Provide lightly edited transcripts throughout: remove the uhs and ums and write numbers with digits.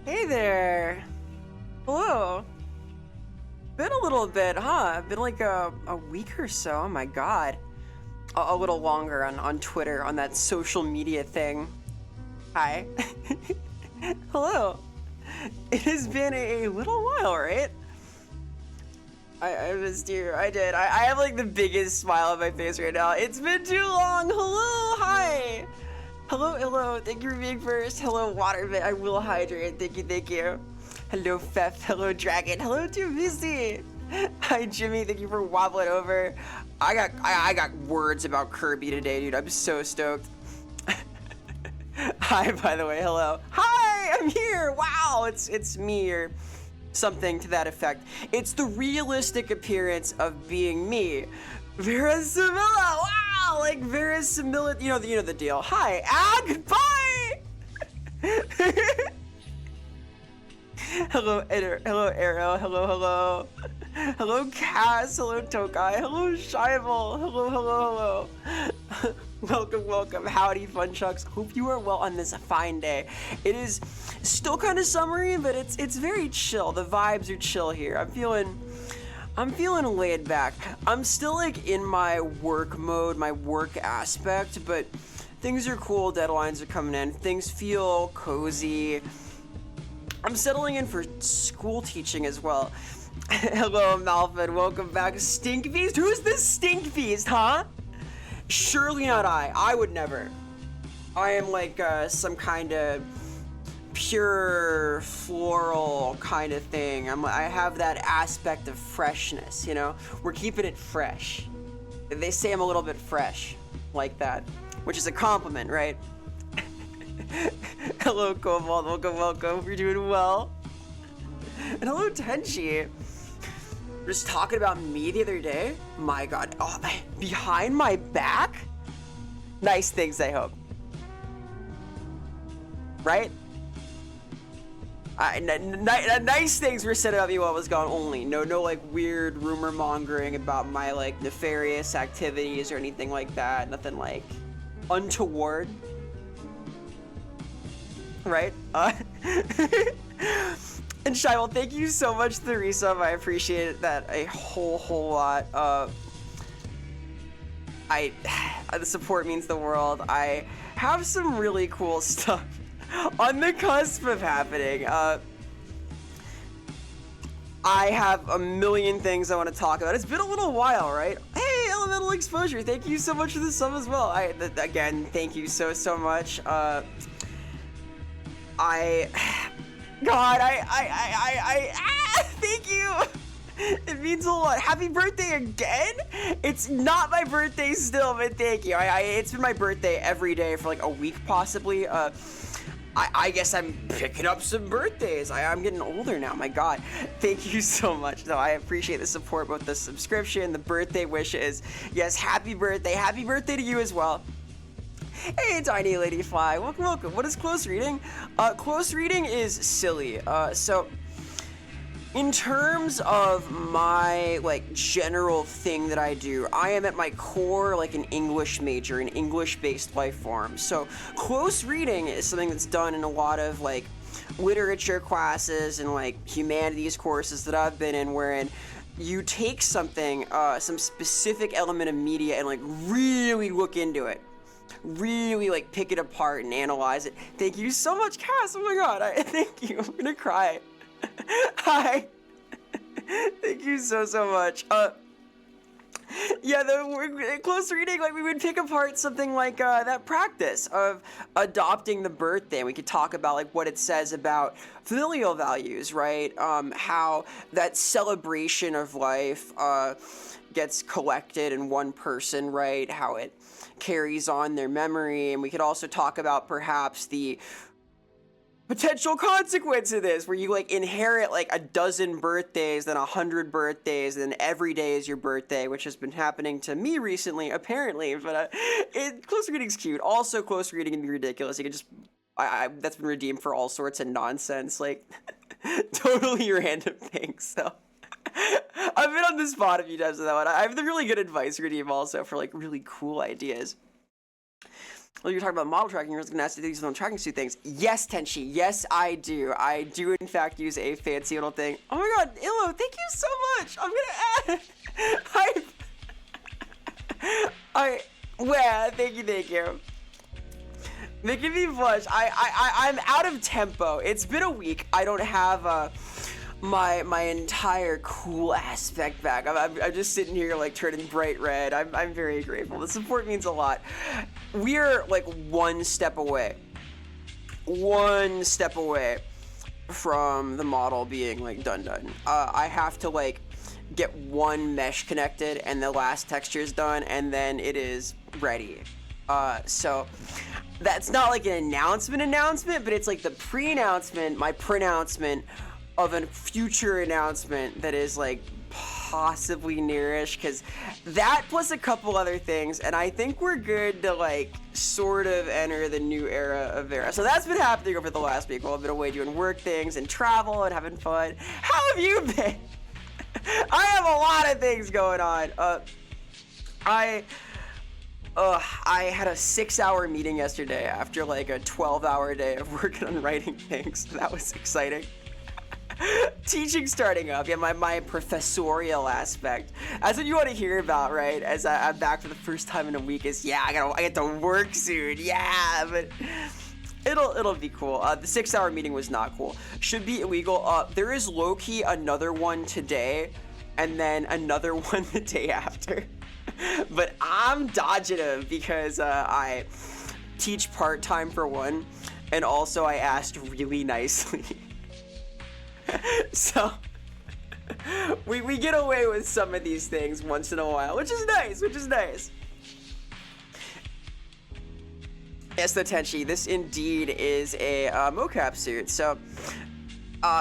Hey there. Hello. Been a little bit, huh? Been like a week or so. Oh my god. A little longer on Twitter, on that social media thing. Hi. Hello. It has been a little while, right? I missed you. I did. I have like the biggest smile on my face right now. It's been too long. Hello. Hi. Hello. Thank you for being first. Hello, Waterbit. I will hydrate. Thank you. Hello, Fef. Hello, Dragon. Hello, Too Busy. Hi, Jimmy. Thank you for wobbling over. I got words about Kirby today, dude. I'm so stoked. Hi, by the way. Hello. Hi, I'm here. Wow, it's me or something to that effect. It's the realistic appearance of being me. Vera Similla. Wow, like Vera Similla. You know the deal. Hi, goodbye. Hello, hello, Arrow. Hello. Hello, Cass. Hello, Tokai. Hello, Shival. Hello. Welcome. Howdy, Fun Chucks. Hope you are well on this fine day. It is still kind of summery, but it's very chill. The vibes are chill here. I'm feeling laid back. I'm still like in my work mode, my work aspect, but things are cool. Deadlines are coming in. Things feel cozy. I'm settling in for school teaching as well. Hello, Malvin. Welcome back. Stink Feast? Who's this Stink Feast, huh? Surely not I. I would never. I am like some kind of pure floral kind of thing. I have that aspect of freshness, you know? We're keeping it fresh. They say I'm a little bit fresh like that, which is a compliment, right? Hello, Cobalt. Welcome. You're doing well. And hello, Tenchi. Just talking about me the other day. My god. Oh, behind my back? Nice things, I hope. Right? Nice things were said about me while I was gone only. No like weird rumor mongering about my like nefarious activities or anything like that. Nothing like untoward. Right? And Shywell, thank you so much for the resub. I appreciate that a whole lot. The support means the world. I have some really cool stuff on the cusp of happening. I have a million things I want to talk about. It's been a little while, right? Hey, Elemental Exposure, thank you so much for the sub as well. Again, thank you so much. Thank you. It means a lot. Happy birthday again? It's not my birthday still, but thank you. It's been my birthday every day for like a week possibly. I guess I'm picking up some birthdays. I'm getting older now, my god. Thank you so much. No, I appreciate the support, both the subscription, the birthday wishes. Yes, happy birthday. Happy birthday to you as well. Hey, Tiny Ladyfly, welcome. What is close reading? Close reading is silly. So in terms of my like general thing that I do, I am at my core like an English major, an English-based life form. So close reading is something that's done in a lot of like literature classes and like humanities courses that I've been in, wherein you take something, some specific element of media and like really look into it. Really like pick it apart and analyze it. Thank you so much, Cass. Oh my god, thank you. I'm gonna cry. Hi. Thank you so much. Yeah, the close reading, like we would pick apart something like that practice of adopting the birthday. We could talk about like what it says about familial values, right? How that celebration of life gets collected in one person, right? How it carries on their memory. And we could also talk about perhaps the potential consequence of this, where you like inherit like a dozen birthdays, then 100 birthdays, then every day is your birthday, which has been happening to me recently, apparently. But close reading's cute. Also, close reading can be ridiculous. You can just, that's been redeemed for all sorts of nonsense, like totally random things. So I've been on the spot a few times with that one. I have the really good advice redeem also for like really cool ideas. Well, you're talking about model tracking. You're going to ask if these little tracking suit things. Yes, Tenchi. Yes, I do. I do, in fact, use a fancy little thing. Oh my god, Illo, thank you so much. I'm going to add... Well, thank you. Making me blush. I'm out of tempo. It's been a week. I don't have my entire cool aspect back. I'm just sitting here like turning bright red. I'm very grateful. The support means a lot. We're like one step away from the model being like done. I have to like get one mesh connected and the last texture is done, and then it is ready. So that's not like an announcement, but it's like the pre-announcement, my pronouncement of a future announcement that is like possibly nearish, because that plus a couple other things, and I think we're good to like sort of enter the new era of Vera. So that's been happening over the last week while I've been away doing work things and travel and having fun. How have you been? I have a lot of things going on. I had a 6-hour meeting yesterday after like a 12-hour day of working on writing things. That was exciting. Teaching starting up, yeah, my professorial aspect. That's what you want to hear about, right? As I'm back for the first time in a week, is I get to work soon, yeah, but it'll be cool. The 6-hour meeting was not cool. Should be illegal. There is low-key another one today, and then another one the day after. But I'm dodging them because I teach part-time for one, and also I asked really nicely. So we get away with some of these things once in a while, which is nice. Yes, the Tenchi, this indeed is a mocap suit. So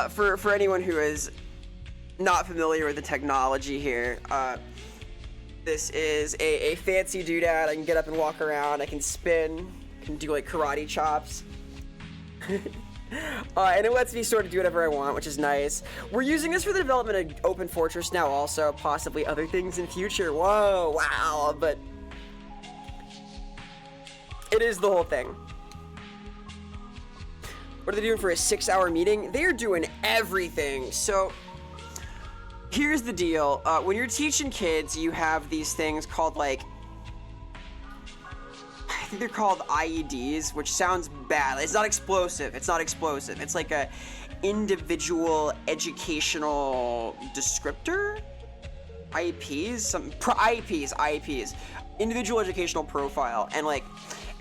for anyone who is not familiar with the technology here, this is a fancy doodad. I can get up and walk around. I can spin. I can do like karate chops. And it lets me sort of do whatever I want, which is nice. We're using this for the development of Open Fortress now also, possibly other things in future. Whoa, wow, but it is the whole thing. What are they doing for a 6-hour meeting? They're doing everything. So here's the deal. When you're teaching kids, you have these things called like, I think they're called IEDs, which sounds bad. It's not explosive. It's like a individual educational descriptor. IEPs. Individual educational profile. And like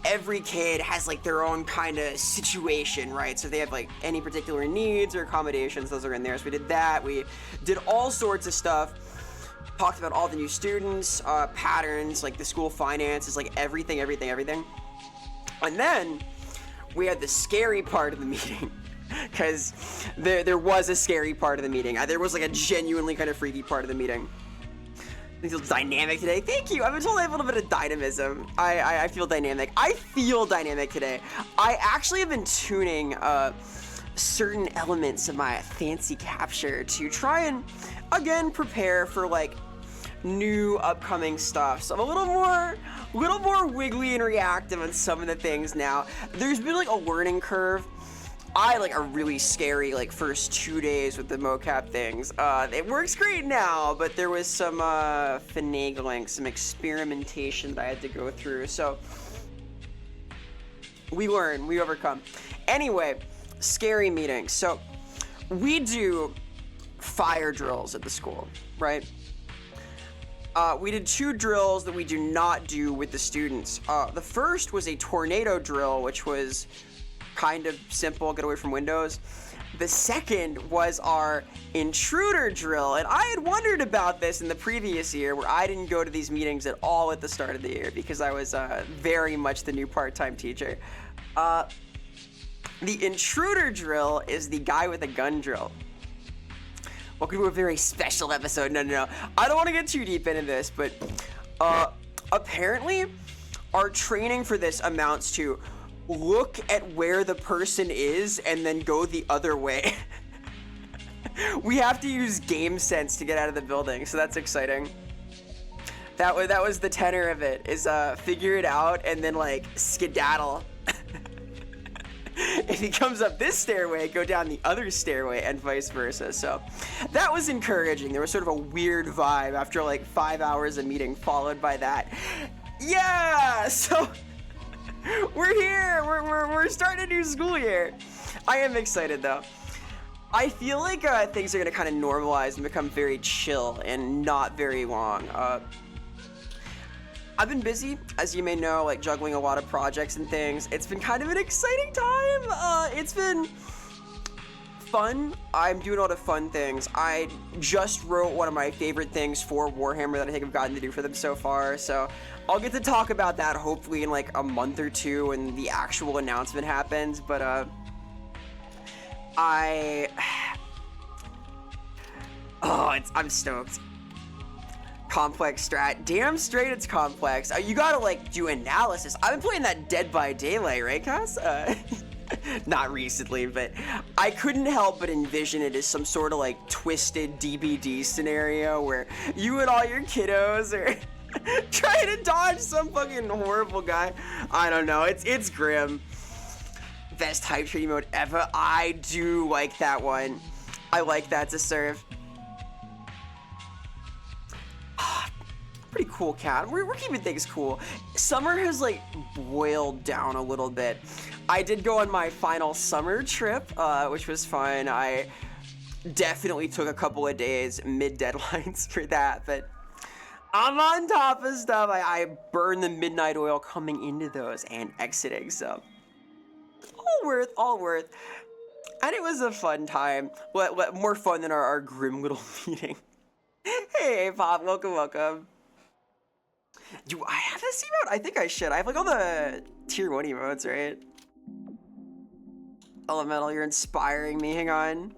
every kid has like their own kind of situation, right? So they have like any particular needs or accommodations. Those are in there. So we did that. We did all sorts of stuff. Talked about all the new students, patterns, like the school finances, like everything. And then we had the scary part of the meeting, because there was a scary part of the meeting. There was like a genuinely kind of freaky part of the meeting. I feel dynamic today. Thank you. I've been told I have a little bit of dynamism. I feel dynamic. I feel dynamic today. I actually have been tuning certain elements of my fancy capture to try and again prepare for like new upcoming stuff. So I'm a little more wiggly and reactive on some of the things now. There's been like a learning curve. I had like a really scary like first 2 days with the mocap things. It works great now, but there was some finagling, some experimentation that I had to go through. So we learn, we overcome. Anyway, scary meeting. So we do fire drills at the school, right? We did 2 drills that we do not do with the students. The first was a tornado drill, which was kind of simple, get away from windows. The second was our intruder drill, and I had wondered about this in the previous year where I didn't go to these meetings at all at the start of the year because I was very much the new part-time teacher. The intruder drill is the guy with a gun drill. Welcome to a very special episode. No. I don't want to get too deep into this, but apparently our training for this amounts to look at where the person is and then go the other way. We have to use game sense to get out of the building, so that's exciting. That was the tenor of it, is figure it out and then like skedaddle. If he comes up this stairway, go down the other stairway and vice versa. So that was encouraging. There was sort of a weird vibe after like 5 hours of meeting, followed by that. Yeah, so we're here. We're starting a new school year. I am excited though. I feel like things are gonna kind of normalize and become very chill and not very long. I've been busy, as you may know, like juggling a lot of projects and things. It's been kind of an exciting time. It's been fun. I'm doing a lot of fun things. I just wrote one of my favorite things for Warhammer that I think I've gotten to do for them so far. So I'll get to talk about that hopefully in like a month or two when the actual announcement happens. But I'm stoked. Complex strat. Damn straight it's complex. You gotta like do analysis. I've been playing that Dead by Daylight, right, Cass? Not recently, but I couldn't help but envision it as some sort of like twisted DBD scenario where you and all your kiddos are trying to dodge some fucking horrible guy. I don't know. It's grim. Best hype training mode ever. I do like that one. I like that to serve. Pretty cool, cat. We're keeping things cool. Summer has like boiled down a little bit. I did go on my final summer trip, which was fun. I definitely took a couple of days mid-deadlines for that, but I'm on top of stuff. I burned the midnight oil coming into those and exiting, so all worth. And it was a fun time. What more fun than our grim little meeting. Hey, Pop, welcome. Do I have this emote? I think I should. I have like all the tier 1 emotes, right? Elemental, you're inspiring me. Hang on.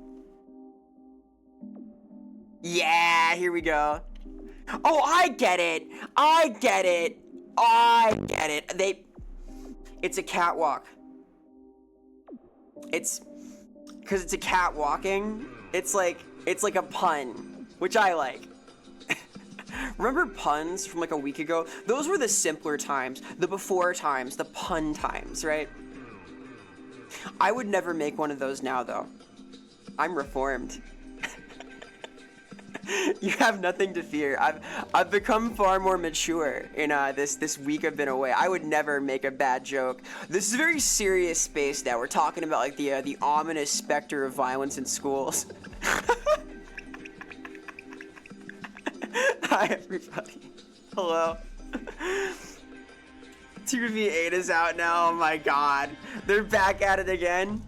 Yeah, here we go. Oh, I get it. It's a catwalk. It's because it's a cat walking. It's like a pun, which I like. Remember puns from like a week ago? Those were the simpler times, the before times, the pun times, right? I would never make one of those now, though. I'm reformed. You have nothing to fear. I've become far more mature in this week I've been away. I would never make a bad joke. This is a very serious space now. We're talking about like the ominous specter of violence in schools. Hi everybody. Hello. 2v8 is out now. Oh my god. They're back at it again.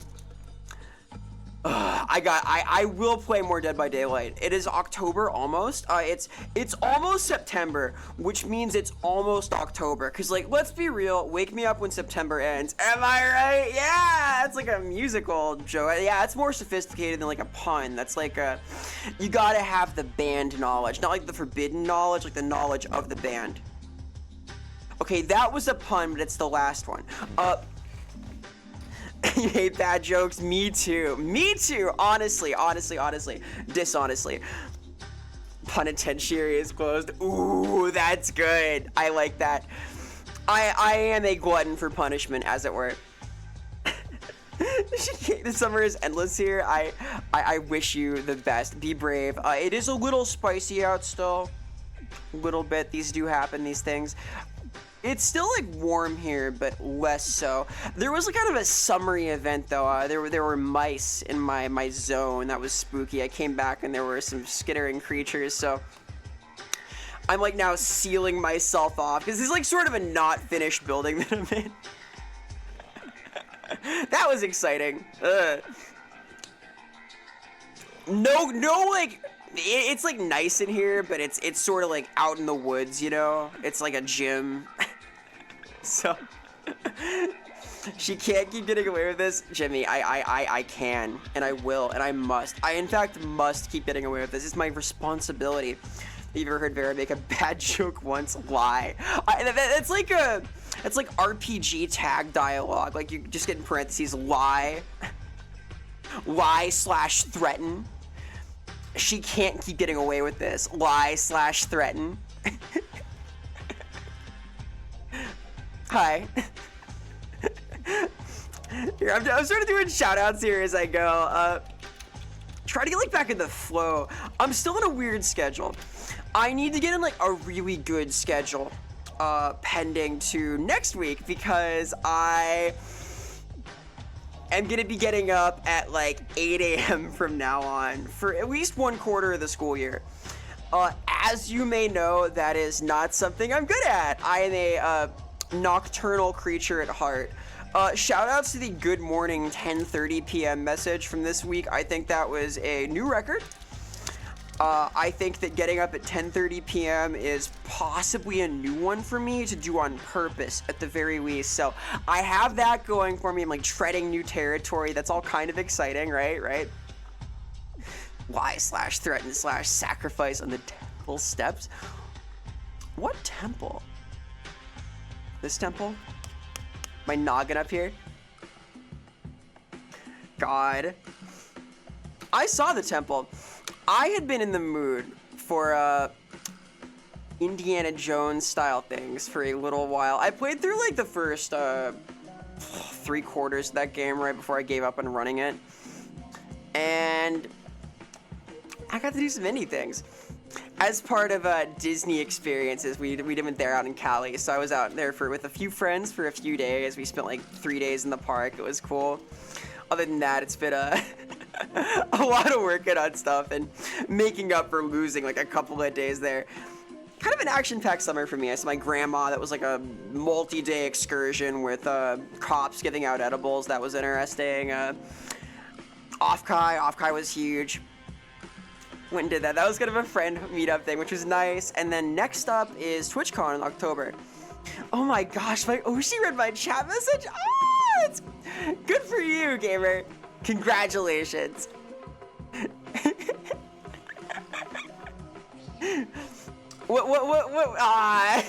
I will play more Dead by Daylight. It is October almost. It's almost September, which means it's almost October. Cause like, let's be real, wake me up when September ends. Am I right? Yeah, it's like a musical joke. Yeah, it's more sophisticated than like a pun. That's like you gotta have the band knowledge, not like the forbidden knowledge, like the knowledge of the band. Okay, that was a pun, but it's the last one. You hate bad jokes? Me too. Honestly. Dishonestly. Penitentiary is closed. Ooh, that's good. I like that. I am a glutton for punishment, as it were. The summer is endless here. I wish you the best. Be brave. It is a little spicy out still. A little bit. These do happen, these things. It's still like warm here, but less so. There was like kind of a summery event though. There were mice in my zone. That was spooky. I came back and there were some skittering creatures. So I'm like now sealing myself off because this is like sort of a not finished building that I'm in. That was exciting. No, like. It's like nice in here, but it's sort of like out in the woods, you know? It's like a gym. So she can't keep getting away with this. Jimmy, I can and I will and I must. I in fact must keep getting away with this. It's my responsibility. You've ever heard Vera make a bad joke once? Lie. It's like RPG tag dialogue. Like you just get in parentheses lie. Lie/threaten. She can't keep getting away with this. Lie/threaten. Hi. Here, I'm sort of doing shout-outs here as I go. Try to get like back in the flow. I'm still in a weird schedule. I need to get in like a really good schedule pending to next week because I am gonna be getting up at like 8 a.m. from now on for at least 1/4 of the school year. As you may know, that is not something I'm good at. I am a nocturnal creature at heart. Shout outs to the good morning 10:30 p.m. message from this week. I think that was a new record. I think that getting up at 10:30 p.m. is possibly a new one for me to do on purpose at the very least. So I have that going for me. I'm like treading new territory. That's all kind of exciting, right? Lie/threaten/sacrifice on the temple steps. What temple? This temple? My noggin up here? God. I saw the temple. I had been in the mood for Indiana Jones style things for a little while. I played through like the first 3/4 of that game right before I gave up on running it. And I got to do some indie things. As part of Disney experiences, we went there out in Cali, so I was out there with a few friends for a few days. We spent like 3 days in the park. It was cool. Other than that, it's been a lot of working on stuff and making up for losing like a couple of days there. Kind of an action-packed summer for me. I saw my grandma. That was like a multi-day excursion with cops giving out edibles. That was interesting. Off-Kai was huge. Went and did that. That was kind of a friend meetup thing, which was nice. And then next up is TwitchCon in October. Oh my gosh, my Oshi read my chat message. Oh, it's good for you, gamer. Congratulations. What? Ah.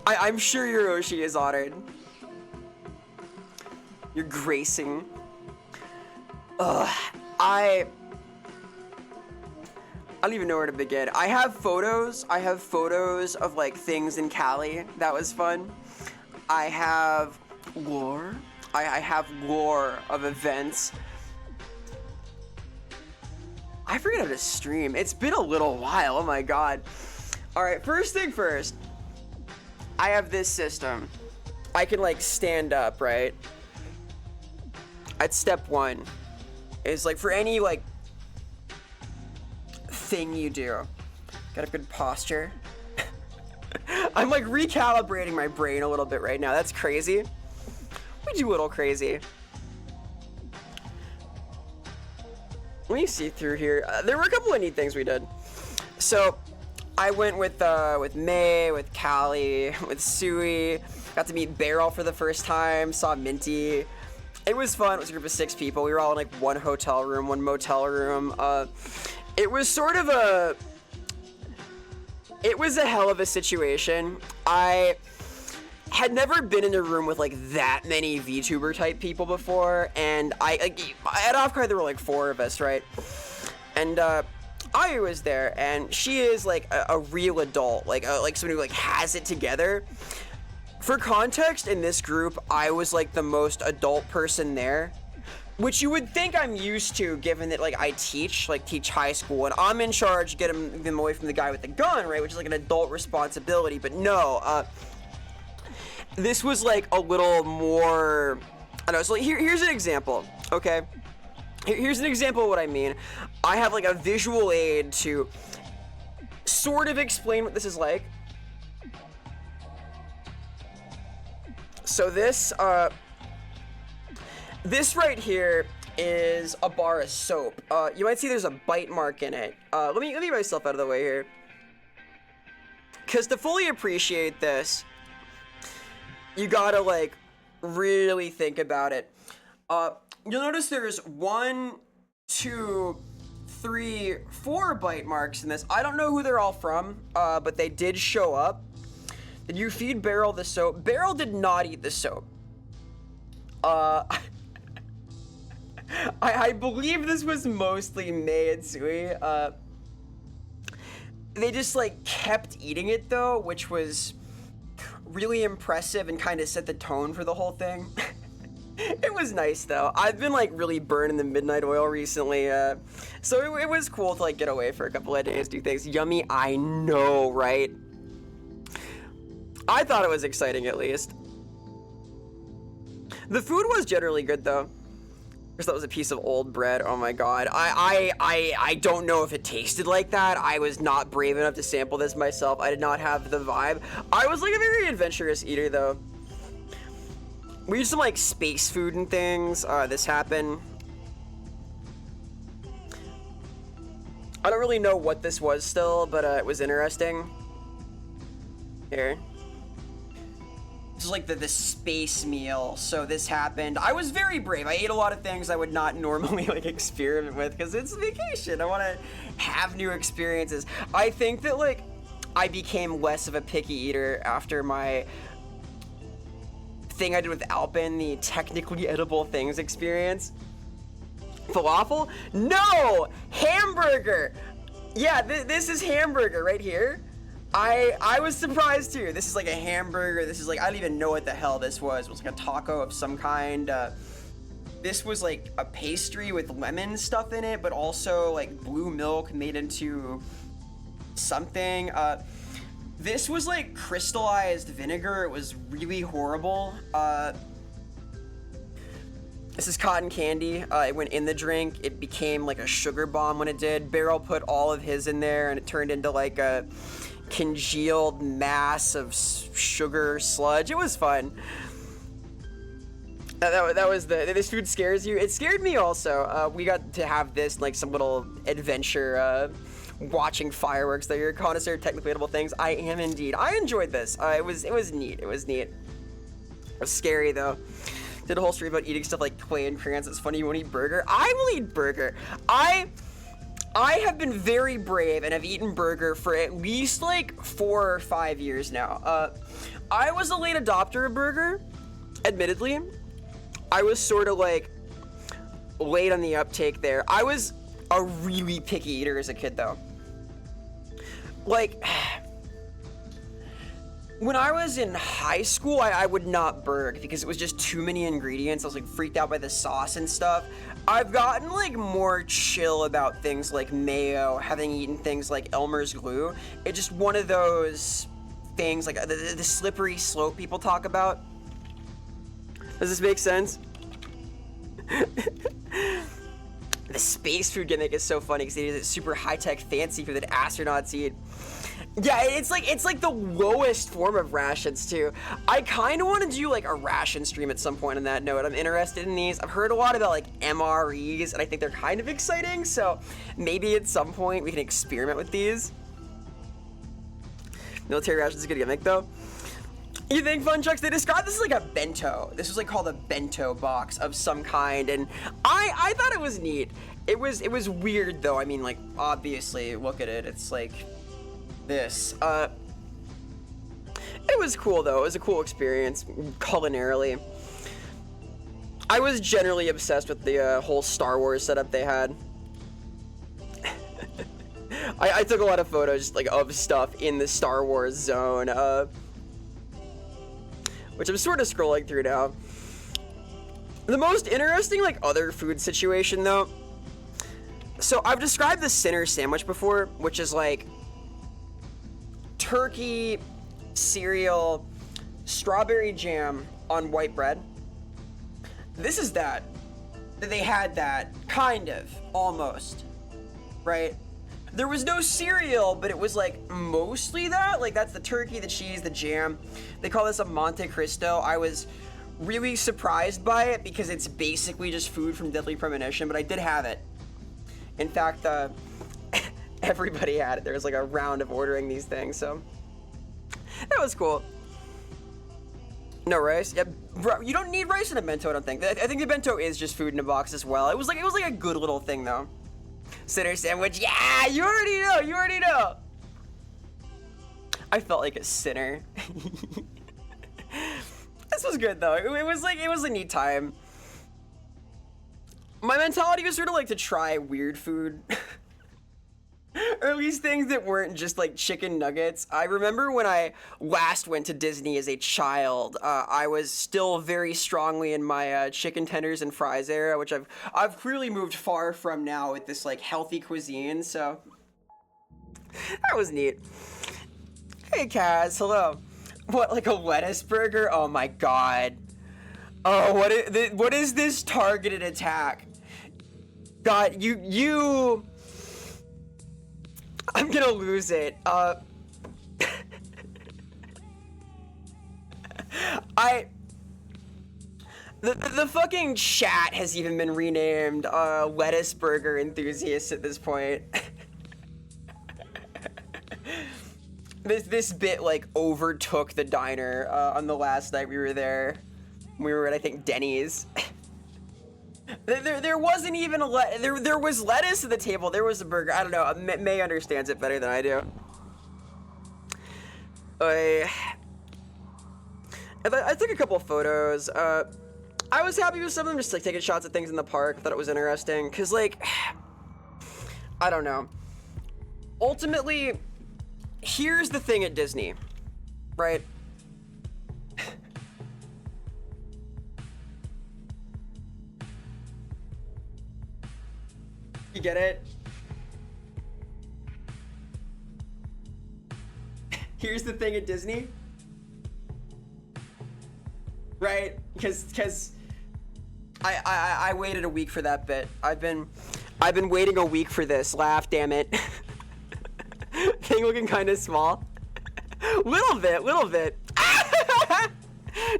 I'm sure your Oshi is honored. You're gracing. Ugh. I don't even know where to begin. I have photos of like things in Cali. That was fun. I have lore. I have lore of events. I forget how to stream. It's been a little while. Oh my god. All right, first thing first. I have this system. I can like stand up, right? At step 1. Is like for any like thing you do, got a good posture. I'm like recalibrating my brain a little bit right now. That's crazy. We do a little crazy. Let me see through here. There were a couple of neat things we did. So I went with May, with Callie, with Sui. Got to meet Beryl for the first time. Saw Minty. It was fun. It was a group of 6 people. We were all in like one hotel room, one motel room. It was sort of a hell of a situation. I had never been in a room with like that many VTuber type people before, and at Off-Card there were like 4 of us, right? And Ayu was there, and she is like a real adult, like someone who like has it together. For context, in this group, I was like the most adult person there, which you would think I'm used to, given that like I teach high school, and I'm in charge, get them away from the guy with the gun, right? Which is like an adult responsibility. But no, this was like a little more. I don't know. So like, here's an example. Okay, here's an example of what I mean. I have like a visual aid to sort of explain what this is like. So this right here is a bar of soap. You might see there's a bite mark in it. Let me get myself out of the way here. Because to fully appreciate this, you gotta like really think about it. You'll notice there's 1, 2, 3, 4 bite marks in this. I don't know who they're all from, but they did show up. Did you feed Beryl the soap? Beryl did not eat the soap. I believe this was mostly May and Sui. They just like kept eating it though, which was really impressive and kind of set the tone for the whole thing. It was nice though. I've been like really burning the midnight oil recently, so it was cool to like get away for a couple of days, do things. Yummy, I know, right? I thought it was exciting at least. The food was generally good though. Because that was a piece of old bread. Oh my god. I don't know if it tasted like that. I was not brave enough to sample this myself. I did not have the vibe. I was like a very adventurous eater though. We used some like space food and things. This happened. I don't really know what this was still, but it was interesting. Here. This is like the space meal, so this happened. I was very brave. I ate a lot of things I would not normally like experiment with because it's vacation. I want to have new experiences. I think that like I became less of a picky eater after my thing I did with Alpin, the technically edible things experience. Falafel? No! Hamburger! Yeah, this is hamburger right here. I was surprised too. This is like a hamburger. This is like, I don't even know what the hell this was. It was like a taco of some kind. This was like a pastry with lemon stuff in it, but also like blue milk made into something. This was like crystallized vinegar. It was really horrible. This is cotton candy. It went in the drink. It became like a sugar bomb when it did. Beryl put all of his in there and it turned into like a congealed mass of sugar sludge. It was fun. That was this food scares you. It scared me also. We got to have this like some little adventure watching fireworks. That you're a connoisseur of technically edible things. I am indeed. I enjoyed this. It was neat. It was neat. It was scary though. Did a whole stream about eating stuff like clay and crayons. It's funny you won't eat burger. I will eat burger. I have been very brave and have eaten burger for at least like 4 or 5 years now. I was a late adopter of burger, admittedly. I was sort of like late on the uptake there. I was a really picky eater as a kid though. Like, when I was in high school, I would not burg because it was just too many ingredients. I was like freaked out by the sauce and stuff. I've gotten like more chill about things like mayo, having eaten things like Elmer's glue. It's just one of those things like the slippery slope people talk about. Does this make sense? The space food gimmick is so funny because it is super high-tech fancy food that astronauts eat. Yeah, it's like the lowest form of rations too. I kind of want to do like a ration stream at some point on that note. I'm interested in these. I've heard a lot about like MREs and I think they're kind of exciting. So maybe at some point we can experiment with these. Military rations is a good gimmick though. You think, Fun Chucks? They described this as like a bento. This was like called a bento box of some kind, and I thought it was neat. It was weird though. I mean, like obviously, look at it. It's like this. It was cool though. It was a cool experience culinarily. I was generally obsessed with the whole Star Wars setup they had. I took a lot of photos like of stuff in the Star Wars zone. Which I'm sort of scrolling through now. The most interesting, like, other food situation, though. So, I've described the Sinner sandwich before, which is, like, turkey, cereal, strawberry jam on white bread. This is that. They had that, kind of, almost, right? There was no cereal, but it was like mostly that. Like that's the turkey, the cheese, the jam. They call this a Monte Cristo. I was really surprised by it because it's basically just food from Deadly Premonition, but I did have it. In fact, everybody had it. There was like a round of ordering these things, so that was cool. No rice? Yeah, bro, you don't need rice in a bento, I don't think. I think the bento is just food in a box as well. It was like a good little thing though. Sinner sandwich, yeah, you already know. I felt like a sinner. This was good though. It was a neat time. My mentality was sort of like to try weird food. Or at least things that weren't just like chicken nuggets. I remember when I last went to Disney as a child, I was still very strongly in my chicken tenders and fries era, which I've clearly moved far from now with this like healthy cuisine. So that was neat. Hey Kaz, hello. What, like a lettuce burger? Oh my god. Oh, what is this targeted attack? God, you I'm gonna lose it. The fucking chat has even been renamed lettuce burger enthusiasts at this point. This bit like overtook the diner on the last night we were there. We were at, I think, Denny's. There wasn't even there was lettuce at the table. There was a burger. I don't know. May understands it better than I do. I took a couple photos. I was happy with some of them, just like taking shots at things in the park. I thought it was interesting, cause like, I don't know. Ultimately, here's the thing at Disney, right? You get it? Here's the thing at Disney, right? Because I waited a week for that bit. I've been waiting a week for this. Laugh, damn it. Thing looking kind of small. Little bit.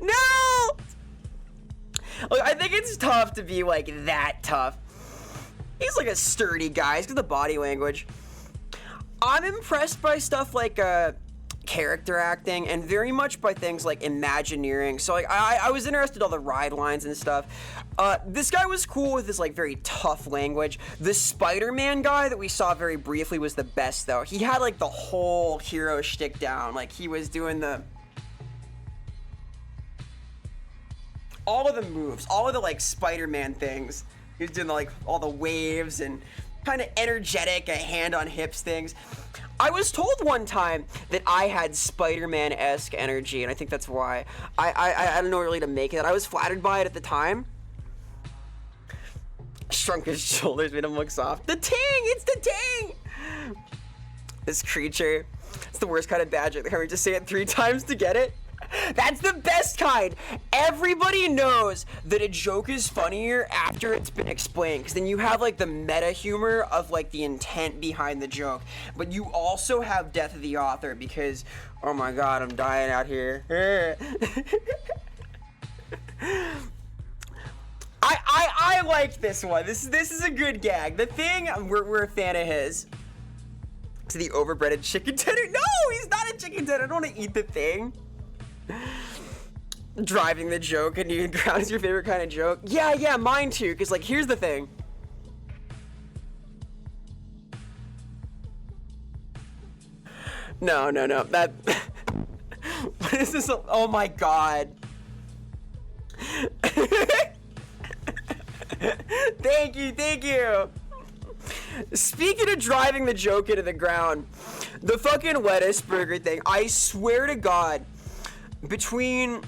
No! Look, I think it's tough to be like that tough. He's like a sturdy guy. He's got the body language. I'm impressed by stuff like character acting and very much by things like Imagineering. So like I was interested in all the ride lines and stuff. This guy was cool with his like very tough language. The Spider-Man guy that we saw very briefly was the best though. He had like the whole hero shtick down. Like he was doing all of the moves, all of the like Spider-Man things. He was doing like all the waves and kind of energetic, a hand on hips things. I was told one time that I had Spider-Man-esque energy, and I think that's why. I don't know really to make it. I was flattered by it at the time. Shrunk his shoulders, made him look soft. The Ting! It's the Ting! This creature. It's the worst kind of badger. Can we just say it 3 times to get it? That's the best kind. Everybody knows that a joke is funnier after it's been explained, because then you have like the meta humor of like the intent behind the joke, but you also have death of the author because, oh my god, I'm dying out here. I like this one. This is a good gag. The Thing, we're a fan of his. To the overbreaded chicken tender. No, he's not a chicken tender. I don't want to eat the Thing. Driving the joke and you ground is your favorite kind of joke. Yeah, mine too. Cause like, here's the thing. No. That. What is this? Oh my god. Thank you. Speaking of driving the joke into the ground, the fucking lettuce burger thing. I swear to God. Between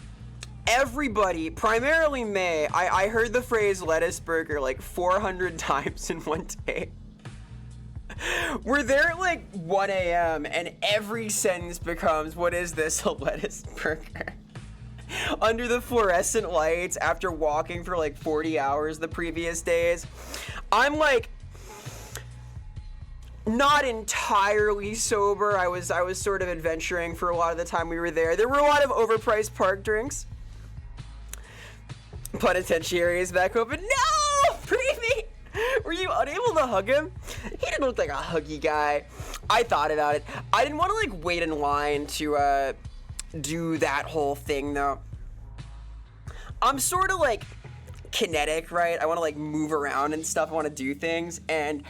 everybody, primarily May, I heard the phrase lettuce burger like 400 times in one day. We're there at like 1 a.m. and every sentence becomes, what is this, a lettuce burger? Under the fluorescent lights after walking for like 40 hours the previous days. I'm like, not entirely sober. I was sort of adventuring for a lot of the time we were there. There were a lot of overpriced park drinks. Penitentiary is back open. No! Preemie! Were you unable to hug him? He didn't look like a huggy guy. I thought about it. I didn't want to like wait in line to do that whole thing though. I'm sort of like kinetic, right? I want to like move around and stuff. I want to do things, and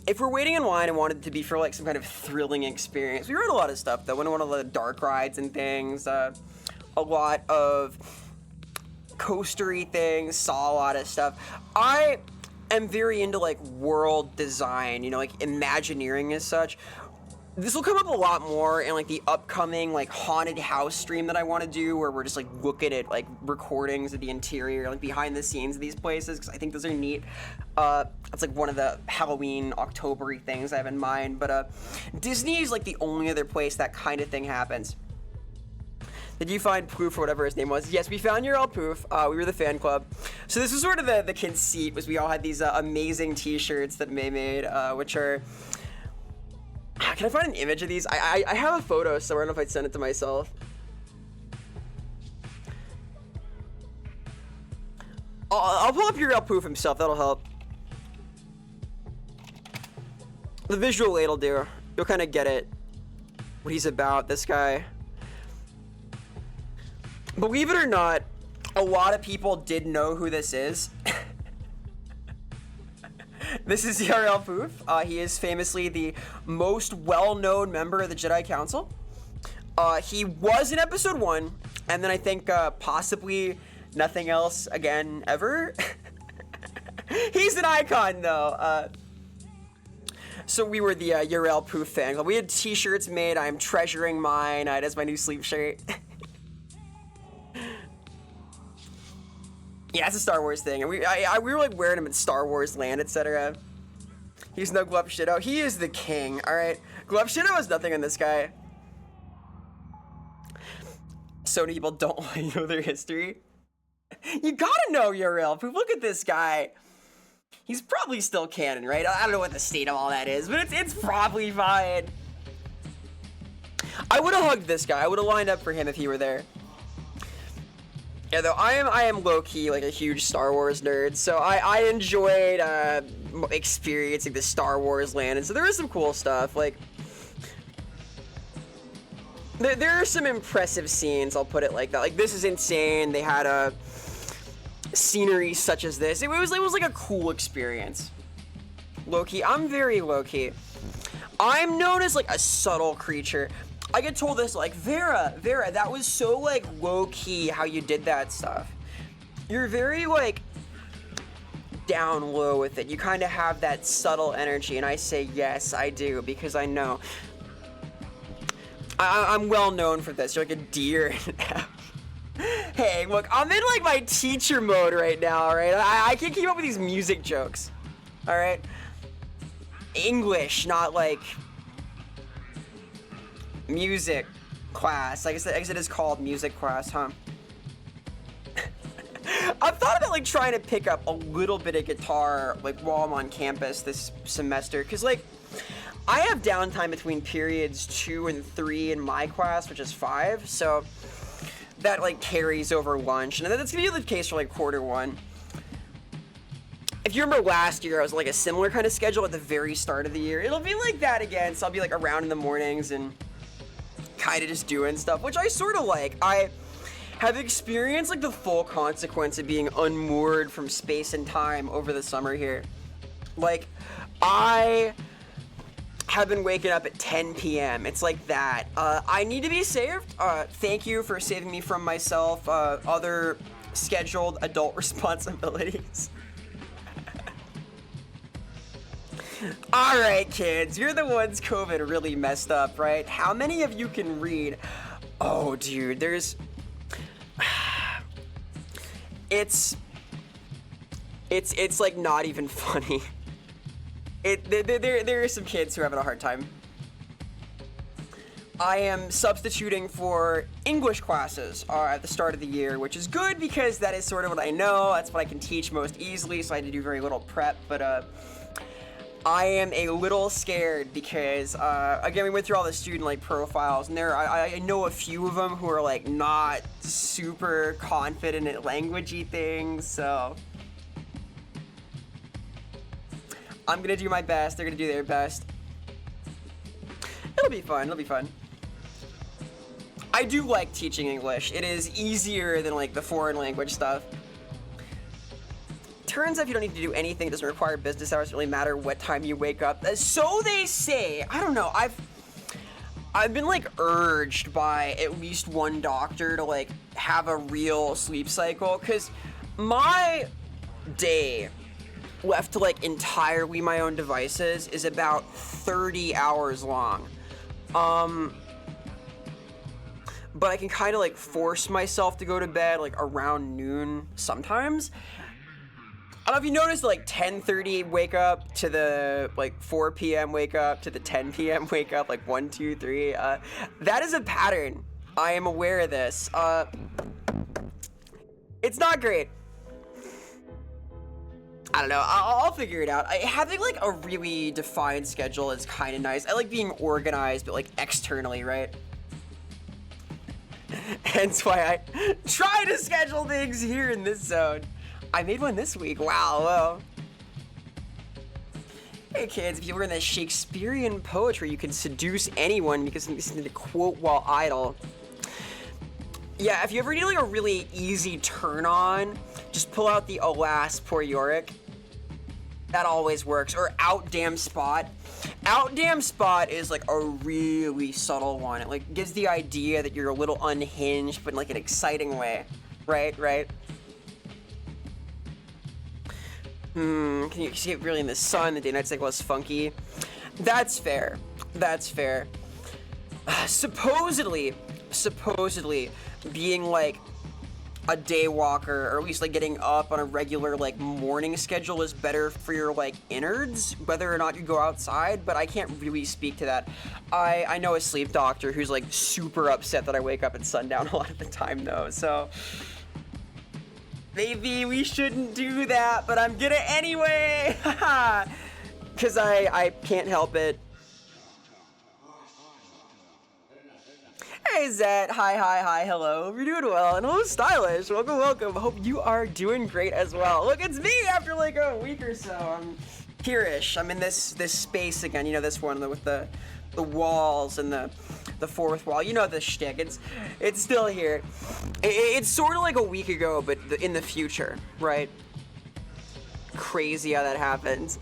if we're waiting in line and wanted it to be for like some kind of thrilling experience, we rode a lot of stuff though. Went on a lot of dark rides and things, a lot of coastery things, saw a lot of stuff. am very into like world design, you know, like Imagineering as such. This will come up a lot more in like the upcoming like haunted house stream that I want to do, where we're just like looking at like recordings of the interior, like behind the scenes of these places, because I think those are neat. It's like one of the Halloween October-y things I have in mind. But Disney is like the only other place that kind of thing happens. Did you find Poof or whatever his name was? Yes, we found your all Poof. We were the fan club. So this was sort of the conceit, was we all had these amazing t-shirts that May made, which are... Can I find an image of these? I have a photo somewhere. I don't know if I'd send it to myself. I'll pull up your real Poof himself. That'll help. The visual aid'll do. You'll kind of get it. What he's about, this guy. Believe it or not, a lot of people did know who this is. This is ZRL Poof. He is famously the most well-known member of the Jedi Council. He was in episode 1, and then I think possibly nothing else again ever. He's an icon though. So we were the URL Poof fan club. We had t-shirts made. I'm treasuring mine. That's my new sleep shirt. Yeah, it's a Star Wars thing, and we were like wearing him in Star Wars Land, etc. He's no Glub Shido. He is the king. All right, Glub Shido has nothing on this guy. So many people don't know their history. You gotta know URL Poof. Look at this guy. He's probably still canon, right? I don't know what the state of all that is, but it's probably fine. I would have hugged this guy. I would have lined up for him if he were there. Yeah, though I am low-key like a huge Star Wars nerd, so I enjoyed experiencing the Star Wars land, and so there was some cool stuff. Like there are some impressive scenes, I'll put it like that. Like this is insane. They had a scenery such as this. It was like a cool experience. Low-key, I'm very low-key. I'm known as like a subtle creature. I get told this like, Vera, that was so like low-key how you did that stuff. You're very like down low with it. You kind of have that subtle energy, and I say yes, I do, because I know. I'm well known for this. You're like a deer. Hey, look, I'm in like my teacher mode right now, all right? I can't keep up with these music jokes, all right? English, not like... music class. I guess it is called music class, huh? I've thought about like trying to pick up a little bit of guitar like while I'm on campus this semester, because like I have downtime between periods 2 and 3 in my class, which is 5, so that like carries over lunch, and that's gonna be the case for like quarter 1. If you remember last year, I was like a similar kind of schedule at the very start of the year. It'll be like that again, so I'll be like around in the mornings and kind of just doing stuff, which I sort of like. I have experienced like the full consequence of being unmoored from space and time over the summer here. Like, I have been waking up at 10 p.m. It's like that. I need to be saved. Thank you for saving me from myself, other scheduled adult responsibilities. All right, kids, you're the ones COVID really messed up, right? How many of you can read? Oh, dude, there's... It's like not even funny. There are some kids who are having a hard time. I am substituting for English classes at the start of the year, which is good because that is sort of what I know. That's what I can teach most easily, so I had to do very little prep, but I am a little scared because, again, we went through all the student, like, profiles, and I know a few of them who are, like, not super confident at languagey things, so I'm gonna do my best. They're gonna do their best. It'll be fun. It'll be fun. I do like teaching English. It is easier than, like, the foreign language stuff. Turns out you don't need to do anything. It doesn't require business hours. It doesn't really matter what time you wake up. So they say. I don't know. I've been like urged by at least one doctor to like have a real sleep cycle, because my day left to like entirely my own devices is about 30 hours long. But I can kind of like force myself to go to bed like around noon sometimes. I don't know if you noticed, like 10:30 wake up to the like 4 p.m. wake up to the 10 p.m. wake up, like 1, 2, 3. That is a pattern. I am aware of this. It's not great. I don't know. I'll figure it out. Having like a really defined schedule is kind of nice. I like being organized, but like externally, right? Hence why I try to schedule things here in this zone. I made one this week. Wow. Well. Hey kids, if you learn that Shakespearean poetry, you can seduce anyone because you listen to the quote while idle. Yeah, if you ever need like a really easy turn on, just pull out the Alas Poor Yorick. That always works. Or Out Damn Spot. Out Damn Spot is like a really subtle one. It like gives the idea that you're a little unhinged, but in like an exciting way. Right? Can you see it really in the sun? The day-night cycle is funky. That's fair. Supposedly, being like a day walker, or at least like getting up on a regular like morning schedule is better for your like innards, whether or not you go outside, but I can't really speak to that. I know a sleep doctor who's like super upset that I wake up at sundown a lot of the time though, so maybe we shouldn't do that, but I'm gonna anyway, because I can't help it. Hey Zed, hi, hello, hope you're doing well, and hello Stylish, welcome, hope you are doing great as well. Look, it's me after like a week or so. I'm here-ish, I'm in this space again, you know, this one with the walls and the fourth wall, you know the shtick, it's still here. It's sort of like a week ago, but in the future, right? Crazy how that happens.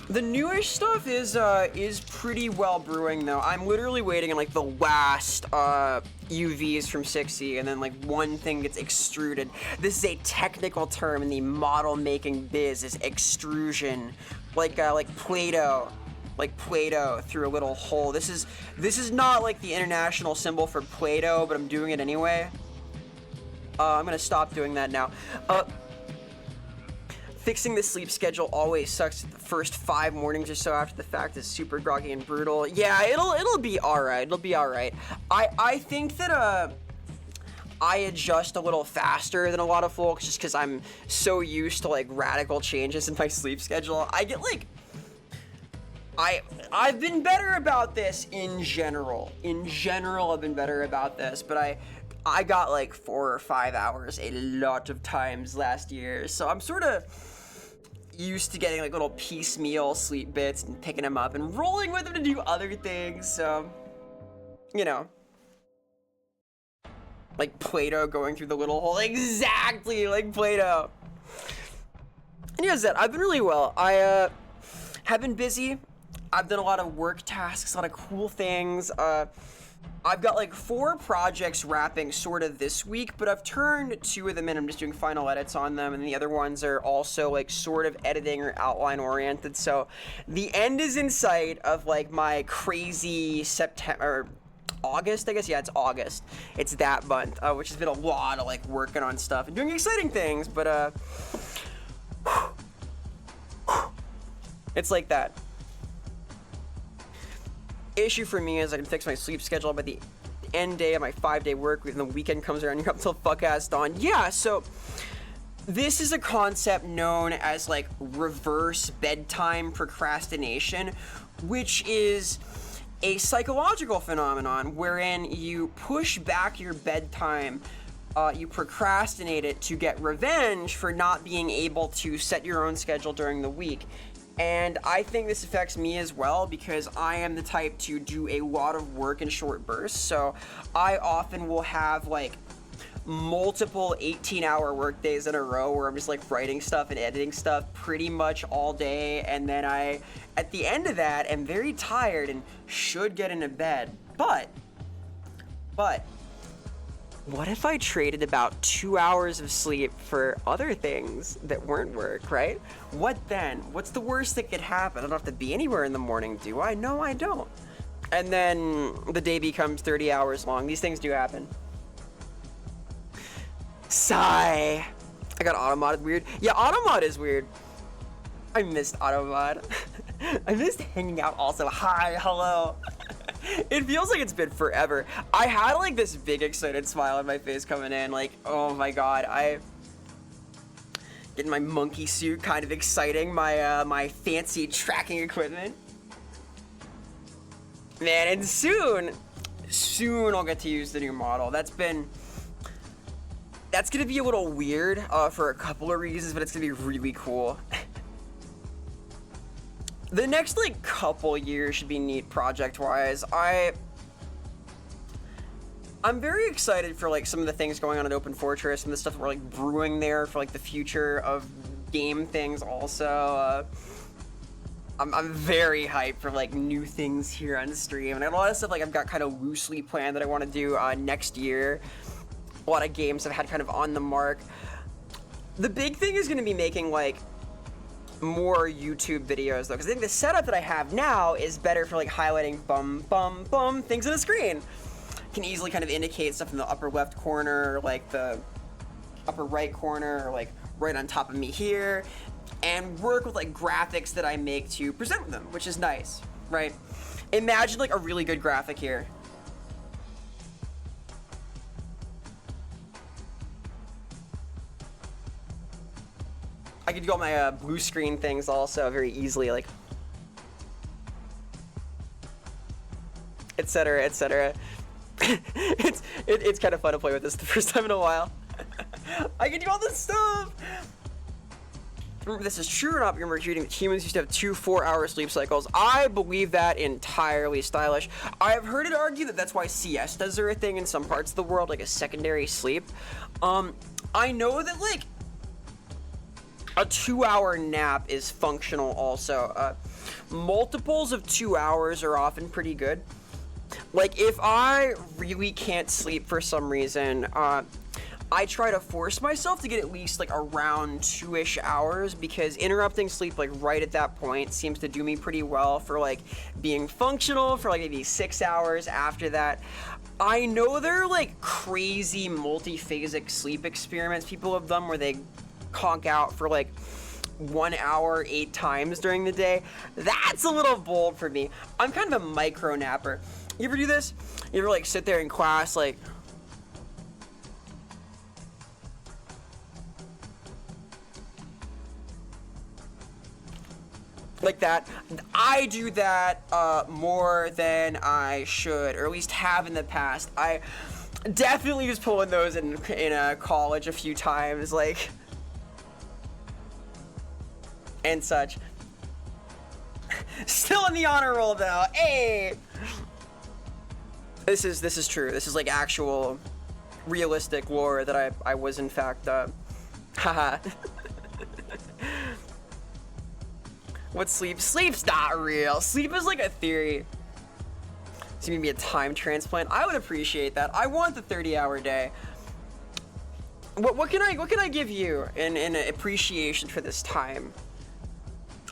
The newish stuff is pretty well brewing though. I'm literally waiting on like the last UVs from 60, and then like one thing gets extruded. This is a technical term in the model making biz, is extrusion, like Play-Doh. Like Play-Doh through a little hole. This is not like the international symbol for Play-Doh, but I'm doing it anyway. I'm gonna stop doing that now. Fixing the sleep schedule always sucks. The first 5 mornings or so after the fact is super groggy and brutal. Yeah, it'll be alright. It'll be alright. I think that I adjust a little faster than a lot of folks just because I'm so used to like radical changes in my sleep schedule. I get like I've been better about this in general. In general, I've been better about this, but I got like 4 or 5 hours a lot of times last year, so I'm sort of used to getting like little piecemeal sleep bits and picking them up and rolling with them to do other things, so, you know. Like Play-Doh going through the little hole, exactly like Play-Doh. And yeah, Zed, I've been really well. I have been busy. I've done a lot of work tasks, a lot of cool things. I've got like 4 projects wrapping sort of this week, but I've turned 2 of them in. I'm just doing final edits on them, and the other ones are also like sort of editing or outline oriented. So the end is in sight of like my crazy September, August, I guess. Yeah, it's August. It's that month, which has been a lot of like working on stuff and doing exciting things, but it's like that. Issue for me is I can fix my sleep schedule by the end day of my 5-day work week, and the weekend comes around, you're up till fuck ass dawn. Yeah, so this is a concept known as like reverse bedtime procrastination, which is a psychological phenomenon wherein you push back your bedtime, you procrastinate it to get revenge for not being able to set your own schedule during the week. And I think this affects me as well because I am the type to do a lot of work in short bursts. So I often will have like multiple 18-hour work days in a row where I'm just like writing stuff and editing stuff pretty much all day. And then I, at the end of that, am very tired and should get into bed. But what if I traded about 2 hours of sleep for other things that weren't work, right? What then? What's the worst that could happen? I don't have to be anywhere in the morning, do I? No, I don't. And then the day becomes 30 hours long. These things do happen. Sigh. I got automod weird. Yeah, automod is weird. I missed automod. I missed hanging out also. Hi, hello. It feels like it's been forever. I had like this big excited smile on my face coming in, like, oh my god, getting my monkey suit, kind of exciting, my fancy tracking equipment. Man, and soon I'll get to use the new model. That's gonna be a little weird for a couple of reasons, but it's gonna be really cool. The next like couple years should be neat project-wise. I'm very excited for like some of the things going on at Open Fortress and the stuff that we're like brewing there for like the future of game things also. I'm very hyped for like new things here on stream, and a lot of stuff like I've got kind of loosely planned that I want to do next year. A lot of games I've had kind of on the mark. The big thing is going to be making like more YouTube videos though, because I think the setup that I have now is better for like highlighting bum things on the screen. Can easily kind of indicate stuff in the upper left corner, like the upper right corner, or like right on top of me here, and work with like graphics that I make to present them, which is nice, right? Imagine like a really good graphic here. I could do all my blue screen things also very easily, like, etc., etc. It's kind of fun to play with this the first time in a while. I can do all this stuff. Remember, this is true or not? Remember, humans used to have 2 4-hour sleep cycles. I believe that entirely stylish. I have heard it argued that that's why siestas are a thing in some parts of the world, like a secondary sleep. I know that like a 2-hour nap is functional also. Multiples of 2 hours are often pretty good. Like if I really can't sleep for some reason, I try to force myself to get at least like around 2-ish hours, because interrupting sleep like right at that point seems to do me pretty well for like being functional for like maybe 6 hours after that. I know there are like crazy multiphasic sleep experiments people have done where they conk out for like 1 hour 8 times during the day. That's a little bold for me. I'm kind of a micro napper. You ever do this? You ever like sit there in class like that? I do that more than I should, or at least have in the past. I definitely was pulling those in college a few times, like, and such. Still in the honor roll though. Hey, this is true. This is like actual realistic lore that I was in fact haha. What's sleep? Sleep's not real. Sleep is like a theory. It's gonna be a time transplant. I would appreciate that. I want the 30-hour day. What can I give you in appreciation for this time?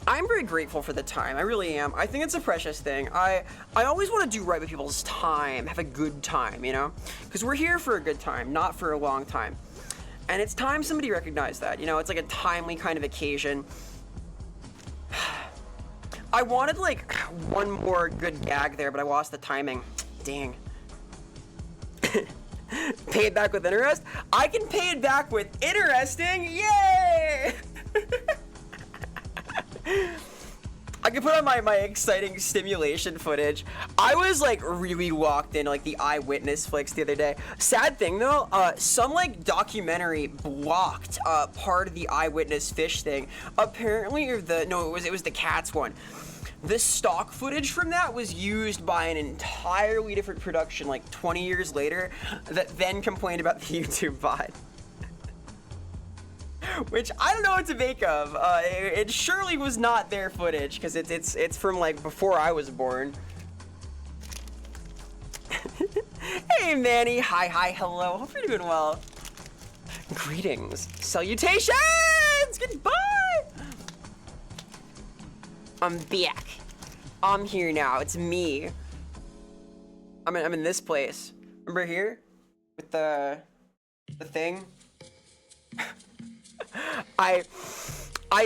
I'm very grateful for the time. I really am. I think it's a precious thing. I always want to do right with people's time, have a good time, you know? Because we're here for a good time, not for a long time. And it's time somebody recognized that, you know? It's like a timely kind of occasion. I wanted like one more good gag there, but I lost the timing. Dang. Pay it back with interest? I can pay it back with interesting. Yay! I can put on my exciting stimulation footage. I was like really locked into like the eyewitness flicks the other day. Sad thing though, some like documentary blocked part of the eyewitness fish thing. Apparently, it was the cats one. The stock footage from that was used by an entirely different production like 20 years later that then complained about the YouTube bot. Which I don't know what to make of. It surely was not their footage, because it's from like before I was born. Hey Hey, Manny. Hi, hello. Hope you're doing well. Greetings. Salutations! Goodbye! I'm back. I'm here now. It's me. I'm in this place. Remember here? With the thing? I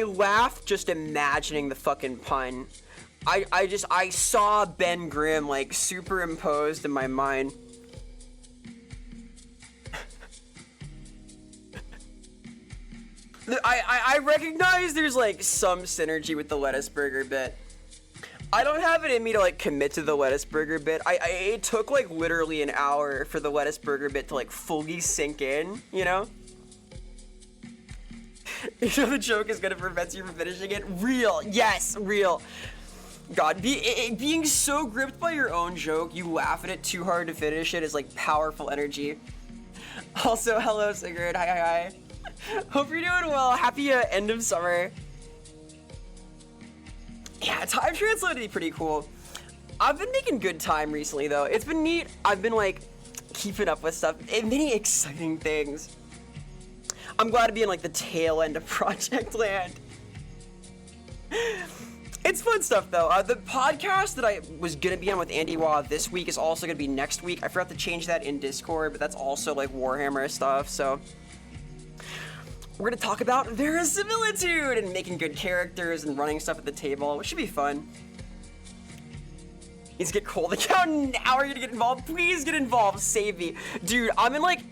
laughed just imagining the fucking pun. I saw Ben Grimm like superimposed in my mind. I recognize there's like some synergy with the lettuce burger bit. I don't have it in me to like commit to the lettuce burger bit. It took like literally an hour for the lettuce burger bit to like fully sink in, you know? You know the joke is gonna prevent you from finishing it? Real, yes, real. God, being so gripped by your own joke, you laugh at it too hard to finish it is like powerful energy. Also, hello Sigurd, hi. Hope you're doing well. Happy end of summer. Yeah, time translate would be pretty cool. I've been making good time recently though. It's been neat. I've been like keeping up with stuff and many exciting things. I'm glad to be in like the tail end of Project Land. It's fun stuff though. The podcast that I was gonna be on with Andy Wah this week is also gonna be next week. I forgot to change that in Discord, but that's also like Warhammer stuff, so. We're gonna talk about verisimilitude and making good characters and running stuff at the table, which should be fun. Needs to get cold account now. Are you gonna get involved? Please get involved. Save me. Dude, I'm in like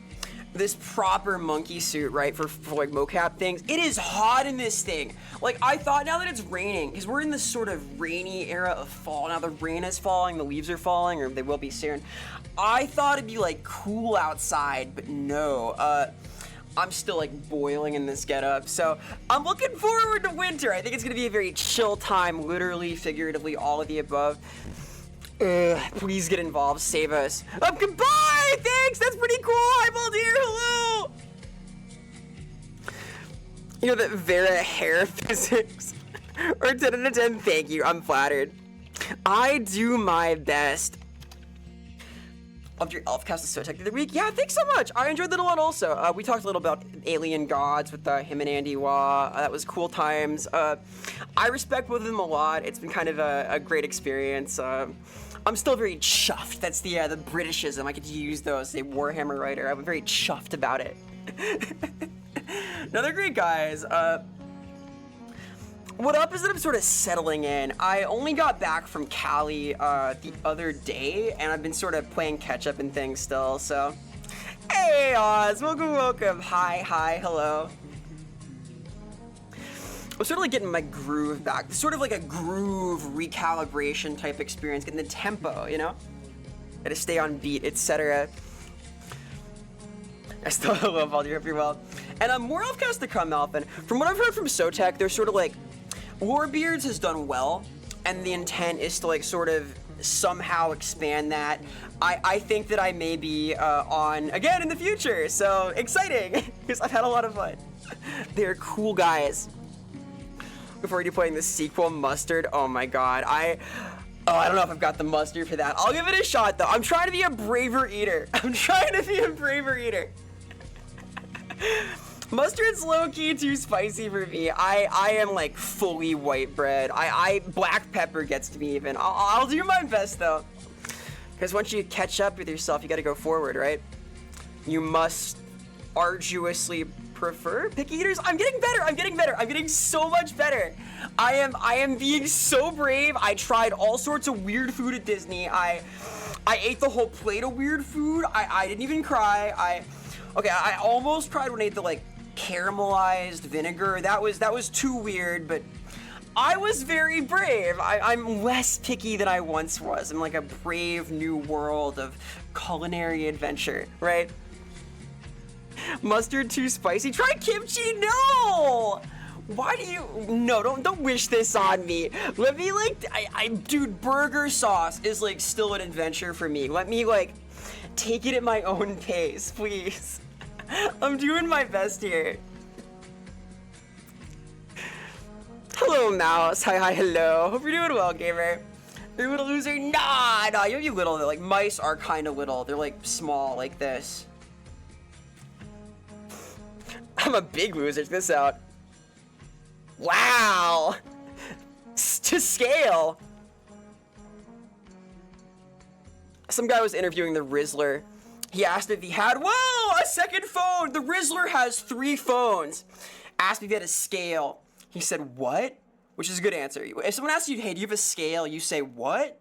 this proper monkey suit, right, for like mocap things. It is hot in this thing. Like, I thought now that it's raining, because we're in this sort of rainy era of fall. Now the rain is falling, the leaves are falling, or they will be soon. I thought it'd be like cool outside, but no. I'm still like boiling in this getup, so I'm looking forward to winter. I think it's gonna be a very chill time, literally, figuratively, all of the above. Please get involved, save us. Goodbye! Thanks, that's pretty cool! Hi, Baldir, hello! You know that Vera hair physics? Or 10 out of 10, thank you, I'm flattered. I do my best. Loved your elf cast of Sotek the other week. Yeah, thanks so much. I enjoyed that a lot also. We talked a little about alien gods with him and Andy Wah. That was cool times. I respect both of them a lot. It's been kind of a great experience. I'm still very chuffed. That's the Britishism. I get to use those. A Warhammer writer. I'm very chuffed about it. No, they're great guys. What up is that I'm sort of settling in. I only got back from Cali the other day, and I've been sort of playing catch up and things still, so. Hey Oz, welcome. Hi, hello. I'm sort of like getting my groove back. Sort of like a groove recalibration type experience, getting the tempo, you know? Gotta stay on beat, etc. I still love all you, hope you're well. And more Elfcast to come, Alphin. From what I've heard from Sotek, they're sort of like, Warbeards has done well, and the intent is to like sort of somehow expand that. I think that I may be on again in the future, so exciting, because I've had a lot of fun. They're cool guys. Before you playing the sequel, Mustard, oh my god, I don't know if I've got the mustard for that. I'll give it a shot though. I'm trying to be a braver eater. Mustard's low-key too spicy for me. I am like fully white bread. Black pepper gets to me even. I'll do my best though. Because once you catch up with yourself, you gotta go forward, right? You must arduously prefer picky eaters. I'm getting better. I'm getting so much better. I am being so brave. I tried all sorts of weird food at Disney. I ate the whole plate of weird food. I didn't even cry. I almost tried when I ate the like caramelized vinegar. That was too weird, but I was very brave. I'm less picky than I once was. I'm like a brave new world of culinary adventure, right? Mustard too spicy? Try kimchi? No! Why do you? No, don't wish this on me. Let me like, dude, burger sauce is like still an adventure for me. Let me like take it at my own pace, please. I'm doing my best here. Hello, Mouse. Hi, hello. Hope you're doing well, gamer. You're a little loser. Nah, you're little though. Like mice are kind of little. They're like small, like this. I'm a big loser. Check this out. Wow. To scale. Some guy was interviewing the Rizzler. He asked if he had, whoa, a second phone. The Rizzler has 3 phones. Asked if he had a scale. He said, what? Which is a good answer. If someone asks you, hey, do you have a scale? You say, what?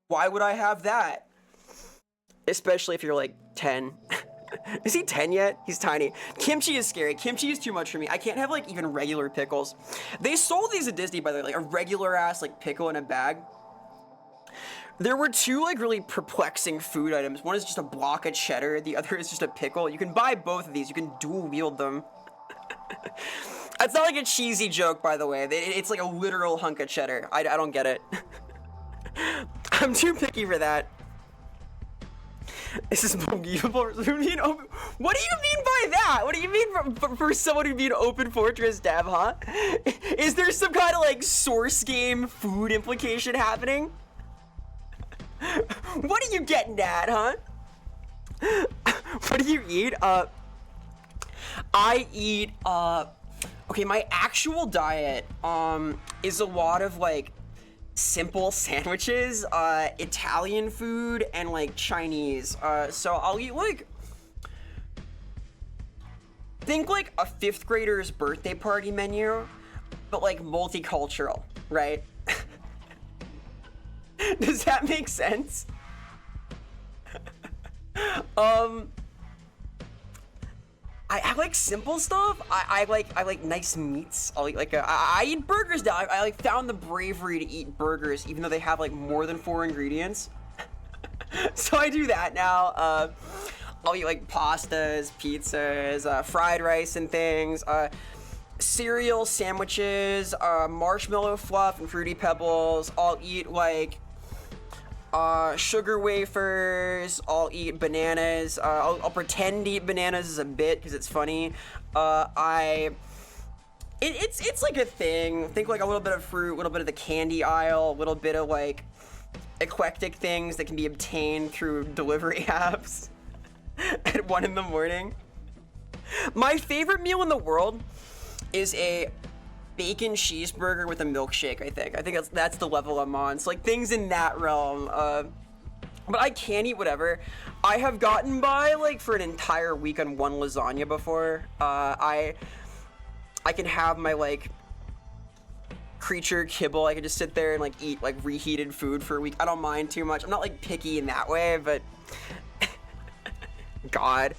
Why would I have that? Especially if you're like 10. Is he 10 yet? He's tiny. Kimchi is scary. Kimchi is too much for me. I can't have like even regular pickles. They sold these at Disney, by the way, like a regular ass like pickle in a bag. There were 2 like really perplexing food items. One is just a block of cheddar. The other is just a pickle. You can buy both of these. You can dual wield them. It's not like a cheesy joke, by the way. It's like a literal hunk of cheddar. I don't get it. I'm too picky for that. This is believable. What do you mean by that? What do you mean for someone who being open fortress dev, huh? Is there some kind of like source game food implication happening? What are you getting at, huh? What do you eat? I eat, okay, my actual diet, is a lot of, like, simple sandwiches, Italian food, and, like, Chinese. So I'll eat, like, think, like, a 5th grader's birthday party menu, but, like, multicultural, right? Does that make sense? I like simple stuff. I like nice meats. I'll eat like I eat burgers now. I like found the bravery to eat burgers even though they have like more than 4 ingredients. So I do that now. I'll eat like pastas, pizzas, fried rice and things. Cereal sandwiches, marshmallow fluff and fruity pebbles. I'll eat like sugar wafers. I'll eat bananas. I'll pretend to eat bananas as a bit because it's funny. It's like a thing. Think like a little bit of fruit, a little bit of the candy aisle, a little bit of like eclectic things that can be obtained through delivery apps at 1 in the morning. My favorite meal in the world is a bacon cheeseburger with a milkshake. I think that's the level I'm on. It's like things in that realm. But I can eat whatever. I have gotten by like for an entire week on 1 lasagna before. I can have my like creature kibble. I can just sit there and like eat like reheated food for a week. I don't mind too much. I'm not like picky in that way, but God,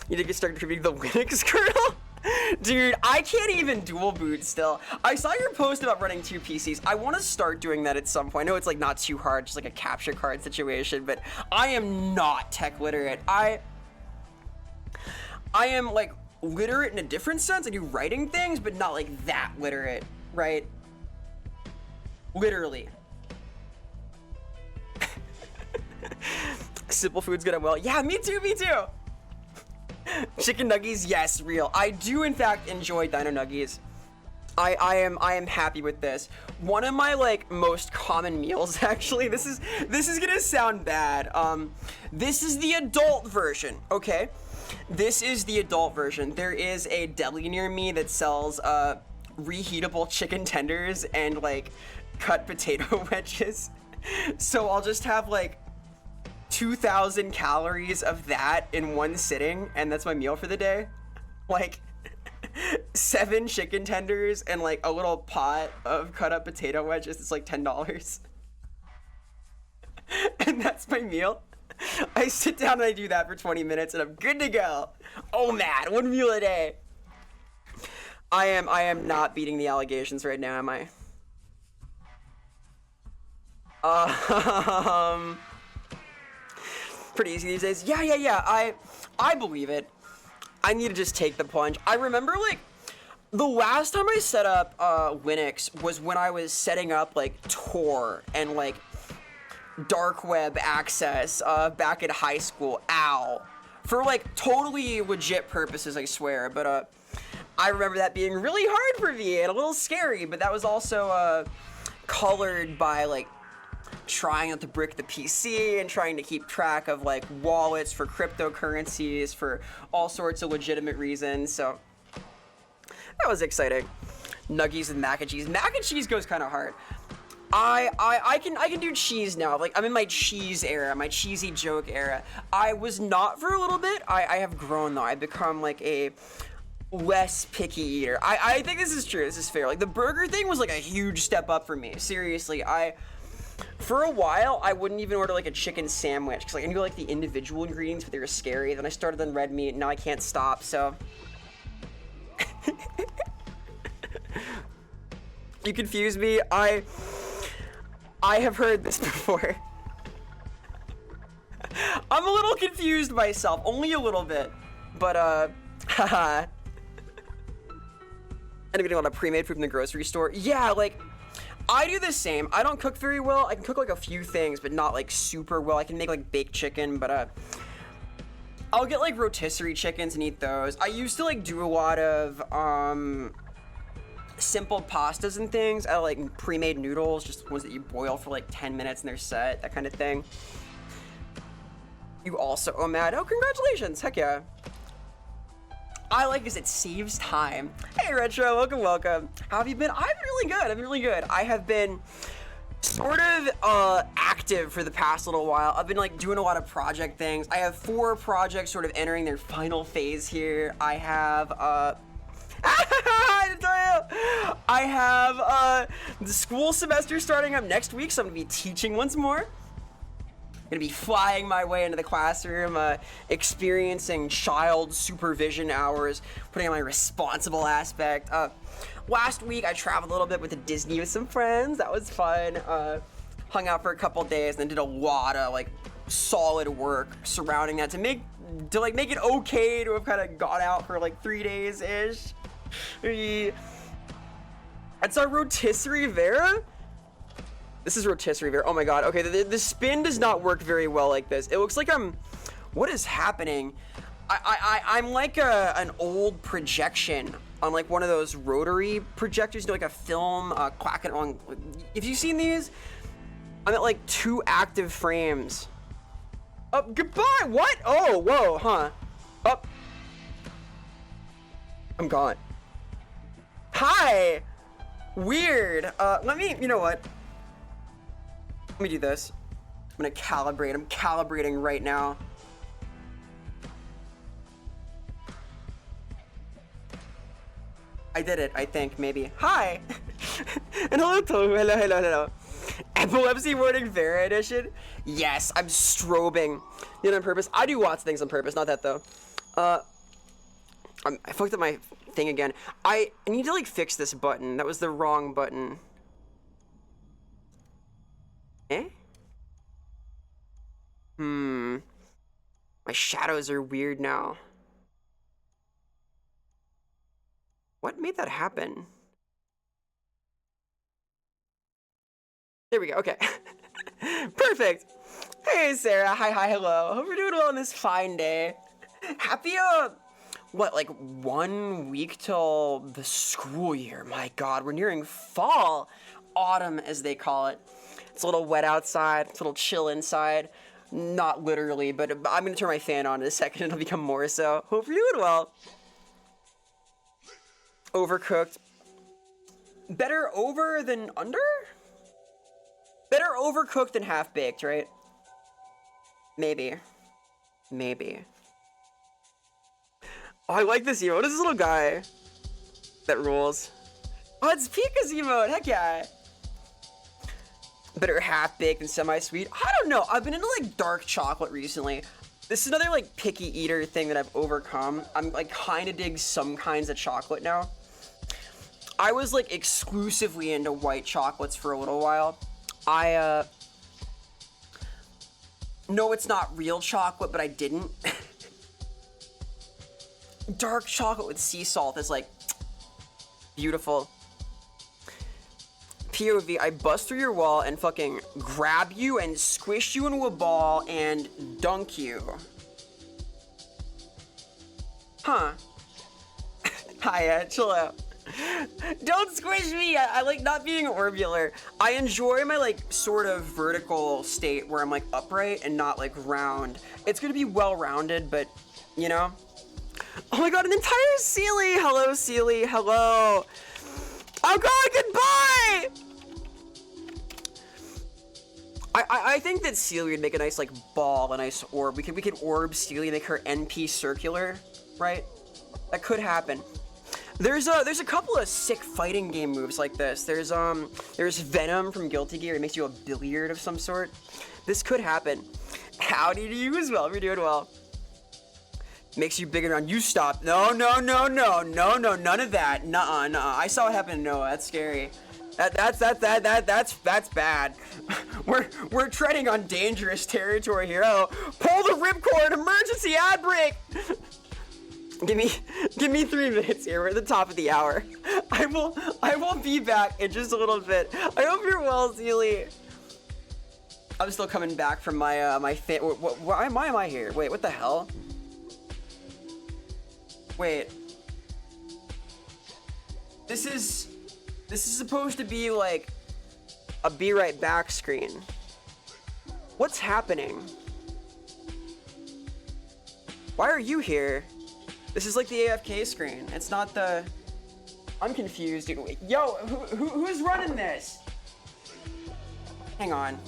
you need to start contributing the Linux kernel. Dude, I can't even dual boot still. I saw your post about running 2 PCs. I want to start doing that at some point. I know it's like not too hard, just like a capture card situation, but I am not tech literate. I am like literate in a different sense. I do writing things, but not like that literate, right? Literally. Simple food's good. Well, yeah, me too. Chicken nuggies, yes, real. I do in fact enjoy dino nuggies. I am happy with this. One of my like most common meals actually, this is gonna sound bad. This is the adult version, okay? This is the adult version. There is a deli near me that sells reheatable chicken tenders and like cut potato wedges. So I'll just have like 2,000 calories of that in one sitting, and that's my meal for the day. Like 7 chicken tenders and like a little pot of cut up potato wedges. It's like $10. And that's my meal. I sit down and I do that for 20 minutes and I'm good to go. Oh man, 1 meal a day. I am not beating the allegations right now, am I? Pretty easy these days. Yeah. I believe it. I need to just take the plunge. I remember like the last time I set up Linux was when I was setting up like Tor and like dark web access back in high school. Ow. For like totally legit purposes, I swear. But I remember that being really hard for me and a little scary, but that was also colored by like trying not to brick the PC and trying to keep track of like wallets for cryptocurrencies for all sorts of legitimate reasons. So that was exciting. Nuggies with mac and cheese. Mac and cheese goes kind of hard. I can do cheese now. Like, I'm in my cheese era, my cheesy joke era. I was not for a little bit. I have grown though. I've become like a less picky eater. I think this is true. This is fair. Like, the burger thing was like a huge step up for me. Seriously, for a while, I wouldn't even order like a chicken sandwich because like I knew like the individual ingredients, but they were scary. Then I started on red meat, and now I can't stop. So you confuse me. I have heard this before. I'm a little confused myself, only a little bit, but haha. Anybody want a pre-made food from the grocery store? Yeah, like, I do the same. I don't cook very well. I can cook like a few things, but not like super well. I can make like baked chicken, but I'll get like rotisserie chickens and eat those. I used to like do a lot of simple pastas and things. I like pre-made noodles, just ones that you boil for like 10 minutes and they're set, that kind of thing. You also, oh man, oh congratulations, heck yeah. I like is it saves time. Hey Retro, welcome. How have you been? I've been really good. I have been sort of active for the past little while. I've been like doing a lot of project things. I have 4 projects sort of entering their final phase here. I have I have the school semester starting up next week, so I'm gonna be teaching once more. Gonna be flying my way into the classroom, experiencing child supervision hours, putting on my responsible aspect. Last week I traveled a little bit with the Disney with some friends. That was fun. Hung out for a couple days and then did a lot of like solid work surrounding that to make it okay to have kind of gone out for like 3 days ish. That's our rotisserie Vera. This is rotisserie Vera. Oh my god. Okay, the spin does not work very well like this. It looks like what is happening? I'm like an old projection on like one of those rotary projectors, you know, like a film clacking on. If you've seen these, I'm at like 2 active frames. Goodbye. What? Oh, whoa, huh? Up. I'm gone. Hi. Weird. You know what? Let me do this. I'm gonna calibrate. I'm calibrating right now. I did it, I think, maybe. Hi! And hello, Tohu. Hello. Epilepsy Morning Vera Edition? Yes, I'm strobing. You know, on purpose. I do lots of things on purpose, not that though. I fucked up my thing again. I need to like fix this button. That was the wrong button. Eh? My shadows are weird now. What made that happen? There we go, okay. Perfect. Hey, Sarah. Hi, hello. Hope you're doing well on this fine day. Happy, what, like 1 week till the school year? My God, we're nearing fall. Autumn, as they call it. It's a little wet outside. It's a little chill inside. Not literally, but I'm going to turn my fan on in a second and it'll become more so. Hope you're doing well. Overcooked. Better over than under? Better overcooked than half-baked, right? Maybe. Oh, I like this emote. What is this little guy? That rules. Oh, it's Pika's emote. Heck yeah. Better half-baked than semi-sweet. I don't know. I've been into like dark chocolate recently. This is another like picky eater thing that I've overcome. I'm like kind of dig some kinds of chocolate now. I was like exclusively into white chocolates for a little while. No, it's not real chocolate, but I didn't. Dark chocolate with sea salt is like beautiful. POV, I bust through your wall and fucking grab you and squish you into a ball and dunk you. Huh. Hi, chill out. Don't squish me. I like not being orbular. I enjoy my like sort of vertical state where I'm like upright and not like round. It's gonna be well rounded, but you know. Oh my god, an entire Sealy. Hello, Sealy. Hello. Oh god, goodbye. I think that Sealy would make a nice like ball, a nice orb. We could orb Sealy, make her NP circular, right? That could happen. There's a couple of sick fighting game moves like this. There's Venom from Guilty Gear. It makes you a billiard of some sort. This could happen. Howdy to you as well. You're doing well. Makes you big around. You stop. No, none of that. Nuh-uh. I saw it happen to Noah. That's scary. That's bad. We're treading on dangerous territory here. Oh, pull the ripcord. Emergency ad break. Give me 3 minutes here. We're at the top of the hour. I will be back in just a little bit. I hope you're well, Zeely. I'm still coming back from my why am I here? Wait, what the hell? Wait. This is supposed to be like a be right back screen. What's happening? Why are you here? This is like the AFK screen. It's not the... I'm confused, dude. Yo, who's running this? Hang on.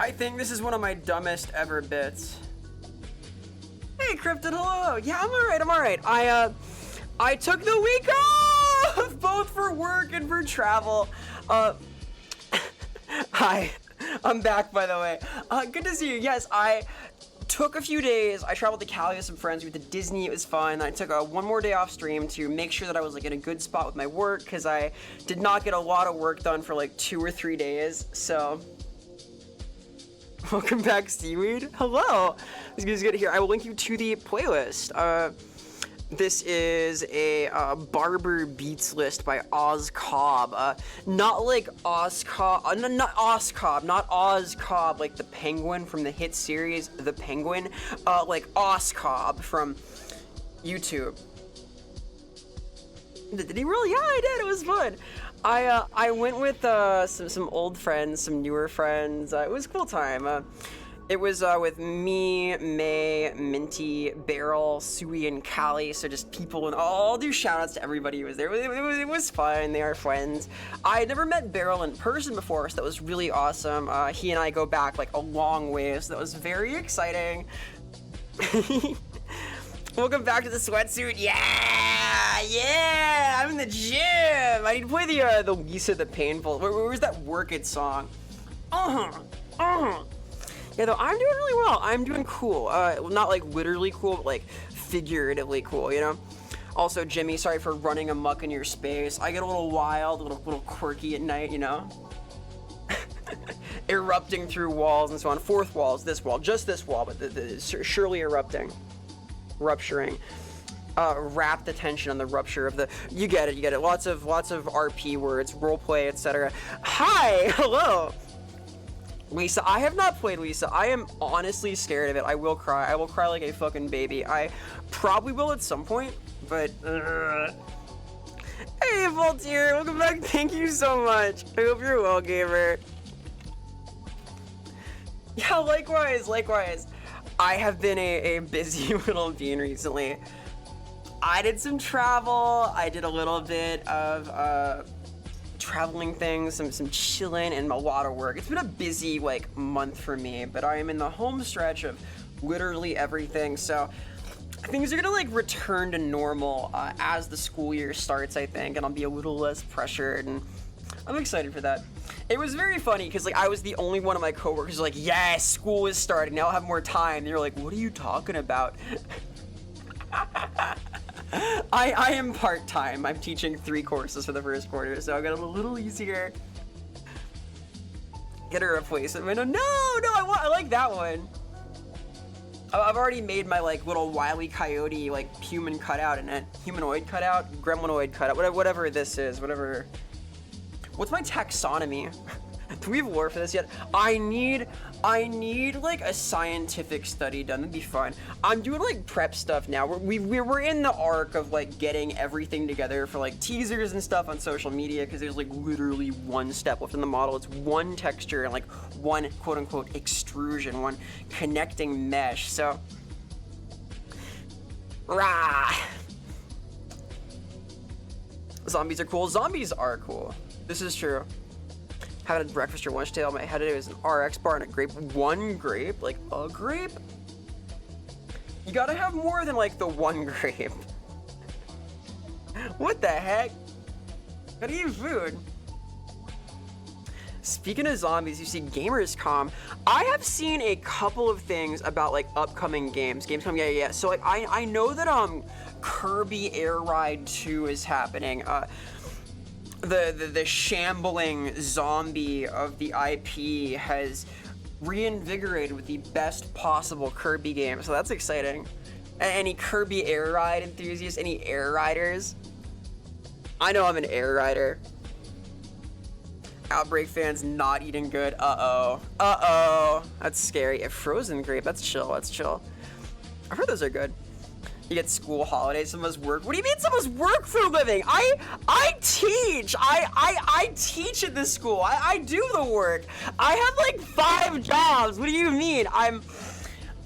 I think this is one of my dumbest ever bits. Hey, Krypton, hello. Yeah, I'm alright. I took the week off, both for work and for travel. Hi, I'm back, by the way. Good to see you. Yes, I took a few days. I traveled to Cali with some friends. We went to Disney. It was fun. I took one more day off stream to make sure that I was like in a good spot with my work, because I did not get a lot of work done for like 2 or 3 days. So, welcome back, Seaweed. Hello. It's good to get here. I will link you to the playlist. This is a Barber Beats list by Oz Cobb. Not like Oz Cobb, not Oz Cobb, not Oz Cobb, like the Penguin from the hit series The Penguin. Like Oz Cobb from YouTube. Did he really? Yeah, I did. It was fun. I went with some old friends, some newer friends. It was a cool time. It was with me, May, Minty, Beryl, Sui, and Callie. So just people, and I'll do shout outs to everybody who was there. It was fun. They are friends. I had never met Beryl in person before, so that was really awesome. He and I go back like a long way, so that was very exciting. Welcome back to the sweatsuit. Yeah, I'm in the gym. I need to play the Lisa the Painful. Where's that Work It song? Yeah, though, I'm doing really well. I'm doing cool. Not like literally cool, but like figuratively cool, you know? Also, Jimmy, sorry for running amok in your space. I get a little wild, a little quirky at night, you know? Erupting through walls and so on. Fourth wall is this wall, just this wall, but surely erupting. Rupturing. Wrap the tension on the rupture of the... You get it. Lots of RP words, roleplay, etc. Hi! Hello! Lisa, I have not played Lisa. I am honestly scared of it. I will cry. I will cry like a fucking baby. I probably will at some point, but... Hey, Voltier, welcome back. Thank you so much. I hope you're well, gamer. Yeah, likewise. I have been a busy little bean recently. I did some travel. I did a little bit of, traveling things, some chilling, and a lot of work. It's been a busy like month for me, but I am in the home stretch of literally everything, so things are gonna like return to normal as the school year starts, I think, and I'll be a little less pressured, and I'm excited for that. It was very funny because like I was the only one of my coworkers like, yes, school is starting, now I'll have more time. And you're like, what are you talking about? I am part-time. I'm teaching 3 courses for the first quarter, so I got a little easier. Get a replacement window. No, I like that one. I've already made my like little Wile E. Coyote like human cutout in it. Humanoid cutout, gremlinoid cutout, whatever this is, whatever. What's my taxonomy? Do we have lore for this yet? I need like a scientific study done. That'd be fun. I'm doing like prep stuff now. We're in the arc of like getting everything together for like teasers and stuff on social media, because there's like literally one step left in the model. It's one texture and like one quote unquote extrusion, one connecting mesh. So, rah. Zombies are cool. Zombies are cool. This is true. Haven't had breakfast or lunch today. All my head today was an RX bar and a grape. One grape? Like a grape? You gotta have more than like the one grape. What the heck? Gotta eat food. Speaking of zombies, you see Gamers.com. I have seen a couple of things about like upcoming games. Gamescom, yeah. So like I know that Kirby Air Ride 2 is happening. The shambling zombie of the IP has reinvigorated with the best possible Kirby game, so that's exciting. Any Kirby Air Ride enthusiasts? Any Air Riders? I know I'm an Air Rider. Outbreak fans not eating good. Uh-oh. That's scary. A frozen grape, that's chill. I've heard those are good. You get school holidays, some of us work. What do you mean some of us work for a living? I teach. I teach at this school. I do the work. I have like 5 jobs. What do you mean?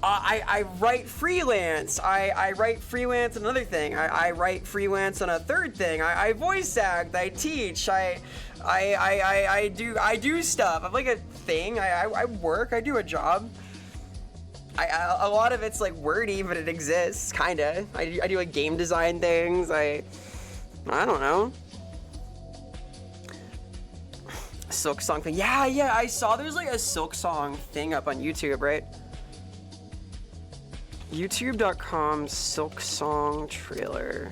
I write freelance. I write freelance on another thing. I write freelance on a third thing. I voice act. I teach. I do stuff. I'm like thing. I work. I do a job. A lot of it's like wordy, but it exists, kinda. I do like game design things. I don't know. Silk Song thing. Yeah, I saw there's like a Silk Song thing up on YouTube, right? YouTube.com Silk Song trailer.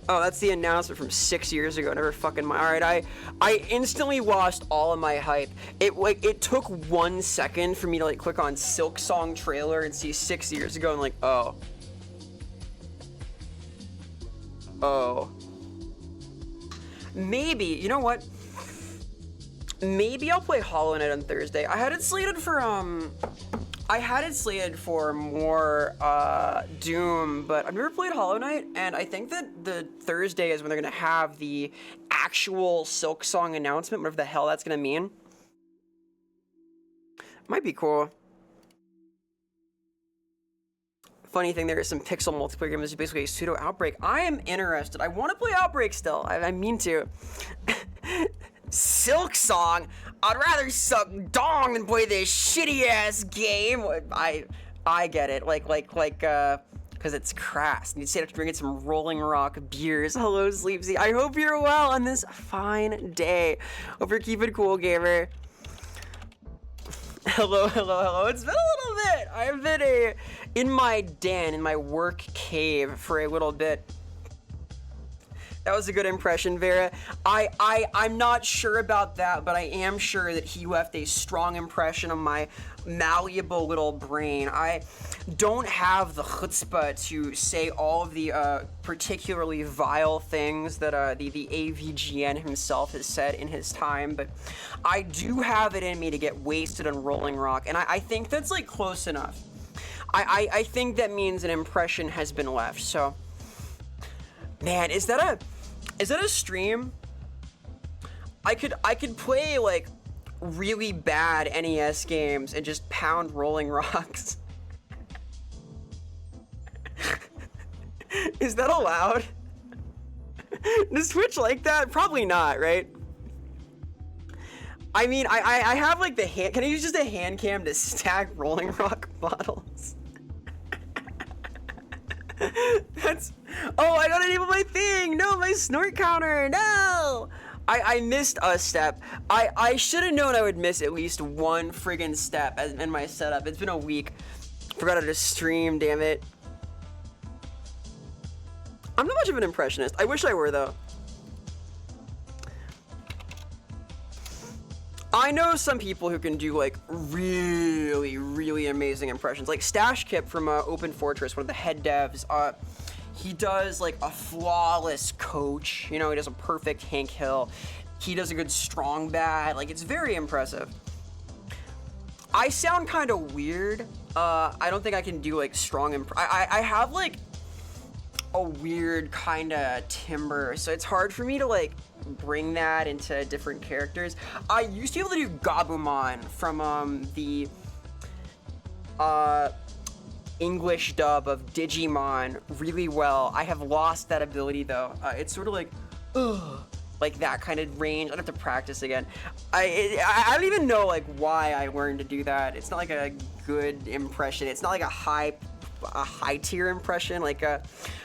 Oh, that's the announcement from 6 years ago. Never fucking mind. All right, I instantly lost all of my hype. It took 1 second for me to like click on Silk Song trailer and see 6 years ago and like, oh. Maybe, you know what? Maybe I'll play Hollow Knight on Thursday. I had it slated for more Doom, but I've never played Hollow Knight, and I think that the Thursday is when they're gonna have the actual Silk Song announcement, whatever the hell that's gonna mean. Might be cool. Funny thing, there is some pixel multiplayer game. This is basically a pseudo Outbreak. I am interested. I want to play Outbreak still. I mean to. Silk Song? I'd rather suck dong than play this shitty ass game. I get it. Because it's crass. And you'd say I have to bring in some Rolling Rock beers. Hello, Sleepsy. I hope you're well on this fine day. Hope you're keeping cool, gamer. Hello. It's been a little bit. I've been in my den, in my work cave for a little bit. That was a good impression, Vera. I'm not sure about that, but I am sure that he left a strong impression on my malleable little brain. I don't have the chutzpah to say all of the particularly vile things that the AVGN himself has said in his time, but I do have it in me to get wasted on Rolling Rock, and I think that's like close enough. I think that means an impression has been left. So, man, is that a stream? I could play like really bad NES games and just pound Rolling Rocks. Is that allowed? Does Twitch like that? Probably not, right? I mean, I have like the hand. Can I use just a hand cam to stack Rolling Rock bottles? That's. Oh, I gotta enable my thing. No, my snort counter. No. I missed a step. I should have known I would miss at least one friggin' step in my setup. It's been a week. Forgot how to stream. Damn it. I'm not much of an impressionist. I wish I were though. I know some people who can do like really amazing impressions, like Stash Kip from Open Fortress, one of the head devs. He does like a flawless Coach. You know, he does a perfect Hank Hill. He does a good Strong Bad. Like, it's very impressive. I sound kind of weird. I don't think I can do like strong. I have like a weird kind of timbre, so it's hard for me to like bring that into different characters. I used to be able to do Gabumon from the English dub of Digimon really well. I have lost that ability though. It's sort of like, ugh, like that kind of range. I'd have to practice again. I don't even know like why I learned to do that. It's not like a good impression. It's not like a high tier impression. Like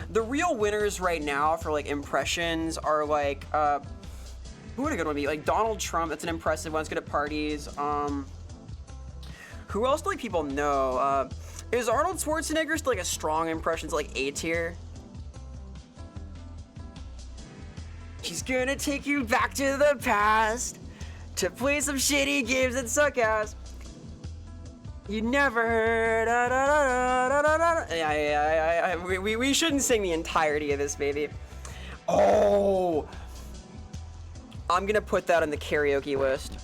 the real winners right now for like impressions are like who would a good one be? Like Donald Trump. That's an impressive one. It's good at parties. Who else do like people know? Is Arnold Schwarzenegger still like a strong impression? It's like A tier. She's gonna take you back to the past to play some shitty games that suck ass. You never heard. Yeah. We shouldn't sing the entirety of this, baby. Oh, I'm gonna put that on the karaoke list.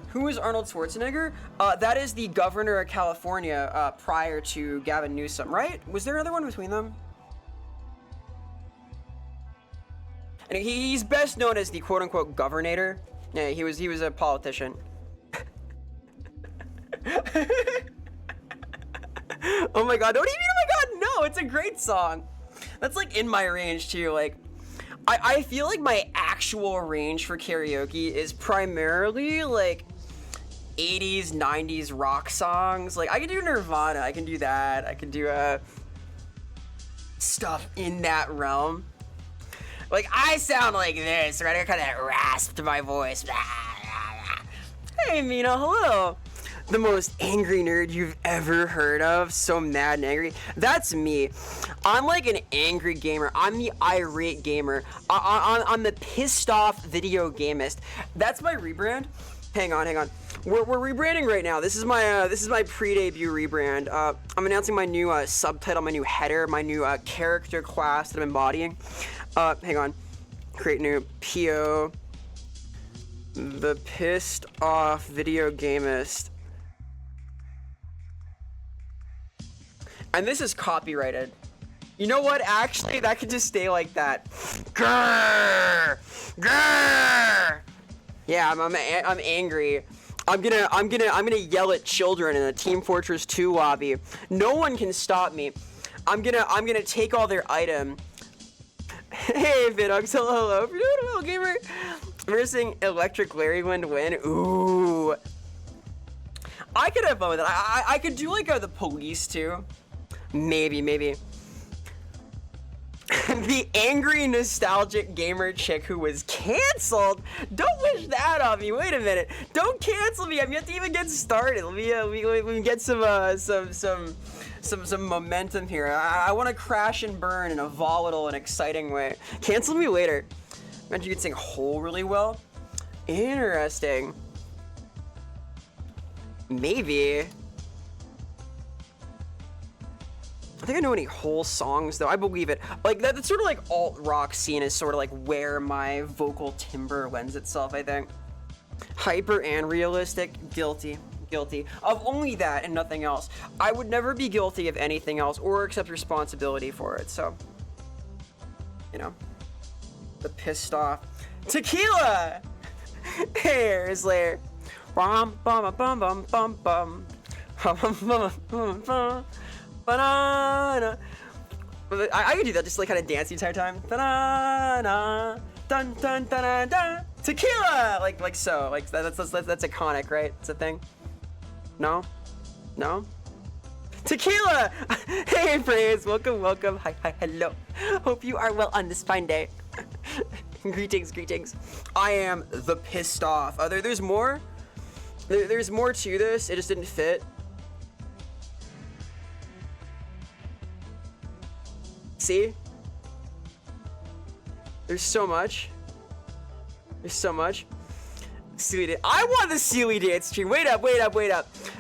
Who is Arnold Schwarzenegger? That is the governor of California prior to Gavin Newsom, right? Was there another one between them? And he's best known as the quote-unquote governator. Yeah, he was a politician. Oh my god, don't even, oh my god, no, it's a great song. That's like in my range too. Like, I feel like my actual range for karaoke is primarily like 80s, 90s rock songs. Like I can do Nirvana, I can do that, I can do stuff in that realm. Like I sound like this, right? I kind of rasped my voice. Hey Mina, hello. The most angry nerd you've ever heard of, so mad and angry. That's me. I'm like an angry gamer. I'm the irate gamer. I'm the pissed off video gamist. That's my rebrand. Hang on. We're rebranding right now. This is my pre-debut rebrand. I'm announcing my new subtitle, my new header, my new character class that I'm embodying. Hang on. Create new PO. The pissed off video gamist. And this is copyrighted. You know what? Actually, that could just stay like that. Grrr! Grrr! Yeah, I'm angry. I'm gonna yell at children in a Team Fortress 2 lobby. No one can stop me. I'm gonna take all their item. Hey, Vidux, hello. If you're doing well, gamer. We're seeing Electric Larry Wind win. Ooh. I could have fun with it. I could do like the police too. Maybe. The angry, nostalgic gamer chick who was canceled. Don't wish that on me. Wait a minute. Don't cancel me. I'm yet to even get started. Let me get some momentum here. I want to crash and burn in a volatile and exciting way. Cancel me later. Imagine you could sing Hole really well. Interesting. Maybe. I think I know any Hole songs though. I believe it. Like that's sort of like alt rock scene is sort of like where my vocal timbre lends itself, I think. Hyper and realistic, guilty of only that and nothing else. I would never be guilty of anything else or accept responsibility for it. So, you know, the pissed off tequila. Hair Slayer. Bum bum bum bum bum bum. Banana. I could do that, just like kind of dance the entire time. Banana. Dun dun dun dun dun. Tequila. Like so. Like that's iconic, right? It's a thing. No. Tequila. Hey, Praise. Welcome. Hi. Hello. Hope you are well on this fine day. Greetings. I am the pissed off. There's more. There's more to this. It just didn't fit. See? There's so much. Sealy I want the Sealy dance stream. Wait up.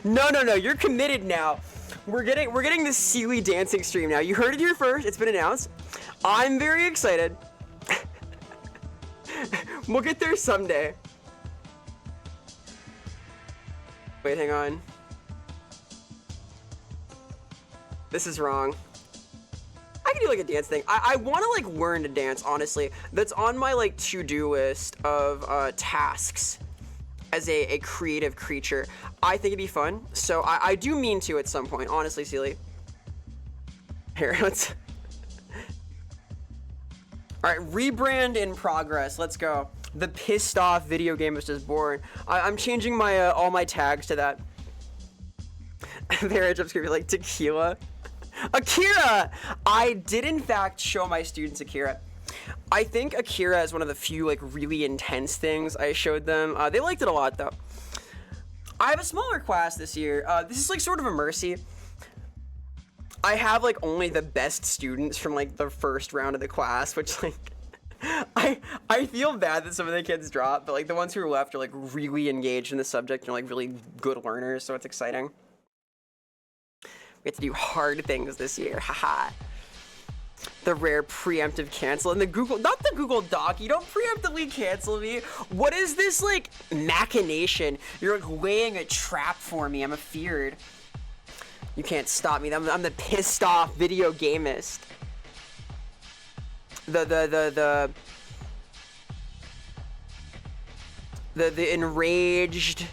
No. You're committed now. We're getting the Sealy dancing stream now. You heard it here first. It's been announced. I'm very excited. We'll get there someday. Wait, hang on. This is wrong. I can do like a dance thing. I want to like learn to dance, honestly. That's on my like to-do list of tasks as a creative creature. I think it'd be fun. So I do mean to at some point, honestly, Sealy. Here, let's... All right, rebrand in progress. Let's go. The pissed off video game is just born. I'm changing my all my tags to that. Vera jump scare like tequila. Akira! I did in fact show my students Akira. I think Akira is one of the few like really intense things I showed them. They liked it a lot though. I have a smaller class this year. This is like sort of a mercy. I have like only the best students from like the first round of the class, which like I feel bad that some of the kids dropped, but like the ones who are left are like really engaged in the subject and like really good learners, so it's exciting. We have to do hard things this year, haha. The rare preemptive cancel and the Google, not the Google Doc, you don't preemptively cancel me. What is this like machination? You're like laying a trap for me, I'm afeared. You can't stop me, I'm the pissed off video gamist. The enraged,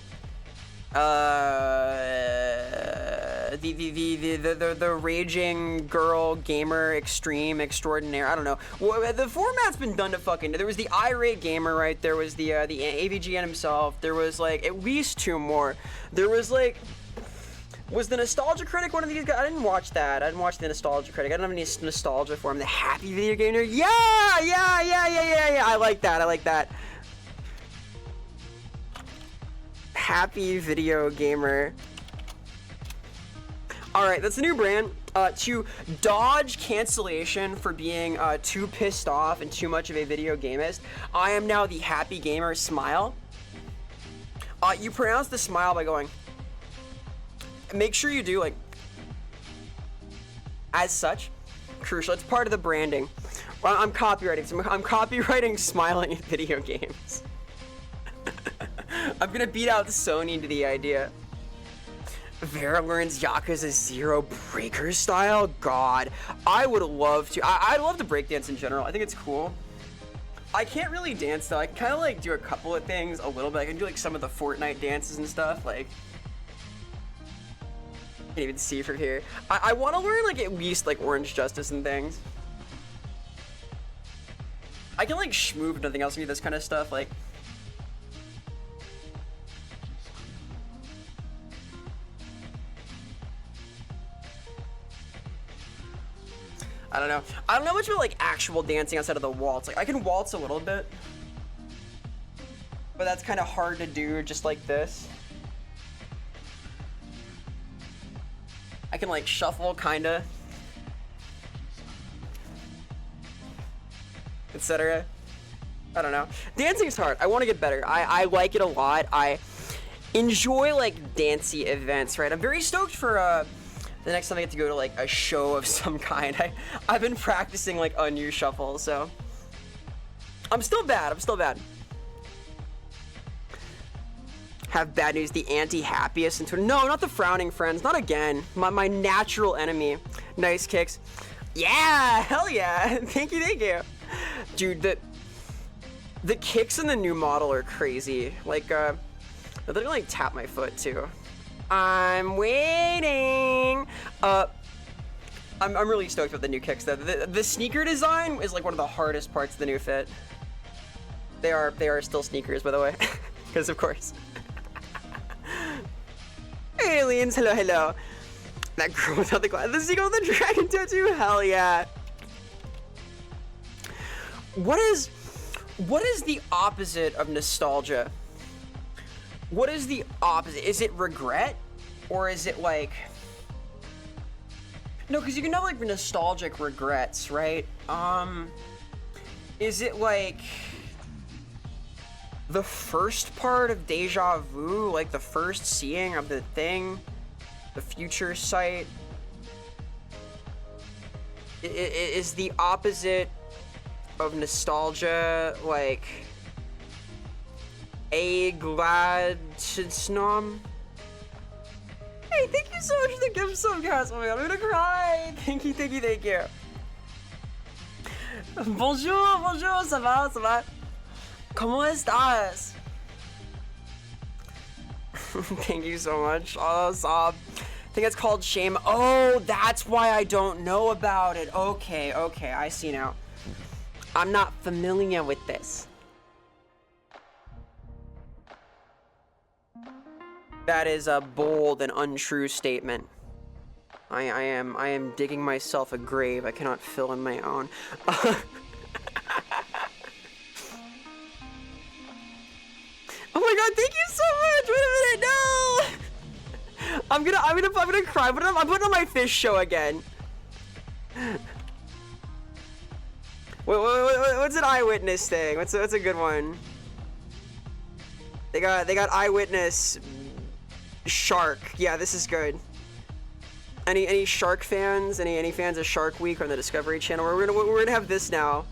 the raging girl gamer extreme extraordinaire. I don't know. Well, the format's been done to fucking. There was the irate gamer, right? There was the AVGN himself. There was like at least 2 more. There was like. Was the Nostalgia Critic one of these guys? I didn't watch that. I didn't watch the Nostalgia Critic. I don't have any nostalgia for him. The Happy Video Gamer. Yeah. I like that. Happy Video Gamer. All right, that's a new brand. To dodge cancellation for being too pissed off and too much of a video gamist, I am now the Happy Gamer Smile. You pronounce the smile by going. Make sure you do like as such. Crucial. It's part of the branding. Well, I'm copywriting. So I'm copywriting smiling in video games. I'm gonna beat out Sony to the idea. Vera learns Yakuza 0 breaker style. God, I would love to. I love to breakdance in general. I think it's cool. I can't really dance though. I can kind of like do a couple of things a little bit. I can do like some of the Fortnite dances and stuff. Like. Can't even see from here. I want to learn like at least like Orange Justice and things. I can like schmoove nothing else and do this kind of stuff like. I don't know. I don't know much about like actual dancing outside of the waltz. Like I can waltz a little bit, but that's kind of hard to do just like this. I can like shuffle kinda, etc. I don't know. Dancing is hard. I want to get better. I like it a lot. I enjoy like dancey events, right? I'm very stoked for the next time I get to go to like a show of some kind. I've been practicing like a new shuffle, so I'm still bad. Have bad news, the anti-happiest and Twitter. No, not the frowning friends, not again. My natural enemy. Nice kicks. Yeah, hell yeah. Thank you. Dude, the kicks in the new model are crazy. Like, they're gonna like tap my foot too. I'm waiting. I'm really stoked with the new kicks though. The sneaker design is like one of the hardest parts of the new fit. They are still sneakers, by the way, because of course. Aliens, hello. That girl without the glass. The sequel with the dragon tattoo, hell yeah. What is the opposite of nostalgia? What is the opposite? Is it regret? Or is it like... No, because you can have like nostalgic regrets, right? Is it like... the first part of Deja Vu, like the first seeing of the thing, the future sight, is the opposite of nostalgia, like a glad snom. Hey, thank you so much for the gift sub, guys. Oh my god, I'm gonna cry. Thank you. Bonjour, ça va? ¿Cómo estás? Thank you so much. Oh, Sob. I think it's called shame. Oh, that's why I don't know about it. Okay, I see now. I'm not familiar with this. That is a bold and untrue statement. I am digging myself a grave I cannot fill in my own. Oh my god, thank you so much! Wait a minute, no! I'm gonna cry. I'm putting on my fish show again. What's an eyewitness thing? What's a good one? They got eyewitness shark. Yeah, this is good. Any shark fans? Any fans of Shark Week on the Discovery Channel? We're gonna have this now.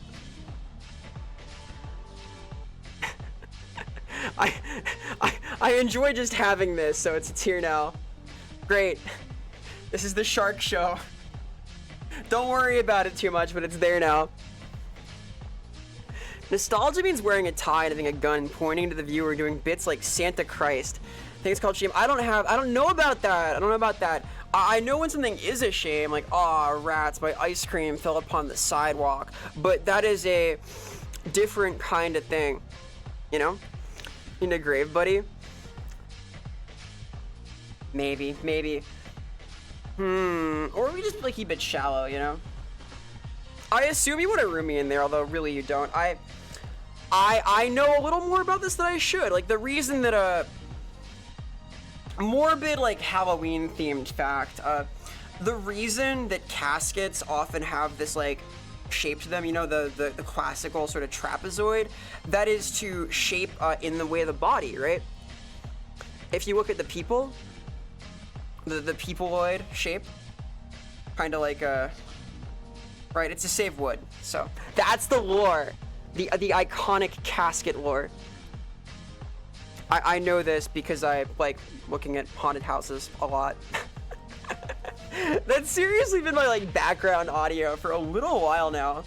I enjoy just having this, so it's here now. Great. This is the shark show. Don't worry about it too much, but it's there now. Nostalgia means wearing a tie and having a gun, pointing to the viewer, doing bits like Santa Christ. think it's called shame. I don't know about that. I don't know about that. I know when something is a shame, like, aw, rats, my ice cream fell upon the sidewalk. But that is a different kind of thing, you know? In a grave, buddy. Maybe. Or we just like keep it shallow, you know? I assume you want to room me in there, although really you don't. I know a little more about this than I should. Like, the reason that morbid, like, Halloween themed fact, the reason that caskets often have this, like, shape to them, you know, the classical sort of trapezoid, that is to shape in the way of the body, right? If you look at the people, the peopleoid shape, kind of like right, it's a save wood. So that's the lore, the iconic casket lore. I know this because I like looking at haunted houses a lot. That's seriously been my like background audio for a little while now.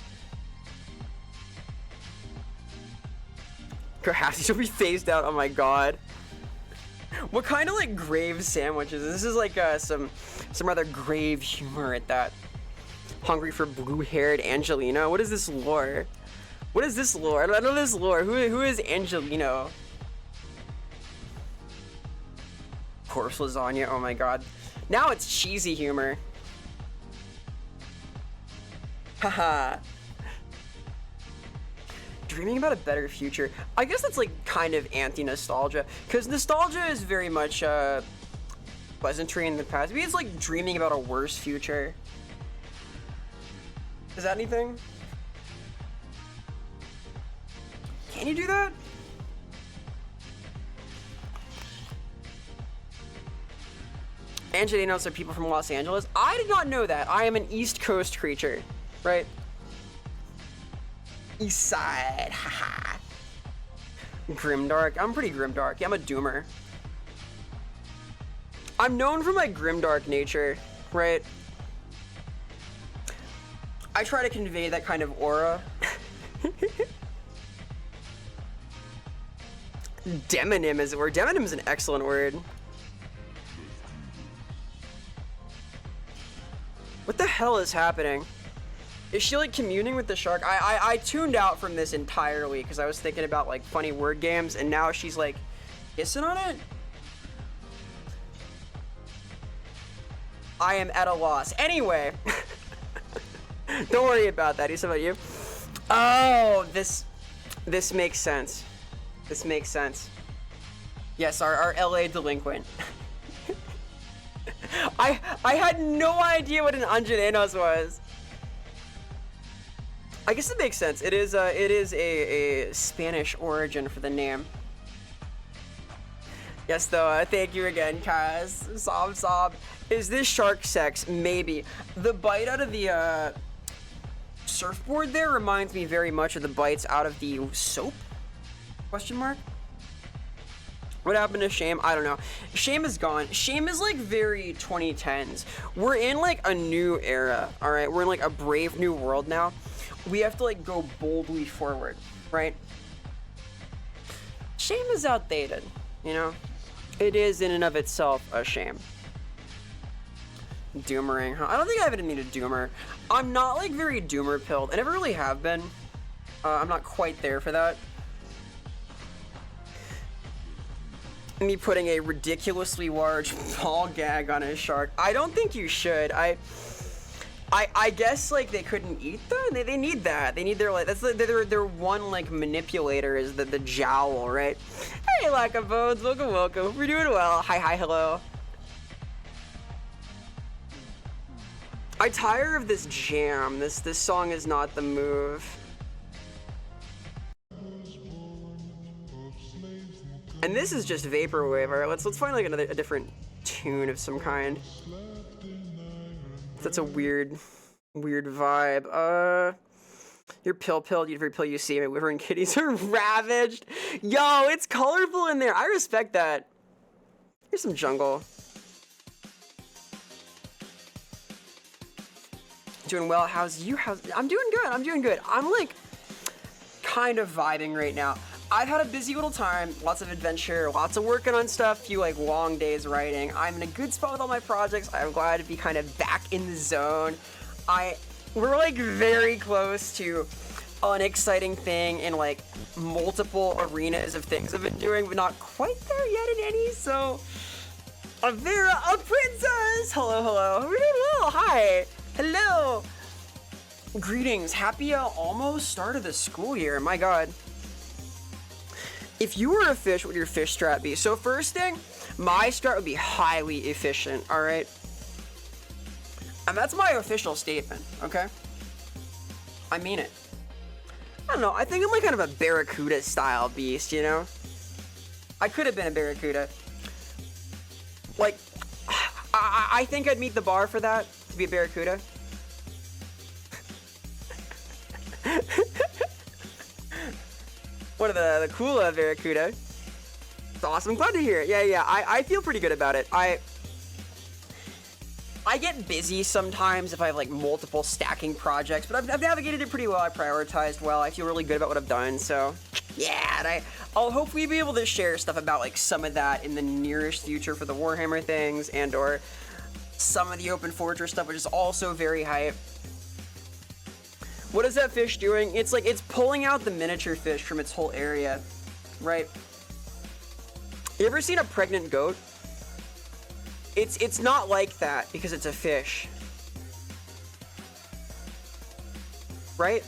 Perhaps he should be phased out. Oh my god. What kind of like grave sandwiches? This is like some rather grave humor at that. Hungry for blue-haired Angelino. What is this lore? What is this lore? I don't know this lore. Who is Angelino? Corpse lasagna. Oh my god. Now it's cheesy humor. Haha. Dreaming about a better future. I guess that's like kind of anti-nostalgia, because nostalgia is very much pleasantry in the past. Maybe it's like dreaming about a worse future. Is that anything? Can you do that? Angelinos are people from Los Angeles. I did not know that. I am an East Coast creature, right? East side, haha. Grimdark. I'm pretty grimdark. Yeah, I'm a doomer. I'm known for my grimdark nature, right? I try to convey that kind of aura. Demonym is a word. Demonym is an excellent word. What the hell is happening? Is she like communing with the shark? I tuned out from this entirely because I was thinking about like funny word games, and now she's like kissing on it? I am at a loss. Anyway. Don't worry about that. He's about you. Oh, this makes sense. This makes sense. Yes, our LA delinquent. I had no idea what an Angenenos was. I guess it makes sense. It is a Spanish origin for the name. Yes, though. Thank you again, Kaz. Sob. Is this shark sex? Maybe. The bite out of the surfboard there reminds me very much of the bites out of the soap? Question mark? What happened to Shame? I don't know. Shame is gone. Shame is like very 2010s. We're in like a new era, all right? We're in like a brave new world now. We have to like go boldly forward, right? Shame is outdated, you know? It is in and of itself a shame. Doomering, huh? I don't think I have any to doomer. I'm not like very doomer pilled. I never really have been. I'm not quite there for that. Me putting a ridiculously large ball gag on a shark. I don't think you should. I guess like they couldn't eat that. They need that. They need their like that's their one like manipulator is the jowl, right? Hey, Lack of Bones, welcome. We're doing well. Hi, hello. I tire of this jam. This song is not the move. And this is just vaporwave. All right, let's find like a different tune of some kind. That's a weird vibe. You're pill-pilled, you every pill you see. My wyvern kitties are ravaged. Yo, it's colorful in there. I respect that. Here's some jungle. Doing well. How's you? I'm doing good. I'm like kind of vibing right now. I've had a busy little time, lots of adventure, lots of working on stuff, few like long days writing. I'm in a good spot with all my projects. I'm glad to be kind of back in the zone. We're like very close to an exciting thing in like multiple arenas of things I've been doing, but not quite there yet in any. So, a Vera, a princess. Hello, hello. We're doing well. Hi, hello. Greetings. Happy almost start of the school year. My God. If you were a fish, what would your fish strat be? So first thing, my strat would be highly efficient. All right. And that's my official statement. Okay. I mean it. I don't know, I think I'm like kind of a Barracuda style beast, you know? I could have been a Barracuda. Like, I think I'd meet the bar for that, to be a Barracuda. One of the cool Barracuda. It's awesome, I'm glad to hear it. Yeah, I feel pretty good about it. I get busy sometimes if I have like multiple stacking projects, but I've navigated it pretty well. I prioritized well. I feel really good about what I've done. So yeah, and I'll hopefully be able to share stuff about like some of that in the nearest future for the Warhammer things and or some of the Open Fortress stuff, which is also very hype. What is that fish doing? It's like, it's pulling out the miniature fish from its whole area, right? You ever seen a pregnant goat? It's not like that because it's a fish. Right?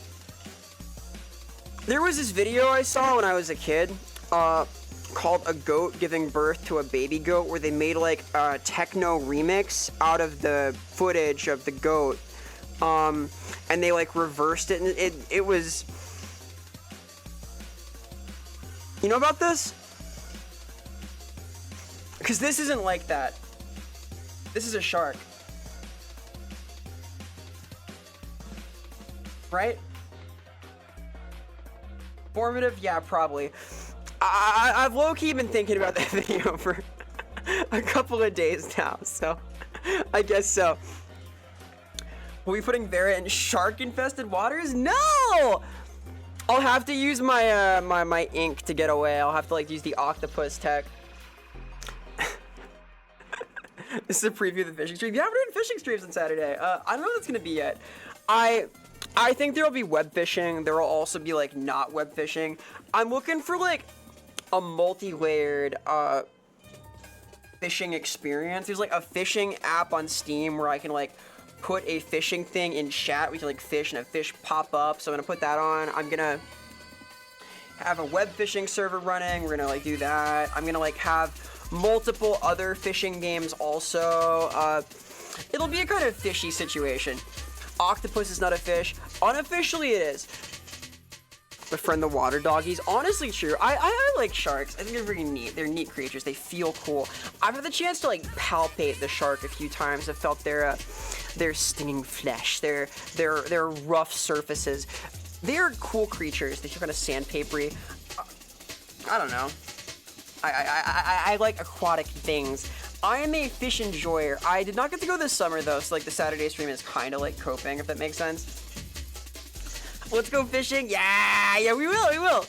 There was this video I saw when I was a kid called A Goat Giving Birth to a Baby Goat, where they made like a techno remix out of the footage of the goat. And they like reversed it, and it was... You know about this? Because this isn't like that. This is a shark. Right? Formative? Yeah, probably. I've low-key been thinking about that video for a couple of days now, so I guess so. Will we be putting Vera in shark-infested waters? No! I'll have to use my my ink to get away. I'll have to like use the octopus tech. This is a preview of the fishing stream. Yeah, we're doing fishing streams on Saturday. I don't know what it's gonna be yet. I think there will be web fishing. There will also be like not web fishing. I'm looking for like a multi-layered fishing experience. There's like a fishing app on Steam where I can like put a fishing thing in chat. We can like fish and a fish pop up. So I'm gonna put that on. I'm gonna have a web fishing server running. We're gonna like do that. I'm gonna like have multiple other fishing games also. It'll be a kind of fishy situation. Octopus is not a fish. Unofficially it is. Befriend the water doggies. Honestly true. I like sharks. I think they're very neat. They're neat creatures. They feel cool. I've had the chance to like palpate the shark a few times. I've felt their stinging flesh, their rough surfaces. They're cool creatures. They feel kind of sandpapery. I don't know. I like aquatic things. I am a fish enjoyer. I did not get to go this summer though, so like the Saturday stream is kind of like coping, if that makes sense. Let's go fishing. Yeah, we will.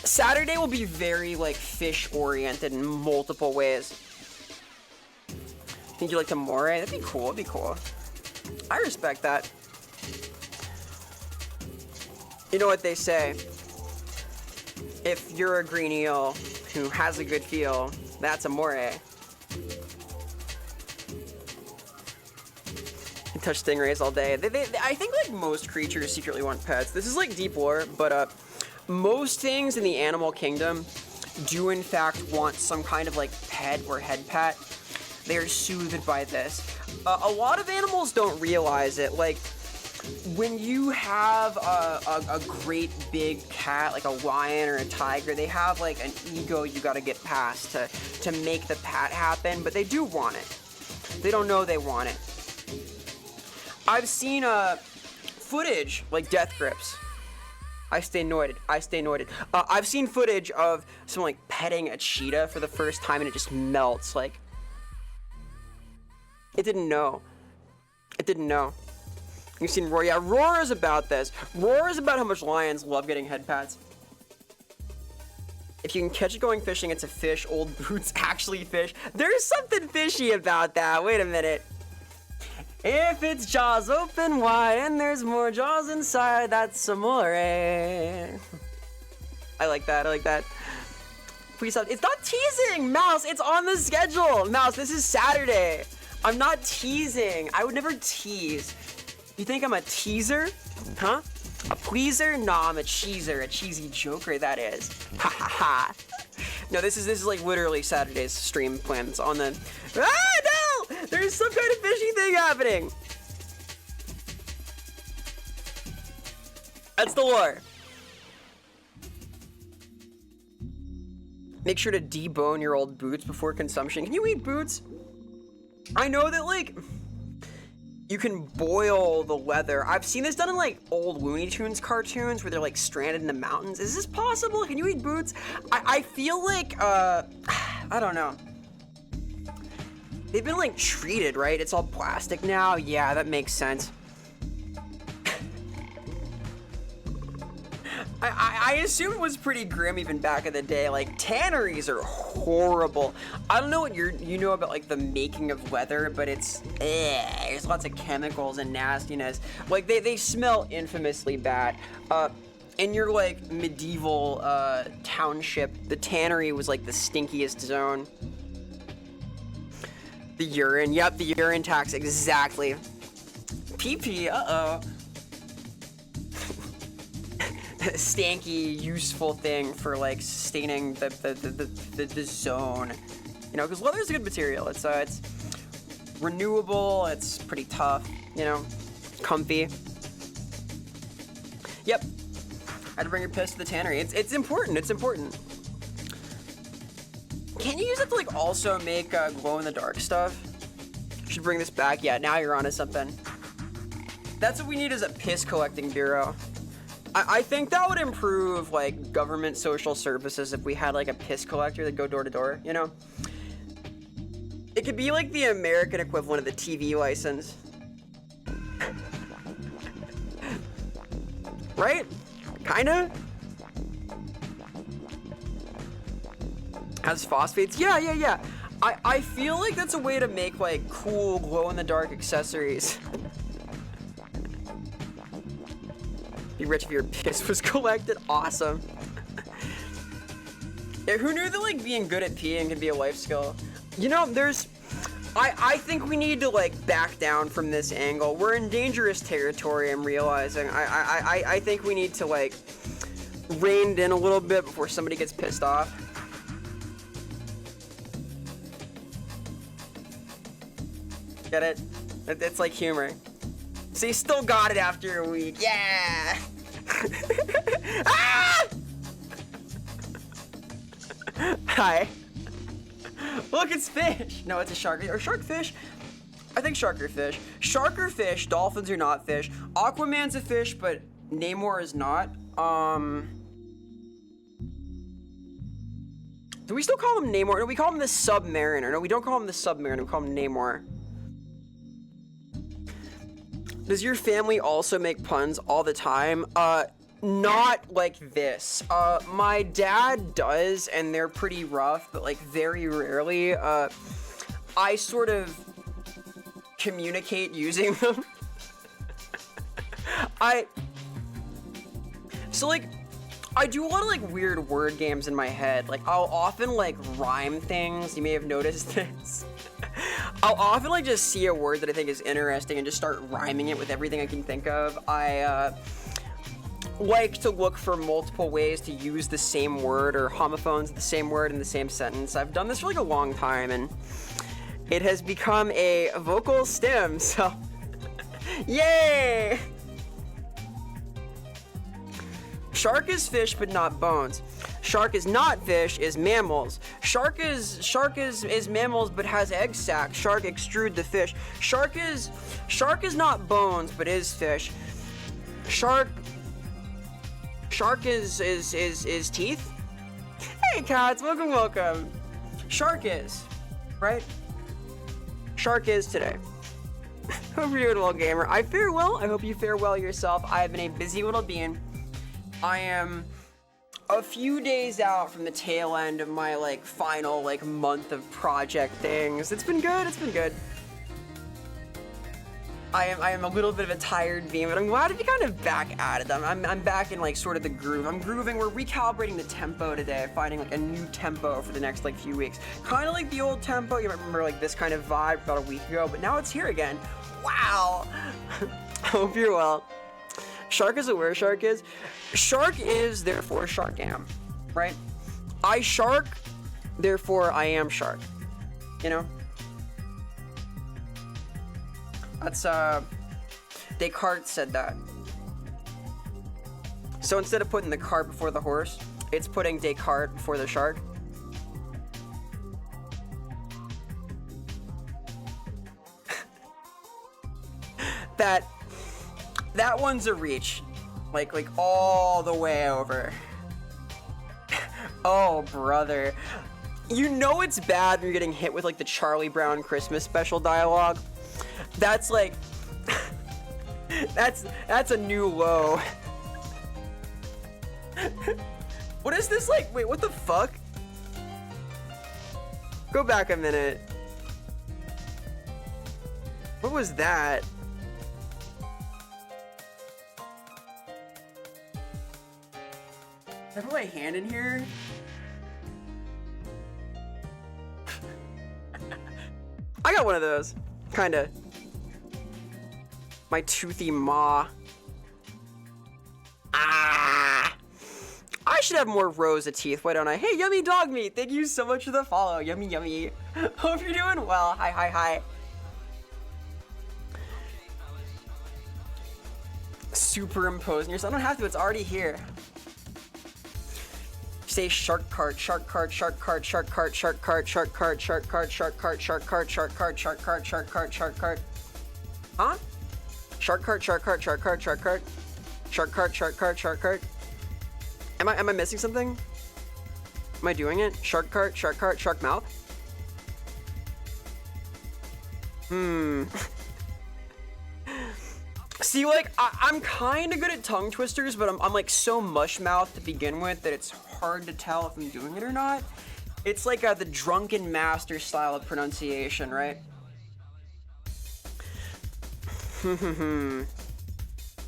Saturday will be very like fish oriented in multiple ways. Think you like to moray? That'd be cool. I respect that. You know what they say? If you're a green eel who has a good feel, that's a moray. You touch stingrays all day. I think like most creatures secretly want pets. This is like deep lore, but most things in the animal kingdom do in fact want some kind of like pet or head pat. They are soothed by this. A lot of animals don't realize it. Like, when you have a great big cat, like a lion or a tiger, they have like an ego you gotta get past to make the pat happen, but they do want it. They don't know they want it. I've seen footage, like death grips. I stay noited. I've seen footage of someone like petting a cheetah for the first time and it just melts, like, it didn't know. You've seen Roar. Yeah, Roar is about this. Roar is about how much lions love getting head pats. If you can catch it going fishing, it's a fish. Old boots actually fish. There's something fishy about that. Wait a minute. If its jaws open wide and there's more jaws inside, that's amore. I like that. I like that. Please stop. It's not teasing, Mouse. It's on the schedule. Mouse, this is Saturday. I'm not teasing. I would never tease. You think I'm a teaser? Huh? A pleaser? Nah, I'm a cheeser. A cheesy joker, that is. Ha ha ha. No, this is like literally Saturday's stream plans on the... Ah, no! There's some kind of fishy thing happening. That's the lore. Make sure to debone your old boots before consumption. Can you eat boots? I know that, like, you can boil the leather. I've seen this done in, like, old Looney Tunes cartoons where they're, like, stranded in the mountains. Is this possible? Can you eat boots? I feel like, I don't know. They've been, like, treated, right? It's all plastic now. Yeah, that makes sense. I assume it was pretty grim even back in the day. Like, tanneries are horrible. I don't know what you know about, like, the making of leather, but it's, there's lots of chemicals and nastiness. Like, they smell infamously bad. In your, like, medieval township, the tannery was, like, the stinkiest zone. The urine, yep, the urine tax, exactly. PP, uh-oh. Stanky, useful thing for, like, sustaining the zone. You know, because leather's a good material. It's renewable, it's pretty tough, you know, comfy. Yep. I had to bring your piss to the tannery. It's important, it's important. Can you use it to, like, also make glow-in-the-dark stuff? Should bring this back. Yeah, now you're onto something. That's what we need, is a piss collecting bureau. I think that would improve, like, government social services if we had, like, a piss collector that go door to door, you know? It could be like the American equivalent of the TV license. Right? Kinda? Has phosphates? Yeah. I feel like that's a way to make, like, cool glow-in-the-dark accessories. Be rich if your piss was collected. Awesome. Yeah, who knew that, like, being good at peeing could be a life skill? You know, I think we need to, like, back down from this angle. We're in dangerous territory, I'm realizing. I think we need to, like, rein in a little bit before somebody gets pissed off. Get it? It's like humor. So you still got it after a week. Yeah! Ah! Hi. Look, it's fish. No, it's a shark. Or sharkfish? I think shark or fish. Shark or fish. Dolphins are not fish. Aquaman's a fish, but Namor is not. Do we still call him Namor? No, we call him the Submariner. No, we don't call him the Submariner. We call him Namor. Does your family also make puns all the time? Not like this. My dad does, and they're pretty rough, but, like, very rarely. I sort of communicate using them. So, like, I do a lot of, like, weird word games in my head. Like, I'll often, like, rhyme things. You may have noticed this. I'll often, like, just see a word that I think is interesting and just start rhyming it with everything I can think of. I like to look for multiple ways to use the same word or homophones of the same word in the same sentence. I've done this for, like, a long time, and it has become a vocal stem, so yay! Shark is fish, but not bones. Shark is not fish, is mammals. Shark is mammals, but has egg sac. Shark extrude the fish. Shark is not bones, but is fish. Shark is teeth. Hey, cats, welcome. Shark is, right? Shark is today. Hope you're doing well, gamer. I fare well. I hope you fare well yourself. I have been a busy little being. I am a few days out from the tail end of my like final like month of project things. It's been good. It's been good. I am a little bit of a tired beam, but I'm glad to be kind of back at it. I'm back in like sort of the groove. I'm grooving. We're recalibrating the tempo today, finding like a new tempo for the next like few weeks. Kind of like the old tempo. You might remember like this kind of vibe about a week ago, but now it's here again. Wow. Hope you're well. Shark is aware shark is. Shark is, therefore shark am, right? I shark, therefore I am shark. You know? That's, Descartes said that. So instead of putting the cart before the horse, it's putting Descartes before the shark. That one's a reach. Like all the way over. Oh, brother. You know it's bad when you're getting hit with like the Charlie Brown Christmas special dialogue. That's like, that's a new low. What is this like? Wait, what the fuck? Go back a minute. What was that? Can I put my hand in here? I got one of those. Kinda. My toothy maw. Ah! I should have more rows of teeth, why don't I? Hey, Yummy Dog Meat, thank you so much for the follow. Yummy, yummy. Hope you're doing well. Hi, hi, hi. Superimposing yourself. I don't have to, it's already here. Say shark cart, shark cart, shark cart, shark cart, shark cart, shark cart, shark cart, shark cart, shark cart, shark cart, shark cart, shark cart, shark cart. Huh? Shark cart, shark cart, shark cart, shark cart. Shark cart, shark cart, shark cart. Am I missing something? Am I doing it? Shark cart, shark mouth? See, like, I'm kind of good at tongue twisters, but I'm like so mush mouth to begin with that it's hard to tell if I'm doing it or not. It's like the drunken master style of pronunciation, right?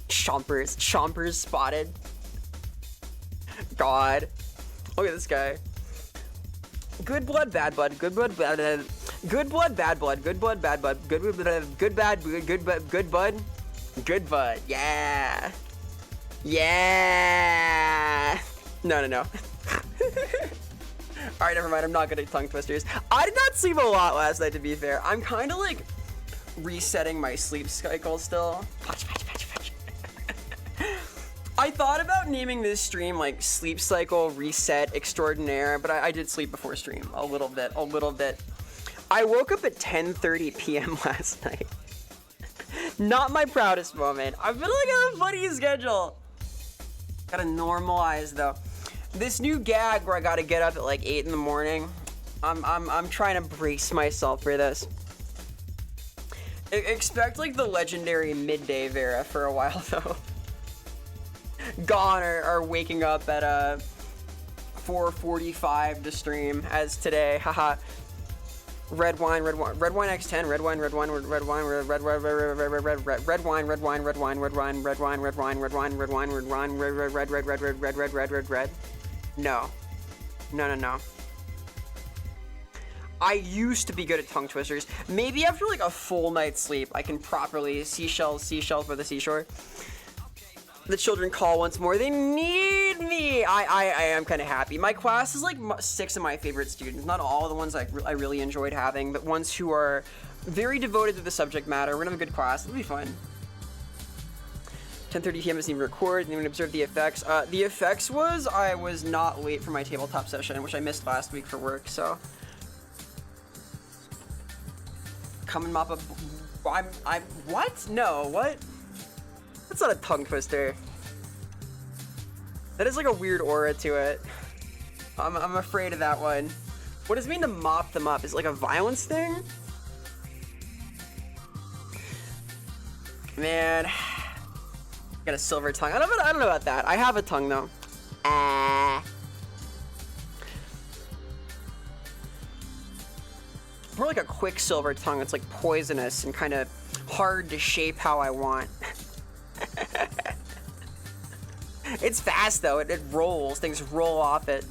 Chompers spotted. God. Look at this guy. Good blood, bad blood. Good blood, bad blood. Good blood, bad blood. Good blood, bad blood. Good bad, good bud. Good bud. Yeah. Yeah. No. Alright, never mind. I'm not good at tongue twisters. I did not sleep a lot last night, to be fair. I'm kind of like resetting my sleep cycle still. Patch. I thought about naming this stream like Sleep Cycle Reset Extraordinaire, but I did sleep before stream a little bit. I woke up at 10:30 p.m. last night. Not my proudest moment. I've been like on a funny schedule. Gotta normalize though. This new gag where I gotta get up at like 8 in the morning. I'm trying to brace myself for this. Expect like the legendary midday Vera for a while though. Gone or waking up at 4:45 to stream as today. Haha. Red wine X10, red wine. No. I used to be good at tongue twisters. Maybe after like a full night's sleep, I can properly seashells by the seashore. The children call once more. They need me. I am kind of happy. My class is like 6 of my favorite students. Not all the ones I really enjoyed having, but ones who are very devoted to the subject matter. We're gonna have a good class. It'll be fun. 10:30 p.m. doesn't even record. Didn't even observe the effects. The effects was I was not late for my tabletop session, which I missed last week for work. So come and mop up. What? No. What? That's not a tongue twister. That is like a weird aura to it. I'm afraid of that one. What does it mean to mop them up? Is it like a violence thing? Man. Got a silver tongue. I don't know about that. I have a tongue though. More like a quicksilver tongue. It's like poisonous and kind of hard to shape how I want. It's fast though. It rolls. Things roll off it.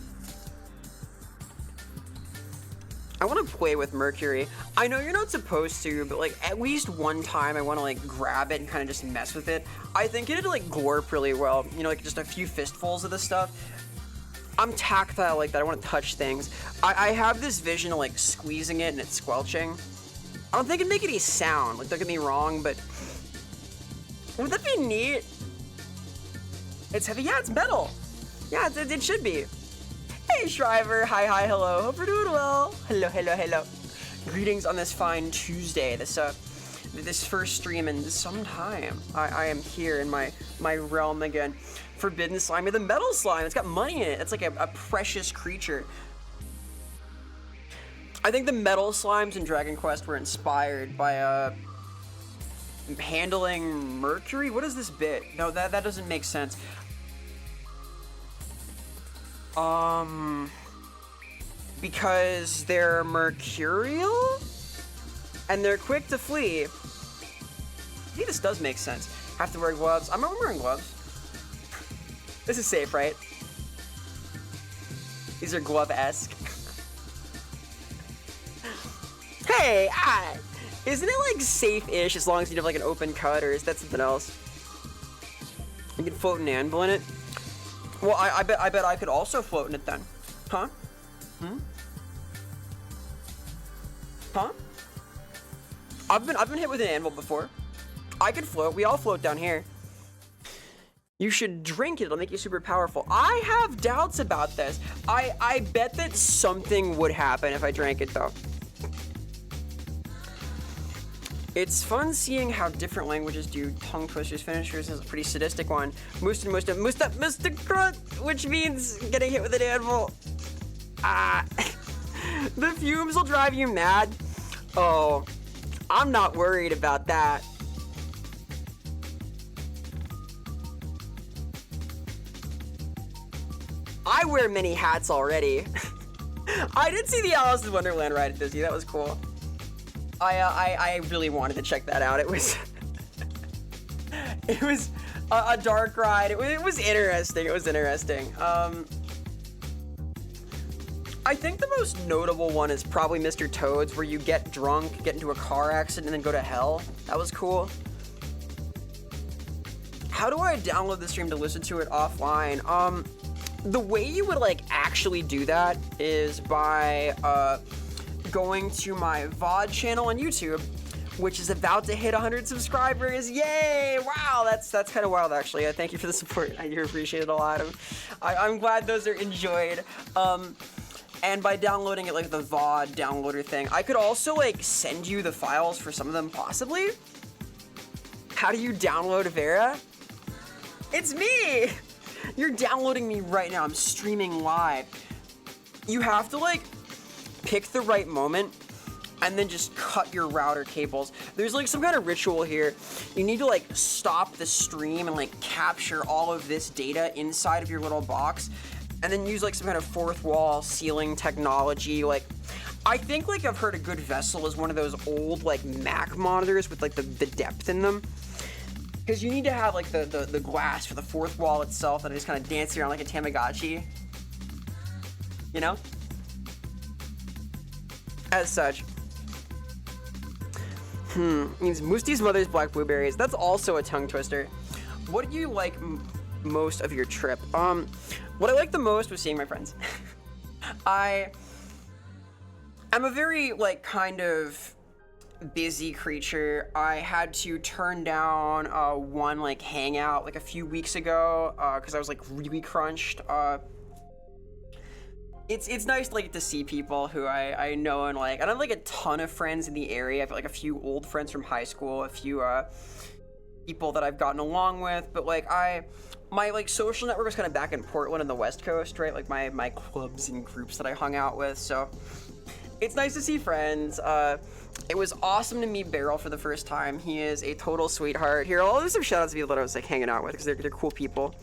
I want to play with mercury. I know you're not supposed to, but like at least one time I want to like grab it and kind of just mess with it. I think it'd like glorp really well. You know, like just a few fistfuls of this stuff. I'm tactile like that. I want to touch things. I have this vision of like squeezing it and it's squelching. I don't think it'd make any sound. Like, don't get me wrong, but would that be neat? It's heavy. Yeah, it's metal. Yeah, it should be. Hey, Shriver. Hi, hello. Hope you're doing well. Hello. Greetings on this fine Tuesday. This first stream in some time. I am here in my realm again. Forbidden slime, the metal slime. It's got money in it. It's like a precious creature. I think the metal slimes in Dragon Quest were inspired by handling mercury. What is this bit? No, that doesn't make sense. Because they're mercurial and they're quick to flee. I think this does make sense. Have to wear gloves. I'm not wearing gloves. This is safe, right? These are glove-esque. Hey, isn't it like safe-ish as long as you have like an open cut, or is that something else? You can float an anvil in it. Well, I bet I could also float in it then. Huh? Huh? I've been hit with an anvil before. I could float. We all float down here. You should drink it. It'll make you super powerful. I have doubts about this. I bet that something would happen if I drank it though. It's fun seeing how different languages do tongue twisters. Finishers is a pretty sadistic one. Musta grunt, which means getting hit with an anvil. The fumes will drive you mad. Oh, I'm not worried about that. I wear many hats already. I did see the Alice in Wonderland ride at Disney. That was cool. I really wanted to check that out. It was a dark ride. It was interesting. I think the most notable one is probably Mr. Toad's, where you get drunk, get into a car accident, and then go to hell. That was cool. How do I download the stream to listen to it offline? The way you would like actually do that is by going to my VOD channel on YouTube, which is about to hit 100 subscribers. Yay! Wow, that's kind of wild actually. Thank you for the support. I do appreciate it a lot. I'm glad those are enjoyed. And by downloading it like the VOD downloader thing, I could also like send you the files for some of them possibly. How do you download Vera? It's me! You're downloading me right now. I'm streaming live. You have to like pick the right moment and then just cut your router cables. There's like some kind of ritual here. You need to like stop the stream and like capture all of this data inside of your little box, and then use like some kind of fourth wall sealing technology. Like, I think like I've heard a good vessel is one of those old like Mac monitors with like the depth in them. Because you need to have like the glass for the fourth wall itself that is kind of dancing around like a Tamagotchi. You know? As such. Means Musti's mother's black blueberries. That's also a tongue twister. What do you like most of your trip? What I liked the most was seeing my friends. I'm a very like kind of busy creature. I had to turn down one like hangout like a few weeks ago because I was like really crunched. It's nice to like to see people who I know and like. I don't have like a ton of friends in the area. I've got like a few old friends from high school, a few people that I've gotten along with, but like my like social network was kind of back in Portland and the West Coast, right? Like my clubs and groups that I hung out with. So it's nice to see friends. It was awesome to meet Beryl for the first time. He is a total sweetheart. Here, I'll do some shout outs to people that I was like hanging out with because they're cool people.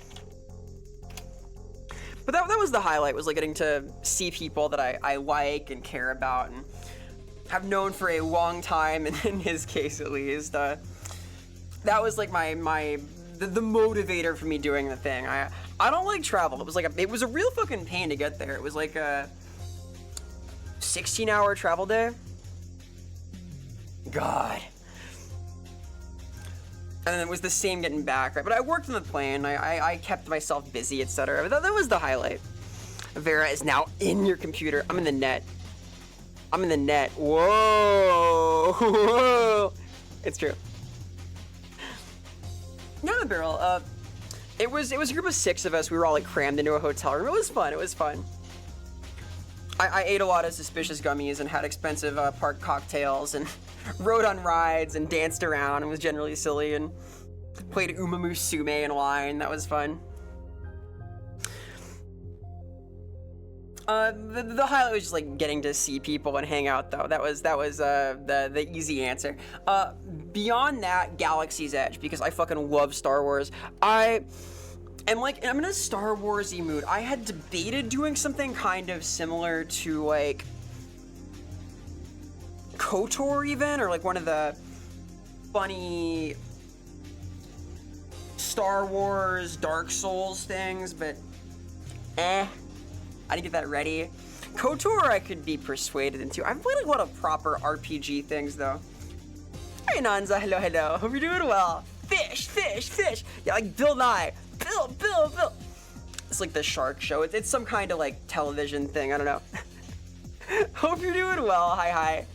But that was the highlight, was like getting to see people that I like and care about and have known for a long time, and in his case at least. That was like the motivator for me doing the thing. I don't like travel. It was a real fucking pain to get there. It was like a 16-hour travel day. God. And then it was the same getting back, right? But I worked on the plane. I kept myself busy, etc. But that was the highlight. Vera is now in your computer. I'm in the net. I'm in the net. Whoa. Whoa. It's true. No, the barrel. It was a group of 6 of us. We were all like crammed into a hotel room. It was fun. It was fun. I ate a lot of suspicious gummies and had expensive park cocktails and rode on rides and danced around and was generally silly and played Umamusume and wine. That was fun. The highlight was just like getting to see people and hang out, though. That was the easy answer. Beyond that, Galaxy's Edge, because I fucking love Star Wars. I'm in a Star Wars-y mood. I had debated doing something kind of similar to like KOTOR even, or like one of the funny Star Wars Dark Souls things, but I didn't get that ready. KOTOR I could be persuaded into. I've played like a lot of proper RPG things though. Hey Nanza, hello. Hope you're doing well. Fish. Yeah, like Bill Nye. Bill. It's like the shark show. It's some kind of like television thing. I don't know. Hope you're doing well. Hi.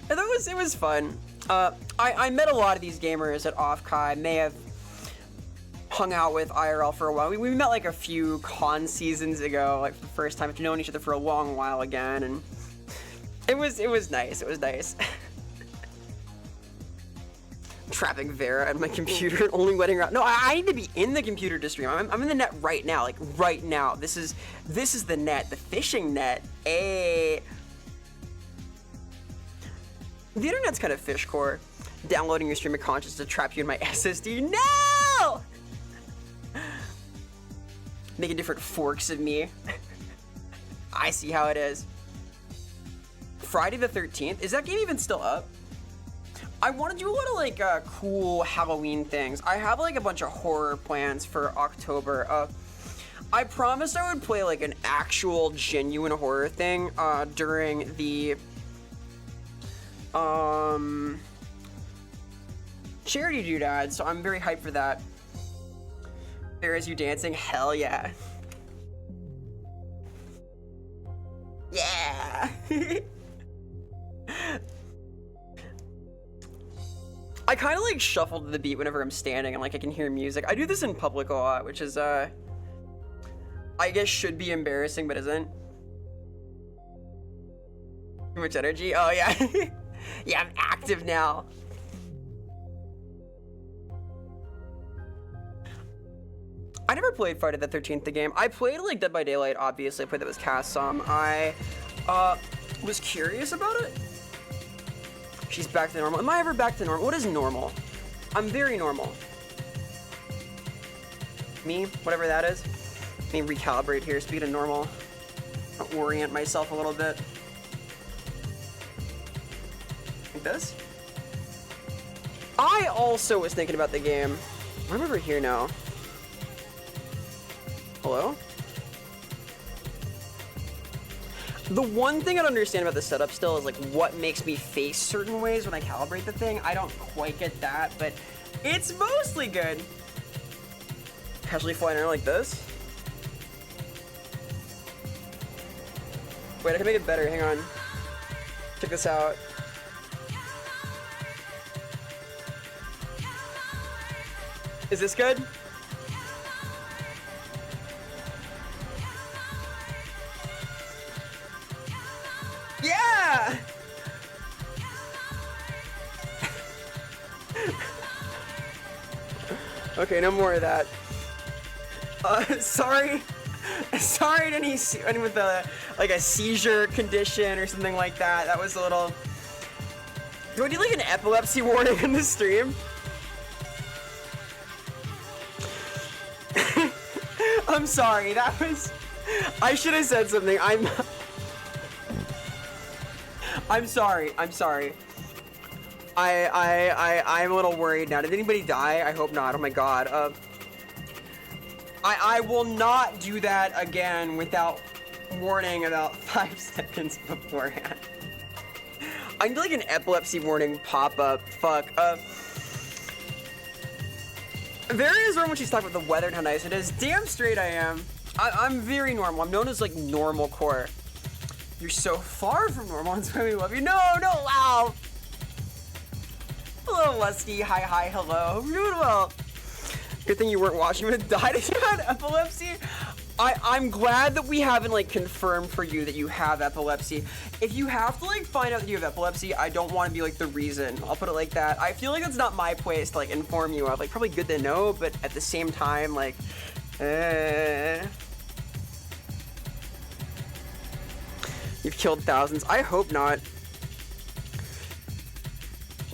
And it was fun. I met a lot of these gamers at Off-Kai. May have hung out with IRL for a while. We met like a few con seasons ago, like for the first time after knowing each other for a long while again, and it was nice. It was nice. Trapping Vera at my computer, only letting her out. No, I need to be in the computer to stream. I'm in the net right now, like right now. This is the net, the fishing net. The internet's kind of fishcore. Downloading your stream of conscience to trap you in my SSD. No! Making different forks of me. I see how it is. Friday the 13th. Is that game even still up? I want to do a lot of like cool Halloween things. I have like a bunch of horror plans for October. I promised I would play like an actual genuine horror thing during the charity doodad, so I'm very hyped for that. There is you dancing, hell yeah. Yeah. I kind of like shuffle to the beat whenever I'm standing and like I can hear music. I do this in public a lot, which is I guess should be embarrassing, but isn't. Too much energy? Oh yeah. Yeah, I'm active now. I never played Friday the 13th, the game. I played like Dead by Daylight, obviously. I played that with Cass some. I was curious about it. She's back to normal. Am I ever back to normal? What is normal? I'm very normal. Me, whatever that is. Let me recalibrate here, speed of normal. I'll orient myself a little bit. Like this? I also was thinking about the game. I'm over here now. Hello? The one thing I don't understand about the setup still is like what makes me face certain ways when I calibrate the thing. I don't quite get that, but it's mostly good. Casually flying around like this. Wait, I can make it better, hang on. Check this out. Is this good? Yeah! Okay, no more of that. Sorry to anyone with like a seizure condition or something like that. That was a little... Do I do like an epilepsy warning in the stream? I'm sorry, that was... I should have said something. I'm sorry. I'm a little worried now. Did anybody die? I hope not. Oh my god. I will not do that again without warning about 5 seconds beforehand. I need like an epilepsy warning pop-up. Fuck. Vera is wrong when she's talking about the weather and how nice it is. Damn straight I am. I'm very normal. I'm known as like normal core. You're so far from normal. That's why we love you. No, wow. Hello, Lusty. Hi, hello. Hope you're doing well. Good thing you weren't watching when it died if you had epilepsy. I'm glad that we haven't like confirmed for you that you have epilepsy. If you have to like find out that you have epilepsy, I don't want to be like the reason. I'll put it like that. I feel like that's not my place to like inform you of. Like probably good to know, but at the same time, like, you've killed thousands. I hope not.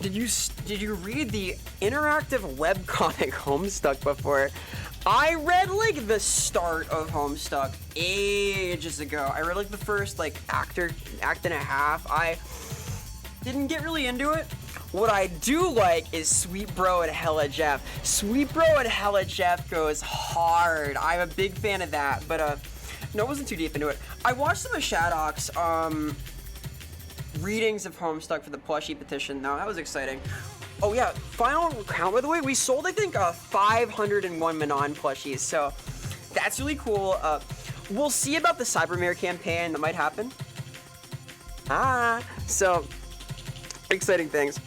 Did you read the interactive webcomic Homestuck before? I read like the start of Homestuck ages ago. I read like the first like act and a half. I didn't get really into it. What I do like is Sweet Bro and Hella Jeff. Sweet Bro and Hella Jeff goes hard. I'm a big fan of that, but no, I wasn't too deep into it. I watched some of Shaddock's readings of Homestuck for the plushie petition though. That was exciting. Oh yeah, final count by the way, we sold I think 501 Manon plushies, so that's really cool. We'll see about the Cybermare campaign that might happen. So exciting things.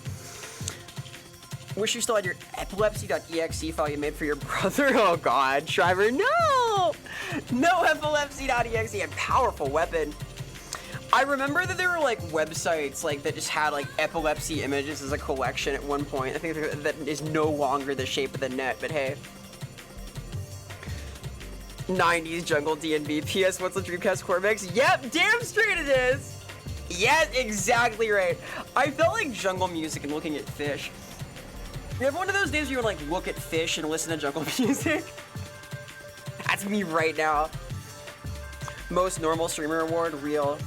Wish you still had your epilepsy.exe file you made for your brother. Oh god, Shriver, no epilepsy.exe, a powerful weapon. I remember that there were like websites like that just had like epilepsy images as a collection at one point. I think that is no longer the shape of the net, but hey. 90s jungle D&B. PS, what's the Dreamcast core mix? Yep, damn straight it is. Yes, exactly right. I felt like jungle music and looking at fish. You have one of those days where you would like look at fish and listen to jungle music? That's me right now. Most normal streamer award, real.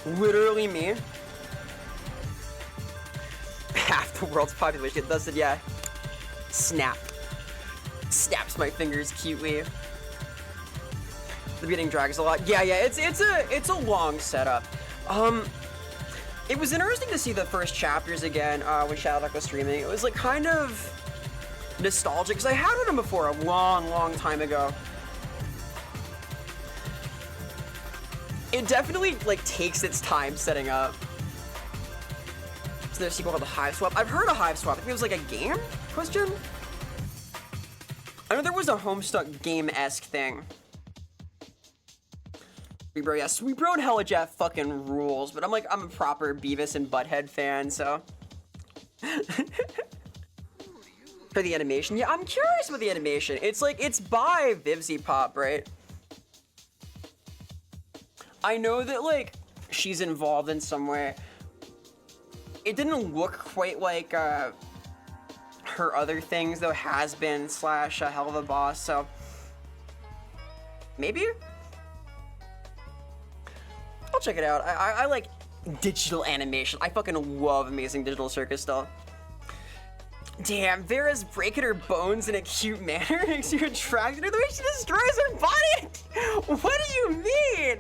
Literally me. Half the world's population. Thus, yeah. Snap. Snaps my fingers cutely. The beginning drags a lot. Yeah, it's a long setup. It was interesting to see the first chapters again when Shadowduck was streaming. It was like kind of nostalgic because I had read them before a long time ago. It definitely like takes its time setting up. So there's a sequel called the Hive Swap. I've heard of Hive Swap. I think it was like a game? Question? I know there was a Homestuck game-esque thing. Sweet Bro, yeah, Sweet Bro and Hella Jeff fucking rules, but I'm a proper Beavis and Butthead fan, so. For the animation, yeah, I'm curious about the animation. It's like, it's by Vivzy Pop, right? I know that, like, she's involved in some way. It didn't look quite like, her other things, though, Has-Been / Hell of a Boss, so. Maybe? I'll check it out. I like digital animation. I fucking love Amazing Digital Circus stuff. Damn, Vera's breaking her bones in a cute manner makes you attracted to the way she destroys her body. What do you mean?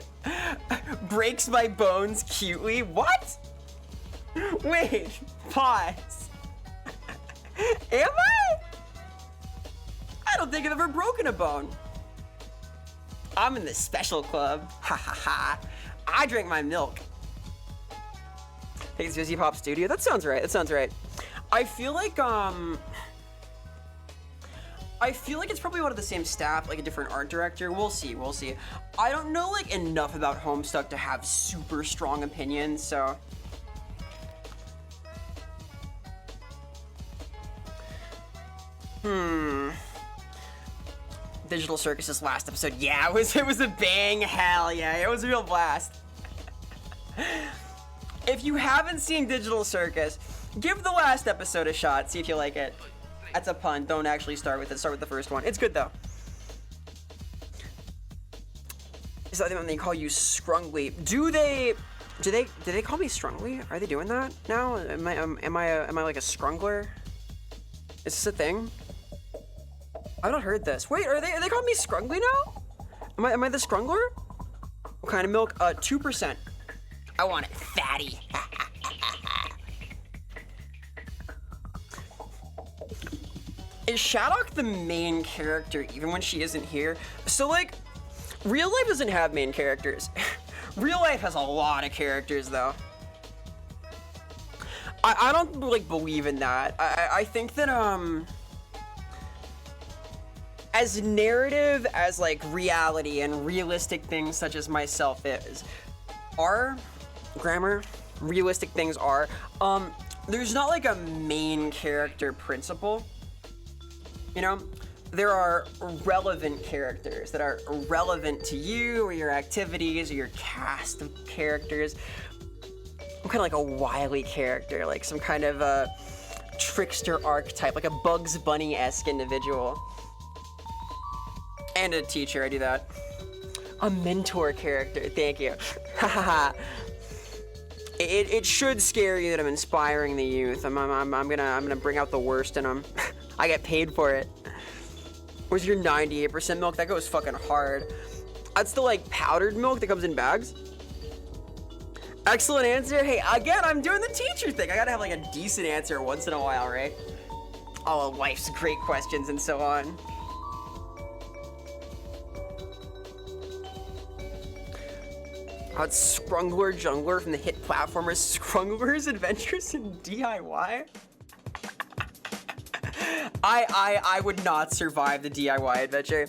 Breaks my bones cutely? What? Wait, pause. Am I? I don't think I've ever broken a bone. I'm in the special club. Ha ha ha. I drink my milk. Hey, it's Vizzy Pop Studio. That sounds right. That sounds right. I feel like it's probably one of the same staff, like a different art director. We'll see. We'll see. I don't know like enough about Homestuck to have super strong opinions, so. Digital Circus's last episode. Yeah, it was a bang. Hell yeah, it was a real blast. If you haven't seen Digital Circus, give the last episode a shot. See if you like it. That's a pun. Don't actually start with it. Start with the first one. It's good though. Is that when they call you Scrungly? Do they call me Scrungly? Are they doing that now? Am I like a Scrungler? Is this a thing? I've not heard this. Wait, are they calling me Scrungly now? Am I the Scrungler? What kind of milk? 2%. I want it fatty. Is Shadok the main character even when she isn't here? So like, real life doesn't have main characters. Real life has a lot of characters though. I don't like believe in that. I think that as narrative as like reality and realistic things such as myself is, are grammar, realistic things are, there's not like a main character principle. You know, there are relevant characters that are relevant to you or your activities or your cast of characters. I'm kind of like a wily character, like some kind of a trickster archetype, like a Bugs Bunny-esque individual. And a teacher, I do that. A mentor character, thank you. Hahaha. It should scare you that I'm inspiring the youth. I'm gonna bring out the worst in them. I get paid for it. Where's your 98% milk? That goes fucking hard. That's the like powdered milk that comes in bags. Excellent answer. Hey, again, I'm doing the teacher thing. I gotta have like a decent answer once in a while, right? All of life's great questions and so on. It's Scrungler Jungler from the hit platformer Scrungler's Adventures in DIY. I would not survive the DIY adventure.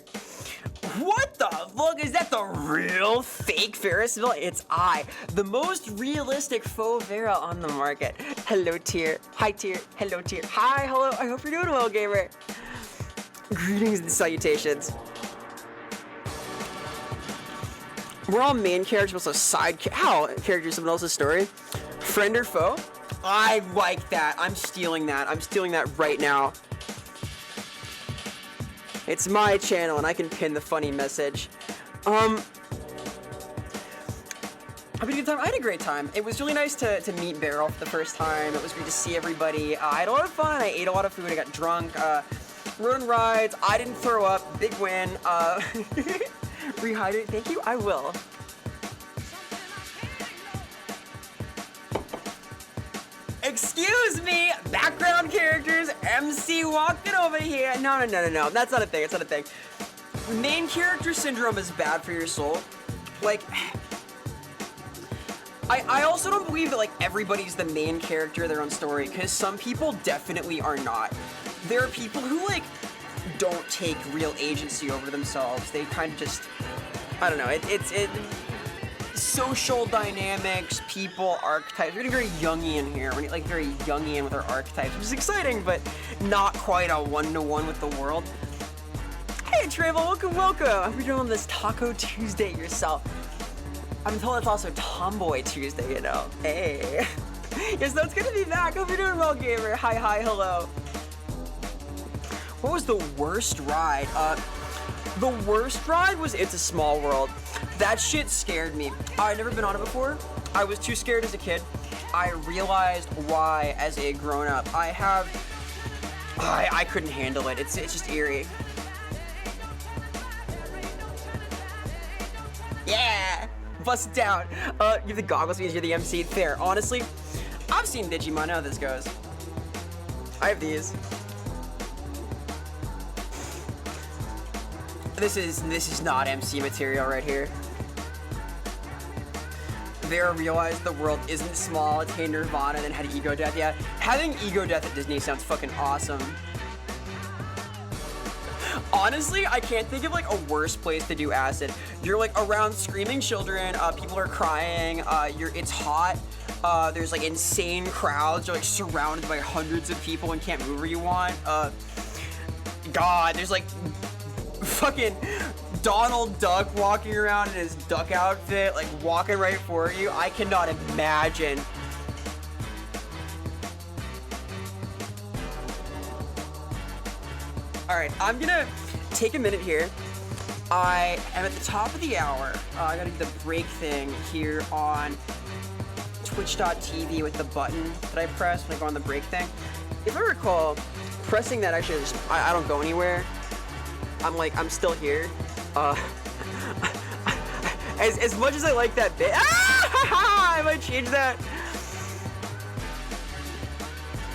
What the fuck? Is that the real fake Ferrisville? It's I, the most realistic faux Vera on the market. Hello, tier. Hi, tier. Hello, tier. Hi, hello. I hope you're doing well, gamer. Greetings and salutations. We're all main characters, but also side characters of someone else's story. Friend or foe? I like that. I'm stealing that. I'm stealing that right now. It's my channel, and I can pin the funny message. Having a good time? I had a great time. It was really nice to meet Vera for the first time. It was great to see everybody. I had a lot of fun. I ate a lot of food. I got drunk. Rode on rides. I didn't throw up. Big win. Rehydrate. Thank you. I will. Excuse me, background characters, MC walking over here. No. That's not a thing. It's not a thing. Main character syndrome is bad for your soul. Like, I also don't believe that like everybody's the main character of their own story, because some people definitely are not. There are people who like don't take real agency over themselves. They kind of just, I don't know. It's social dynamics, people, archetypes. We're getting very Jungian here. We're getting like very Jungian with our archetypes, which is exciting, but not quite a one-to-one with the world. Hey, Travel, welcome. I hope you're doing this Taco Tuesday yourself. I'm told it's also Tomboy Tuesday, you know. Hey. Yes, no, it's good to be back. Hope you're doing well, gamer. Hi, hello. What was the worst ride? The worst ride was It's a Small World. That shit scared me. I'd never been on it before. I was too scared as a kid. I realized why as a grown-up. I couldn't handle it. It's just eerie. Yeah! Bust it down. You have the goggles because you're the MC. Fair. Honestly, I've seen Digimon. I know how this goes. I have these. This is not MC material right here. Vera realized the world isn't small, attained Nirvana, and then had ego death. Yeah, having ego death at Disney sounds fucking awesome. Honestly, I can't think of like a worse place to do acid. You're like around screaming children, people are crying, it's hot, there's like insane crowds, you're like surrounded by hundreds of people and can't move where you want. God, there's like fucking Donald Duck walking around in his duck outfit, like walking right for you. I cannot imagine. All right, I'm gonna take a minute here I am at the top of the hour. I gotta do the break thing here on twitch.tv with the button that I press when I go on the break thing. If I recall, pressing that actually just, I don't go anywhere. I'm still here. As much as I like that bit, I might change that.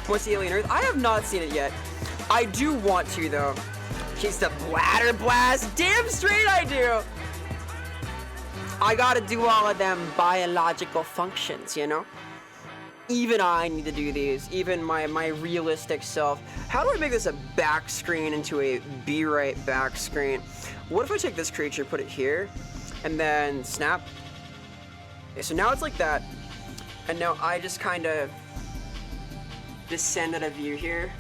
What's the Alien Earth? I have not seen it yet. I do want to though. She's the bladder blast. Damn straight I do. I gotta do all of them biological functions, you know? Even I need to do these. Even my realistic self. How do I make this a back screen into a B-right back screen? What if I take this creature, put it here, and then snap? Okay, so now it's like that. And now I just kind of descend out of view here.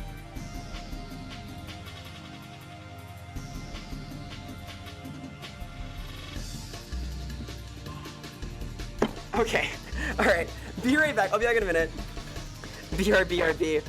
Okay, all right, be right back. I'll be back in a minute. BRB.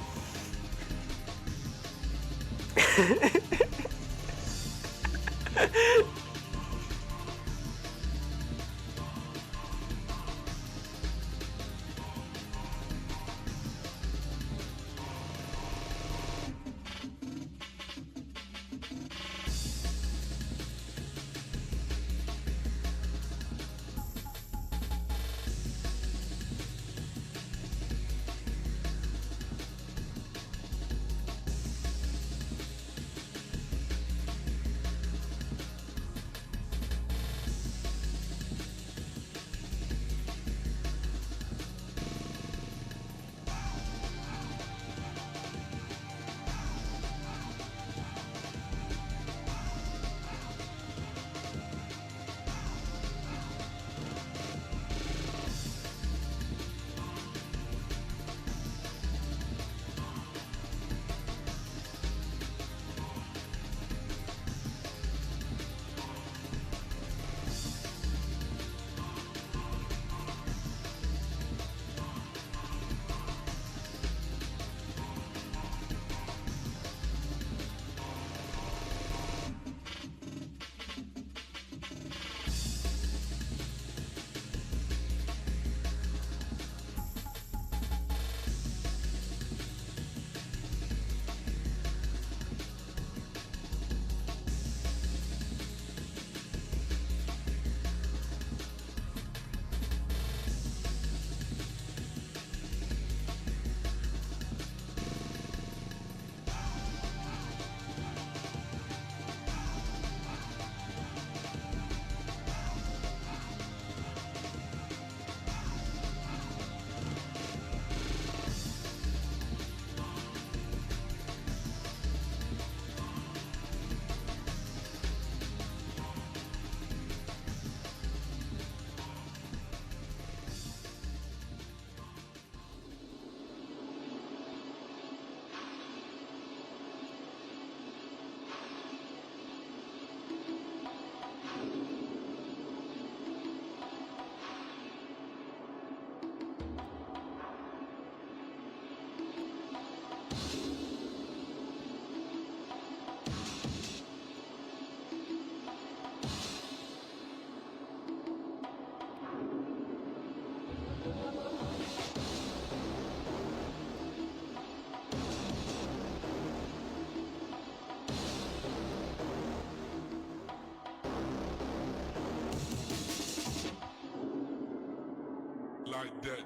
Like that,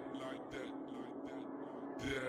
yeah.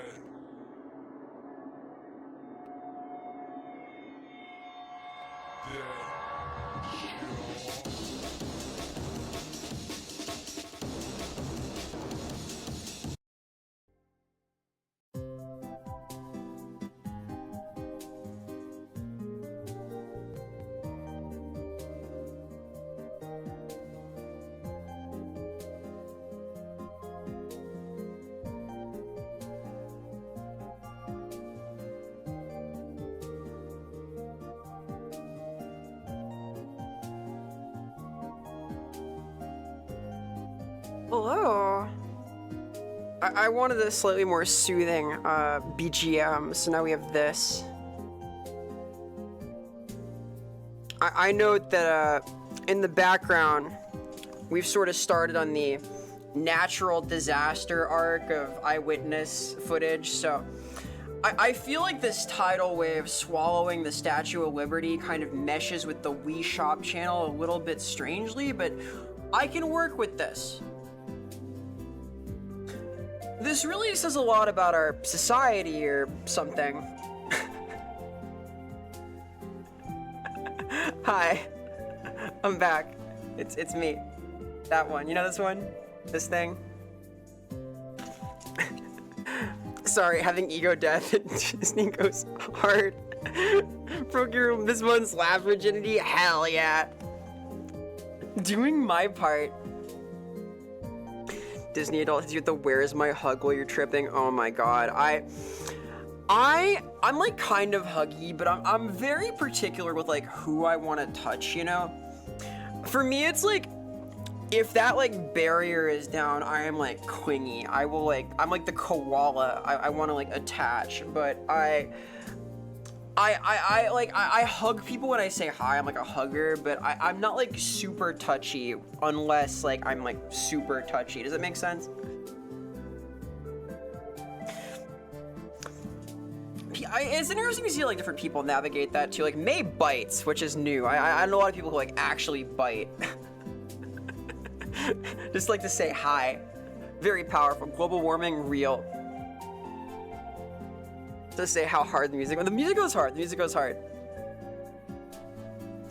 Hello. I wanted a slightly more soothing BGM, so now we have this. I know that in the background, we've sort of started on the natural disaster arc of eyewitness footage, so I feel like this tidal wave swallowing the Statue of Liberty kind of meshes with the Wii Shop channel a little bit strangely, but I can work with this. This really says a lot about our society or something. Hi, I'm back. It's me. That one. You know this one? This thing? Sorry, having ego death at Disney goes hard. Broke your this one's lab virginity? Hell yeah. Doing my part. Disney adult hits you with the where's my hug while you're tripping. Oh my god. I'm like kind of huggy, but I'm very particular with like who I want to touch, you know? For me, it's like if that like barrier is down, I am like clingy. I will like, I'm like the koala. I want to like attach, but I hug people when I say hi. I'm like a hugger, but I'm not like super touchy unless like I'm like super touchy. Does that make sense? It's interesting to see like different people navigate that too. Like May bites, which is new. I know a lot of people who like actually bite. Just like to say hi. Very powerful. Global warming, real. To say how hard the music goes hard. The music goes hard.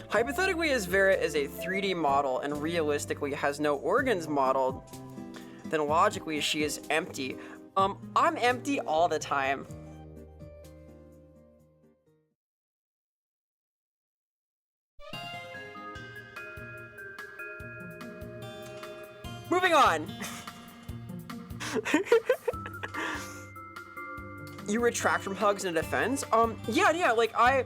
Hypothetically, as Vera is a 3D model and realistically has no organs modeled, then logically she is empty. I'm empty all the time. Moving on. You retract from hugs in a defense? Yeah, like I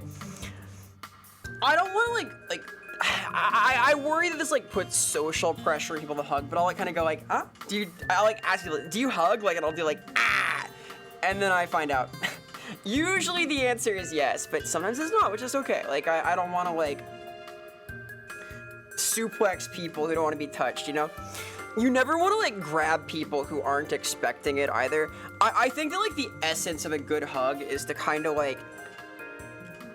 don't want to like I worry that this like puts social pressure on people to hug, but I'll like kind of go like, I like ask you, do you hug? Like, and I'll do like, and then I find out. Usually the answer is yes, but sometimes it's not, which is okay. Like I don't want to like suplex people who don't want to be touched, you know? You never want to like grab people who aren't expecting it either. I think that like the essence of a good hug is to kind of like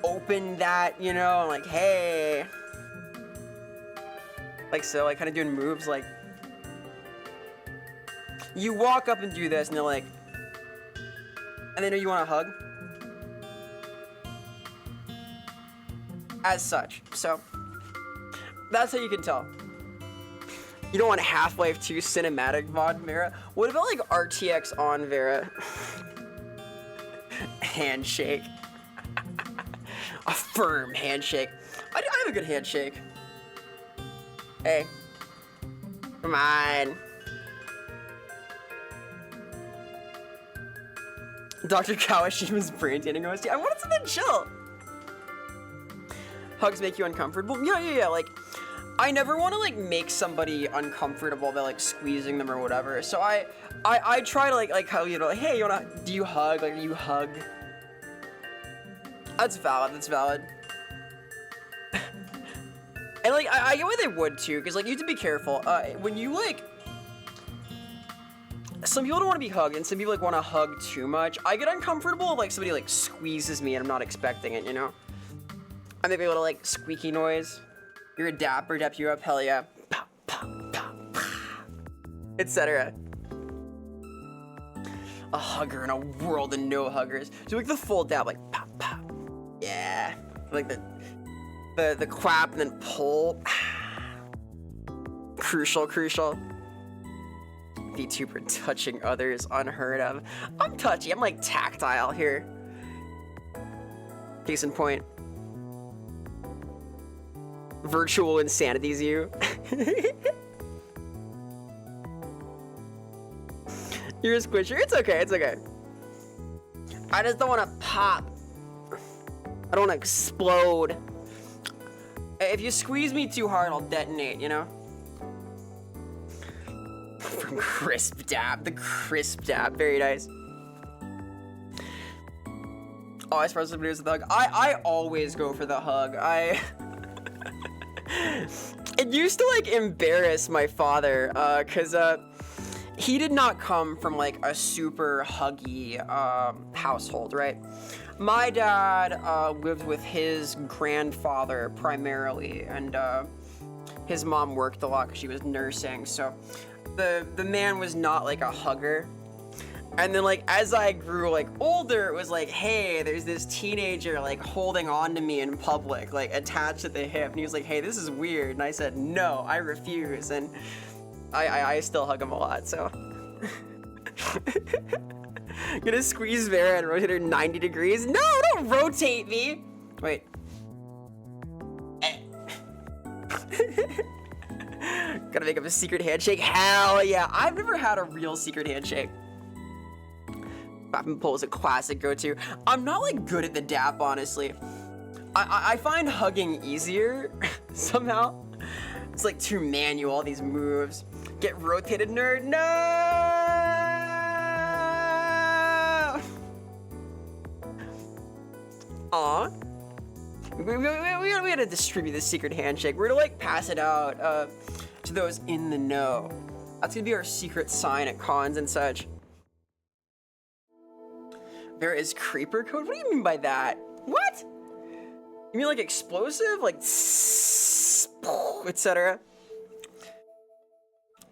open that, you know, like, hey. Like so, like kind of doing moves like. You walk up and do this and they're like, and they know you want to hug. As such, so that's how you can tell. You don't want Half-Life 2 cinematic VOD, Vera? What about like RTX on Vera? Handshake. A firm handshake. I have a good handshake. Hey. Come on. Dr. Kawashima's brain tanning OST. I wanted something chill. Hugs make you uncomfortable? Yeah, like, I never want to like make somebody uncomfortable by like squeezing them or whatever. So I try to like how, you know, like, hey, do you hug? Like, do you hug? That's valid. And like I get why they would too, because like you have to be careful. When you like, some people don't want to be hugged, and some people like want to hug too much. I get uncomfortable if like somebody like squeezes me and I'm not expecting it, you know? I make a little like squeaky noise. You're a dapper, dap you up, hell yeah. Etc. A hugger in a world of no huggers. Do like the full dab, like pop, pop. Yeah. Like the clap and then pull. Crucial. VTuber touching others, unheard of. I'm touchy, I'm like tactile here. Case in point. Virtual insanity's you. You're a squisher. It's okay. I just don't want to pop. I don't want to explode. If you squeeze me too hard, I'll detonate, you know? From Crisp Dab. The Crisp Dab. Very nice. Oh, I suppose somebody was with the hug. I always go for the hug. It used to like embarrass my father, cause he did not come from like a super huggy household, right? My dad lived with his grandfather primarily, and his mom worked a lot because she was nursing, so the man was not like a hugger. And then like as I grew like older, it was like, hey, there's this teenager like holding on to me in public, like attached at the hip, and he was like, hey, this is weird. And I said, no, I refuse. And I still hug him a lot, so. I'm gonna squeeze Vera and rotate her 90 degrees. No, don't rotate me. Wait. Gotta make up a secret handshake. Hell yeah. I've never had a real secret handshake. Pop and pull is a classic go-to. I'm not like good at the dap, honestly. I find hugging easier somehow. It's like too manual, all these moves. Get rotated, nerd. No! Aw. We gotta distribute this secret handshake. We're gonna like pass it out to those in the know. That's gonna be our secret sign at cons and such. There is creeper code? What do you mean by that? What? You mean like explosive? Like etc.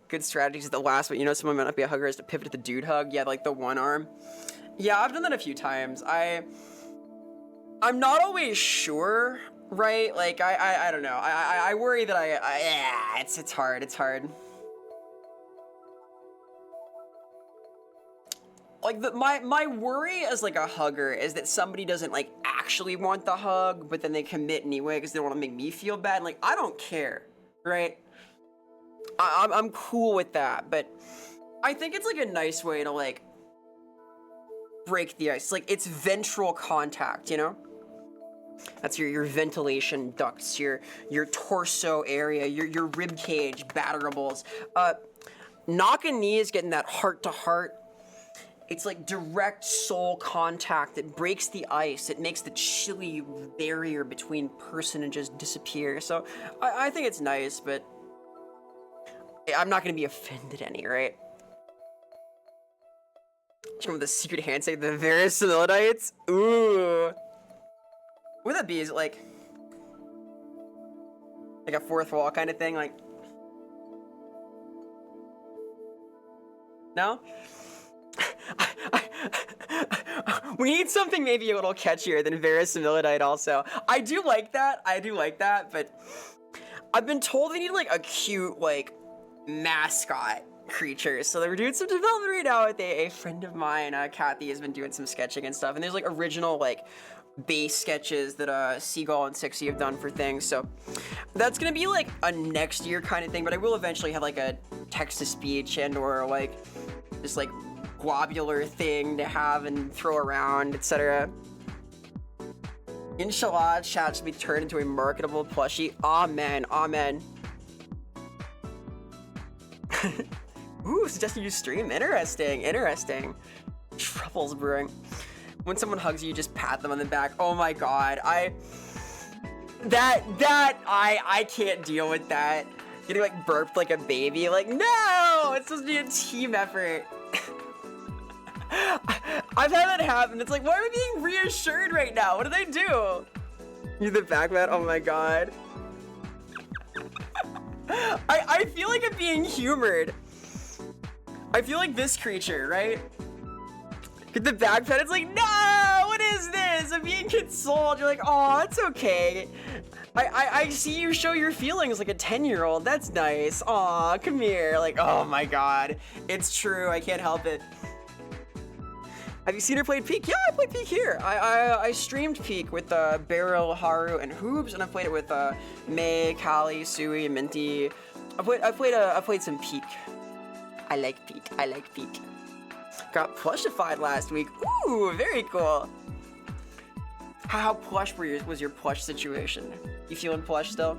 Good strategies at the last, but you know someone might not be a hugger is to pivot to the dude hug. Yeah, like the one arm. Yeah, I've done that a few times. I'm not always sure, right? Like I don't know. I worry that it's hard. It's hard. Like my worry as like a hugger is that somebody doesn't like actually want the hug, but then they commit anyway because they want to make me feel bad. And, like I don't care, right? I'm cool with that, but I think it's like a nice way to like break the ice. Like it's ventral contact, you know? That's your ventilation ducts, your torso area, your rib cage, batterables. Knock and knee is getting that heart to heart. It's like direct soul contact. It breaks the ice. It makes the chilly barrier between personages disappear. So I think it's nice, but I'm not gonna be offended any, right? Come with a secret handshake, the verisimilitites. Ooh. What would that be? Is it like a fourth wall kind of thing? Like, no? We need something maybe a little catchier than verisimilitite also. I do like that, but I've been told they need like a cute like mascot creature. So they were doing some development right now with a friend of mine, Kathy, has been doing some sketching and stuff. And there's like original like base sketches that Seagull and Sixie have done for things. So that's gonna be like a next year kind of thing, but I will eventually have like a text-to-speech and or like just like globular thing to have and throw around, etc. Inshallah, chat should be turned into a marketable plushie. Amen, amen. Ooh, suggesting you stream. Interesting, interesting. Troubles brewing. When someone hugs you, just pat them on the back. Oh my god, I can't deal with that. Getting like burped like a baby. Like, no! It's supposed to be a team effort. I've had that happen. It's like, why am I being reassured right now? What did I do? You the back mat? Oh my god. I feel like I'm being humored. I feel like this creature, right? Get the back pet. It's like, no! What is this? I'm being consoled. You're like, oh, it's okay. I see you show your feelings like a 10-year-old. That's nice. Aw, come here. Like, oh my god. It's true. I can't help it. Have you seen her play Peak? Yeah, I played Peak here. I streamed Peak with Beryl, Haru, and Hoobs, and I played it with May, Callie, Sui, and Minty. I played some Peak. I like Peak. I like Peak. Got plushified last week. Ooh, very cool. How plush was your plush situation? You feeling plush still?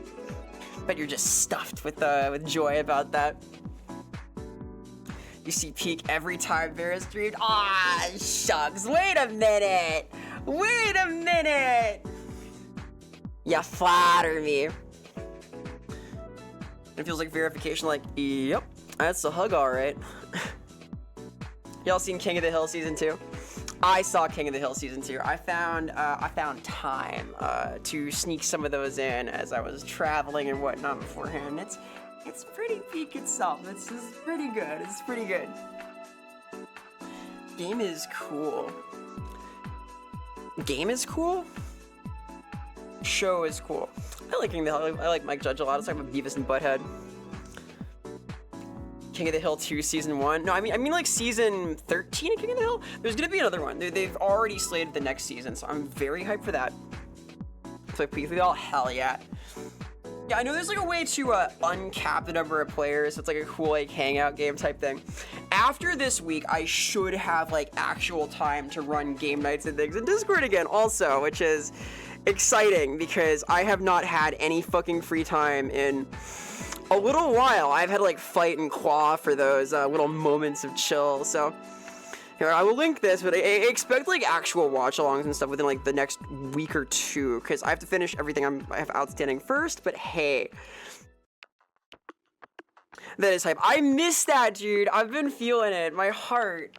Bet you're just stuffed with joy about that. You see Peak every time Vera streamed. Ah, shucks. Wait a minute. Wait a minute. You flatter me. It feels like verification, like, yep, that's a hug, all right. Y'all seen King of the Hill season 2? I saw King of the Hill season 2. I found time to sneak some of those in as I was traveling and whatnot beforehand. It's pretty peak itself. It's pretty good. It's pretty good. Game is cool. Game is cool? Show is cool. I like King of the Hill. I like Mike Judge a lot. It's like Beavis and Butthead. King of the Hill 2 season 1. No, I mean like season 13 of King of the Hill. There's gonna be another one. They've already slated the next season, so I'm very hyped for that. So like Please All, hell yeah. Yeah, I know there's like a way to uncap the number of players. So it's like a cool like hangout game type thing. After this week, I should have like actual time to run game nights and things in Discord again also, which is exciting because I have not had any fucking free time in a little while. I've had to like fight and claw for those little moments of chill. So here, I will link this, but I expect like actual watch-alongs and stuff within like the next week or two, because I have to finish everything I have outstanding first. But hey, that is hype. I missed that, dude. I've been feeling it. My heart.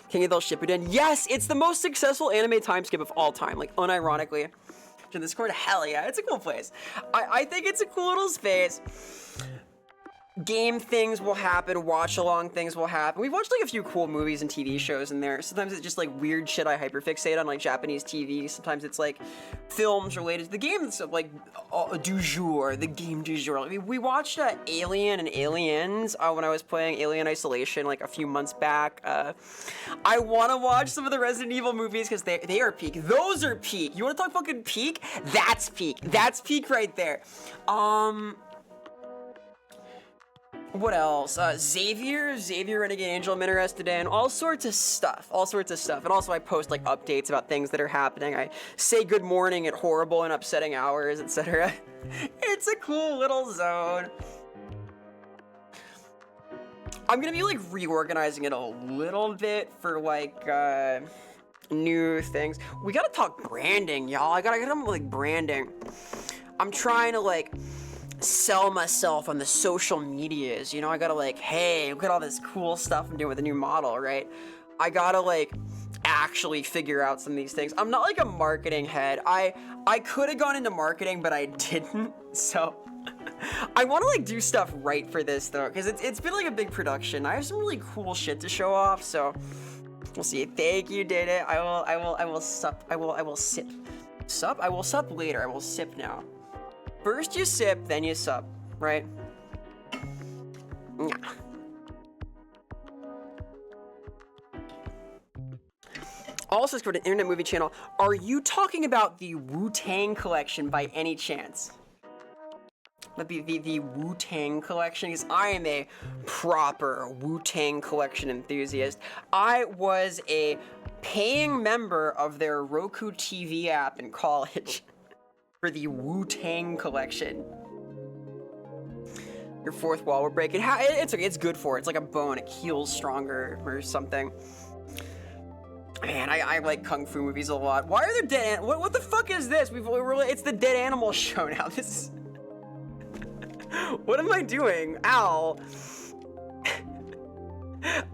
King of the Shippuden. Yes, it's the most successful anime time skip of all time. Like unironically. In Discord, hell yeah, it's a cool place. I think it's a cool little space. Game things will happen, watch along things will happen. We've watched like a few cool movies and TV shows in there. Sometimes it's just like weird shit I hyperfixate on like Japanese TV. Sometimes it's like films related to the game stuff, like du jour, the game du jour. I mean, we watched Alien and Aliens when I was playing Alien Isolation like a few months back. I want to watch some of the Resident Evil movies because they are peak. Those are peak. You want to talk fucking peak? That's peak. That's peak right there. What else? Xavier Renegade Angel, I'm interested in. All sorts of stuff. And also I post like updates about things that are happening. I say good morning at horrible and upsetting hours, etc. It's a cool little zone. I'm gonna be like reorganizing it a little bit for like new things. We gotta talk branding, y'all. I gotta get them like branding. I'm trying to like sell myself on the social medias, you know. I gotta like, hey, look at all this cool stuff I'm doing with the new model, right? I gotta like actually figure out some of these things. I'm not like a marketing head. I could have gone into marketing, but I didn't. So I want to like do stuff right for this though, because it's been like a big production. I have some really cool shit to show off, so we'll see. Thank you, Data. I will sup later. I will sip now. First you sip, then you sup, right? Yeah. Also, for the Internet Movie Channel, are you talking about the Wu-Tang collection by any chance? The Wu-Tang collection, because I am a proper Wu-Tang collection enthusiast. I was a paying member of their Roku TV app in college. For the Wu-Tang collection. Your fourth wall we're breaking. It's okay, it's good for it. It's like a bone, it heals stronger or something. Man, I like kung fu movies a lot. Why are there dead what the fuck is this? It's the Dead Animal Show now. This is what am I doing? Ow.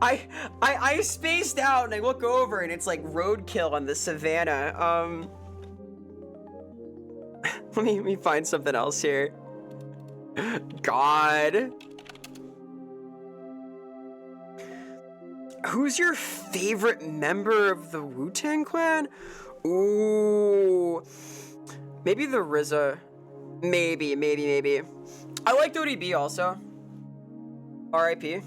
I spaced out and I look over and it's like roadkill on the savannah. Let me find something else here. God. Who's your favorite member of the Wu-Tang Clan? Ooh. Maybe the RZA. Maybe. I liked ODB also. R.I.P.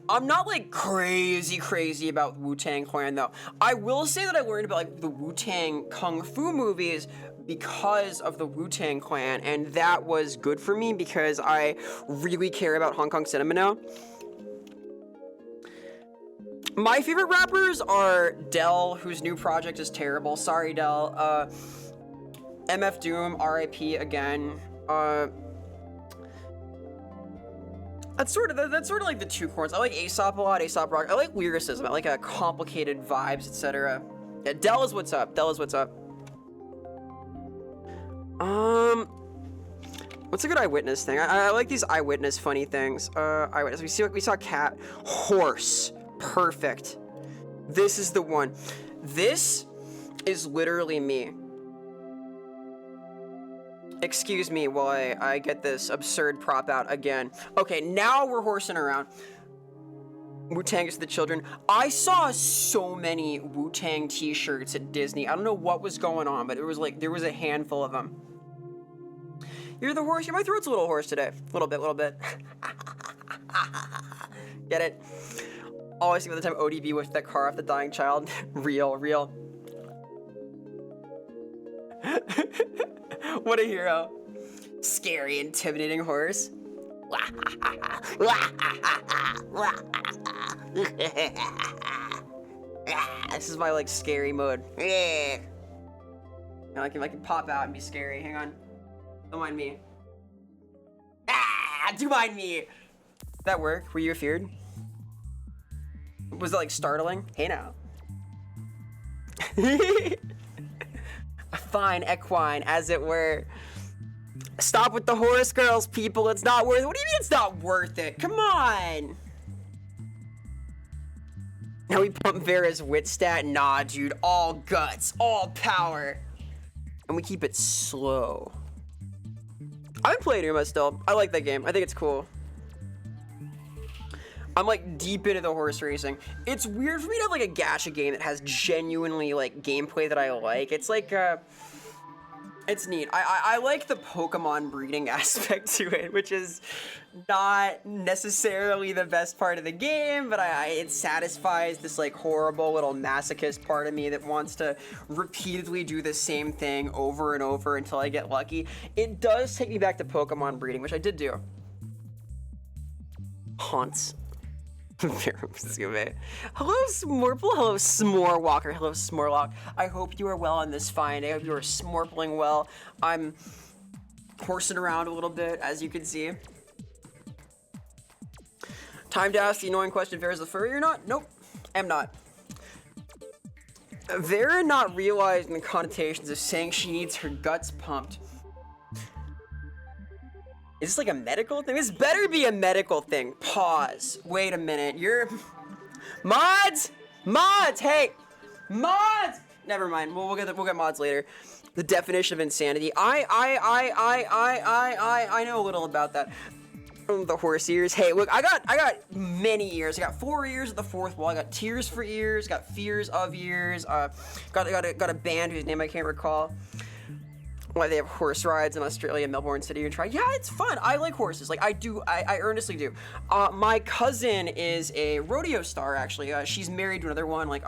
I'm not like crazy about Wu-Tang Clan though. I will say that I learned about like the Wu-Tang Kung Fu movies because of the Wu-Tang Clan, and that was good for me because I really care about Hong Kong cinema now. My favorite rappers are Del, whose new project is terrible. Sorry, Del. MF Doom, R.I.P. again. That's sort of like the two corners. I like Aesop a lot, Aesop Rock. I like lyricism. I like complicated vibes, etc. Yeah, Del is what's up. Um, what's a good eyewitness thing? I like these eyewitness funny things. Eyewitness. We saw a cat, horse. Perfect. This is the one. This is literally me. Excuse me while I get this absurd prop out again. Okay, now we're horsing around. Wu-Tang is the children. I saw so many Wu-Tang t-shirts at Disney. I don't know what was going on, but there was a handful of them. You're the horse? Yeah, my throat's a little hoarse today. A little bit. Get it? Always think about the time ODB whipped that car off the dying child. Real. What a hero. Scary, intimidating horse. This is my like scary mode. I can pop out and be scary. Hang on. Don't mind me. Do mind me. Did that work? Were you afeared? Was it like startling? Hey now. A fine equine, as it were. Stop with the horse girls, people. It's not worth it. What do you mean it's not worth it? Come on. Now we pump Vera's wit stat. Nah, dude. All guts, all power. And we keep it slow. I've been playing Uma still. I like that game. I think it's cool. I'm like deep into the horse racing. It's weird for me to have like a gacha game that has genuinely like gameplay that I like. It's like it's neat. I like the Pokemon breeding aspect to it, which is not necessarily the best part of the game, but it satisfies this like horrible little masochist part of me that wants to repeatedly do the same thing over and over until I get lucky. It does take me back to Pokemon breeding, which I did do. Haunts. Hello, Smorple. Hello, Smorwalker. Hello, Smorlock. I hope you are well on this fine day. I hope you are smorpling well. I'm horsing around a little bit, as you can see. Time to ask the annoying question, Vera's a furry or not? Nope, am not. Vera not realizing the connotations of saying she needs her guts pumped. Is this like a medical thing? This better be a medical thing. Pause. Wait a minute. You're... Mods! Mods! Hey! Mods! Never mind. We'll get mods later. The definition of insanity. I know a little about that. The horse ears. Hey, look, I got many ears. I got 4 ears at the fourth wall. I got tears for ears. Got fears of ears. Got a band whose name I can't recall. Why they have horse rides in Australia, Melbourne City, and try. Yeah, it's fun. I like horses. Like I earnestly do. My cousin is a rodeo star. Actually, she's married to another one. Like,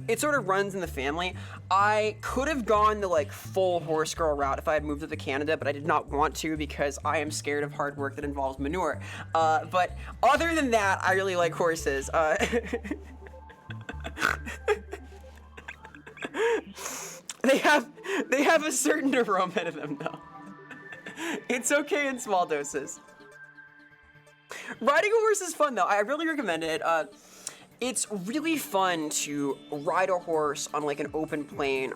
it sort of runs in the family. I could have gone the like full horse girl route if I had moved up to Canada, but I did not want to because I am scared of hard work that involves manure. But other than that, I really like horses. They have a certain aroma to them, though. It's okay in small doses. Riding a horse is fun, though. I really recommend it. It's really fun to ride a horse on like an open plain.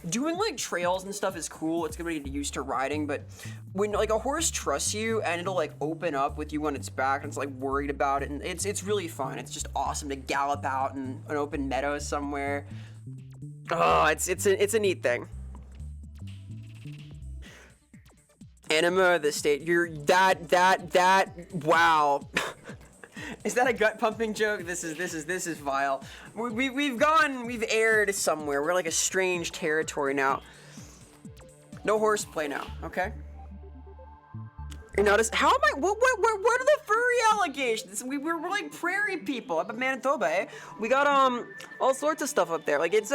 Doing like trails and stuff is cool. It's good to get used to riding, but when like a horse trusts you and it'll like open up with you on its back and it's like worried about it, and it's really fun. It's just awesome to gallop out in an open meadow somewhere. Oh, it's a neat thing. Anima, the state. You're that. Wow. Is that a gut pumping joke? This is vile. We've aired somewhere. We're like a strange territory now. No horseplay now. Okay. You notice? How am I? What are the furry allegations? We're like prairie people up in Manitoba, eh? We got all sorts of stuff up there. Like it's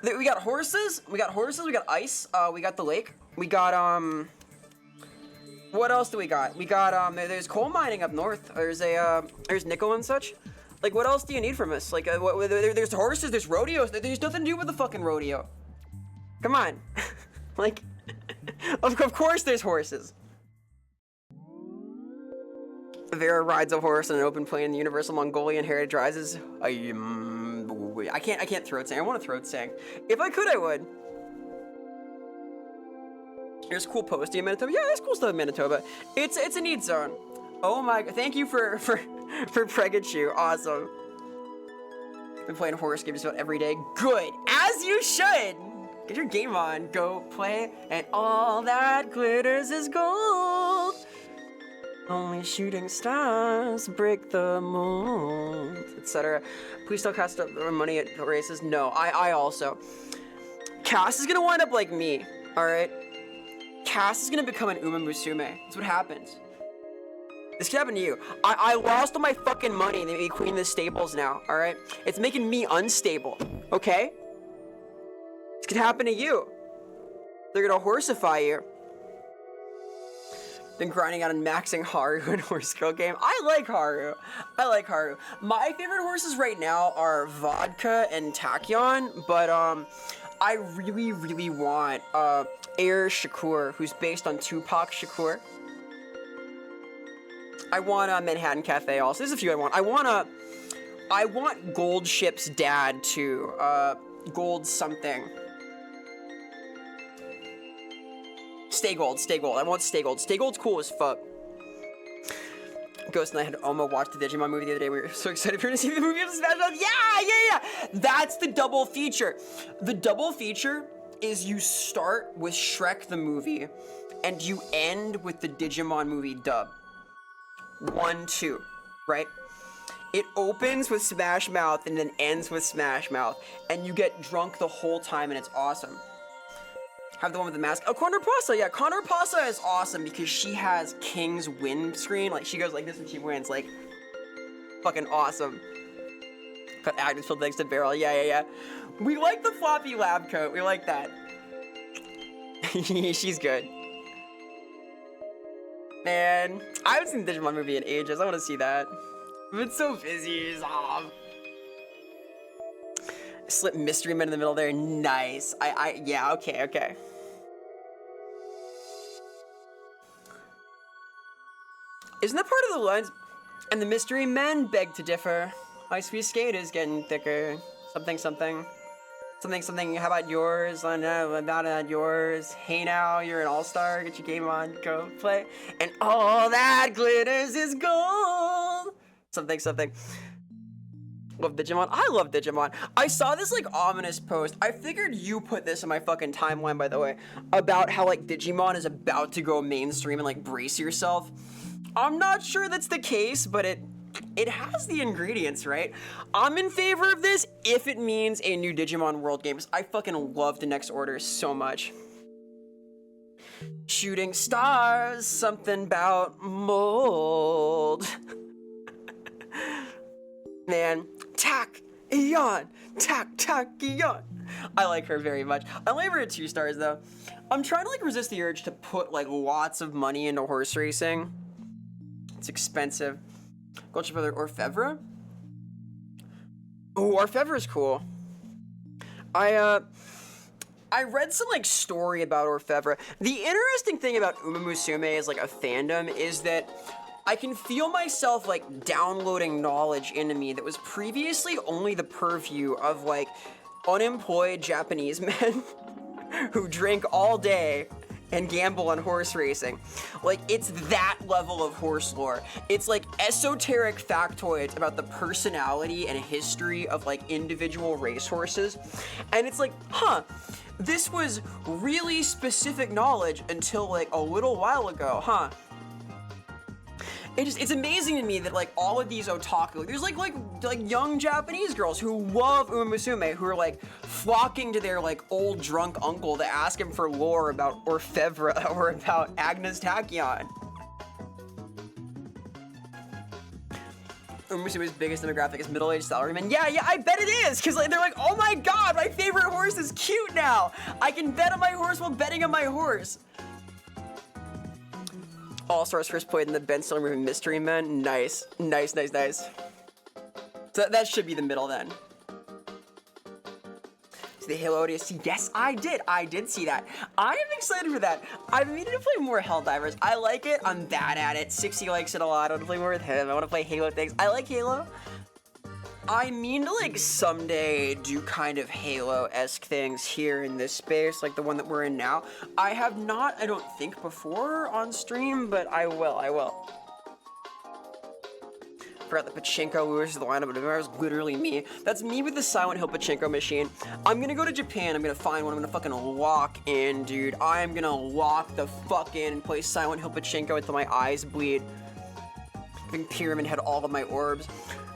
we got horses. We got ice. We got the lake. We got what else do we got? We got there's coal mining up north. There's nickel and such. Like what else do you need from us? Like there's horses. There's rodeos. There's nothing to do with the fucking rodeo. Come on, like of course there's horses. Vera rides a horse on an open plain in the Universal Mongolian Heritage Rises. I can't throat sing. I want to throat sing. If I could, I would. There's cool posting in Manitoba. Yeah, there's cool stuff in Manitoba. It's a neat zone. Oh my god, thank you for Pregachu. Awesome. Been playing horse games about every day. Good, as you should. Get your game on, go play, and all that glitters is gold. Only shooting stars break the mold, etc. Please don't cast up money at races. No, I also. Cass is gonna wind up like me, alright? Cass is gonna become an Uma Musume. That's what happens. This could happen to you. I lost all my fucking money and they made me queen of the stables now, alright? It's making me unstable, okay? This could happen to you. They're gonna horsify you. Been grinding out and maxing Haru in Horse Girl game. I like Haru. My favorite horses right now are Vodka and Tachyon, but I really want Air Shakur, who's based on Tupac Shakur. I want Manhattan Cafe also. There's a few I want. I want Gold Ship's dad too. Gold something. Stay Gold. I want Stay Gold. Stay Gold's cool as fuck. Ghost and I had Oma watch the Digimon movie the other day. We were so excited for her to see the movie of the Smash Mouth. Yeah. That's the double feature. The double feature is you start with Shrek the movie and you end with the Digimon movie dub. 1, 2, right? It opens with Smash Mouth and then ends with Smash Mouth, and you get drunk the whole time, and it's awesome. Have the one with the mask. Oh, Condor Pasa, yeah. Condor Pasa is awesome because she has King's win screen. Like, she goes like this when she wins. Like, fucking awesome. Got Agnes filled thanks to Barrel. Yeah. We like the floppy lab coat. We like that. She's good. Man, I haven't seen the Digimon movie in ages. I want to see that. I've been so busy. Slip Mystery Men in the middle there. Nice. Yeah, okay. Isn't that part of the lines? And the Mystery Men beg to differ. My sweet skate is getting thicker. Something. How about yours? About yours. Hey now, you're an all-star. Get your game on. Go play. And all that glitters is gold. Something. Love Digimon. I love Digimon. I saw this like ominous post. I figured you put this in my fucking timeline, by the way, about how like Digimon is about to go mainstream and like brace yourself. I'm not sure that's the case, but it has the ingredients, right? I'm in favor of this if it means a new Digimon World game. I fucking love the next order so much. Shooting stars, something about mold. Man, Tachyon. I like her very much. I only have her at 2 stars though. I'm trying to like resist the urge to put like lots of money into horse racing. It's expensive. Gold Brother Orfevre? Oh, Orfevre is cool. I read some like story about Orfevre. The interesting thing about Uma Musume as like a fandom is that I can feel myself like downloading knowledge into me that was previously only the purview of like unemployed Japanese men who drink all day and gamble on horse racing. Like, it's that level of horse lore. It's like esoteric factoids about the personality and history of like individual racehorses. And it's like, this was really specific knowledge until like a little while ago, It's amazing to me that like all of these otaku, there's like young Japanese girls who love Uma Musume who are like flocking to their like old drunk uncle to ask him for lore about Orfevre or about Agnes Tachyon. Uma Musume's biggest demographic is middle-aged salarymen. Yeah, I bet it is, because like, they're like, oh my god, my favorite horse is cute now. I can bet on my horse while betting on my horse. All-Stars first played in the Ben Stiller movie Mystery Men. Nice. So that should be the middle then. So the Halo ODST. Yes, I did see that. I am excited for that. I've been meaning to play more Helldivers. I like it. I'm bad at it. 60 likes it a lot. I want to play more with him. I want to play Halo things. I like Halo. I mean to like someday do kind of Halo-esque things here in this space, like the one that we're in now. I have not, I don't think, before on stream, but I will. Forgot the pachinko lures to the lineup, but it was literally me. That's me with the Silent Hill pachinko machine. I'm gonna go to Japan, I'm gonna find one, I'm gonna fucking lock in, dude. I'm gonna lock the fuck in and play Silent Hill pachinko until my eyes bleed. I think Pyramid had all of my orbs.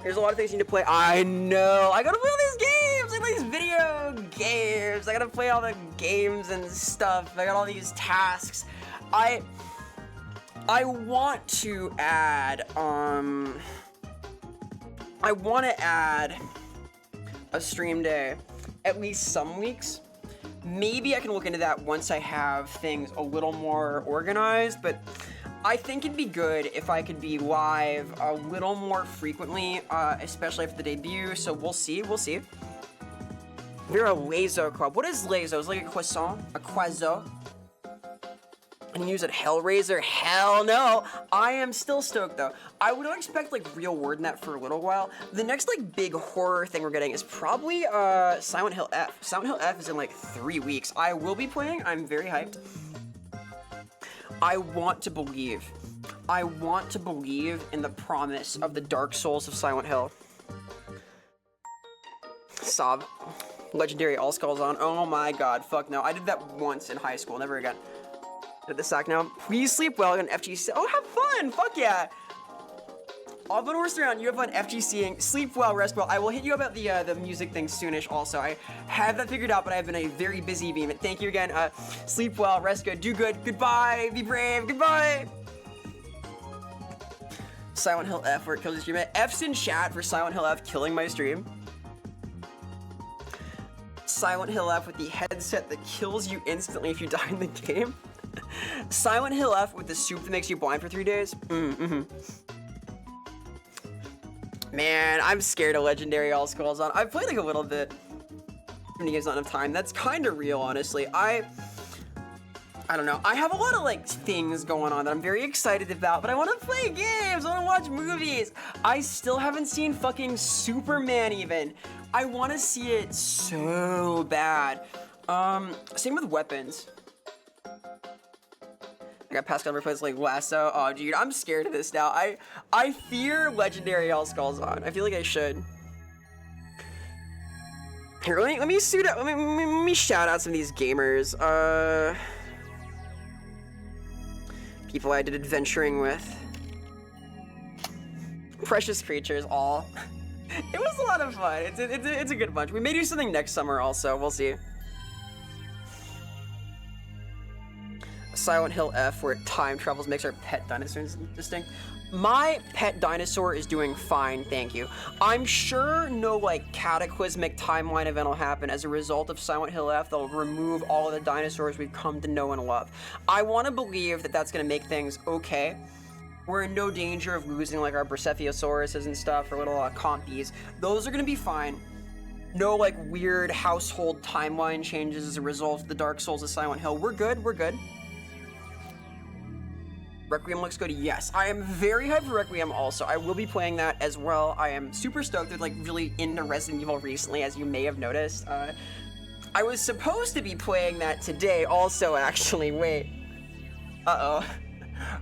There's a lot of things you need to play. I know. I gotta play all these games. I play these video games. I gotta play all the games and stuff. I got all these tasks. I want to add, I want to add a stream day at least some weeks. Maybe I can look into that once I have things a little more organized, but I think it'd be good if I could be live a little more frequently, especially after the debut, so we'll see. Vera Lazo Club. What is Lazo? It's like a croissant? A croissant? And use it Hellraiser? Hell no! I am still stoked though. I would not expect like real word in that for a little while. The next like big horror thing we're getting is probably Silent Hill F. Silent Hill F is in like 3 weeks. I will be playing. I'm very hyped. I want to believe in the promise of the Dark Souls of Silent Hill. Sob. Legendary All Skulls on. Oh my god, fuck no. I did that once in high school, never again. Did the sack now. Please sleep well on FGC. Oh, have fun! Fuck yeah! I'll go to horse around. You have fun FGCing. Sleep well, rest well. I will hit you about the music thing soonish also. I have that figured out, but I've been a very busy beam. Thank you again. Sleep well, rest good, do good. Goodbye, be brave, goodbye! Silent Hill F where it kills your stream. F's in chat for Silent Hill F killing my stream. Silent Hill F with the headset that kills you instantly if you die in the game. Silent Hill F with the soup that makes you blind for 3 days. Man, I'm scared of Legendary All Skulls on. I've played like a little bit. When you guys not enough time. That's kind of real, honestly. I don't know. I have a lot of like things going on that I'm very excited about, but I want to play games. I want to watch movies. I still haven't seen fucking Superman even. I want to see it so bad. Same with weapons. I got Pascal replaced like Lasso. Oh, dude, I'm scared of this now. I fear Legendary All Skulls on. I feel like I should. Here, let me suit up. Let me shout out some of these gamers. People I did adventuring with. Precious Creatures, all. It was a lot of fun. It's a good bunch. We may do something next summer also. We'll see. Silent Hill F, where time travels makes our pet dinosaurs distinct. My pet dinosaur is doing fine, thank you. I'm sure no like cataclysmic timeline event will happen as a result of Silent Hill F. They'll remove all of the dinosaurs we've come to know and love. I want to believe that that's going to make things okay. We're in no danger of losing like our Brachythesauruses and stuff, or little compies. Those are going to be fine. No like weird household timeline changes as a result of the Dark Souls of Silent Hill. We're good, we're good. Requiem looks good, yes. I am very hyped for Requiem also. I will be playing that as well. I am super stoked. They're like really into Resident Evil recently, as you may have noticed. I was supposed to be playing that today also, actually. Wait. Uh-oh.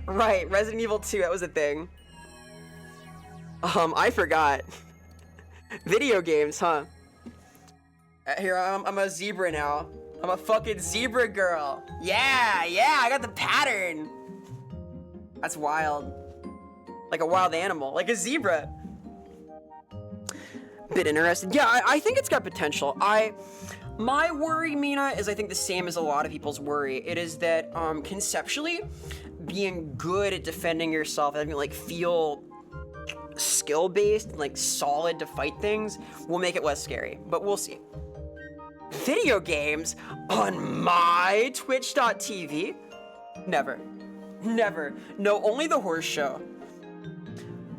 Right, Resident Evil 2, that was a thing. I forgot. Video games, huh? Here, I'm a zebra now. I'm a fucking zebra girl. Yeah, I got the pattern. That's wild. Like a wild animal, like a zebra. Bit interested. Yeah, I think it's got potential. My worry, Mina, is I think the same as a lot of people's worry. It is that conceptually, being good at defending yourself, having like feel skill-based and like solid to fight things will make it less scary, but we'll see. Video games on my Twitch.tv? Never. Never. No, only the horse show.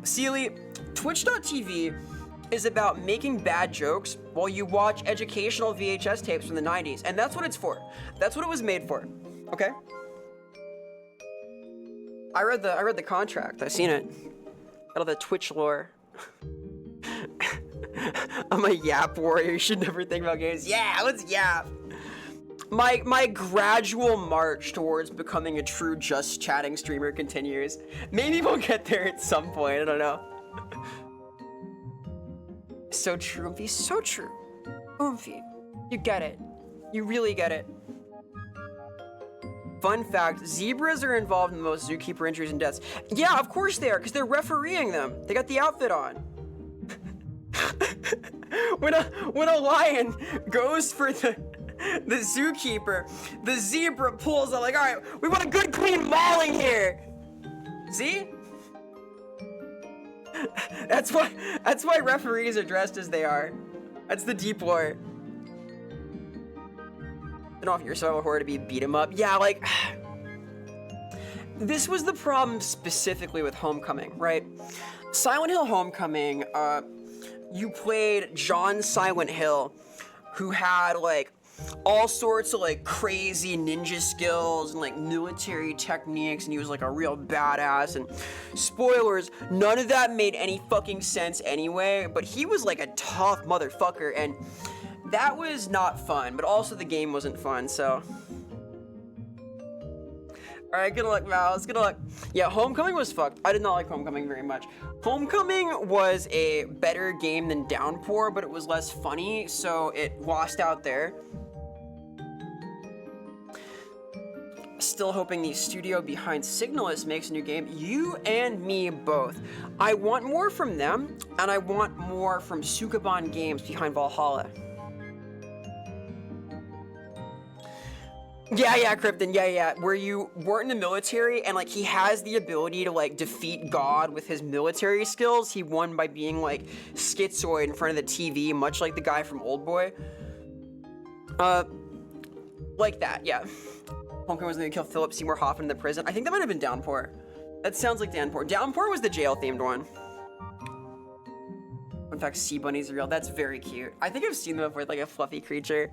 Sealy, Twitch.tv is about making bad jokes while you watch educational VHS tapes from the 90s, and that's what it's for. That's what it was made for, okay? I read the contract. I've seen it. Out of the Twitch lore. I'm a yap warrior. You should never think about games. Yeah, let's yap. My gradual march towards becoming a true just chatting streamer continues. Maybe we'll get there at some point. I don't know. So true, Oomphy. So true. Oomphy. You get it. You really get it. Fun fact, zebras are involved in the most zookeeper injuries and deaths. Yeah, of course they are, because they're refereeing them. They got the outfit on. when a lion goes for the zookeeper, the zebra pulls out like, all right, we want a good clean mauling here. See? That's why referees are dressed as they are. That's the deep lore. And off your survival horror to be beat 'em up. Yeah, like this was the problem specifically with Homecoming, right? Silent Hill Homecoming, you played John Silent Hill, who had like all sorts of like crazy ninja skills and like military techniques, and he was like a real badass. And spoilers, none of that made any fucking sense anyway, but he was like a tough motherfucker, and that was not fun, but also the game wasn't fun, so. Alright, good luck, Mouse, good luck. Yeah, Homecoming was fucked. I did not like Homecoming very much. Homecoming was a better game than Downpour, but it was less funny, so it lost out there. Still hoping the studio behind Signalis makes a new game. You and me both. I want more from them, and I want more from Sukaban Games behind Valhalla. Yeah, Krypton, yeah. Where you weren't in the military, and like he has the ability to like defeat God with his military skills. He won by being like schizoid in front of the TV, much like the guy from Oldboy. Like that, yeah. Homecoming was gonna kill Philip Seymour Hoffman in the prison. I think that might have been Downpour. That sounds like Downpour. Downpour was the jail-themed one. In fact, sea bunnies are real. That's very cute. I think I've seen them before, like a fluffy creature.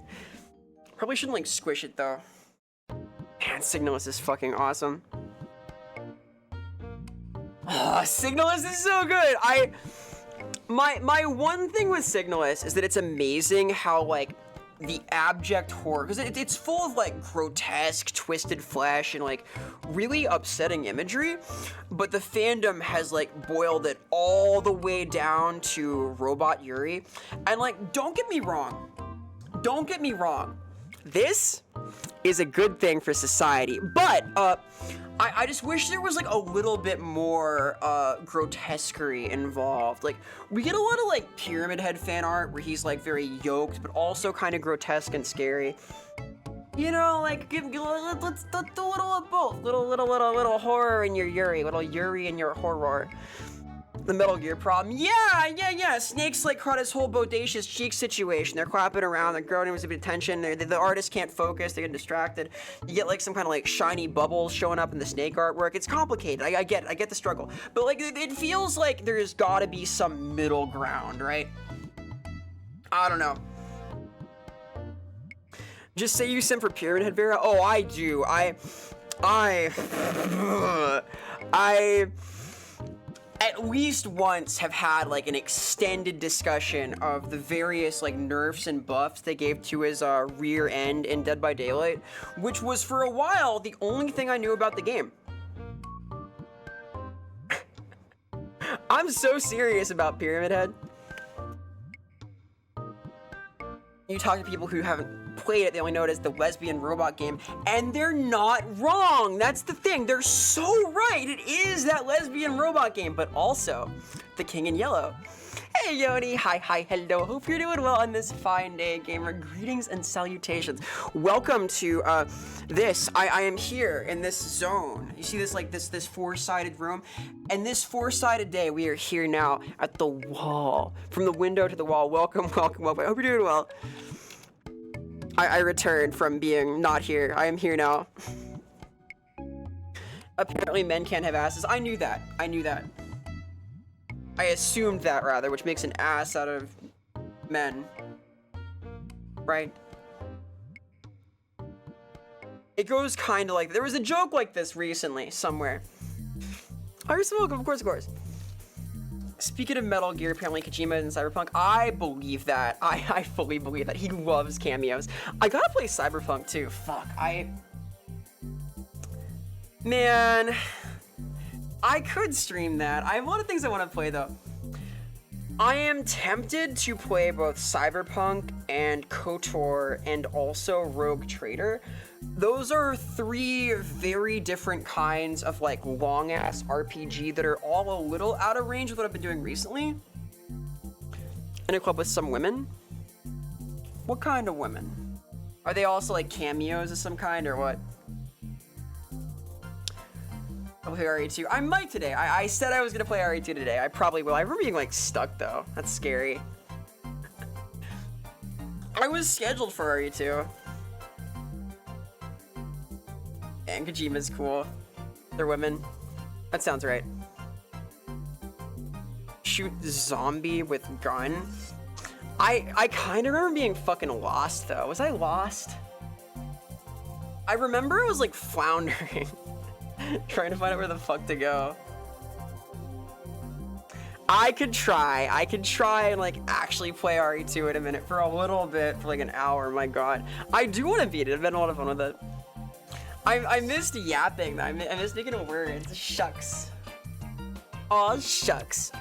Probably shouldn't like squish it though. Man, Signalis is fucking awesome. Signalis is so good. My one thing with Signalis is that it's amazing how like the abject horror, because it's full of like grotesque, twisted flesh and like really upsetting imagery, but the fandom has like boiled it all the way down to Robot Yuri. And like, don't get me wrong. This is a good thing for society, but I just wish there was like a little bit more grotesquerie involved. Like, we get a lot of like Pyramid Head fan art where he's like very yoked, but also kind of grotesque and scary. You know, like let's do a little of both. Little horror in your Yuri, little Yuri in your horror. The Metal Gear problem. Yeah. Snake's like caught his whole bodacious cheek situation. They're clapping around, they're growing with attention, the artist can't focus, they get distracted. You get like some kind of like shiny bubbles showing up in the Snake artwork. It's complicated, I get the struggle. But like, it feels like there's gotta be some middle ground, right? I don't know. Just say you sent for Pyramid Head, Vera? Oh, I do. I at least once have had like an extended discussion of the various like nerfs and buffs they gave to his rear end in Dead by Daylight, which was for a while the only thing I knew about the game. I'm so serious about Pyramid Head. You talk to people who haven't played it, they only know it as the lesbian robot game, and they're not wrong. That's the thing, they're so right. It is that lesbian robot game, but also the King in Yellow. Hey Yoni, hi, hello, hope you're doing well on this fine day, gamer. Greetings and salutations. Welcome to this. I am here in this zone. You see this like this four-sided room? And this four-sided day, we are here now at the wall. From the window to the wall. Welcome. I hope you're doing well. I returned from being not here. I am here now. Apparently men can't have asses. I knew that. I assumed that, rather, which makes an ass out of men. Right? It goes kind of like... There was a joke like this recently, somewhere. Oh, you're so welcome. Of course. Speaking of Metal Gear, apparently Kojima in Cyberpunk, I believe that. I fully believe that. He loves cameos. I gotta play Cyberpunk too. Fuck, Man, I could stream that. I have a lot of things I want to play though. I am tempted to play both Cyberpunk and KOTOR and also Rogue Trader. Those are 3 very different kinds of like long-ass RPG that are all a little out of range with what I've been doing recently. In a club with some women. What kind of women? Are they also like cameos of some kind or what? I'll play RE2. I might today. I said I was gonna play RE2 today. I probably will. I remember being like stuck though. That's scary. I was scheduled for RE2. And Kojima's cool. They're women. That sounds right. Shoot zombie with gun. I kind of remember being fucking lost though. Was I lost? I remember I was like floundering. Trying to find out where the fuck to go. I could try and like actually play RE2 in a minute for a little bit, for like an hour. My god. I do want to beat it. I've been a lot of fun with it. I missed yapping. I missed making a word. Shucks. Aw, shucks.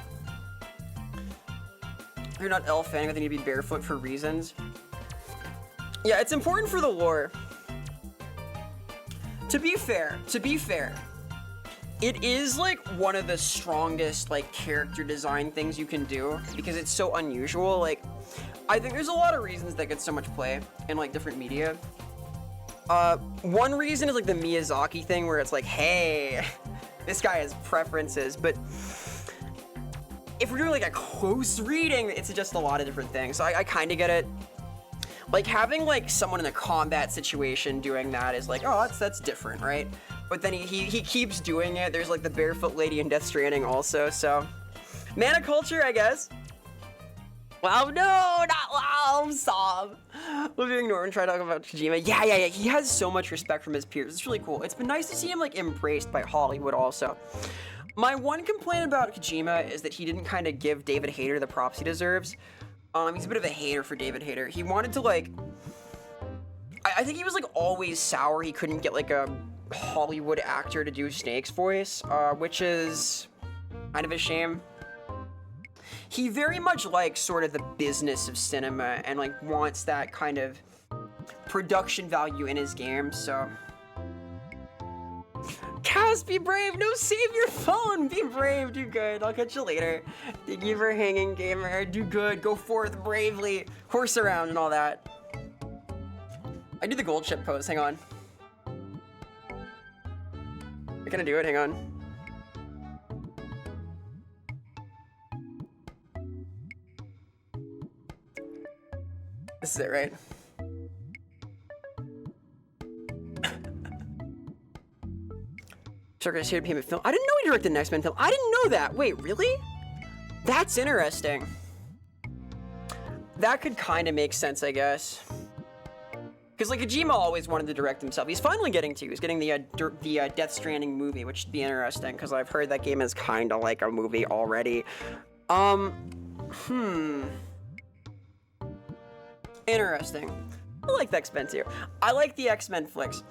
You're not elf fanning, but they need to be barefoot for reasons. Yeah, it's important for the lore. To be fair, it is like one of the strongest like character design things you can do because it's so unusual. Like, I think there's a lot of reasons that get so much play in like different media. One reason is like the Miyazaki thing where it's like, hey, this guy has preferences, but if we're doing like a close reading, it's just a lot of different things. So I kind of get it. Like having like someone in a combat situation doing that is like, oh, that's different, right? But then he keeps doing it. There's like the barefoot lady in Death Stranding also, so mana culture, I guess. Wow, no, not wow, sob. Living Norton try to talk about Kojima. Yeah. He has so much respect from his peers. It's really cool. It's been nice to see him like embraced by Hollywood also. My one complaint about Kojima is that he didn't kind of give David Hayter the props he deserves. He's a bit of a hater for David Hayter. He wanted to like, I think he was like always sour he couldn't get like a Hollywood actor to do Snake's voice, which is kind of a shame. He very much likes sort of the business of cinema and like wants that kind of production value in his games, so. Cass, be brave! No, save your phone! Be brave, do good. I'll catch you later. Thank you for hanging, gamer. Do good, go forth bravely. Horse around and all that. I do the gold chip pose, hang on. I gotta do it, hang on. This is it, right? Circus here to payment film. I didn't know he directed an X-Men film. I didn't know that. Wait, really? That's interesting. That could kind of make sense, I guess. Because like Kojima always wanted to direct himself. He's finally getting to. He's getting the Death Stranding movie, which should be interesting because I've heard that game is kind of like a movie already. Interesting. I like the X-Men too. I like the X-Men flicks.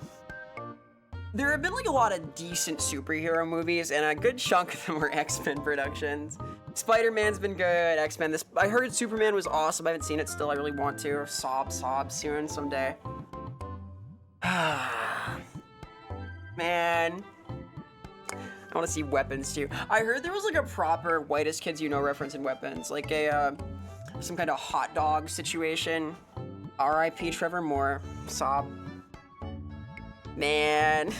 There have been like a lot of decent superhero movies, and a good chunk of them were X-Men productions. Spider-Man's been good. X-Men. I heard Superman was awesome. I haven't seen it still. I really want to. Sob soon someday. Man. I want to see Weapons too. I heard there was like a proper Whitest Kids You Know reference in Weapons, like a some kind of hot dog situation. R.I.P. Trevor Moore. Sob. Man.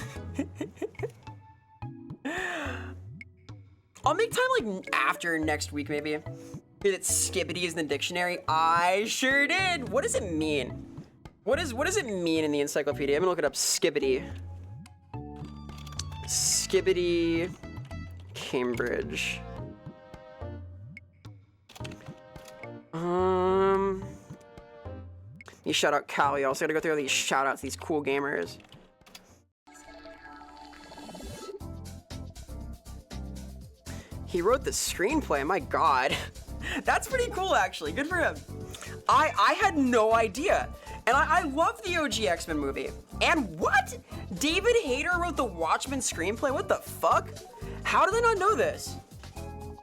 I'll make time like after next week maybe. Hear that skibbity is in the dictionary. I sure did. What does it mean? What does it mean in the encyclopedia? I'm gonna look it up. Skibbity. Skibbity Cambridge. You shout out Callie. Also gotta go through all these shout outs, these cool gamers. He wrote the screenplay, my god. That's pretty cool, actually. Good for him. I had no idea. And I love the OG X-Men movie. And what? David Hayter wrote the Watchmen screenplay? What the fuck? How did I not know this?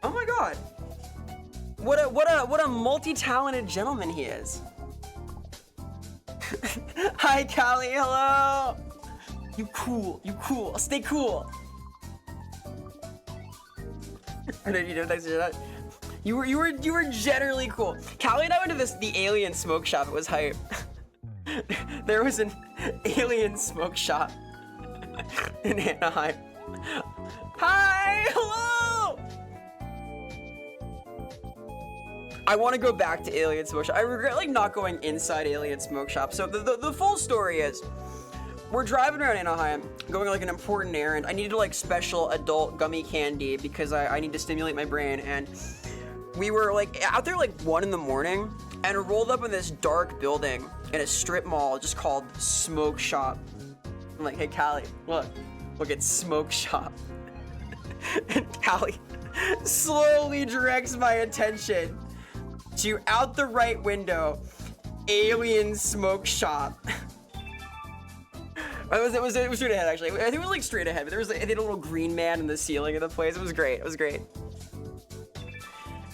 Oh my god. What a multi-talented gentleman he is. Hi, Callie, hello. You cool. Stay cool. I know you don't that. You were generally cool. Callie and I went to the alien smoke shop. It was hype. There was an alien smoke shop in Anaheim. Hi, hello. I want to go back to alien smoke shop. I regret like not going inside alien smoke shop. So the full story is, we're driving around Anaheim, going like an important errand. I needed like special adult gummy candy because I need to stimulate my brain. And we were like out there like 1 in the morning and rolled up in this dark building in a strip mall just called Smoke Shop. I'm like, hey Callie, look at Smoke Shop. And Callie slowly directs my attention to out the right window, alien smoke shop. It was straight ahead, actually. I think it was like straight ahead, but there was like, a little green man in the ceiling of the place. It was great.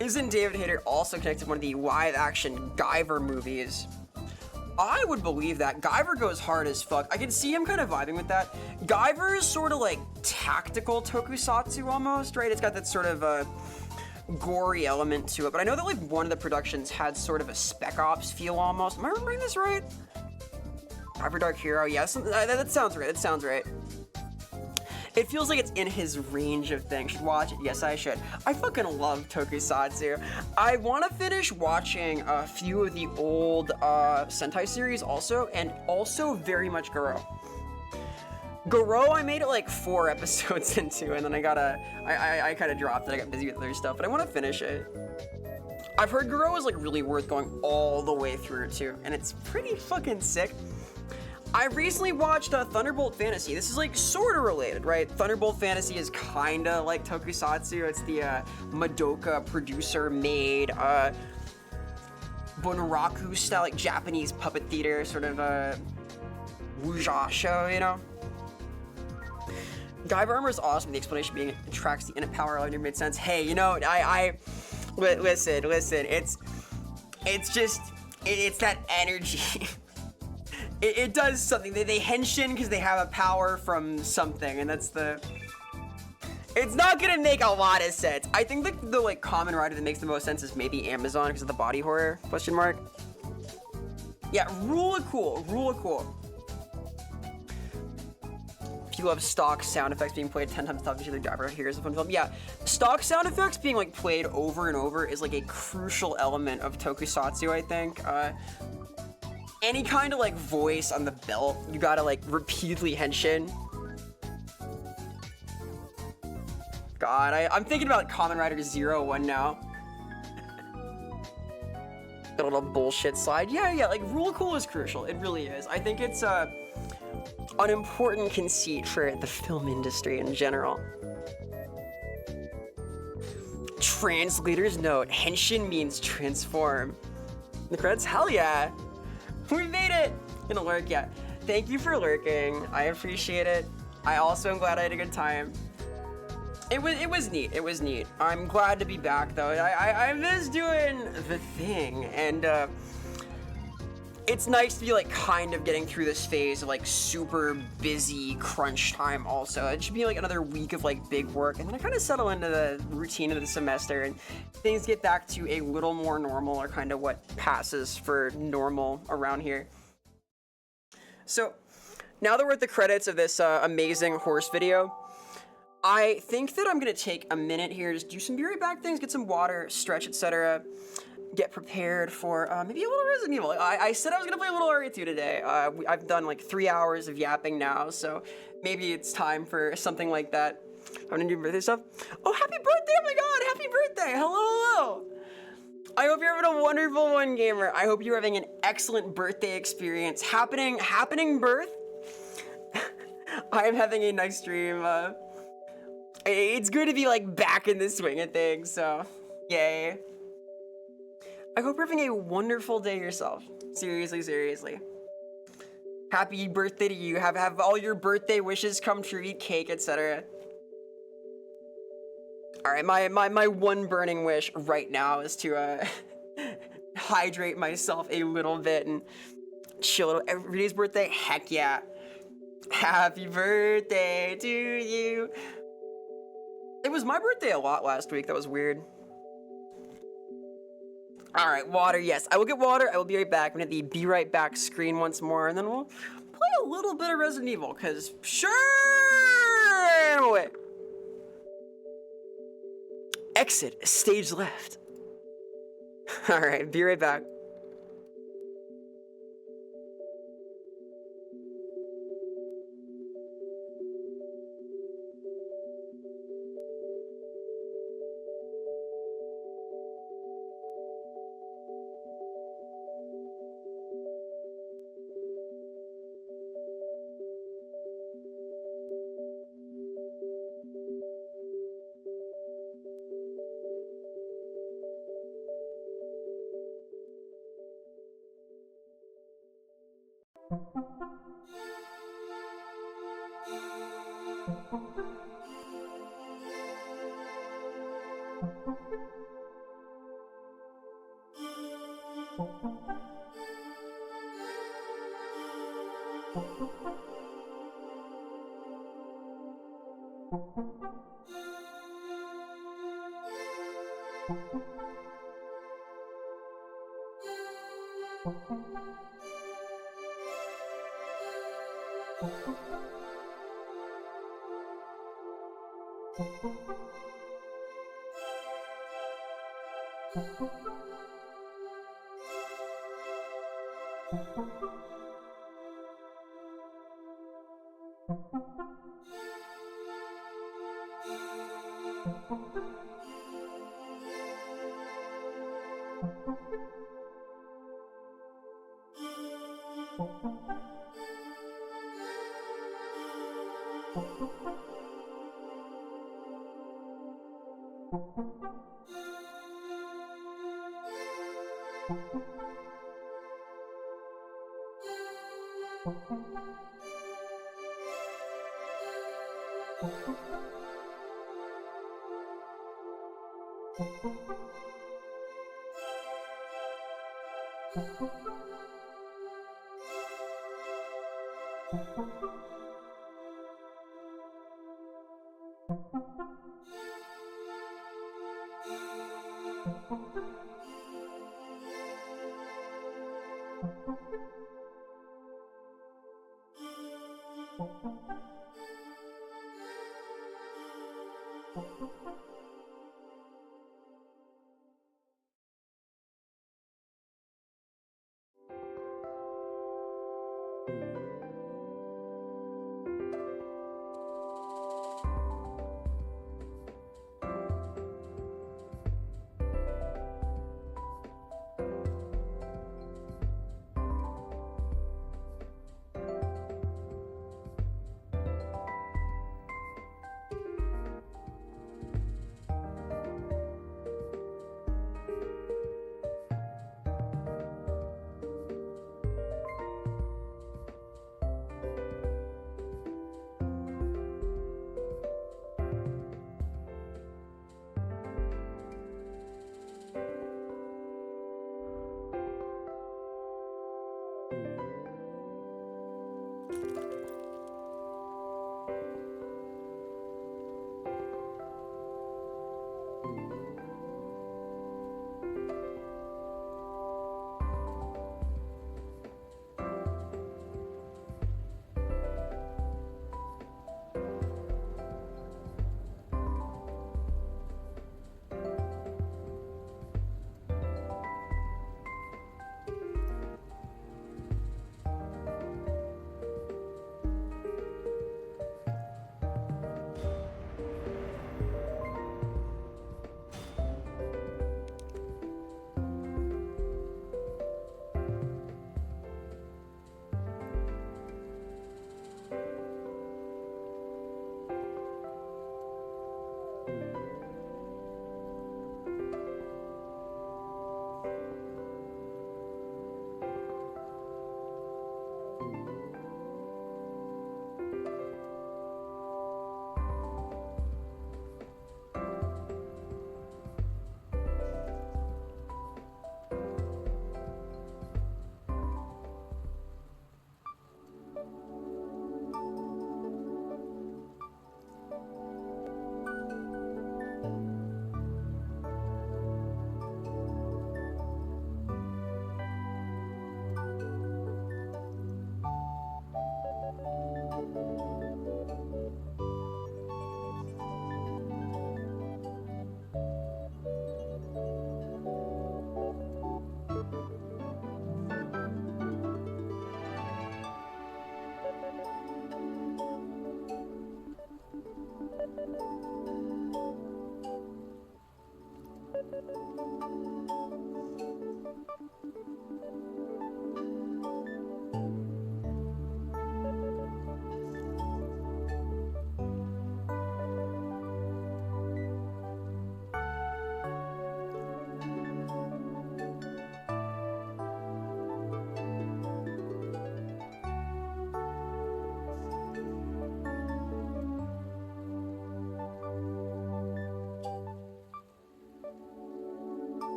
Isn't David Hayter also connected to one of the live-action Guyver movies? I would believe that. Guyver goes hard as fuck. I can see him kind of vibing with that. Guyver is sort of like tactical tokusatsu almost, right? It's got that sort of gory element to it. But I know that like one of the productions had sort of a Spec Ops feel almost. Am I remembering this right? Hyper Dark Hero, yes, that sounds right. It feels like it's in his range of things. Should watch it? Yes, I should. I fucking love tokusatsu. I want to finish watching a few of the old Sentai series also, and also very much Garo. Garo, I made it like 4 episodes into, and then I kind of dropped it. I got busy with other stuff, but I want to finish it. I've heard Garo is like really worth going all the way through too, and it's pretty fucking sick. I recently watched Thunderbolt Fantasy. This is like sort of related, right? Thunderbolt Fantasy is kind of like tokusatsu. It's the Madoka producer made Bunraku style, like Japanese puppet theater, sort of wuxia show, you know? Guyver armor is awesome. The explanation being it attracts the innate power. It made sense. Hey, you know, listen. It's that energy. It does something. They henshin because they have a power from something, and that's the... It's not gonna make a lot of sense. I think the like common rider that makes the most sense is maybe Amazon because of the body horror, question mark. Yeah, rule of cool. If you love stock sound effects being played 10 times top each other, driver, here's a fun film. Yeah, stock sound effects being like played over and over is like a crucial element of tokusatsu, I think. Any kind of like voice on the belt, you gotta like repeatedly henshin. God, I'm thinking about Kamen Rider 01 now. A little bullshit slide. Yeah, like rule of cool is crucial. It really is. I think it's an important conceit for the film industry in general. Translator's note, henshin means transform. The credits, hell yeah. We made it! Gonna lurk, yeah. Thank you for lurking. I appreciate it. I also am glad I had a good time. It was neat. I'm glad to be back though. I miss doing the thing, and it's nice to be like kind of getting through this phase of like super busy crunch time also. It should be like another week of like big work, and then I kind of settle into the routine of the semester and things get back to a little more normal, or kind of what passes for normal around here. So now that we're at the credits of this amazing horse video, I think that I'm gonna take a minute here, just do some be right back things, get some water, stretch, etc. Get prepared for maybe a little Resident Evil. I said I was gonna play a little RE2 today. I've done like 3 hours of yapping now, so maybe it's time for something like that. I'm gonna do birthday stuff. Oh, happy birthday! Oh my god, happy birthday! Hello! I hope you're having a wonderful one, gamer. I hope you're having an excellent birthday experience. Happening birth. I am having a nice dream. It's good to be like back in the swing of things, so yay. I hope you're having a wonderful day yourself. Seriously, seriously. Happy birthday to you. Have all your birthday wishes come true, eat cake, etc. Alright, my one burning wish right now is to hydrate myself a little bit and chill a little. Every day's birthday? Heck yeah. Happy birthday to you. It was my birthday a lot last week. That was weird. All right, water. Yes, I will get water. I will be right back. I'm gonna hit the be right back screen once more, and then we'll play a little bit of Resident Evil, because sure. Anyway. Exit stage left. All right, be right back.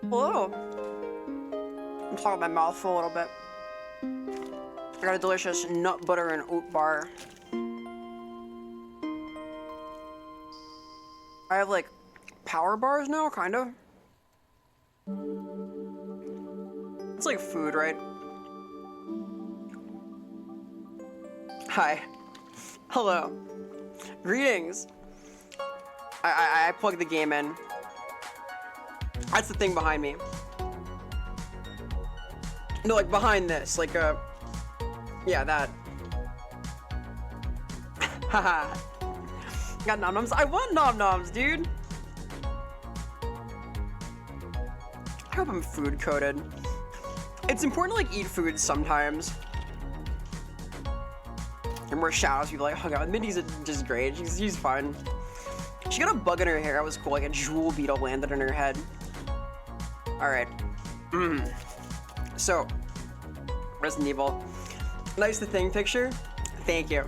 Hello. I'm talking my mouth for a little bit. I got a delicious nut butter and oat bar. I have like power bars now, kind of. It's like food, right? Hi. Hello. Greetings. I plugged the game in. That's the thing behind me. No, like behind this, like yeah, that. Haha. Got nom noms. I want nom noms, dude. I hope I'm food coded. It's important to like eat food sometimes. And more shout outs, people like, oh god, Mindy's just great. She's fun. She got a bug in her hair. It was cool. Like a jewel beetle landed in her head. Alright. So, Resident Evil. Nice The Thing picture. Thank you.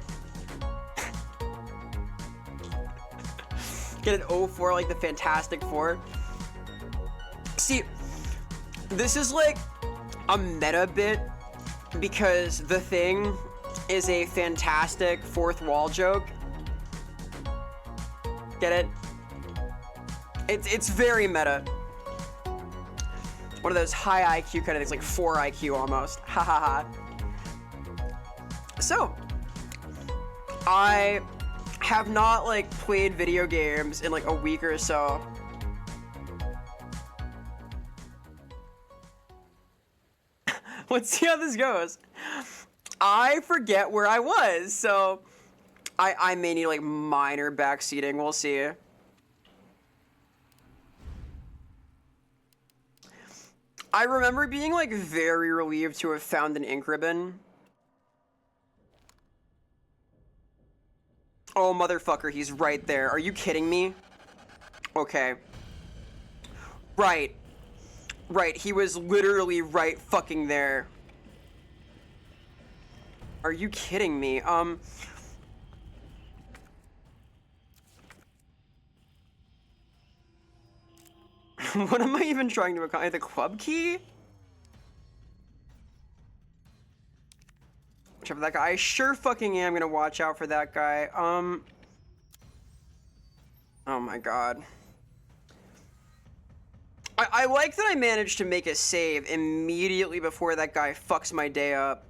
Get an 04 like the Fantastic Four. See, this is like a meta bit because The Thing is a fantastic fourth wall joke. Get it? It's very meta. One of those high IQ kind of things, like 4 IQ almost. Ha ha ha. So, I have not like played video games in like a week or so. Let's see how this goes. I forget where I was, so I may need like minor backseating. We'll see. I remember being like very relieved to have found an ink ribbon. Oh, motherfucker, he's right there. Are you kidding me? Okay. Right. Right, he was literally right fucking there. Are you kidding me? What am I even trying to accomplish? The club key? Watch out for that guy. I sure fucking am gonna watch out for that guy. Oh my god. I like that I managed to make a save immediately before that guy fucks my day up.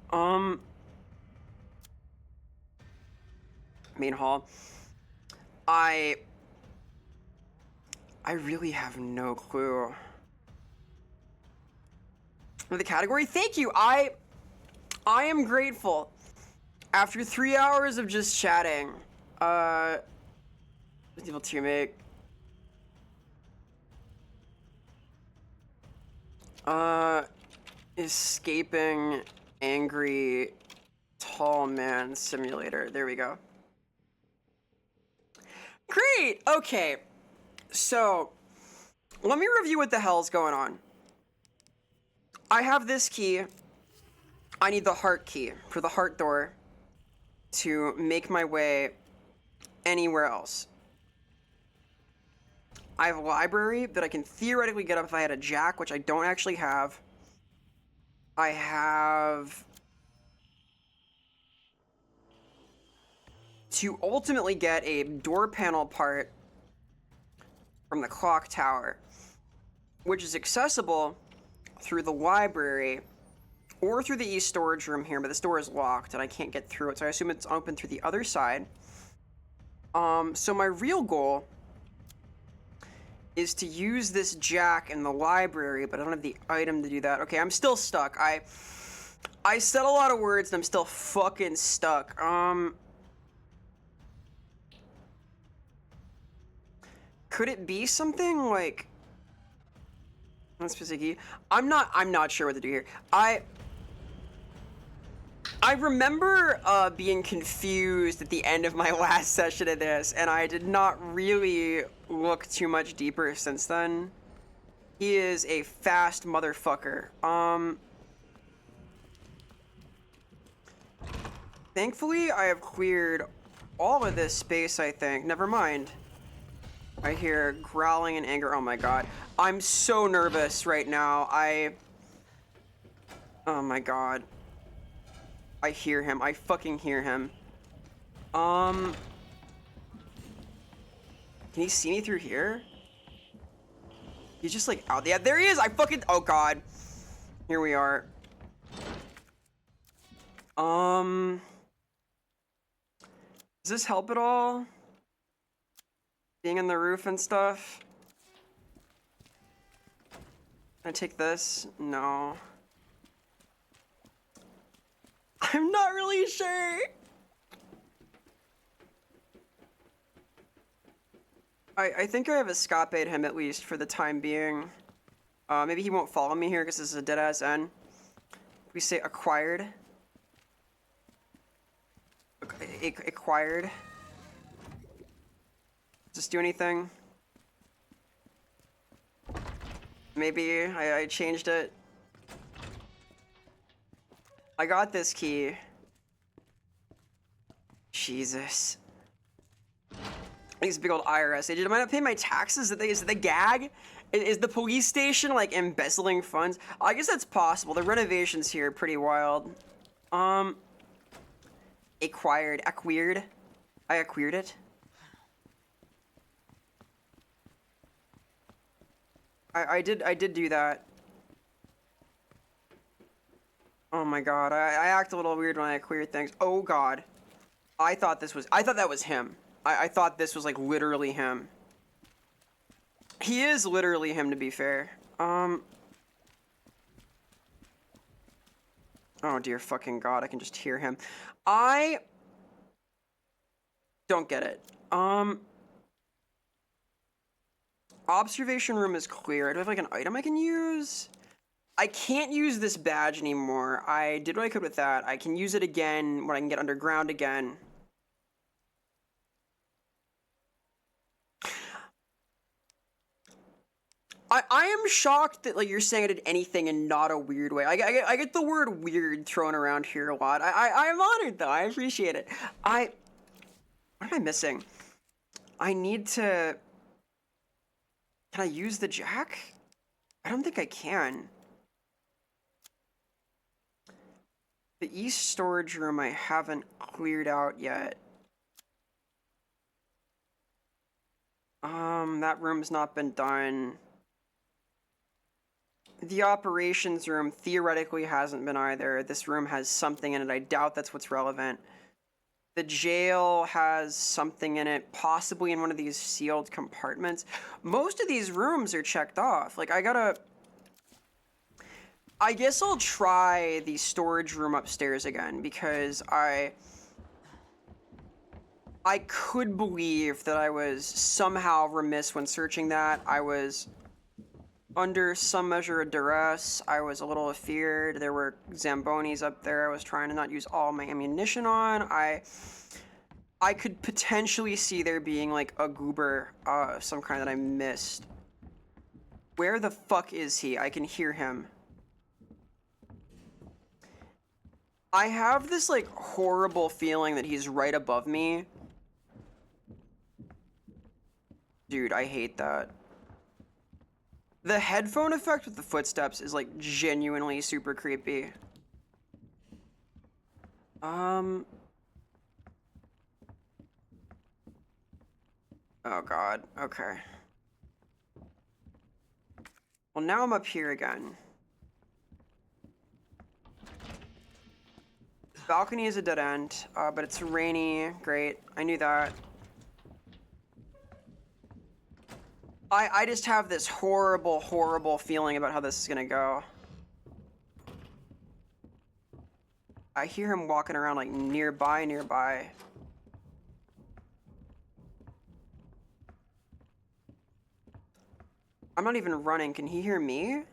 Main hall. I really have no clue. The category? Thank you. I am grateful. After 3 hours of just chatting, Evil teammate. Escaping angry tall man simulator. There we go. Great. Okay. So, let me review what the hell's going on. I have this key. I need the heart key for the heart door to make my way anywhere else. I have a library that I can theoretically get up if I had a jack, which I don't actually have. I have to ultimately get a door panel part from the clock tower, which is accessible through the library or through the east storage room here, but this door is locked and I can't get through it, so I assume it's open through the other side. So my real goal is to use this jack in the library, but I don't have the item to do that. Okay, I'm still stuck. I said a lot of words and I'm still fucking stuck. Could it be something like... That's specific. I'm not sure what to do here. I remember being confused at the end of my last session of this, and I did not really look too much deeper since then. He is a fast motherfucker. Thankfully, I have cleared all of this space, I think. Never mind. I hear growling in anger. Oh my god. I'm so nervous right now. Oh my god. I hear him. I fucking hear him. Can he see me through here? He's just like out. Yeah, there he is. I fucking... Oh god. Here we are. Does this help at all? Being in the roof and stuff? Can I take this? No. I'm not really sure. I think I have escaped him at least for the time being. Maybe he won't follow me here because this is a dead-ass end. We say acquired. Acquired. Does this do anything? Maybe I changed it. I got this key. Jesus. He's a big old IRS agent. Am I not paying my taxes? Is it the gag? Is the police station like embezzling funds? I guess that's possible. The renovations here are pretty wild. Acquired. I acquired it. I did do that. Oh my god, I act a little weird when I acquire things. Oh god. I thought that was him. I thought this was like literally him. He is literally him, to be fair. Oh dear fucking god, I can just hear him. I don't get it. Observation room is clear. Do I have like an item I can use? I can't use this badge anymore. I did what I could with that. I can use it again when I can get underground again. I am shocked that like you're saying I did anything in not a weird way. I get the word weird thrown around here a lot. I'm honored though. I appreciate it. What am I missing? I need to... Can I use the jack? I don't think I can. The east storage room I haven't cleared out yet. That room's not been done. The operations room theoretically hasn't been either. This room has something in it. I doubt that's what's relevant. The jail has something in it, possibly in one of these sealed compartments. Most of these rooms are checked off. Like, I guess I'll try the storage room upstairs again, because I could believe that I was somehow remiss when searching that. I was under some measure of duress. I was a little afeared. There were Zambonis up there I was trying to not use all my ammunition on. I could potentially see there being like a goober of some kind that I missed. Where the fuck is he? I can hear him. I have this like horrible feeling that he's right above me. Dude, I hate that. The headphone effect with the footsteps is like genuinely super creepy. Oh god, okay. Well, now I'm up here again. Balcony is a dead end, but it's rainy. Great, I knew that. I just have this horrible, horrible feeling about how this is gonna go. I hear him walking around like nearby. I'm not even running. Can he hear me?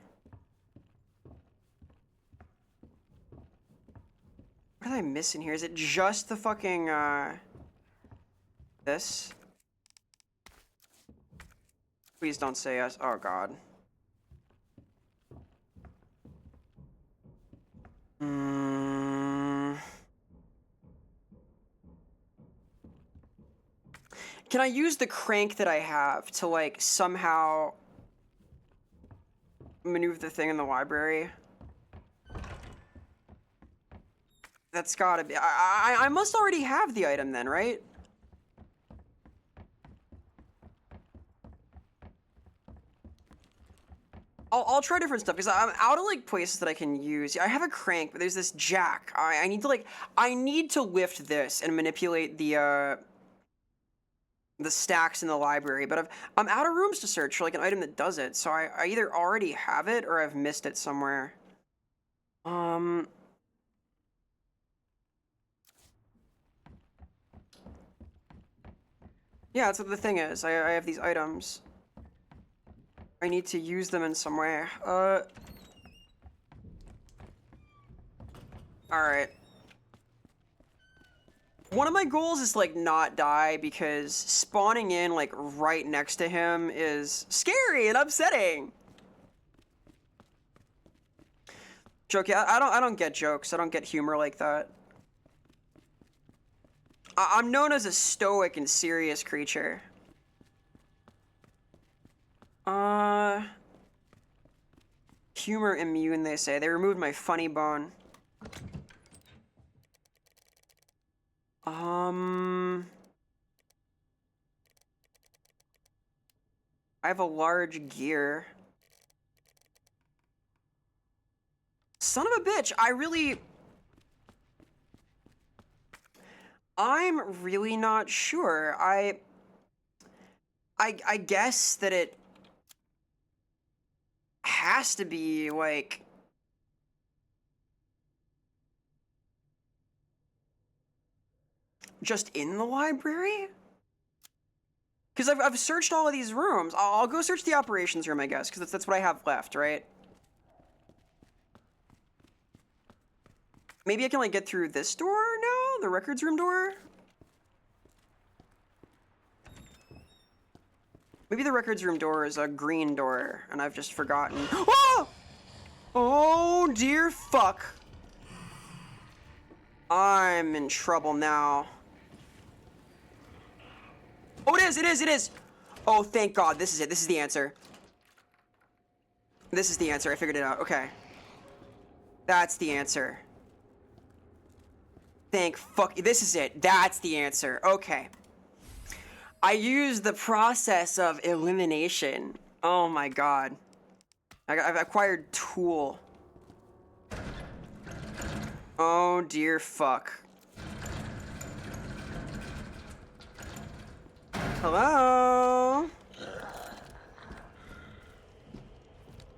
What did I miss in here? Is it just the fucking, this? Please don't say yes. Oh, God. Can I use the crank that I have to, like, somehow maneuver the thing in the library? That's gotta be... I must already have the item then, right? I'll try different stuff, because I'm out of, like, places that I can use. I have a crank, but there's this jack. I need to, like... I need to lift this and manipulate the stacks in the library, but I'm out of rooms to search for, like, an item that does it, so I either already have it or I've missed it somewhere. Yeah, that's what the thing is. I have these items. I need to use them in some way. Alright. One of my goals is, like, not die, because spawning in, like, right next to him is scary and upsetting. Joke, yeah, I don't get jokes. I don't get humor like that. I'm known as a stoic and serious creature. Humor immune, they say. They removed my funny bone. I have a large gear. Son of a bitch, I'm really not sure. I guess that it has to be, like... just in the library? Because I've searched all of these rooms. I'll go search the operations room, I guess, because that's what I have left, right? Maybe I can, like, get through this door now? The records room door? Maybe the records room door is a green door, and I've just forgotten. Oh! Oh, dear fuck. I'm in trouble now. Oh, it is! Oh, thank God. This is it. This is the answer. This is the answer. I figured it out. Okay. That's the answer. Thank fuck. This is it. That's the answer. Okay. I used the process of elimination. Oh my god. I've acquired tool. Oh dear fuck. Hello?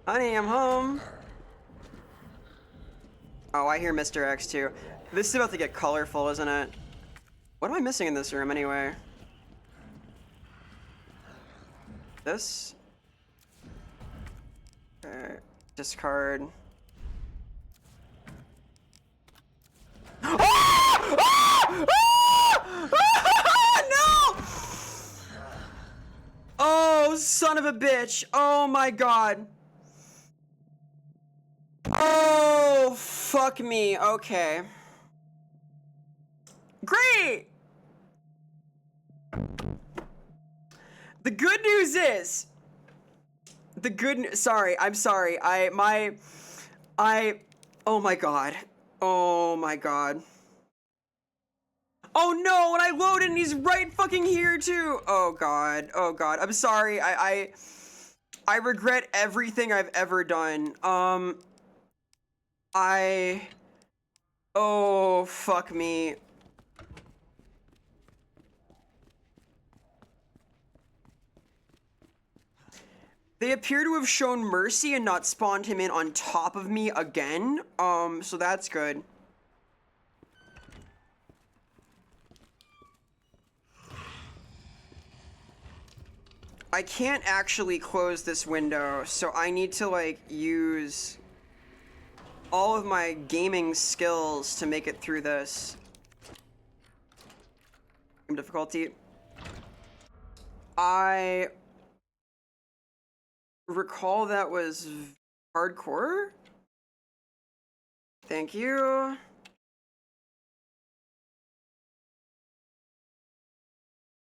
Honey, I'm home. Oh, I hear Mr. X too. This is about to get colorful, isn't it? What am I missing in this room anyway? This? Okay. Discard. Ah! Ah! Ah! No! Oh, son of a bitch. Oh my god. Oh, fuck me. Okay. Great! The good news is... Sorry, I'm sorry. Oh my god. Oh my god. Oh no, and I loaded and he's right fucking here too. Oh god. Oh god. I'm sorry. I regret everything I've ever done. Oh, fuck me. They appear to have shown mercy and not spawned him in on top of me again. So that's good. I can't actually close this window, so I need to, like, use all of my gaming skills to make it through this. Difficulty. I recall that was hardcore. Thank you.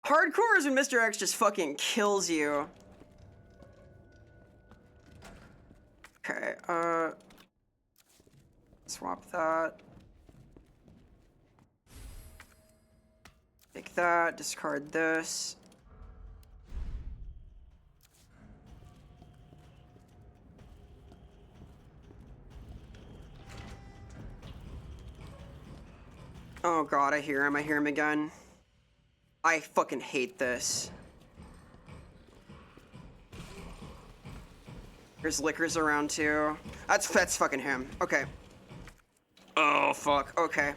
Hardcore is when Mr. X just fucking kills you. Okay, swap that. Take that, discard this. Oh god, I hear him again. I fucking hate this. There's liquors around too. That's fucking him. Okay. Oh fuck. Okay.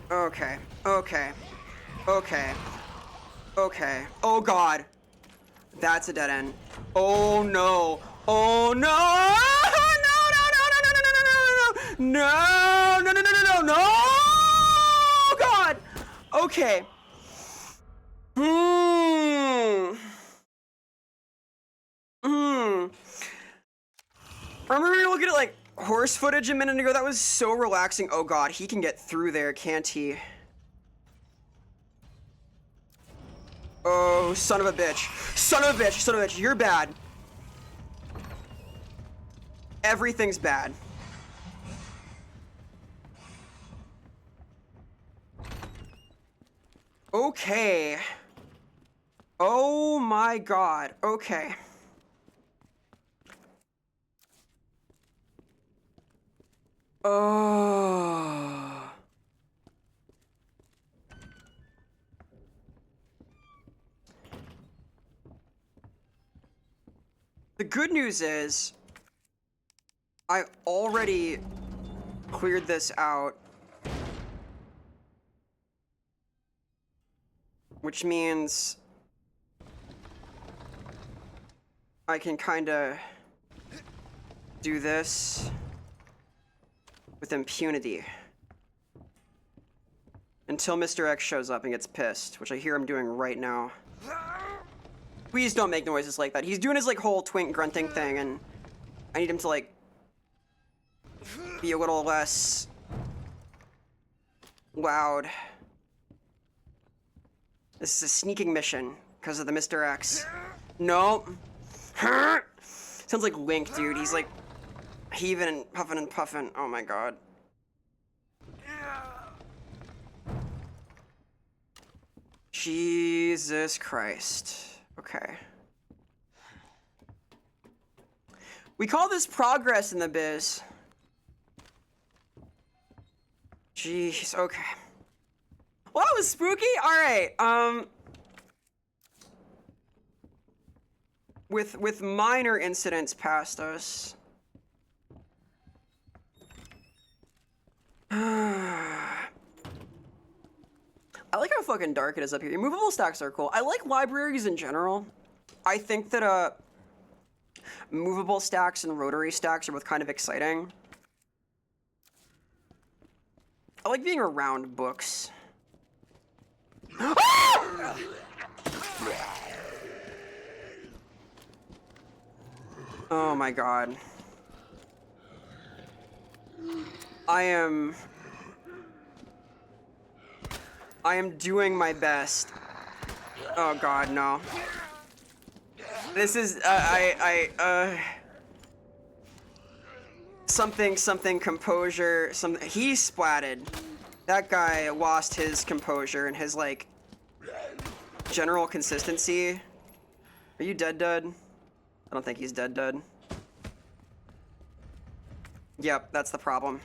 Okay. Okay. Okay. Okay. Oh god. That's a dead end. Oh no. Oh no. No, no, no, no, no, no, no, no, no, no, no, no, no, God. Okay. I remember looking at like horse footage a minute ago. That was so relaxing. Oh God, he can get through there, can't he? Oh, son of a bitch. Son of a bitch, son of a bitch. You're bad. Everything's bad. Okay. Oh my god. Okay. Oh. The good news is, I already cleared this out. Which means I can kinda do this with impunity. Until Mr. X shows up and gets pissed, which I hear him doing right now. Please don't make noises like that. He's doing his like whole twink grunting thing and I need him to like be a little less loud. This is a sneaking mission because of the Mr. X. No. Sounds like Link, dude. He's like heaving and puffing and puffing. Oh my god. Jesus Christ. Okay. We call this progress in the biz. Jeez, okay. Well, that was spooky. All right. With minor incidents past us. I like how fucking dark it is up here. Movable stacks are cool. I like libraries in general. I think that movable stacks and rotary stacks are both kind of exciting. I like being around books. Oh my god. I am doing my best. Oh god, no. This is, something composure, he splatted. That guy lost his composure and his, like, general consistency. Are you dead? I don't think he's dead. Yep, that's the problem.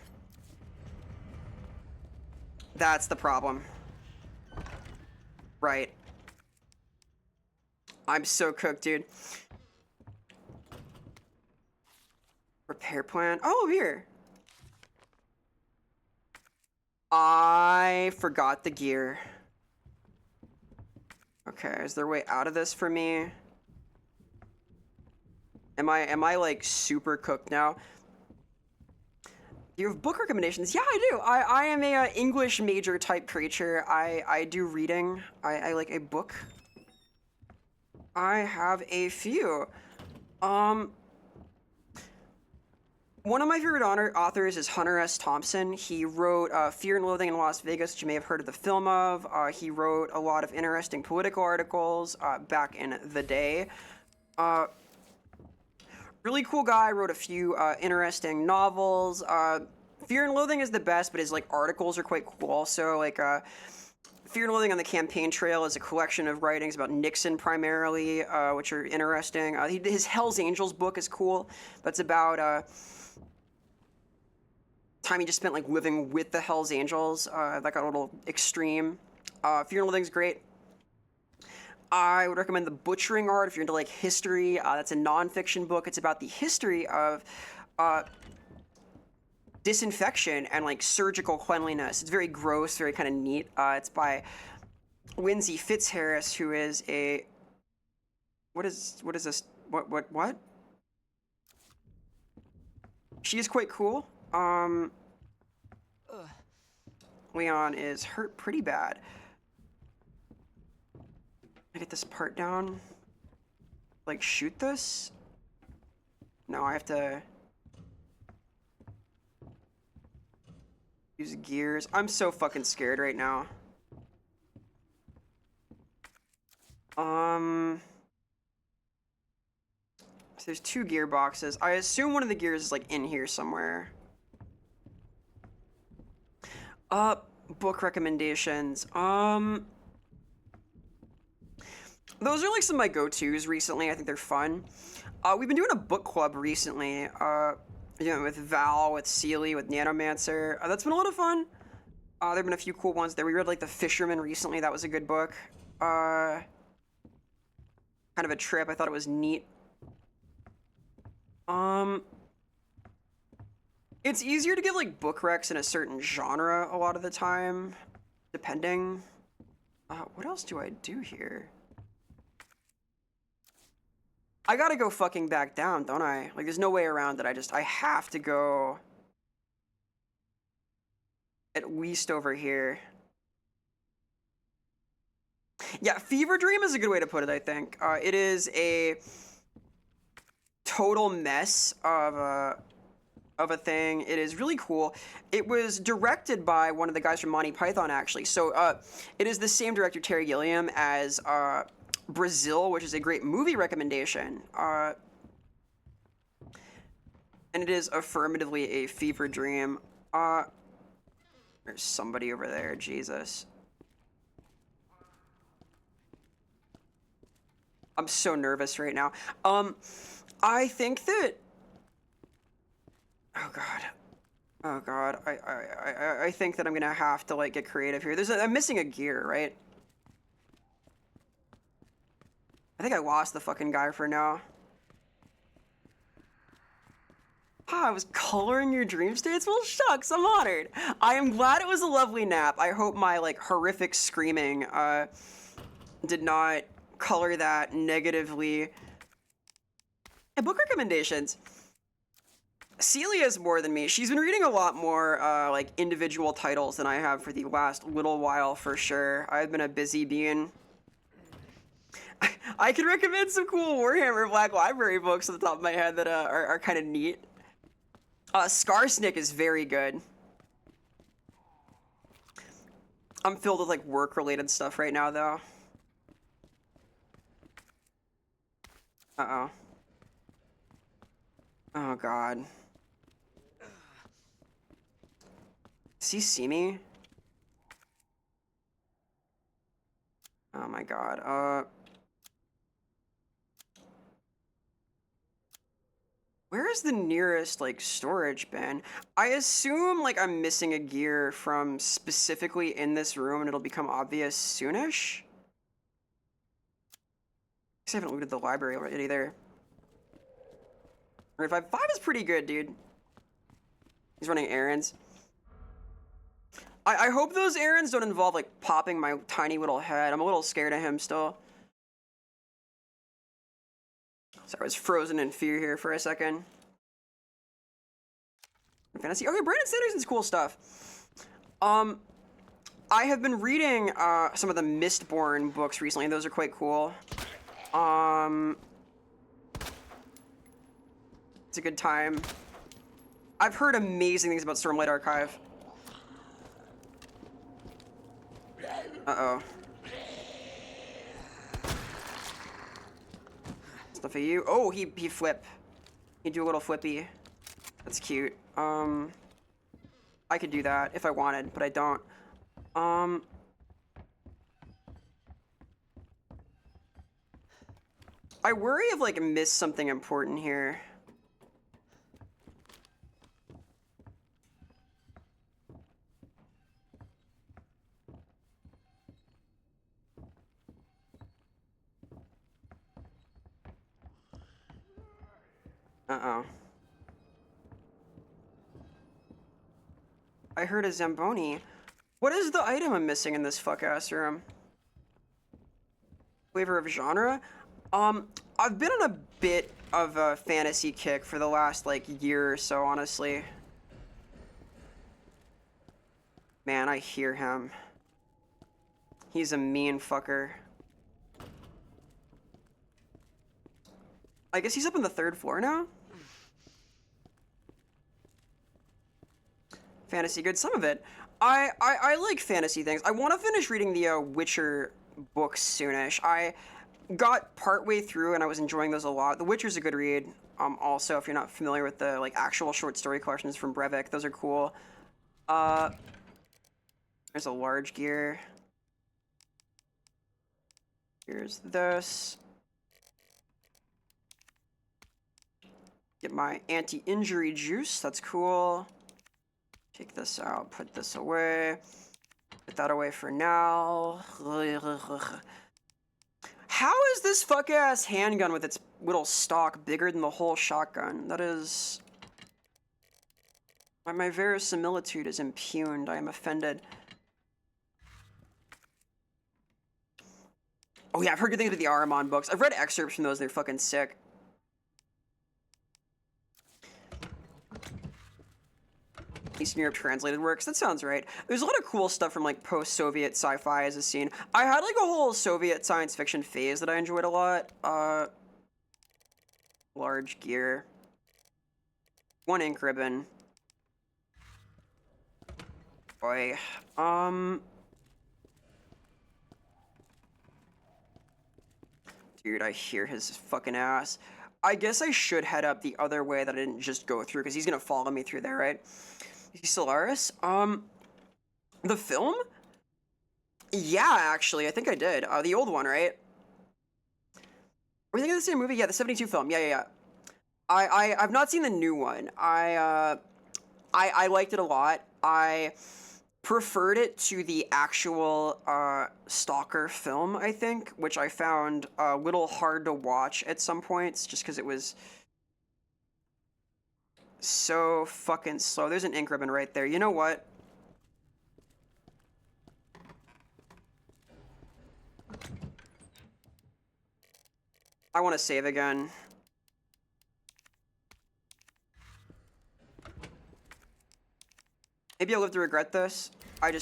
That's the problem. Right. I'm so cooked, dude. Repair plan. Oh, here. I forgot the gear. Okay, is there a way out of this for me? Am I like super cooked now? Do you have book recommendations? Yeah, I do. I am a English major type creature. I do reading. I like a book. I have a few. One of my favorite authors is Hunter S. Thompson. He wrote Fear and Loathing in Las Vegas, which you may have heard of the film of. He wrote a lot of interesting political articles back in the day. Really cool guy, wrote a few interesting novels. Fear and Loathing is the best, but his like articles are quite cool also. Like Fear and Loathing on the Campaign Trail is a collection of writings about Nixon primarily, which are interesting. His Hell's Angels book is cool. That's about time he just spent like living with the Hell's Angels. That got a little extreme. Fear and Loathing's great. I would recommend The Butchering Art if you're into like history. That's a nonfiction book. It's about the history of disinfection and like surgical cleanliness. It's very gross, very kind of neat. It's by Lindsay Fitzharris, who is a what is this? What? She is quite cool. Leon is hurt pretty bad. I get this part down. Like shoot this? No, I have to use gears. I'm so fucking scared right now. So there's 2 gearboxes. I assume one of the gears is like in here somewhere. Book recommendations. Those are like some of my go-tos recently. I think they're fun. We've been doing a book club recently. With Val, with Sealy, with Nanomancer. That's been a lot of fun. There have been a few cool ones there. We read like The Fisherman recently. That was a good book. Kind of a trip. I thought it was neat. It's easier to give like book recs in a certain genre a lot of the time, depending. What else do I do here? I gotta go fucking back down, don't I? Like, there's no way around it. I have to go at least over here. Yeah, Fever Dream is a good way to put it, I think. It is a total mess of a thing. It is really cool. It was directed by one of the guys from Monty Python, actually. So it is the same director, Terry Gilliam, as Brazil, which is a great movie recommendation. And it is affirmatively a fever dream. There's somebody over there, Jesus. I'm so nervous right now. I think that... Oh god. Oh god. I think that I'm gonna have to, like, get creative here. I'm missing a gear, right? I think I lost the fucking guy for now. Ah, I was coloring your dream states? Well, shucks, I'm honored. I am glad it was a lovely nap. I hope my, like, horrific screaming, did not color that negatively. And book recommendations. Celia's more than me. She's been reading a lot more, like, individual titles than I have for the last little while, for sure. I've been a busy being. I could recommend some cool Warhammer Black Library books off the top of my head that, are kind of neat. Skarsnik is very good. I'm filled with, like, work-related stuff right now, though. Uh-oh. Oh, God. Does he see me? Oh, my God. Where is the nearest, like, storage bin? I assume, like, I'm missing a gear from specifically in this room and it'll become obvious soonish? I haven't looted the library yet either. 5 is pretty good, dude. He's running errands. I hope those errands don't involve, like, popping my tiny little head. I'm a little scared of him still. So I was frozen in fear here for a second. Fantasy. Okay, Brandon Sanderson's cool stuff. I have been reading some of the Mistborn books recently, and those are quite cool. It's a good time. I've heard amazing things about Stormlight Archive. Uh-oh. Stuff of you. Oh, he flip. He do a little flippy. That's cute. I could do that if I wanted, but I don't. I worry I've, like, missed something important here. Uh-oh. I heard a Zamboni. What is the item I'm missing in this fuck-ass room? Flavor of genre? I've been on a bit of a fantasy kick for the last, like, year or so, honestly. Man, I hear him. He's a mean fucker. I guess he's up on the 3rd floor now? Fantasy good, some of it. I like fantasy things. I want to finish reading the Witcher books soonish. I got partway through and I was enjoying those a lot. The Witcher's a good read. Also, if you're not familiar with the, like, actual short story collections from Breivik, those are cool. There's a large gear. Here's this. Get my anti-injury juice. That's cool. Take this out. Put this away. Put that away for now. How is this fuck-ass handgun with its little stock bigger than the whole shotgun? That is... My verisimilitude is impugned. I am offended. Oh yeah, I've heard good things about the Ahriman books. I've read excerpts from those. They're fucking sick. Eastern Europe translated works. That sounds right. There's a lot of cool stuff from, like, post-Soviet sci-fi as a scene. I had, like, a whole Soviet science fiction phase that I enjoyed a lot. Large gear. 1 ink ribbon. Boy. Dude, I hear his fucking ass. I guess I should head up the other way that I didn't just go through, because he's gonna follow me through there, right? Is he Solaris? The film? Yeah, actually, I think I did. The old one, right? Were you thinking of the same movie? Yeah, the 72 film. Yeah. I've not seen the new one. I liked it a lot. I preferred it to the actual Stalker film, I think, which I found a little hard to watch at some points, just because it was so fucking slow. There's an ink ribbon right there. You know what? I want to save again. Maybe I'll live to regret this. I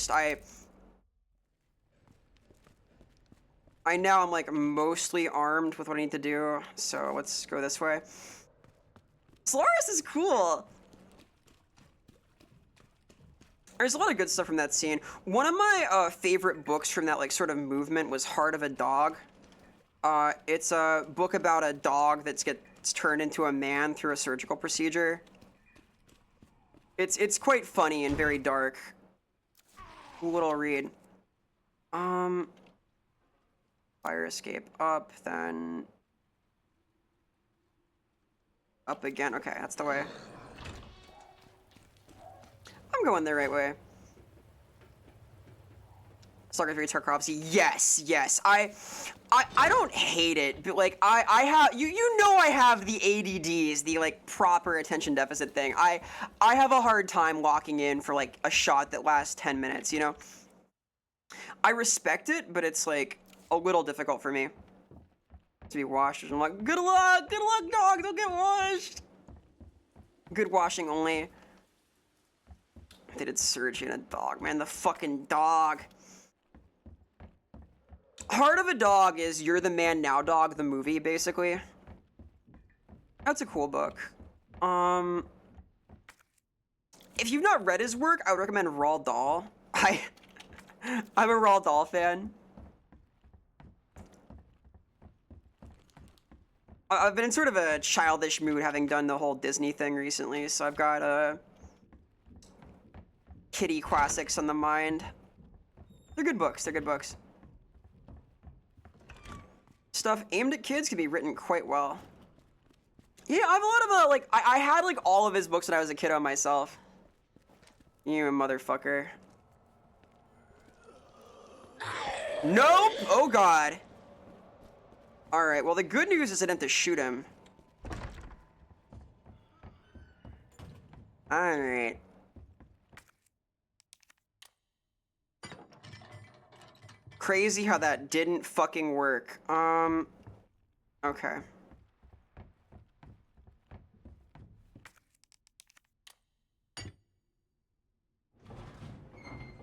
now I'm like mostly armed with what I need to do, so let's go this way. Solaris is cool. There's a lot of good stuff from that scene. One of my favorite books from that like sort of movement was Heart of a Dog. It's a book about a dog that gets turned into a man through a surgical procedure. It's quite funny and very dark. Cool little read. Fire escape up, then up again. Okay, that's the way. I'm going the right way. Stalker 3 Tarkovsky. Yes. I don't hate it, but like I have you know I have the ADDs, the like proper attention deficit thing. I have a hard time locking in for like a shot that lasts 10 minutes, you know? I respect it, but it's like a little difficult for me to be washed. I'm like, good luck, dog, don't get washed. Good washing only. They did surgery in a dog, man. The fucking dog. Heart of a Dog is You're the Man Now Dog, the movie, basically. That's a cool book. If you've not read his work, I would recommend Roald Dahl. I'm a Roald Dahl fan. I've been in sort of a childish mood, having done the whole Disney thing recently, so I've got kiddie classics on the mind. They're good books. Stuff aimed at kids can be written quite well. Yeah, I have a lot of like I had like all of his books when I was a kiddo myself. You motherfucker. Nope! Oh god. Alright, well the good news is I didn't have to shoot him. Alright. Crazy how that didn't fucking work. Okay.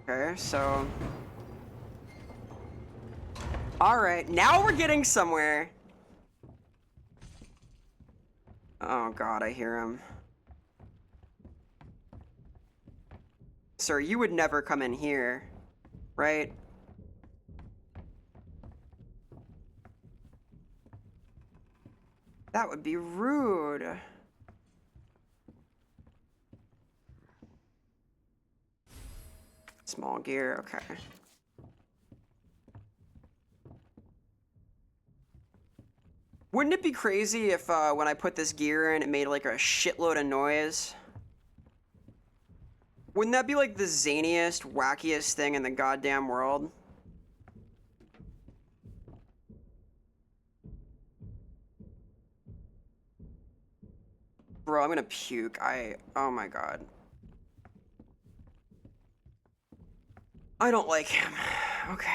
Okay, so... Alright, now we're getting somewhere. Oh god, I hear him. Sir, you would never come in here, right? That would be rude. Small gear, okay. Wouldn't it be crazy if when I put this gear in, it made like a shitload of noise? Wouldn't that be like the zaniest, wackiest thing in the goddamn world? Bro, I'm gonna puke. Oh my god. I don't like him. Okay.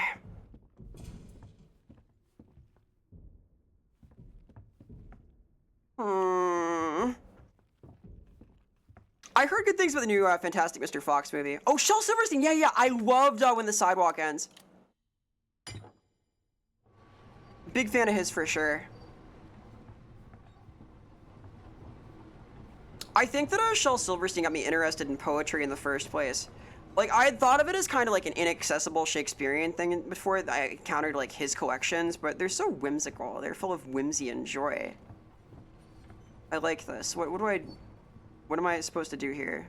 I heard good things about the new Fantastic Mr. Fox movie. Oh, Shel Silverstein. Yeah. I loved When the Sidewalk Ends. Big fan of his for sure. I think that Shel Silverstein got me interested in poetry in the first place. Like, I had thought of it as kind of like an inaccessible Shakespearean thing before I encountered like his collections, but they're so whimsical. They're full of whimsy and joy. I like this. What am I supposed to do here?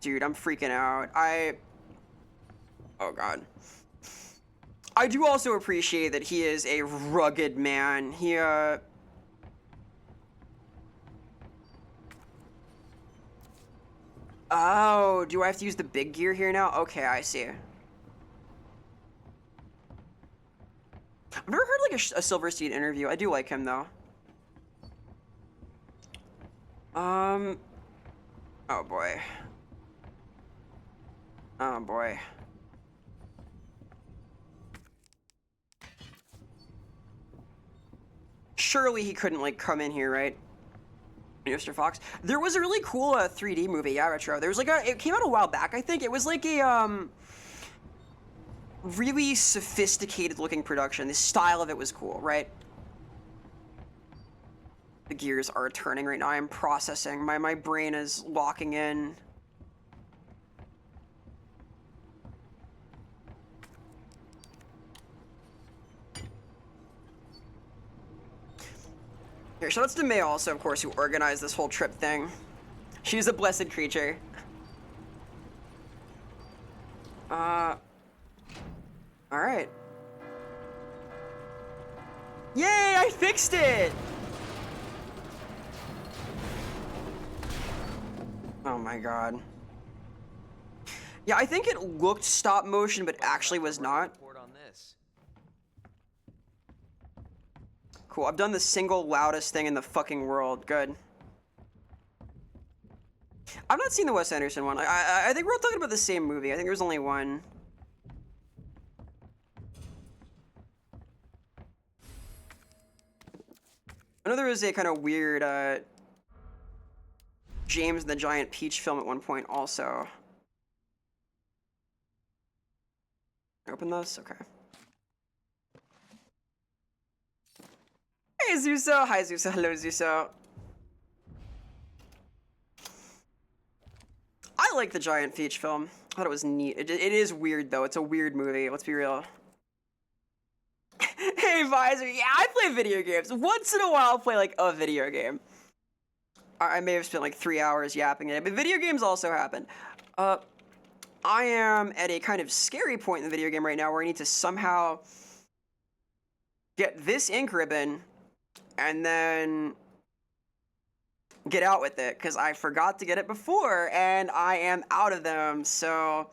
Dude, I'm freaking out. Oh god. I do also appreciate that he is a rugged man. Oh, do I have to use the big gear here now? Okay, I see. I've never heard like a Silverstein interview. I do like him though. Oh boy. Oh boy. Surely he couldn't like come in here, right? Mr. Fox. There was a really cool 3D movie, yeah, retro. There was like it came out a while back, I think. It was like a really sophisticated looking production. The style of it was cool, right? The gears are turning right now. I am processing. My brain is locking in. Here, shout outs to May also, of course, who organized this whole trip thing. She's a blessed creature. Alright. Yay, I fixed it! Oh my god. Yeah, I think it looked stop motion, but actually was not. Cool, I've done the single loudest thing in the fucking world. Good. I've not seen the Wes Anderson one. I think we're all talking about the same movie. I think there's only one. I know there was a kind of weird James and the Giant Peach film at one point also. Open this? Okay. Hey Zuso! Hi Zuso, hello Zuso. I like the Giant Peach film. I thought it was neat. It is weird though, it's a weird movie, let's be real. Hey Visor, yeah, I play video games. Once in a while I'll play like a video game. I may have spent like 3 hours yapping it, but video games also happen. I am at a kind of scary point in the video game right now where I need to somehow get this ink ribbon and then get out with it, because I forgot to get it before and I am out of them. So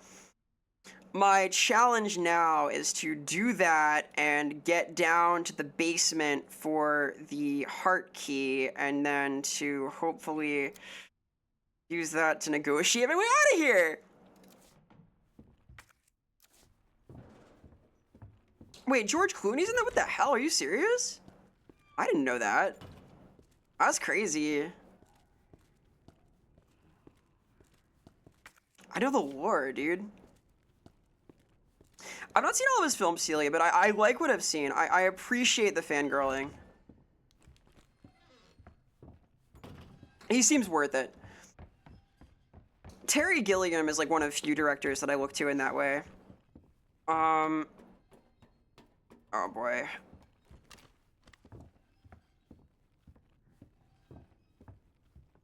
my challenge now is to do that and get down to the basement for the heart key and then to hopefully use that to negotiate my way out of here. Wait, George Clooney's in that? What the hell? Are you serious? I didn't know that. That's crazy. I know the lore, dude. I've not seen all of his films, Celia, but I like what I've seen. I appreciate the fangirling. He seems worth it. Terry Gilliam is like one of few directors that I look to in that way. Oh boy.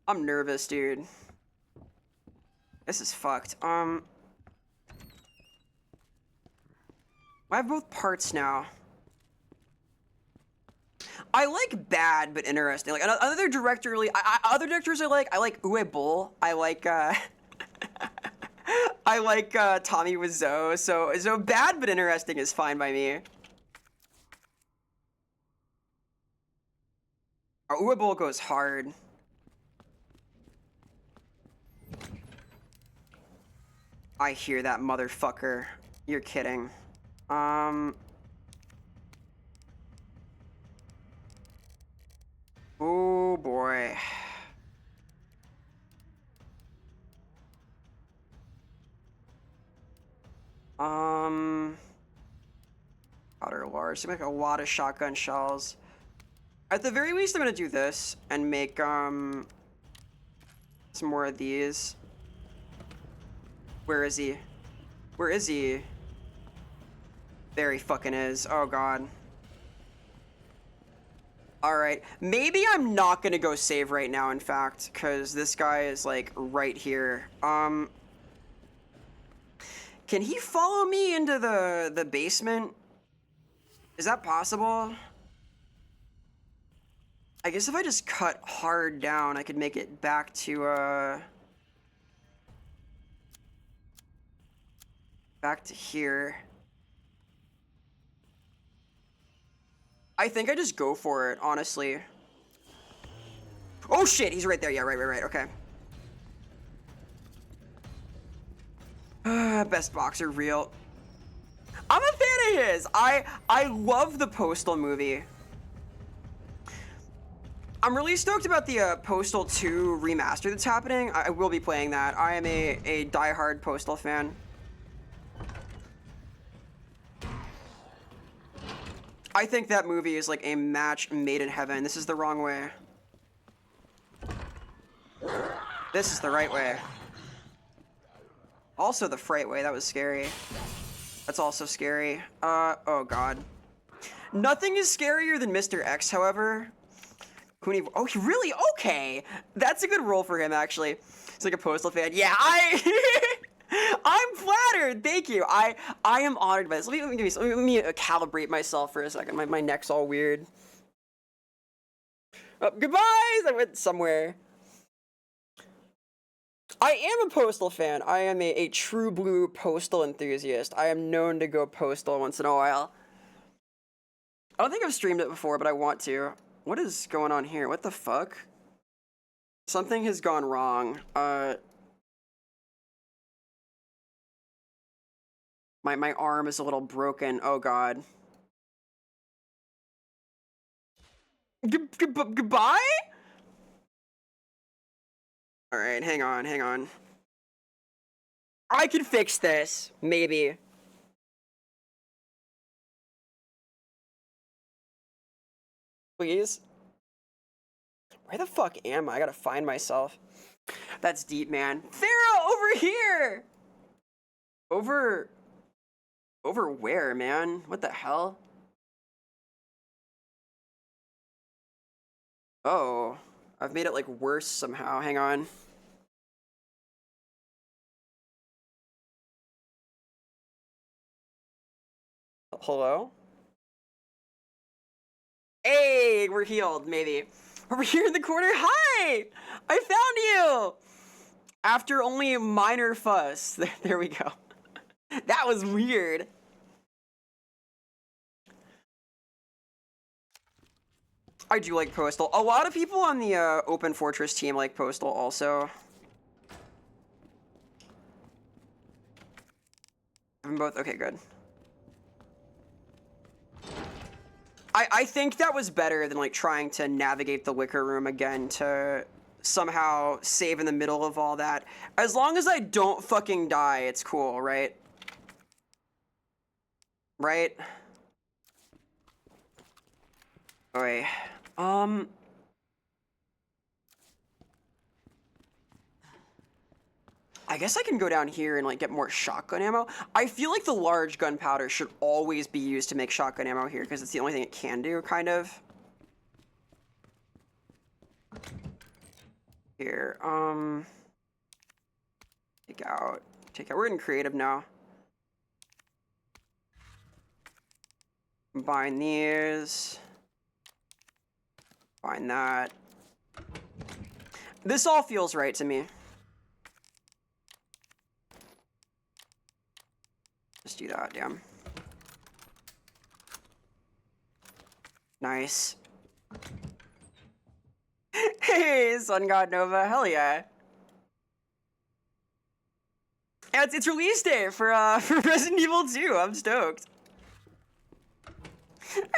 I'm nervous, dude. This is fucked. I have both parts now. I like bad but interesting. Like other directors I like Uwe Boll. I like I like Tommy Wiseau. So bad but interesting is fine by me. Uwe Boll goes hard. I hear that motherfucker. You're kidding. Oh boy. Powder large. So make a lot of shotgun shells. At the very least, I'm gonna do this and make some more of these. Where is he? Where is he? There he fucking is. Oh god. All right, maybe I'm not gonna go save right now, in fact, because this guy is like right here. Can he follow me into the basement? Is that possible? I guess if I just cut hard down, I could make it back to here. I think I just go for it, honestly. Oh shit, he's right there. Yeah, right. Okay. Best boxer, real. I'm a fan of his. I love the Postal movie. I'm really stoked about the Postal 2 remaster that's happening. I will be playing that. I am a diehard Postal fan. I think that movie is like a match made in heaven. This is the wrong way. This is the right way. Also the fright way. That was scary. That's also scary. Oh god. Nothing is scarier than Mr. X, however. Oh, he really? Okay. That's a good role for him, actually. He's like a Postal fan. Yeah, I'm flattered. Thank you. I am honored by this. Let me calibrate myself for a second. My neck's all weird. Oh, goodbyes. I went somewhere. I am a Postal fan. I am a true blue Postal enthusiast. I am known to go Postal once in a while. I don't think I've streamed it before, but I want to. What is going on here? What the fuck? Something has gone wrong. My arm is a little broken. Oh god. Goodbye? Alright, hang on. I can fix this. Maybe. Please? Where the fuck am I? I gotta find myself. That's deep, man. Vera, over here! Over where, man? What the hell? Oh, I've made it like worse somehow. Hang on. Hello? Hey, we're healed, maybe. Over here in the corner. Hi! I found you! After only a minor fuss. There we go. That was weird. I do like Postal. A lot of people on the Open Fortress team like Postal also. I'm both. Okay, good. I think that was better than like trying to navigate the Wicker Room again to somehow save in the middle of all that. As long as I don't fucking die, it's cool, right? Right? Okay. I guess I can go down here and like get more shotgun ammo. I feel like the large gunpowder should always be used to make shotgun ammo here because it's the only thing it can do, kind of. Here, take out. We're in creative now. Combine these. Combine that. This all feels right to me. Just do that, damn. Nice. Hey, Sun God Nova, hell yeah. Yeah, it's release day for Resident Evil 2. I'm stoked.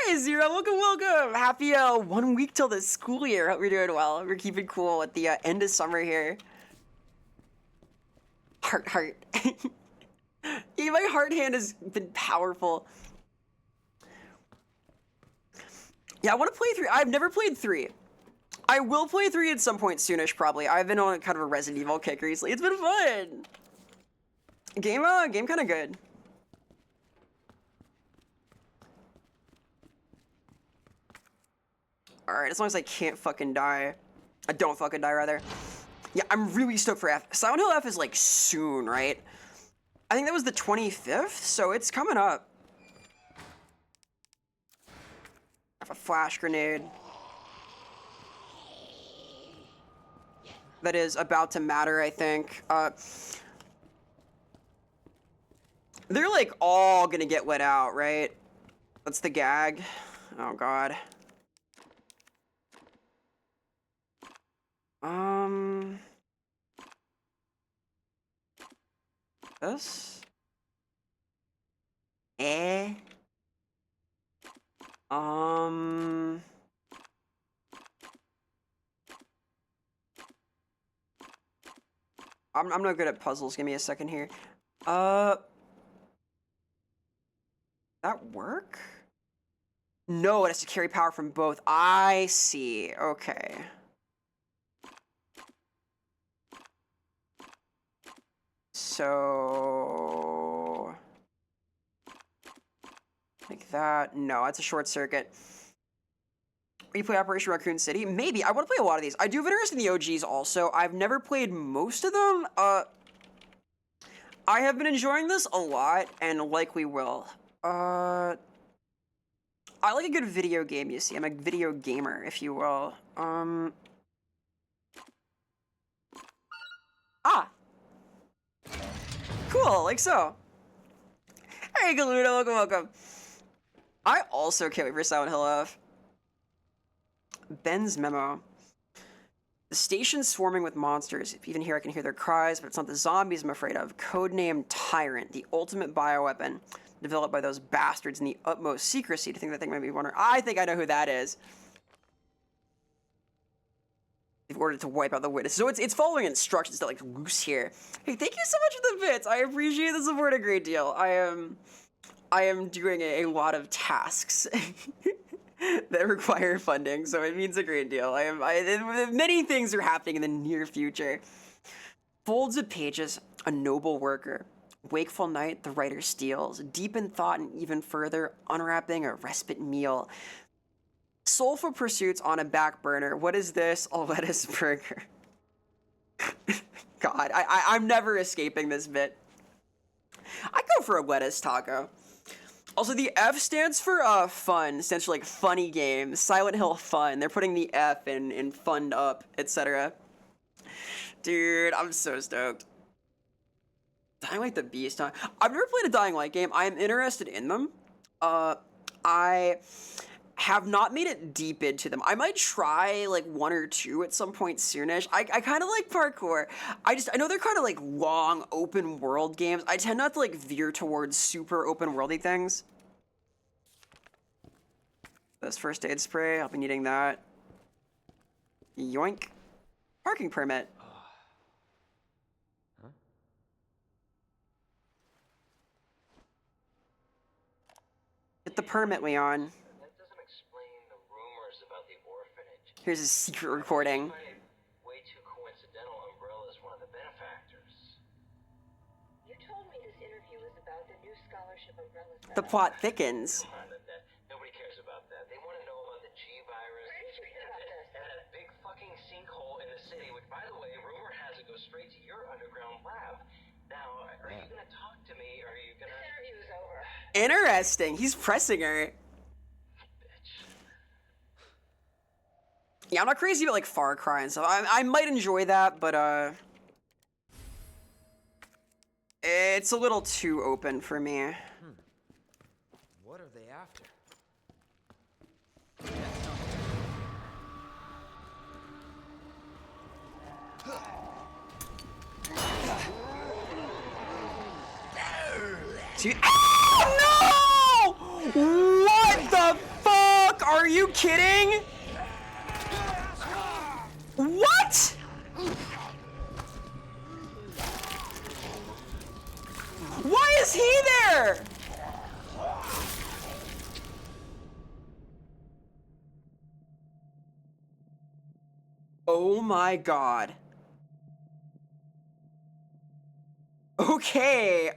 Hey Zero, welcome. Happy 1 week till the school year. Hope you're doing well. We're keeping cool at the end of summer here. Heart. Yeah, my heart hand has been powerful. Yeah, I want to play 3. I've never played 3. I will play 3 at some point soonish, probably. I've been on kind of a Resident Evil kick recently. It's been fun. Game kind of good. All Alright, as long as I can't fucking die. I don't fucking die, rather. Yeah, I'm really stoked for F. Silent Hill F is like soon, right? I think that was the 25th, so it's coming up. I have a flash grenade. That is about to matter, I think. They're like all gonna get let out, right? That's the gag. Oh god. This? I'm not good at puzzles. Give me a second here. That work? No, it has to carry power from both. I see. Okay. So... like that. No, that's a short circuit. You play Operation Raccoon City? Maybe. I want to play a lot of these. I do have interest in the OGs also. I've never played most of them. I have been enjoying this a lot, and likely will. I like a good video game, you see. I'm a video gamer, if you will. Ah! Cool, like so. Hey, Galuda, welcome, welcome. I also can't wait for Silent Hill F. Ben's memo. The station's swarming with monsters. Even here I can hear their cries, but it's not the zombies I'm afraid of. Codename Tyrant, the ultimate bioweapon, developed by those bastards in the utmost secrecy. To think that thing might be wondering. I think I know who that is. They've ordered to wipe out the witness. So it's following instructions to like loose here. Hey, thank you so much for the bits. I appreciate the support a great deal. I am doing a lot of tasks that require funding, so it means a great deal. Many things are happening in the near future. Folds of pages, a noble worker. Wakeful night, the writer steals. Deep in thought and even further, unwrapping a respite meal. Soulful pursuits on a back burner. What is this? A lettuce burger. God, I'm never escaping this bit. I go for a lettuce taco. Also, the F stands for fun. Stands for like funny games. Silent Hill Fun. They're putting the F in fund up, etc. Dude, I'm so stoked. Dying Light the Beast, huh? I've never played a Dying Light game. I am interested in them. I have not made it deep into them. I might try like one or two at some point soonish. I kind of like parkour. I know they're kind of like long open world games. I tend not to like veer towards super open worldy things. This first aid spray, I'll be needing that. Yoink. Parking permit. Huh? Get the permit, Leon. Here's a secret recording. Way too coincidental. Umbrella is one of the benefactors. You told me this interview was about the new scholarship Umbrella. The plot thickens. Nobody cares about that. They want to know about the G virus and that big fucking sinkhole in the city, which, by the way, rumor has it goes straight to your underground lab. Now, are you gonna talk to me? Or are you gonna? This interview is over. Interesting. He's pressing her. Yeah, I'm not crazy about like Far Cry and stuff. I might enjoy that, but it's a little too open for me. What are they after? Oh no! What the fuck? Are you kidding? What? Why is he there? Oh my god. Okay,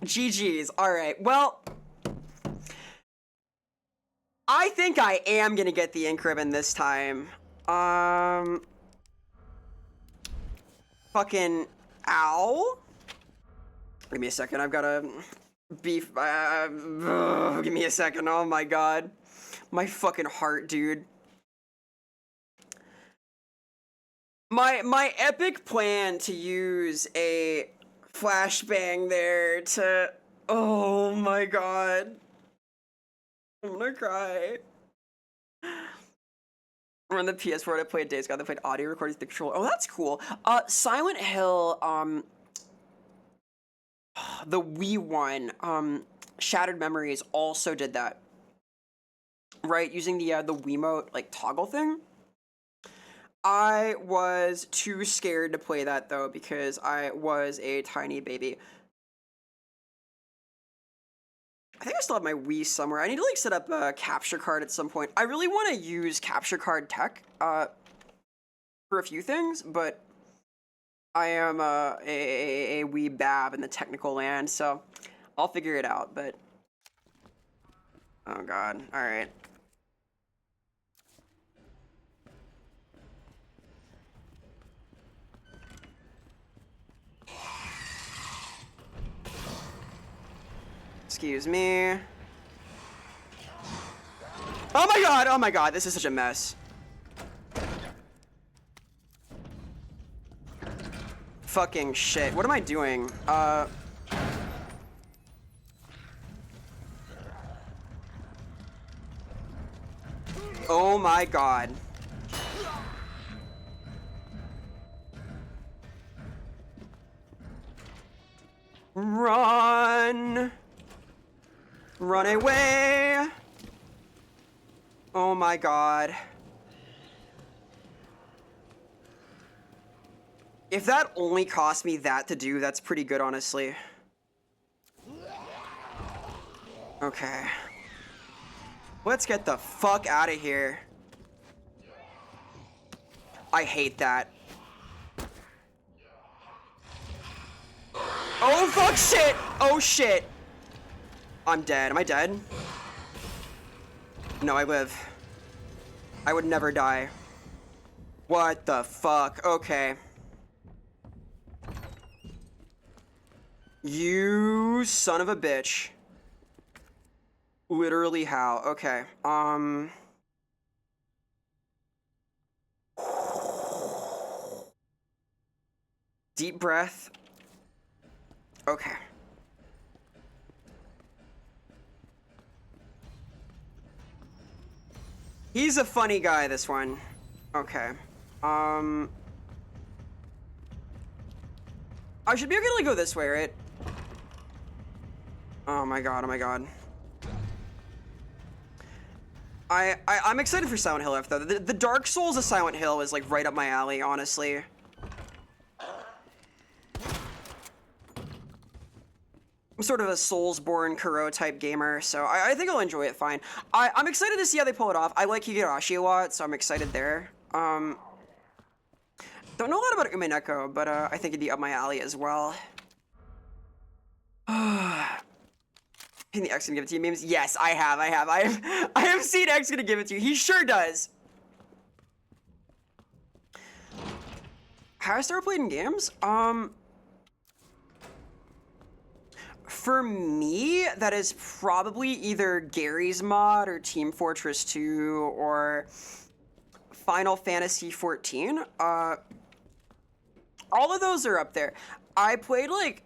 GG's. Alright, well, I I think I am gonna get the ink ribbon this time. Fucking ow. Give me a second. I've got a beef. Give me a second. Oh my god. My fucking heart, dude. My epic plan to use a flashbang there to... Oh my god. I'm gonna cry. On the PS4, I played Days Gone. They played audio recordings with the controller. Oh, that's cool. Silent Hill, the Wii one, Shattered Memories also did that. Right, using the Wiimote, like, toggle thing. I was too scared to play that, though, because I was a tiny baby. I think I still have my Wii somewhere. I need to, like, set up a capture card at some point. I really want to use capture card tech, for a few things, but I am, a Wii bab in the technical land, so I'll figure it out, but... Oh, God. Alright. Excuse me. Oh my god, this is such a mess. Fucking shit. What am I doing? Oh my god. Run! Run away! Oh my god. If that only cost me that to do, that's pretty good, honestly. Okay. Let's get the fuck out of here. I hate that. Oh, fuck shit! Oh, shit! I'm dead. Am I dead? No, I live. I would never die. What the fuck? Okay. You son of a bitch. Literally how? Okay. Deep breath. Okay. He's a funny guy, this one. Okay. I should be able to like, go this way, right? Oh my god, oh my god. I'm excited for Silent Hill F, though. The Dark Souls of Silent Hill is, like, right up my alley, honestly. I'm sort of a Soulsborne Kuro type gamer, so I think I'll enjoy it fine. I'm excited to see how they pull it off. I like Higurashi a lot, so I'm excited there. Don't know a lot about Umineko, but I think it'd be up my alley as well. And the X gonna give it to you memes? Yes, I have. I have seen X gonna give it to you. He sure does. Have I started playing games? For me, that is probably either Gary's mod or Team Fortress 2 or Final Fantasy 14. All of those are up there. I played like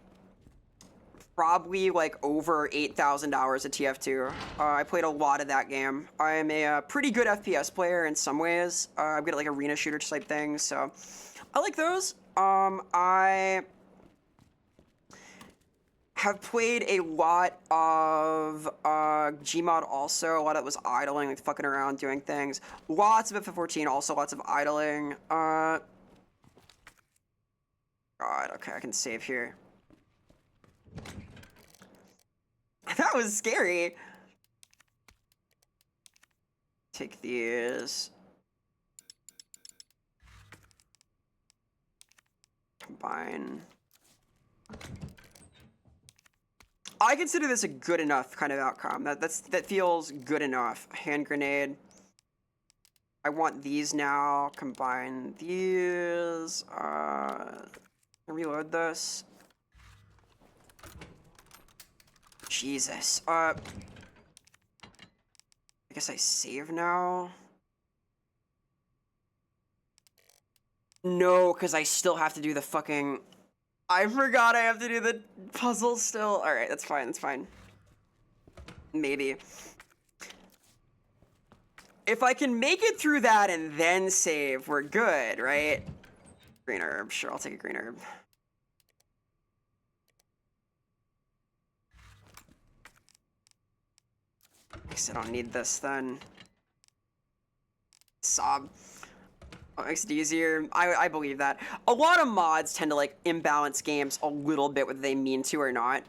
probably like over 8,000 hours of TF2. I played a lot of that game. I am a pretty good FPS player in some ways. I'm good at like arena shooter type things, so I like those. I have played a lot of Gmod also. A lot of it was idling, like fucking around, doing things. Lots of FF14, also lots of idling. God, okay, I can save here. That was scary. Take these. Combine. I consider this a good enough kind of outcome. That feels good enough. Hand grenade. I want these now. Combine these. Reload this. Jesus. I guess I save now. No, because I still have to do the fucking... I forgot I have to do the puzzle still. Alright, that's fine, that's fine. Maybe. If I can make it through that and then save, we're good, right? Green herb. Sure, I'll take a green herb. I guess I don't need this then. Sob. Oh, makes it easier. I believe that. A lot of mods tend to like imbalance games a little bit whether they mean to or not.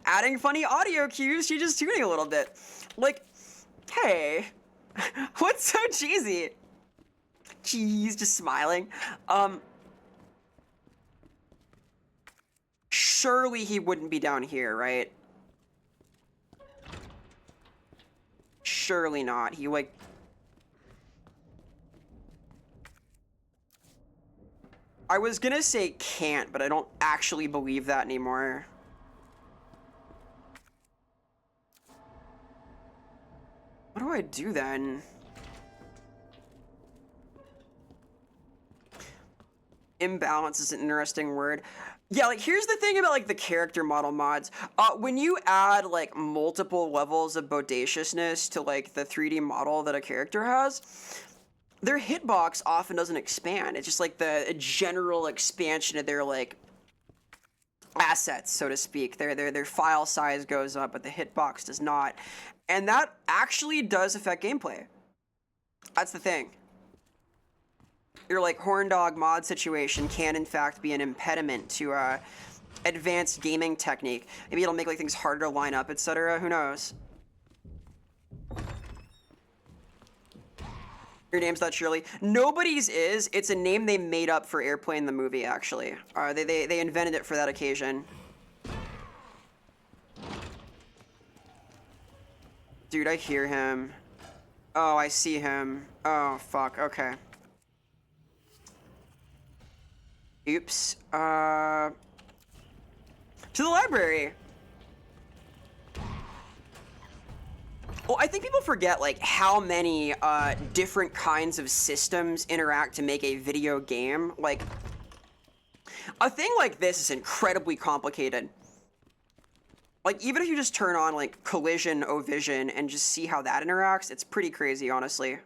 Adding funny audio cues, she's just tuning a little bit. Like, hey, what's so cheesy? Jeez, just smiling. Surely he wouldn't be down here, right? Surely not. He like... I was gonna say can't, but I don't actually believe that anymore. What do I do then? Imbalance is an interesting word. Yeah, like here's the thing about like the character model mods. When you add like multiple levels of bodaciousness to like the 3D model that a character has, their hitbox often doesn't expand. It's just like the general expansion of their like assets, so to speak. Their file size goes up, but the hitbox does not. And that actually does affect gameplay. That's the thing. Your like horn dog mod situation can in fact be an impediment to advanced gaming technique. Maybe it'll make like things harder to line up, etc. Who knows? Your name's not Shirley. Nobody's is. It's a name they made up for Airplane the movie, actually. They invented it for that occasion. Dude, I hear him. Oh, I see him. Oh, fuck. Okay. Oops. To the library. Well, I think people forget, like, how many different kinds of systems interact to make a video game. Like, a thing like this is incredibly complicated. Like, even if you just turn on, like, collision, O-vision, and just see how that interacts, it's pretty crazy, honestly.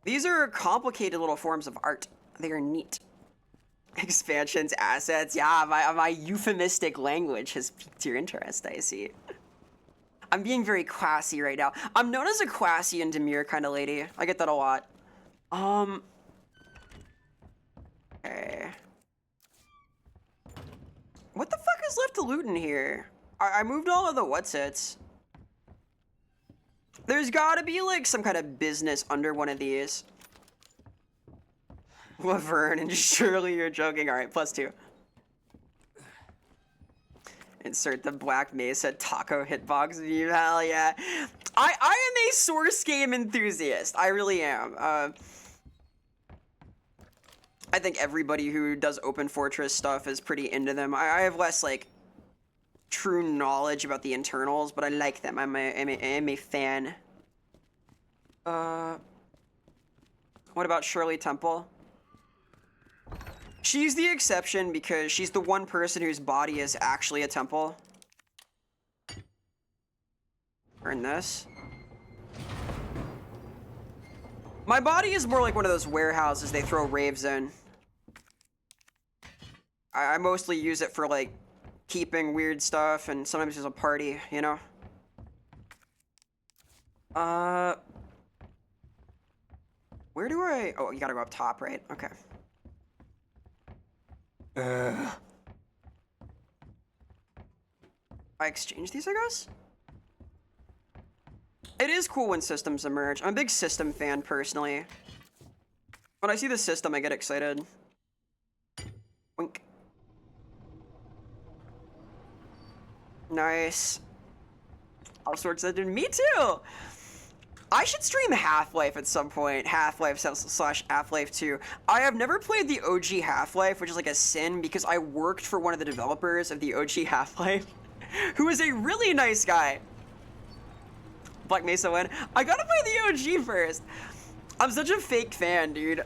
These are complicated little forms of art. They are neat. Expansions, assets, yeah, my euphemistic language has piqued your interest, I see. I'm being very classy right now. I'm known as a classy and demure kind of lady. I get that a lot. Okay. What the fuck is left to loot in here? I moved all of the what's-its. There's gotta be, like, some kind of business under one of these. Laverne and Shirley, you're joking. Alright, +2. Insert the Black Mesa taco hitbox view. Hell yeah. I am a source game enthusiast. I really am. I think everybody who does open fortress stuff is pretty into them. I have less, like, true knowledge about the internals, but I like them. I'm a fan. What about Shirley Temple? She's the exception because she's the one person whose body is actually a temple. Earn this. My body is more like one of those warehouses they throw raves in. I mostly use it for, like, keeping weird stuff, and sometimes there's a party, you know? Where do I... Oh, you gotta go up top, right? Okay. I exchange these, I guess? It is cool when systems emerge. I'm a big system fan, personally. When I see the system, I get excited. Wink. Nice. Also excited. Me too. I should stream Half-Life at some point. Half-Life / Half-Life 2. I have never played the OG Half-Life, which is like a sin because I worked for one of the developers of the OG Half-Life, who is a really nice guy. Black Mesa win. I gotta play the OG first. I'm such a fake fan, dude.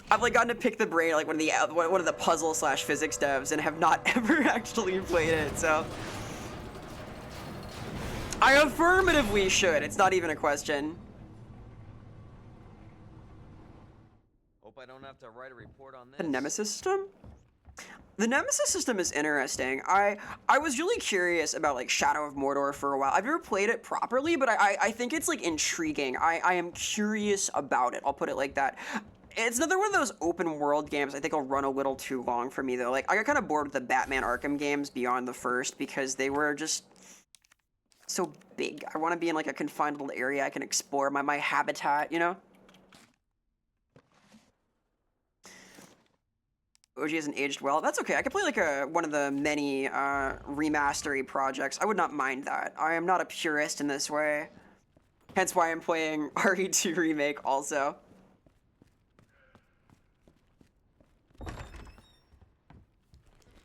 I've like gotten to pick the brain like one of the puzzle / physics devs and have not ever actually played it, so. I affirmatively should. It's not even a question. Hope I don't have to write a report on this. The Nemesis system? The Nemesis system is interesting. I was really curious about like Shadow of Mordor for a while. I've never played it properly, but I think it's like intriguing. I am curious about it. I'll put it like that. It's another one of those open world games I think will run a little too long for me though. Like I got kind of bored with the Batman Arkham games beyond the first because they were just so big. I want to be in like a confined little area I can explore my habitat, you know? OG hasn't aged well. That's okay. I could play like one of the many remastery projects. I would not mind that. I am not a purist in this way. Hence why I'm playing RE2 Remake also.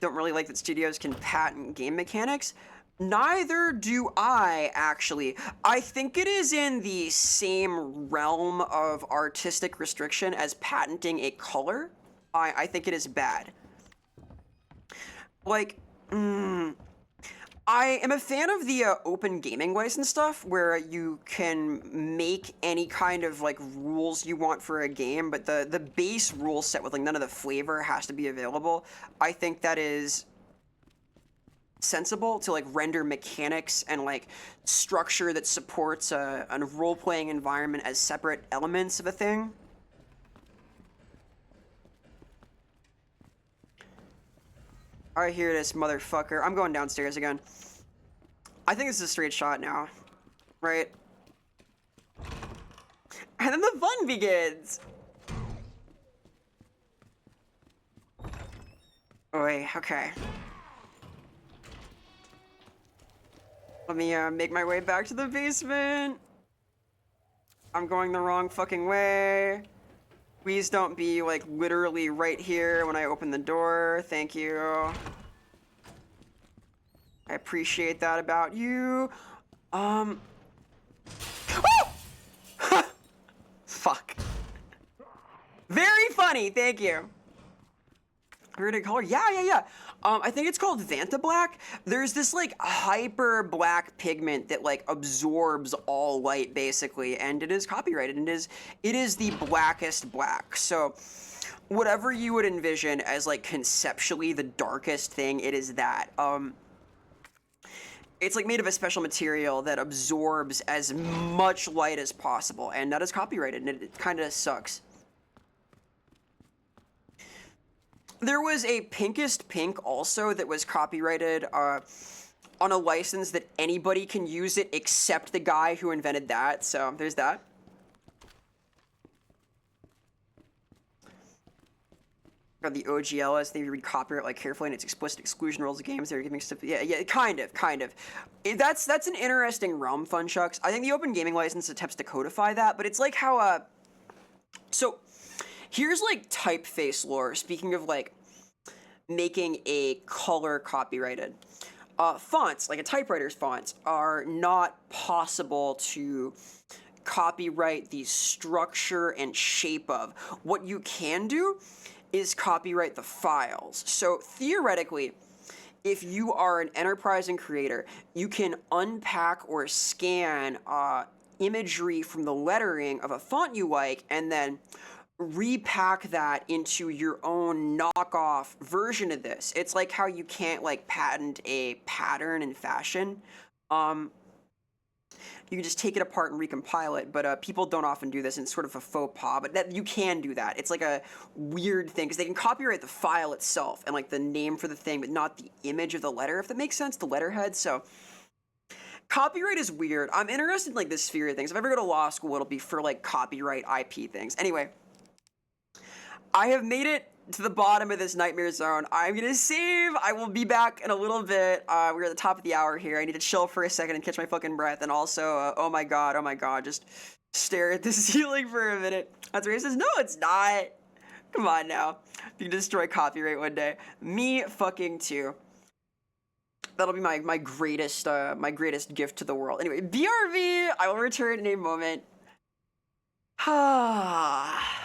Don't really like that studios can patent game mechanics. Neither do I, actually. I think it is in the same realm of artistic restriction as patenting a color. I think it is bad. Like, I am a fan of the open gaming license stuff, where you can make any kind of like rules you want for a game, but the base rule set with like none of the flavor has to be available. I think that is sensible to like render mechanics and like structure that supports a role-playing environment as separate elements of a thing. I hear this motherfucker. I'm going downstairs again. I think this is a straight shot now, right? And then the fun begins. Oh wait, okay. Let me make my way back to the basement. I'm going the wrong fucking way. Please don't be like literally right here when I open the door. Thank you. I appreciate that about you. Oh! Fuck. Very funny, thank you. Weird color? Yeah. I think it's called Vanta Black. There's this like hyper black pigment that like absorbs all light basically, and it is copyrighted, and it is the blackest black. So whatever you would envision as like conceptually the darkest thing, it is that. It's like made of a special material that absorbs as much light as possible, and that is copyrighted, and it kind of sucks. There was a Pinkest Pink also that was copyrighted on a license that anybody can use it except the guy who invented that, so there's that. Or the OGLS, they read copyright like carefully and its explicit exclusion rules of games. They're giving stuff. Yeah, kind of. That's an interesting realm, Funchucks. I think the open gaming license attempts to codify that, but it's like how so here's like typeface lore. Speaking of like making a color copyrighted, fonts like a typewriter's fonts are not possible to copyright the structure and shape of. What you can do is copyright the files. So theoretically, if you are an enterprising creator, you can unpack or scan imagery from the lettering of a font you like and then repack that into your own knockoff version of this. It's like how you can't like patent a pattern in fashion. You can just take it apart and recompile it, but people don't often do this, and it's sort of a faux pas, but that you can do that. It's like a weird thing, because they can copyright the file itself and like the name for the thing, but not the image of the letter, if that makes sense, the letterhead. So copyright is weird. I'm interested in like the sphere of things. If I ever go to law school, it'll be for like copyright IP things. Anyway, I have made it to the bottom of this nightmare zone. I'm gonna save. I will be back in a little bit. We're at the top of the hour here. I need to chill for a second and catch my fucking breath. And also, oh my god, just stare at the ceiling for a minute. That's where he says, no, it's not. Come on now. You can destroy copyright one day. Me fucking too. That'll be my greatest gift to the world. Anyway, BRB. I will return in a moment. Ah.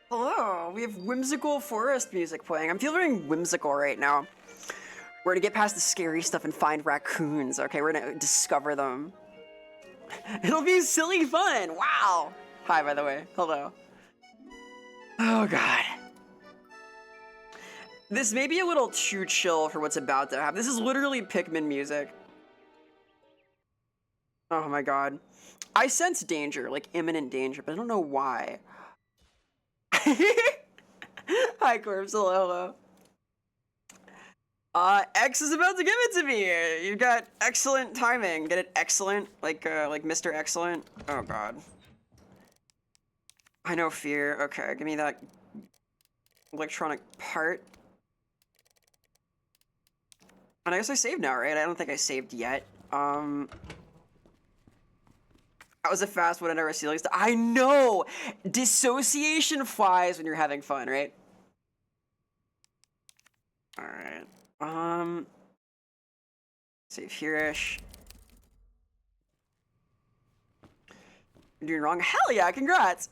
Hello, we have whimsical forest music playing. I'm feeling whimsical right now. We're gonna get past the scary stuff and find raccoons, okay? We're gonna discover them. It'll be silly fun, wow! Hi, by the way, hello. Oh god. This may be a little too chill for what's about to happen. This is literally Pikmin music. Oh my god. I sense danger, like imminent danger, but I don't know why. Hi, Corpse. Hello, hello. X is about to give it to me. You got excellent timing. Get it? Excellent? Like Mr. Excellent? Oh, God. I know fear. Okay, give me that electronic part. And I guess I saved now, right? I don't think I saved yet. That was a fast one. I never see like I know. Dissociation flies when you're having fun, right? All right. Save here-ish. You're doing wrong. Hell yeah! Congrats.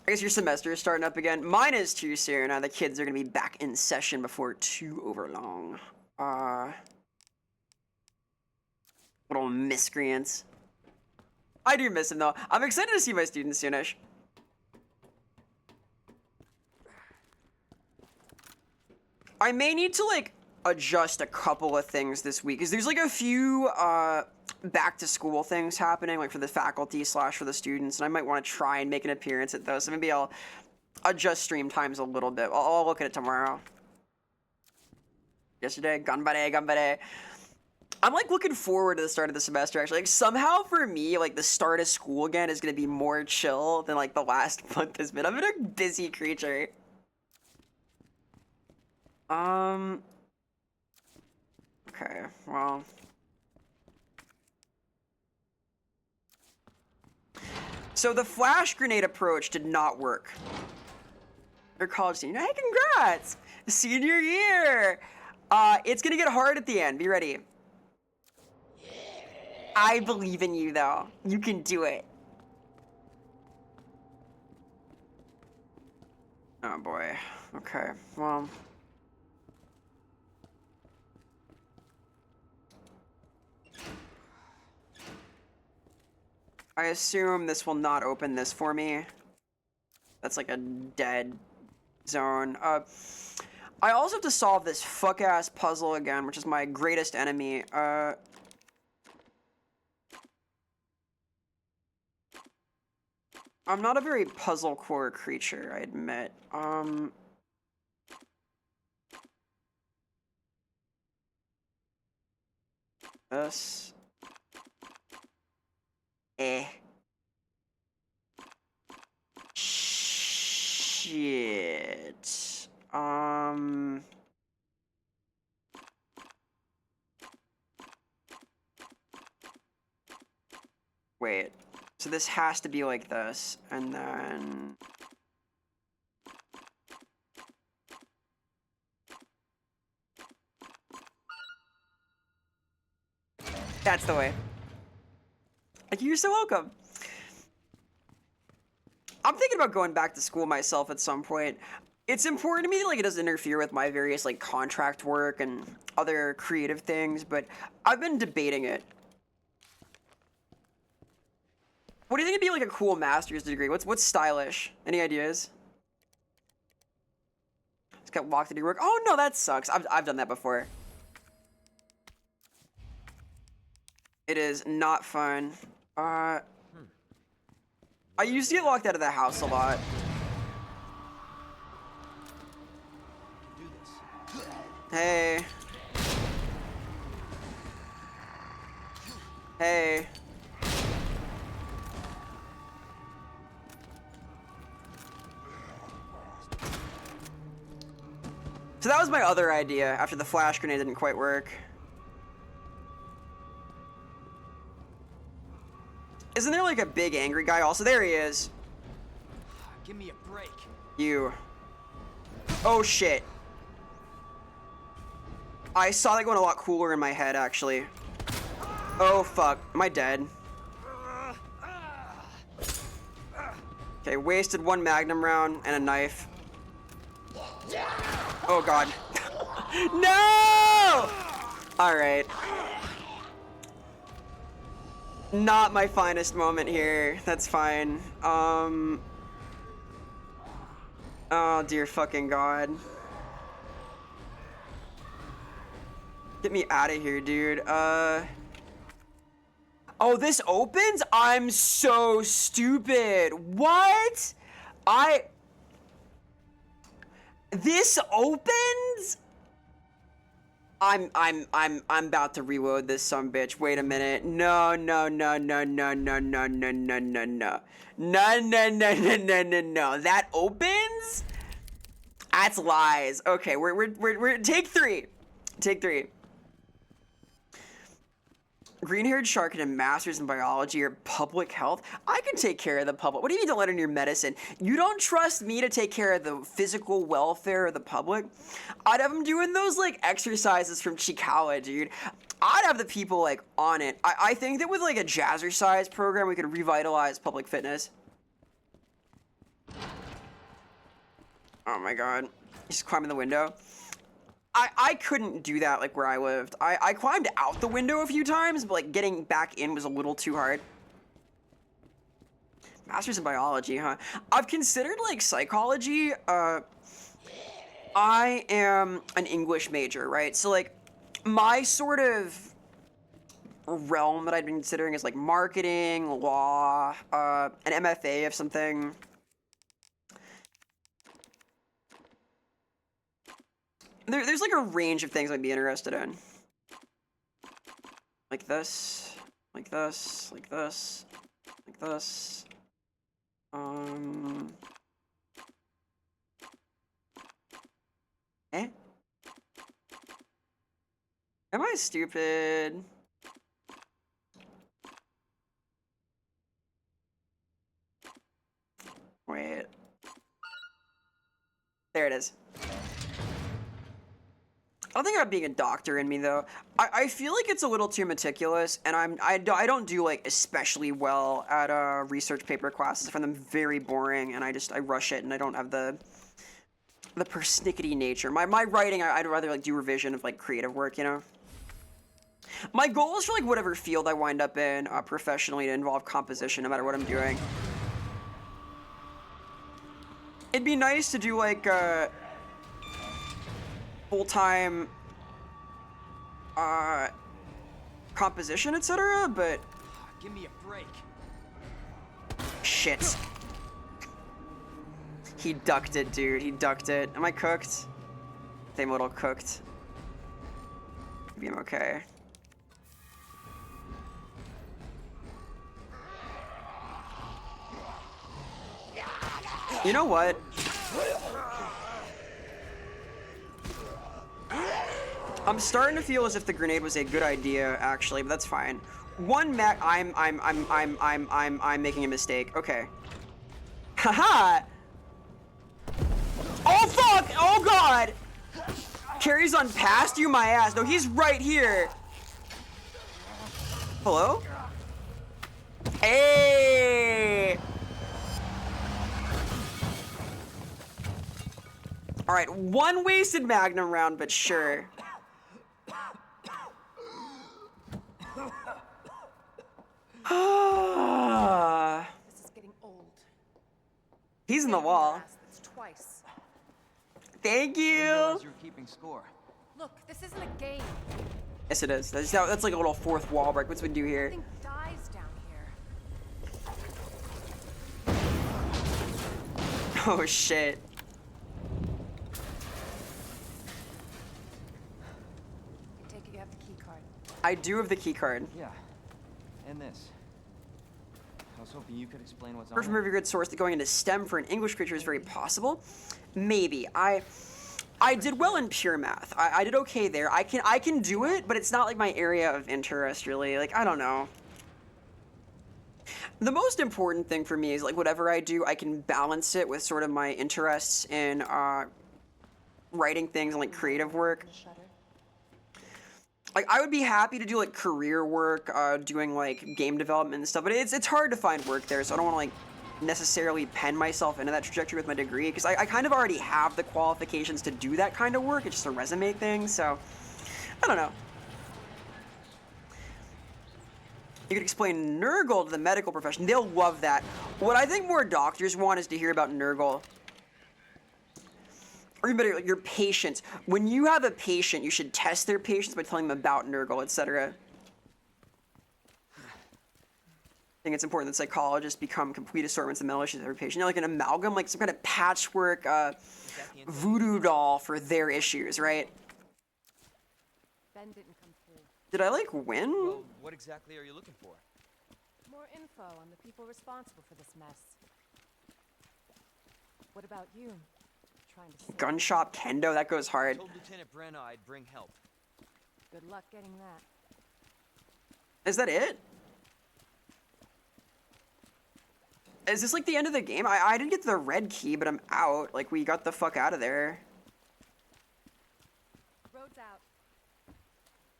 I guess your semester is starting up again. Mine is too soon. The kids are gonna be back in session before too overlong. Little miscreants. I do miss him though. I'm excited to see my students soonish. I may need to like adjust a couple of things this week because there's like a few back to school things happening like for the faculty / for the students, and I might want to try and make an appearance at those. So maybe I'll adjust stream times a little bit. I'll look at it tomorrow. Yesterday, ganbare. I'm like looking forward to the start of the semester actually. Like somehow for me, like the start of school again is gonna be more chill than like the last month has been. I've been a busy creature. Okay, well. So the flash grenade approach did not work. Your college senior, hey, congrats! Senior year! It's gonna get hard at the end, be ready. I believe in you though. You can do it. Oh boy, okay, well. I assume this will not open this for me. That's like a dead zone. I also have to solve this fuck-ass puzzle again, which is my greatest enemy. I'm not a very puzzle core creature, I admit. This. Shit. Wait. So this has to be like this, and then... That's the way. Like, you're so welcome. I'm thinking about going back to school myself at some point. It's important to me that like it doesn't interfere with my various like contract work and other creative things, but I've been debating it. What do you think would be like a cool master's degree? What's stylish? Any ideas? It's got walk to do work. Oh no, that sucks. I've done that before. It is not fun. I used to get locked out of the house a lot. Hey. Hey. So that was my other idea after the flash grenade didn't quite work. Isn't there like a big angry guy also? There he is. Give me a break. You. Oh shit. I saw that going a lot cooler in my head actually. Oh fuck. Am I dead? Okay, wasted one magnum round and a knife. Oh god. No! Alright. Not my finest moment here. That's fine. Oh dear fucking god. Get me out of here, dude. Oh, this opens? I'm so stupid. What? This opens? I'm about to reload this sumbitch. Wait a minute. No. No. That opens? That's lies. Okay, we're take three. Take three. Green-haired shark and a master's in biology or public health. I can take care of the public. What do you mean to let in your medicine? You don't trust me to take care of the physical welfare of the public? I'd have them doing those like exercises from Chikawa, dude. I'd have the people like on it. I think that with like a jazzercise program, we could revitalize public fitness. Oh my god. He's climbing the window. I couldn't do that like where I lived. I climbed out the window a few times, but like getting back in was a little too hard. Master's in biology, huh? I've considered like psychology. I am an English major, right? So like my sort of realm that I've been considering is like marketing, law, an MFA of something. There's like a range of things I'd be interested in. Like this, like this, like this, like this. Eh? Am I stupid? Wait. There it is. I don't think I have being a doctor in me though. I feel like it's a little too meticulous, and I don't do like especially well at research paper classes. I find them very boring, and I rush it, and I don't have the persnickety nature. My writing, I'd rather like do revision of like creative work, you know. My goal is for like whatever field I wind up in professionally to involve composition, no matter what I'm doing. It'd be nice to do like full-time composition, etc., but Give me a break. shit. He ducked it, dude. He ducked it. Am I cooked? I think I'm a little cooked. Maybe I'm okay. You know what? I'm starting to feel as if the grenade was a good idea, actually, but that's fine. I'm making a mistake. Okay. Haha! Oh fuck! Oh god! Carries on past you, my ass. No, he's right here. Hello? Hey! Alright, one wasted Magnum round, but sure. This is getting old. He's in the wall. That's twice. Thank Didn't you. realize you were keeping score. Look, this isn't a game. Yes, it is. That's like a little fourth wall break. What's we do here? Everything dies down here. Oh shit. I take it you have the key card. I do have the key card. Yeah. And this. I was hoping you could explain what's on From it. a very good source that going into STEM for an English creature is very possible. Maybe. I did well in pure math. I did okay there. I can do it, but it's not like my area of interest really. Like, I don't know. The most important thing for me is like whatever I do, I can balance it with sort of my interests in writing things and like creative work. Like, I would be happy to do like career work, doing like game development and stuff, but it's hard to find work there, so I don't want to like necessarily pen myself into that trajectory with my degree, because I kind of already have the qualifications to do that kind of work. It's just a resume thing, so I don't know. You could explain Nurgle to the medical profession. They'll love that. What I think more doctors want is to hear about Nurgle. Or even better, like your patients. When you have a patient, you should test their patients by telling them about Nurgle, etc. I think it's important that psychologists become complete assortments of mental issues of every patient. You know, like an amalgam, like some kind of patchwork voodoo doll for their issues, right? Ben didn't come through. Did I, like, win? Well, what exactly are you looking for? More info on the people responsible for this mess. What about you? Trying to save. Gun shop kendo, that goes hard. Told Lieutenant Brenna I'd bring help. Good luck getting that. Is that it? Is this like the end of the game? I didn't get the red key, but I'm out. Like, we got the fuck out of there. Road's out.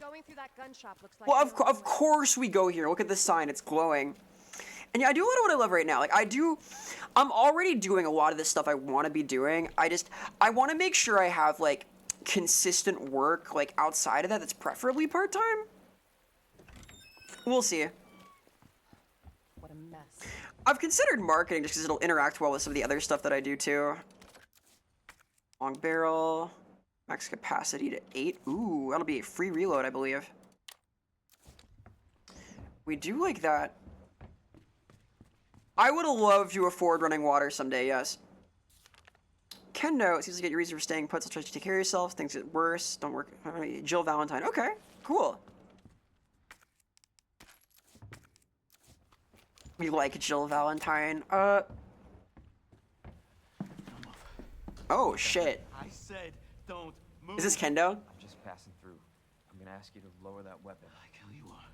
Going through that gun shop looks like. Well, of course we go here. Look at the sign. It's glowing. And yeah, I do a lot of what I love right now. Like, I'm already doing a lot of this stuff I want to be doing. I want to make sure I have, like, consistent work, like, outside of that that's preferably part-time. We'll see. What a mess. I've considered marketing just because it'll interact well with some of the other stuff that I do, too. Long barrel. Max capacity to 8. Ooh, that'll be a free reload, I believe. We do like that. I would love to afford running water someday, yes. Kendo, it seems like your reason for staying put. So try to take care of yourself. Things get worse. Don't work. Jill Valentine. Okay, cool. We like Jill Valentine. Oh, shit. I said don't move. Is this Kendo? I'm just passing through. I'm gonna ask you to lower that weapon. Like hell you are.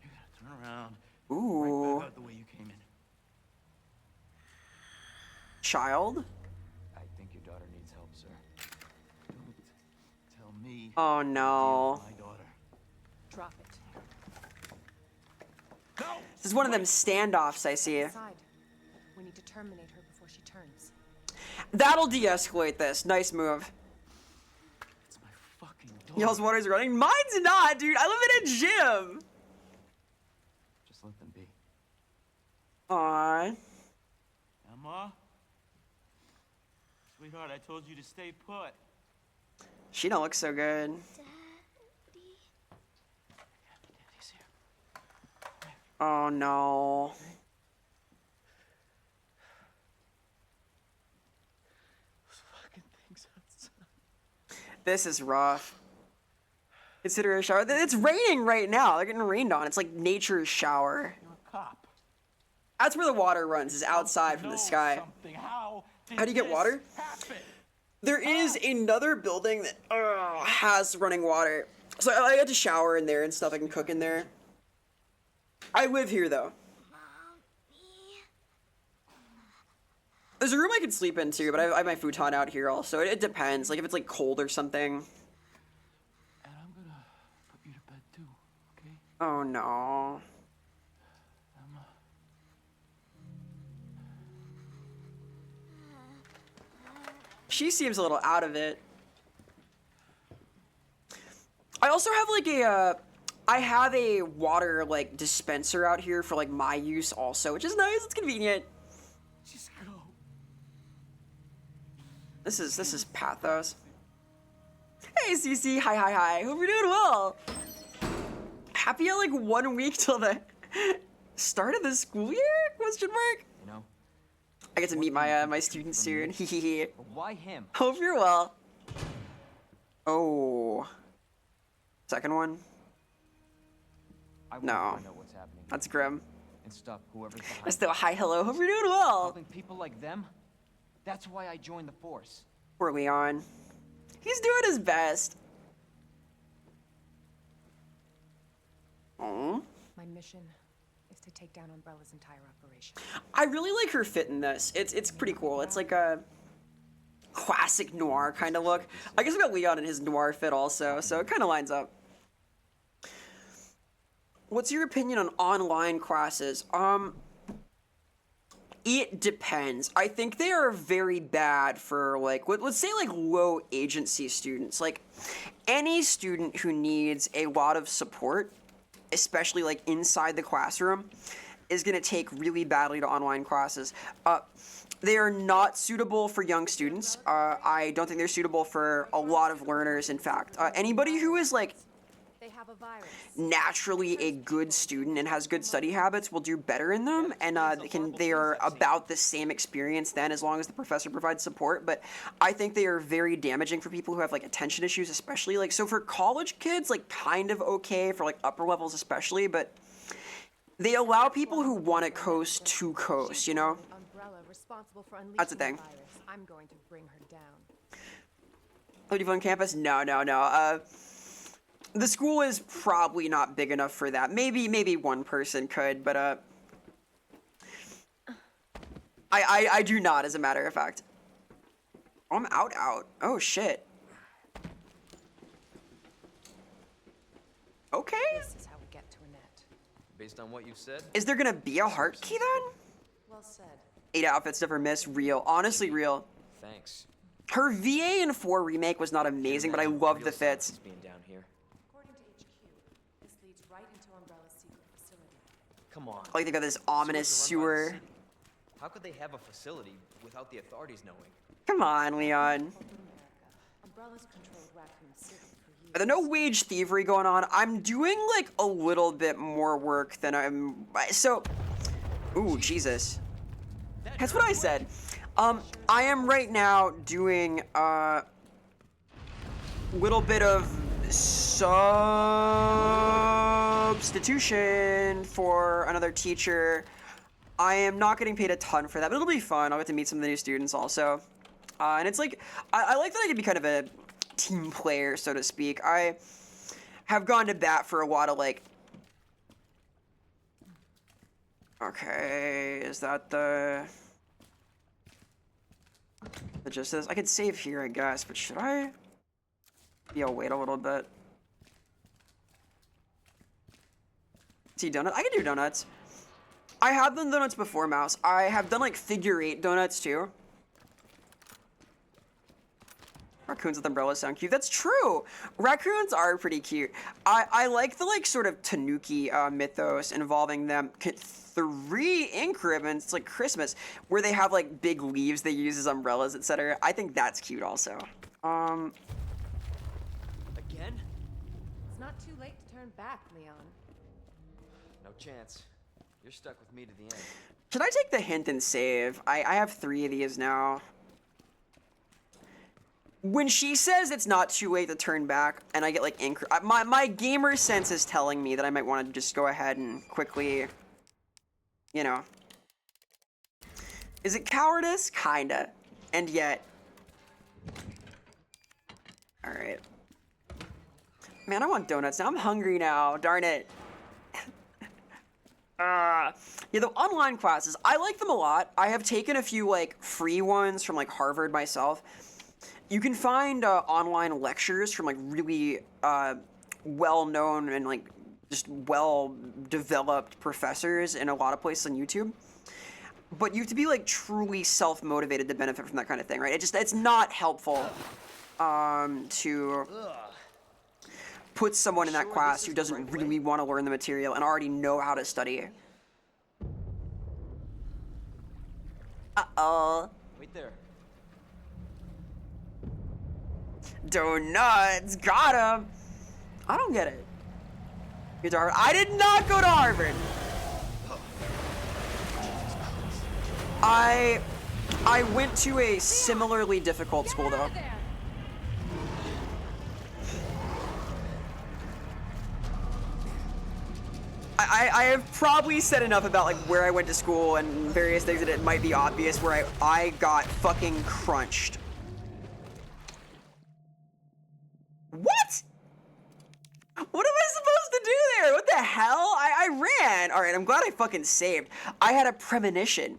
You gotta turn around. Ooh. Right back out the way you came in. Child? I think your daughter needs help, sir. Don't tell me. Oh, no. My daughter. Drop it. No! This is one of them standoffs I see. Aside. We need to terminate her before she turns. That'll de-escalate this. Nice move. It's my fucking daughter. Y'all's water's running. Mine's not, dude. I live in a gym. Just let them be. Aww. Emma? Sweetheart, I told you to stay put. She don't look so good. Daddy's here. Oh, no. Those fucking things outside. This is rough. Consider a shower. It's raining right now. They're getting rained on. It's like nature's shower. You're a cop. That's where the water runs, is outside from the Know sky. something. How How do you get this water? happen? There is another building that has running water. So I had to shower in there and stuff. I can cook in there. I live here, though. There's a room I can sleep in, too, but I have my futon out here also. It depends. Like, if it's, like, cold or something. And I'm gonna put you to bed too, okay? Oh, no. Emma. She seems a little out of it. I also have, like, I have a water, like, dispenser out here for, like, my use also, which is nice. It's convenient. Just go. This is pathos. Hey, Cece. Hi. Hope you're doing well. Happy, like, 1 week till the start of the school year? Question mark. You know? I get to meet my my students soon. Hehehe. But why him? Hope you're well. Oh. Second one? I want No. to find out what's happening. That's grim. And stop whoever's I behind still hi, hello. Hope you're doing well. helping people like them. That's why I joined the force. Poor Leon. He's doing his best. Oh. My mission is to take down Umbrella's entire operation. I really like her fit in this. It's pretty cool. It's like a classic noir kind of look. I guess I got Leon in his noir fit also, so it kind of lines up. What's your opinion on online classes? It depends. I think they are very bad for, like, let's say, like, low agency students. Like, any student who needs a lot of support, especially, like, inside the classroom, is going to take really badly to online classes. They are not suitable for young students. I don't think they're suitable for a lot of learners, in fact. Anybody who is, like, They have a virus. naturally a good student and has good study habits will do better in them, and they are about the same experience then, as long as the professor provides support. But I think they are very damaging for people who have, like, attention issues, especially. Like, so for college kids, like, kind of okay, for, like, upper levels especially, but they allow people who want to coast to coast, you know? Umbrella responsible for unleashing That's the thing. virus. I'm going to bring her down. Oh, do you on campus? No. The school is probably not big enough for that. Maybe one person could, but I do not, as a matter of fact. Oh, I'm out. Oh shit. Okay. This is how we get to Annette. Based on what you've said, Is there gonna be a heart key then? Well said. 8 outfits never miss. Real. Honestly, real. thanks. Her VA in 4 remake was not amazing, but I love the fits. Being down here. According to HQ, this leads right into Umbrella's secret facility. Come on. I like they got this ominous Schools are run by the sewer. city. How could they have a facility without the authorities knowing? Come on, Leon. Corporate America. Umbrella's controlled Raccoon City for years. There's no wage thievery going on. I'm doing like a little bit more work than I'm. So, ooh, Jesus. That's what I said. I am right now doing little bit of substitution for another teacher. I am not getting paid a ton for that, but it'll be fun. I'll get to meet some of the new students also. And it's like, I like that I can be kind of a team player, so to speak. I have gone to bat for a lot of like, okay, is that the gist of this? I could save here, I guess, but should I? Yeah, I'll wait a little bit. See, donut? I can do donuts. I have done donuts before, Mouse. I have done like figure 8 donuts too. Raccoons with umbrellas sound cute. That's true. Raccoons are pretty cute. I like the like sort of Tanuki mythos involving them. 3 ink ribbons, it's like Christmas, where they have like big leaves they use as umbrellas, etc. I think that's cute also. Again? It's not too late to turn back, Leon. No chance. You're stuck with me to the end. Should I take the hint and save? I have 3 of these now. When she says it's not too late to turn back, and I get like ink, my gamer sense is telling me that I might want to just go ahead and quickly, you know. Is it cowardice? Kinda. And yet. Alright. Man, I want donuts now. I'm hungry now. Darn it. Yeah, the online classes, I like them a lot. I have taken a few like free ones from like Harvard myself. You can find online lectures from like really well-known and like just well-developed professors in a lot of places on YouTube. But you have to be like truly self-motivated to benefit from that kind of thing, right? It's not helpful to put someone in that class who doesn't really want to learn the material and already know how to study. Uh-oh. Wait there. Donuts, got him. I don't get it. You're to Harvard. I did not go to Harvard. I went to a similarly difficult school though. I have probably said enough about like where I went to school and various things that it might be obvious where I got fucking crunched. What? What am I supposed to do there? What the hell? I ran. All right, I'm glad I fucking saved. I had a premonition.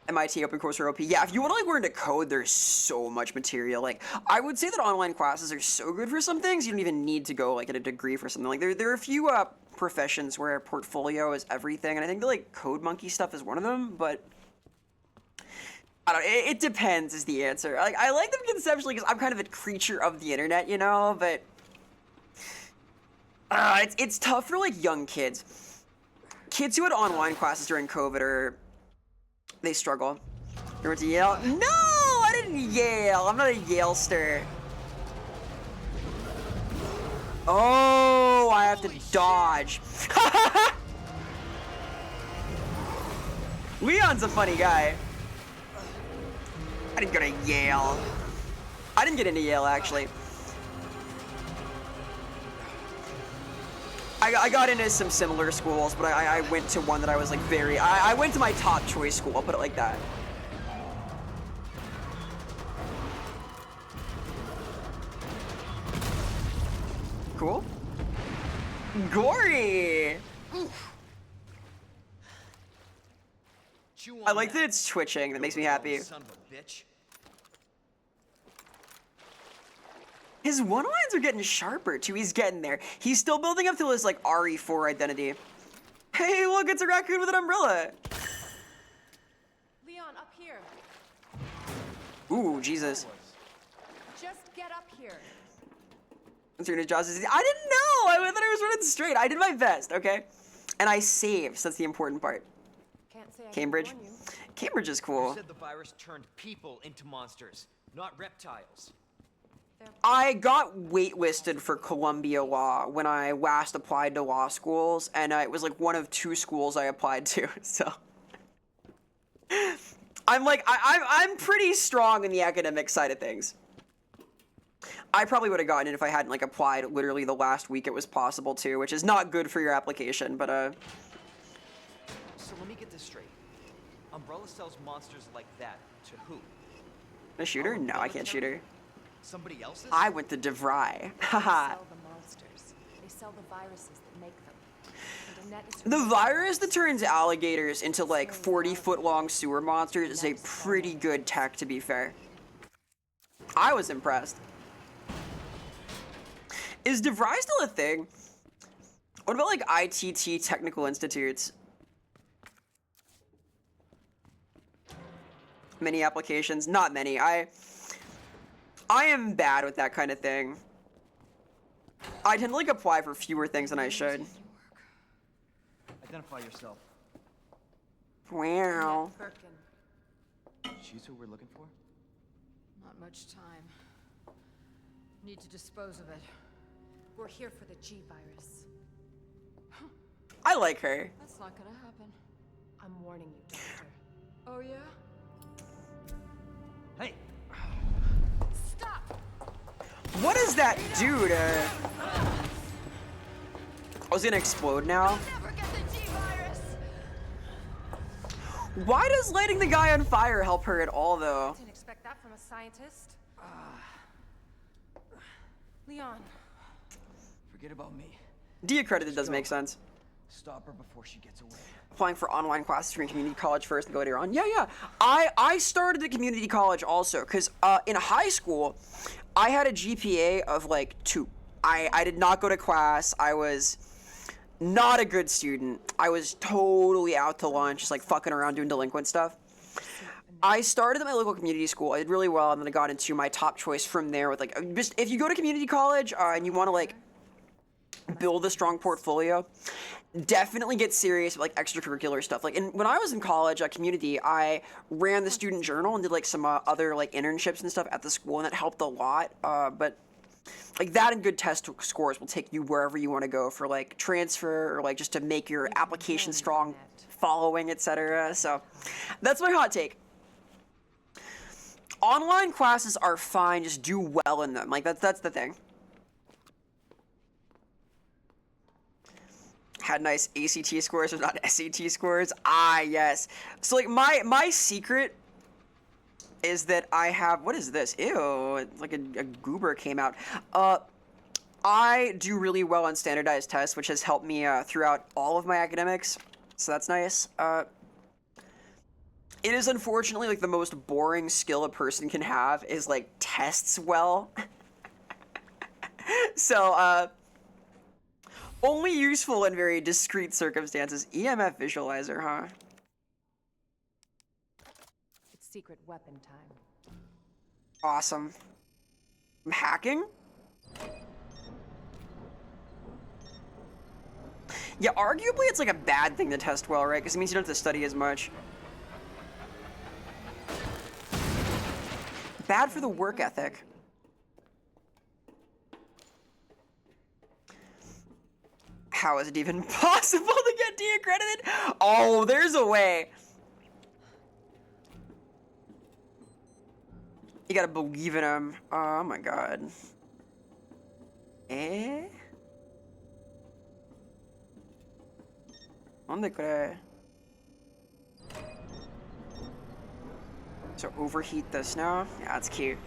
MIT OpenCourseWare OP. Yeah, if you want to like learn to code, there's so much material. Like, I would say that online classes are so good for some things. You don't even need to go like get a degree for something. Like, there are a few professions where a portfolio is everything, and I think the like Code Monkey stuff is one of them. But I don't know. It depends is the answer. Like, I like them conceptually because I'm kind of a creature of the internet, you know. But it's tough for like young kids. Kids who had online classes during COVID they struggle. You went to Yale? No, I didn't Yale. I'm not a Yalester. Oh, I have to dodge. Leon's a funny guy. I didn't go to Yale. I didn't get into Yale, actually. I got into some similar schools, but I went to one that I was like I went to my top choice school, I'll put it like that. cool. Gory. I like that it's twitching. That makes me happy. Son of a bitch. His one lines are getting sharper too. He's getting there. He's still building up to his like RE4 identity. Hey, look, it's a raccoon with an umbrella. Leon, up here. Ooh, Jesus. Just get up here. I didn't know. I thought I was running straight. I did my best, okay? And I saved, so that's the important part. Can't say I Cambridge. can warn you. Cambridge is You cool. said the virus turned people into monsters, not reptiles. I got waitlisted for Columbia Law when I last applied to law schools, and it was like one of 2 schools I applied to, so. I'm pretty strong in the academic side of things. I probably would have gotten it if I hadn't like applied literally the last week it was possible to, which is not good for your application, but So let me get this straight. Umbrella sells monsters like that to who? a shooter? No, I can't shoot her. Somebody else's? I went to DeVry. They Haha. sell the monsters. They sell the viruses that make them. And Annette is The virus that turns alligators into like 40-foot long sewer monsters is a pretty good tech, to be fair. I was impressed. Is DeVry still a thing? What about like ITT technical institutes? Many applications? Not many. I am bad with that kind of thing. I tend to like apply for fewer things than I should. Identify yourself. Wow. Birkin. She's who we're looking for? Not much time. Need to dispose of it. We're here for the G virus. I like her. That's not gonna happen. I'm warning you, Doctor. Oh yeah? Hey! Stop! What does that do to... I was gonna explode now. Never get the G virus! Why does lighting the guy on fire help her at all, though? Didn't expect that from a scientist. Leon. Forget about me. Deaccredited does make sense. Stop her before she gets away. Applying for online classes for community college first and go later on. Yeah. I started at community college also, because in high school, I had a GPA of like 2. I did not go to class. I was not a good student. I was totally out to lunch, just like fucking around doing delinquent stuff. I started at my local community school. I did really well, and then I got into my top choice from there with like, just if you go to community college and you want to like build a strong portfolio, definitely get serious with like extracurricular stuff. Like when I was in college at community, I ran the student journal and did like some other like internships and stuff at the school, and that helped a lot. But like that and good test scores will take you wherever you want to go for like transfer or like just to make your application strong, following, etc. So that's my hot take. Online classes are fine, just do well in them. Like that's the thing. Had nice ACT scores, but not SAT scores. Ah, yes. So like my secret is that I have, what is this? Ew, it's like a goober came out. I do really well on standardized tests, which has helped me throughout all of my academics. So that's nice. It is unfortunately like the most boring skill a person can have is like tests well. So, only useful in very discrete circumstances. EMF visualizer, huh? It's secret weapon time. Awesome. I'm hacking? Yeah, arguably it's like a bad thing to test well, right? Because it means you don't have to study as much. Bad for the work ethic. How is it even possible to get deaccredited? Oh, there's a way. You gotta believe in him. Oh my god. ¿Dónde cree? So overheat this now? Yeah, that's cute.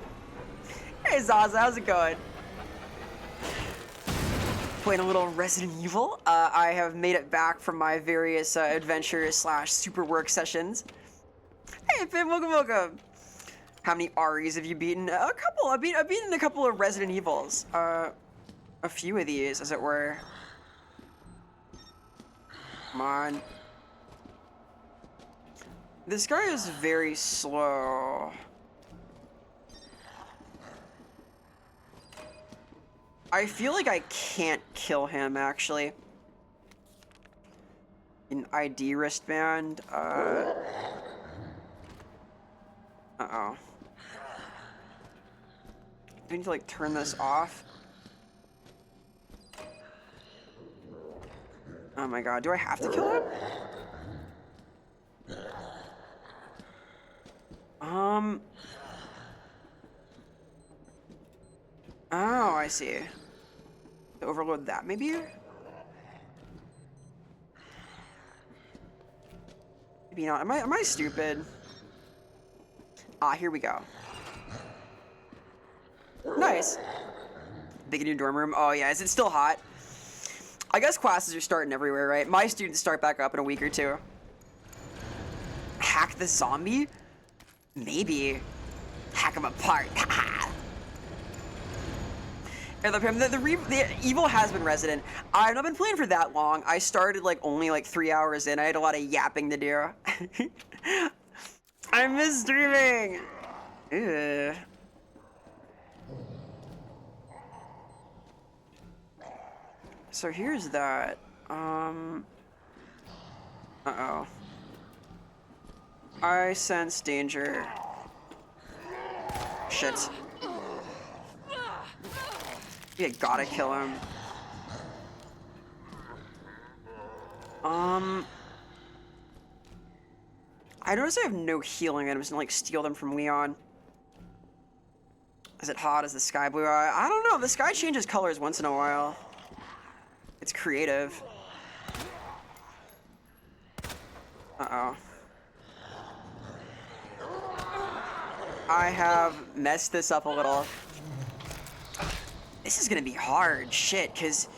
Hey Zaza, how's it going? playing a little Resident Evil. I have made it back from my various adventures slash super work sessions. Hey, Finn, welcome. How many Aries have you beaten? A couple. I've beaten a couple of Resident Evils. A few of these, as it were. Come on. This guy is very slow. I feel like I can't kill him, actually. An ID wristband. Uh-oh. I need to, like, turn this off. Oh my god, do I have to kill him? Oh, I see. Overload that, maybe? Maybe not. Am I stupid? Ah, here we go. Nice. Big new dorm room. Oh yeah, is it still hot? I guess classes are starting everywhere, right? My students start back up in a week or two. Hack the zombie? Maybe. Hack him apart. And the evil has been resident. I've not been playing for that long. I started like only like 3 hours in. I had a lot of yapping to do. I miss streaming. Ugh. So here's that. Uh-oh. I sense danger. Shit. You gotta kill him. I notice I have no healing items and like steal them from Leon. Is it hot? Is the sky blue? I don't know. The sky changes colors once in a while. It's creative. Uh-oh. I have messed this up a little. This is gonna be hard, shit, because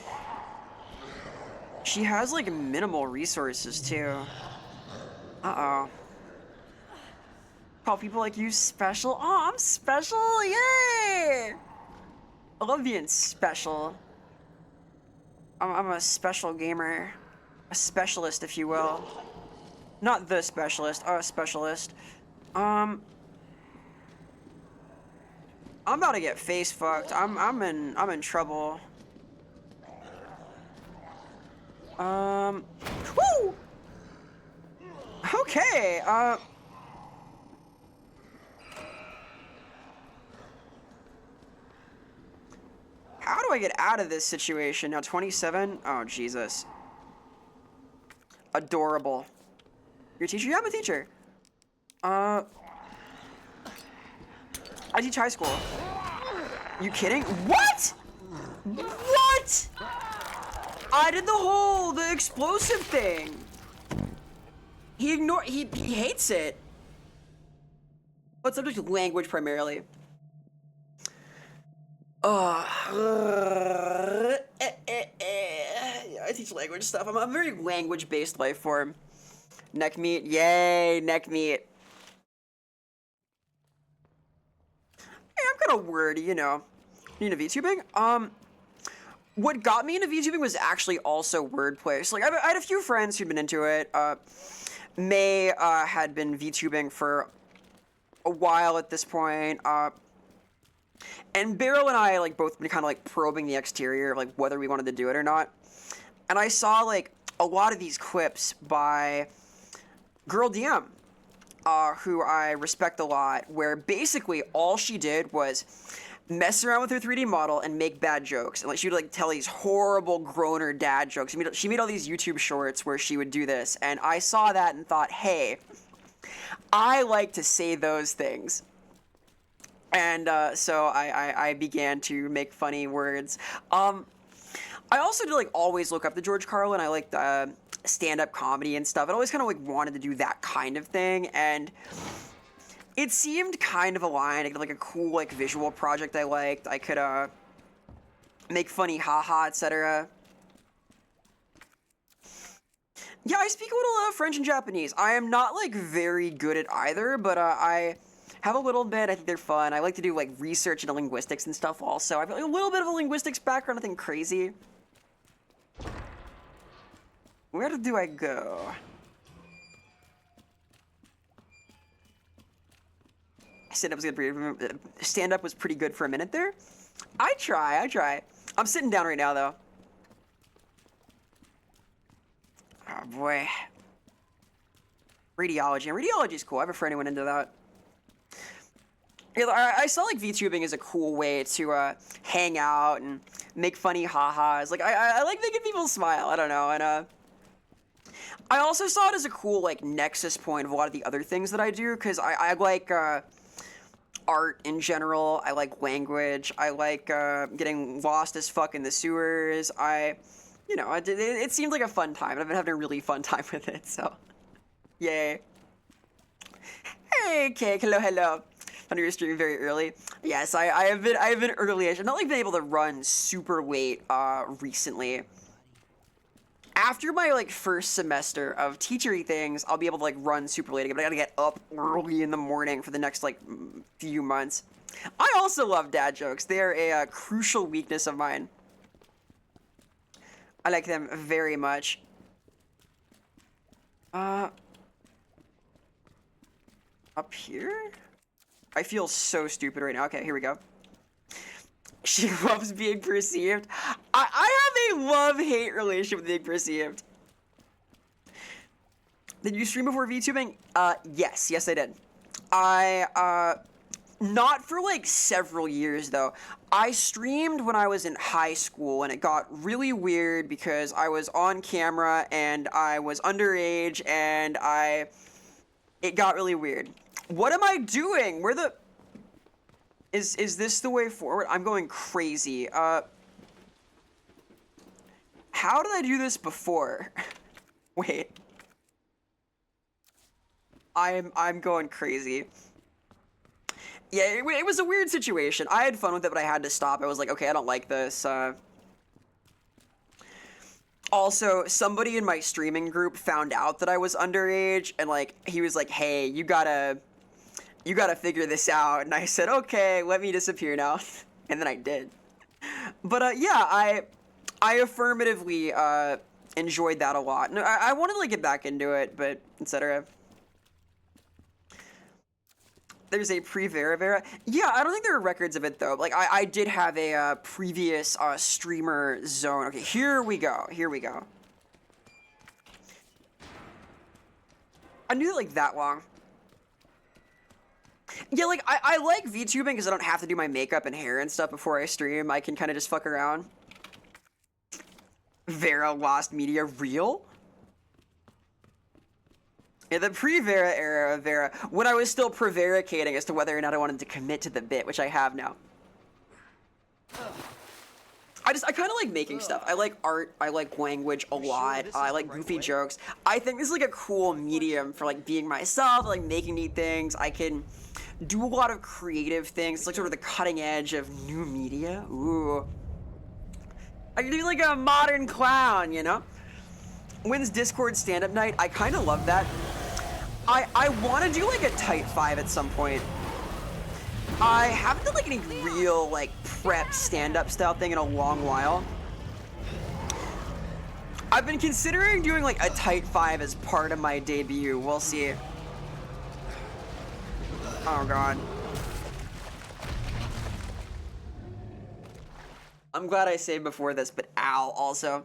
she has like minimal resources too. Uh-oh. Call people like you special. Oh, I'm special, yay! I love being special. I'm a special gamer. A specialist, if you will. Not the specialist, a specialist. I'm about to get face fucked. I'm in trouble. Woo! Okay, how do I get out of this situation? Now 27? Oh, Jesus. Adorable. You're a teacher? Yeah, I'm a teacher. I teach high school. You kidding? What? What? I did the explosive thing. He hates it. What subject? Language primarily. I teach language stuff. I'm a very language-based life form. Neck meat, yay, neck meat. Hey, I'm kind of wordy, you know. Into VTubing? What got me into VTubing was actually also wordplay. So, like, I had a few friends who'd been into it. May had been VTubing for a while at this point. And Beryl and I, like, both been kind of, like, probing the exterior of, like, whether we wanted to do it or not. And I saw, like, a lot of these clips by Girl DM, who I respect a lot, where basically all she did was mess around with her 3D model and make bad jokes. And, like, she would, like, tell these horrible groaner dad jokes. She made all these YouTube shorts where she would do this. And I saw that and thought, hey, I like to say those things. And so I began to make funny words. I also did, like, always look up to George Carlin. I liked stand-up comedy and stuff. I always kind of, like, wanted to do that kind of thing. And it seemed kind of aligned. I could, like, a cool, like, visual project I liked. I could make funny haha, etc. Yeah, I speak a little French and Japanese. I am not like very good at either, but I have a little bit. I think they're fun. I like to do like research into linguistics and stuff also. I have like, a little bit of a linguistics background, nothing crazy. Where do I go? Stand-up was pretty good for a minute there. I try. I'm sitting down right now, though. Oh, boy. Radiology. And radiology is cool. I have a friend who went into that. Yeah, I saw, like, VTubing as a cool way to hang out and make funny ha-has. Like, I like making people smile. I don't know. And, I also saw it as a cool, like, nexus point of a lot of the other things that I do, because I like, art in general. I like language. I like getting lost as fuck in the sewers. You know, it seemed like a fun time. I've been having a really fun time with it, so yay. Hey, Cake. Hello. I know you're streaming very early. Yes, I have been early-ish. I've not like been able to run super late recently. After my like first semester of teachery things, I'll be able to like run super late again, but I gotta get up early in the morning for the next like few months. I also love dad jokes. They're a crucial weakness of mine. I like them very much. Up here? I feel so stupid right now. Okay, here we go. She loves being perceived. I have a love-hate relationship with being perceived. Did you stream before VTubing? Yes I did. Not for like several years though. I streamed when I was in high school and it got really weird because I was on camera and I was underage and it got really weird. What am I doing? Is this the way forward? I'm going crazy. How did I do this before? Wait. I'm going crazy. Yeah, it was a weird situation. I had fun with it, but I had to stop. I was like, okay, I don't like this. Also, somebody in my streaming group found out that I was underage, and like, he was like, hey, you gotta figure this out. And I said, okay, let me disappear now. And then I did. But yeah, I affirmatively enjoyed that a lot. No, I wanted to like get back into it, but etc. There's a pre-Vera. Yeah, I don't think there are records of it though. Like I did have a previous streamer zone. Okay, here we go. I knew it like that long. Yeah, like, I like VTubing because I don't have to do my makeup and hair and stuff before I stream. I can kind of just fuck around. Vera lost media real? Yeah, the pre-Vera era of Vera, when I was still prevaricating as to whether or not I wanted to commit to the bit, which I have now. I kind of like making stuff. I like art, I like language a lot, I like goofy jokes. I think this is like a cool medium for like being myself, like making neat things. I can do a lot of creative things. It's like sort of the cutting edge of new media. Ooh. I can be like a modern clown, you know? When's Discord stand-up night? I kind of love that. I want to do like a tight 5 at some point. I haven't done like any real like prep stand-up style thing in a long while. I've been considering doing like a tight 5 as part of my debut. We'll see. Oh god. I'm glad I saved before this, but ow also.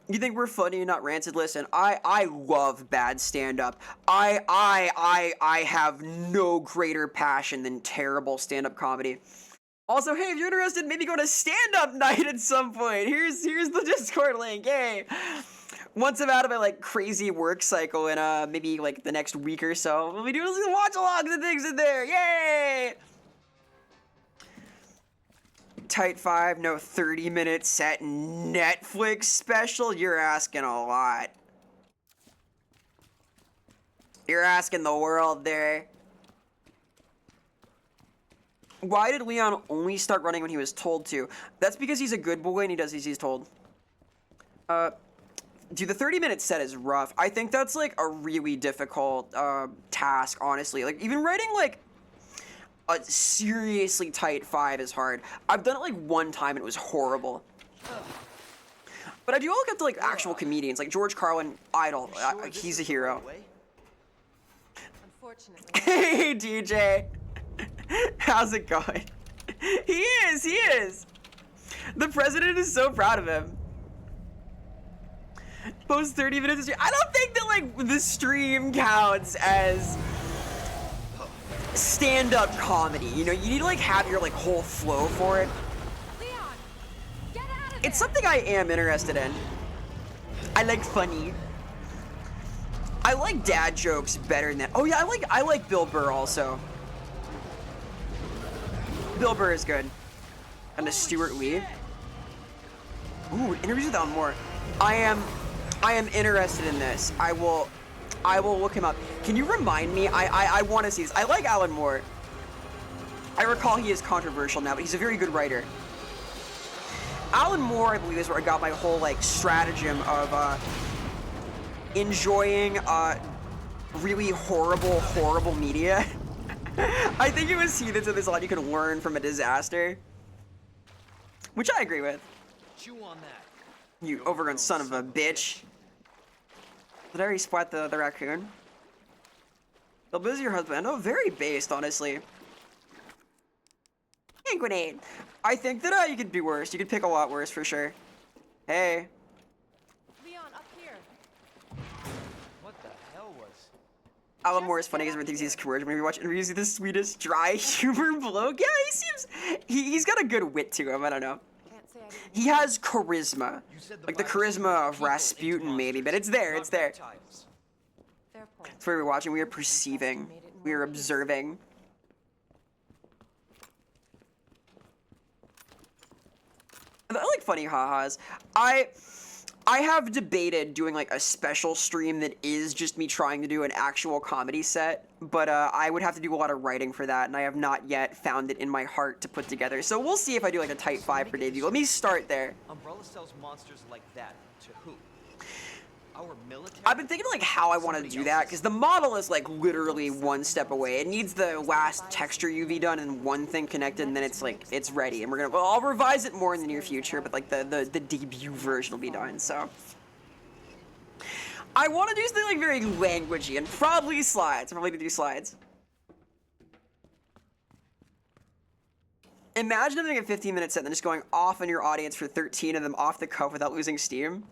You think we're funny and not rancid? Listen, I love bad stand-up. I have no greater passion than terrible stand-up comedy. Also, hey, if you're interested, maybe go to stand-up night at some point. Here's the Discord link. Hey, once I'm out of my like crazy work cycle in maybe like the next week or so, we'll be doing some watch-alongs and things in there. Yay! Tight 5, no 30-minute set Netflix special? You're asking a lot. You're asking the world there. Why did Leon only start running when he was told to? That's because he's a good boy and he does as he's told. Dude, the 30-minute set is rough. I think that's like a really difficult task, honestly. Like even writing like a seriously tight 5 is hard. I've done it like one time and it was horrible. But I do look up to like actual comedians, like George Carlin, idol. He's a hero. Unfortunately. Hey DJ, how's it going? He is. The president is so proud of him. Post 30 minutes of stream. I don't think that like the stream counts as stand-up comedy. You know, you need to like have your like whole flow for it. Leon, get out of there. It's something I am interested in. I like funny. I like dad jokes better than that. Oh yeah, I like Bill Burr also. Bill Burr is good. And a Stuart Lee. Ooh, interviews with Alan Moore. I am interested in this. I will look him up. Can you remind me? I want to see this. I like Alan Moore. I recall he is controversial now, but he's a very good writer. Alan Moore, I believe, is where I got my whole like stratagem of enjoying really horrible media. I think it was he that said there's a lot you can learn from a disaster, which I agree with. Chew on that. You overgrown son of a bitch. Did I already splat the raccoon? They'll busy your husband. Oh, very based, honestly. Hand grenade. I think that you could do worse. You could pick a lot worse for sure. Hey. Leon, up here. What the hell was? Alan Moore is funny because everyone thinks he's coercion. When we watch interviews, he's the sweetest, dry humor bloke. Yeah, he seems... He's got a good wit to him. I don't know. Can't say I didn't. He has charisma. said the Like the virus charisma turned of people Rasputin, into maybe. But monsters, it's there. not It's there. reptiles. Fair point. That's what we're watching. We are perceiving. We are observing. I like funny ha-has. I have debated doing like a special stream that is just me trying to do an actual comedy set, but I would have to do a lot of writing for that, and I have not yet found it in my heart to put together. So we'll see if I do like a tight 5 per debut. Let me start there. Umbrella sells monsters like that to who? Our military? I've been thinking like how I want to do that, because the model is like literally one step away. It needs the last texture UV done and one thing connected, and then it's like, it's ready. And we're gonna, well, I'll revise it more in the near future, but like the debut version will be done, so. I want to do something like very languagey, and probably slides. I'm probably gonna do slides. Imagine having a 15-minute set and then just going off on your audience for 13 of them off the cuff without losing steam.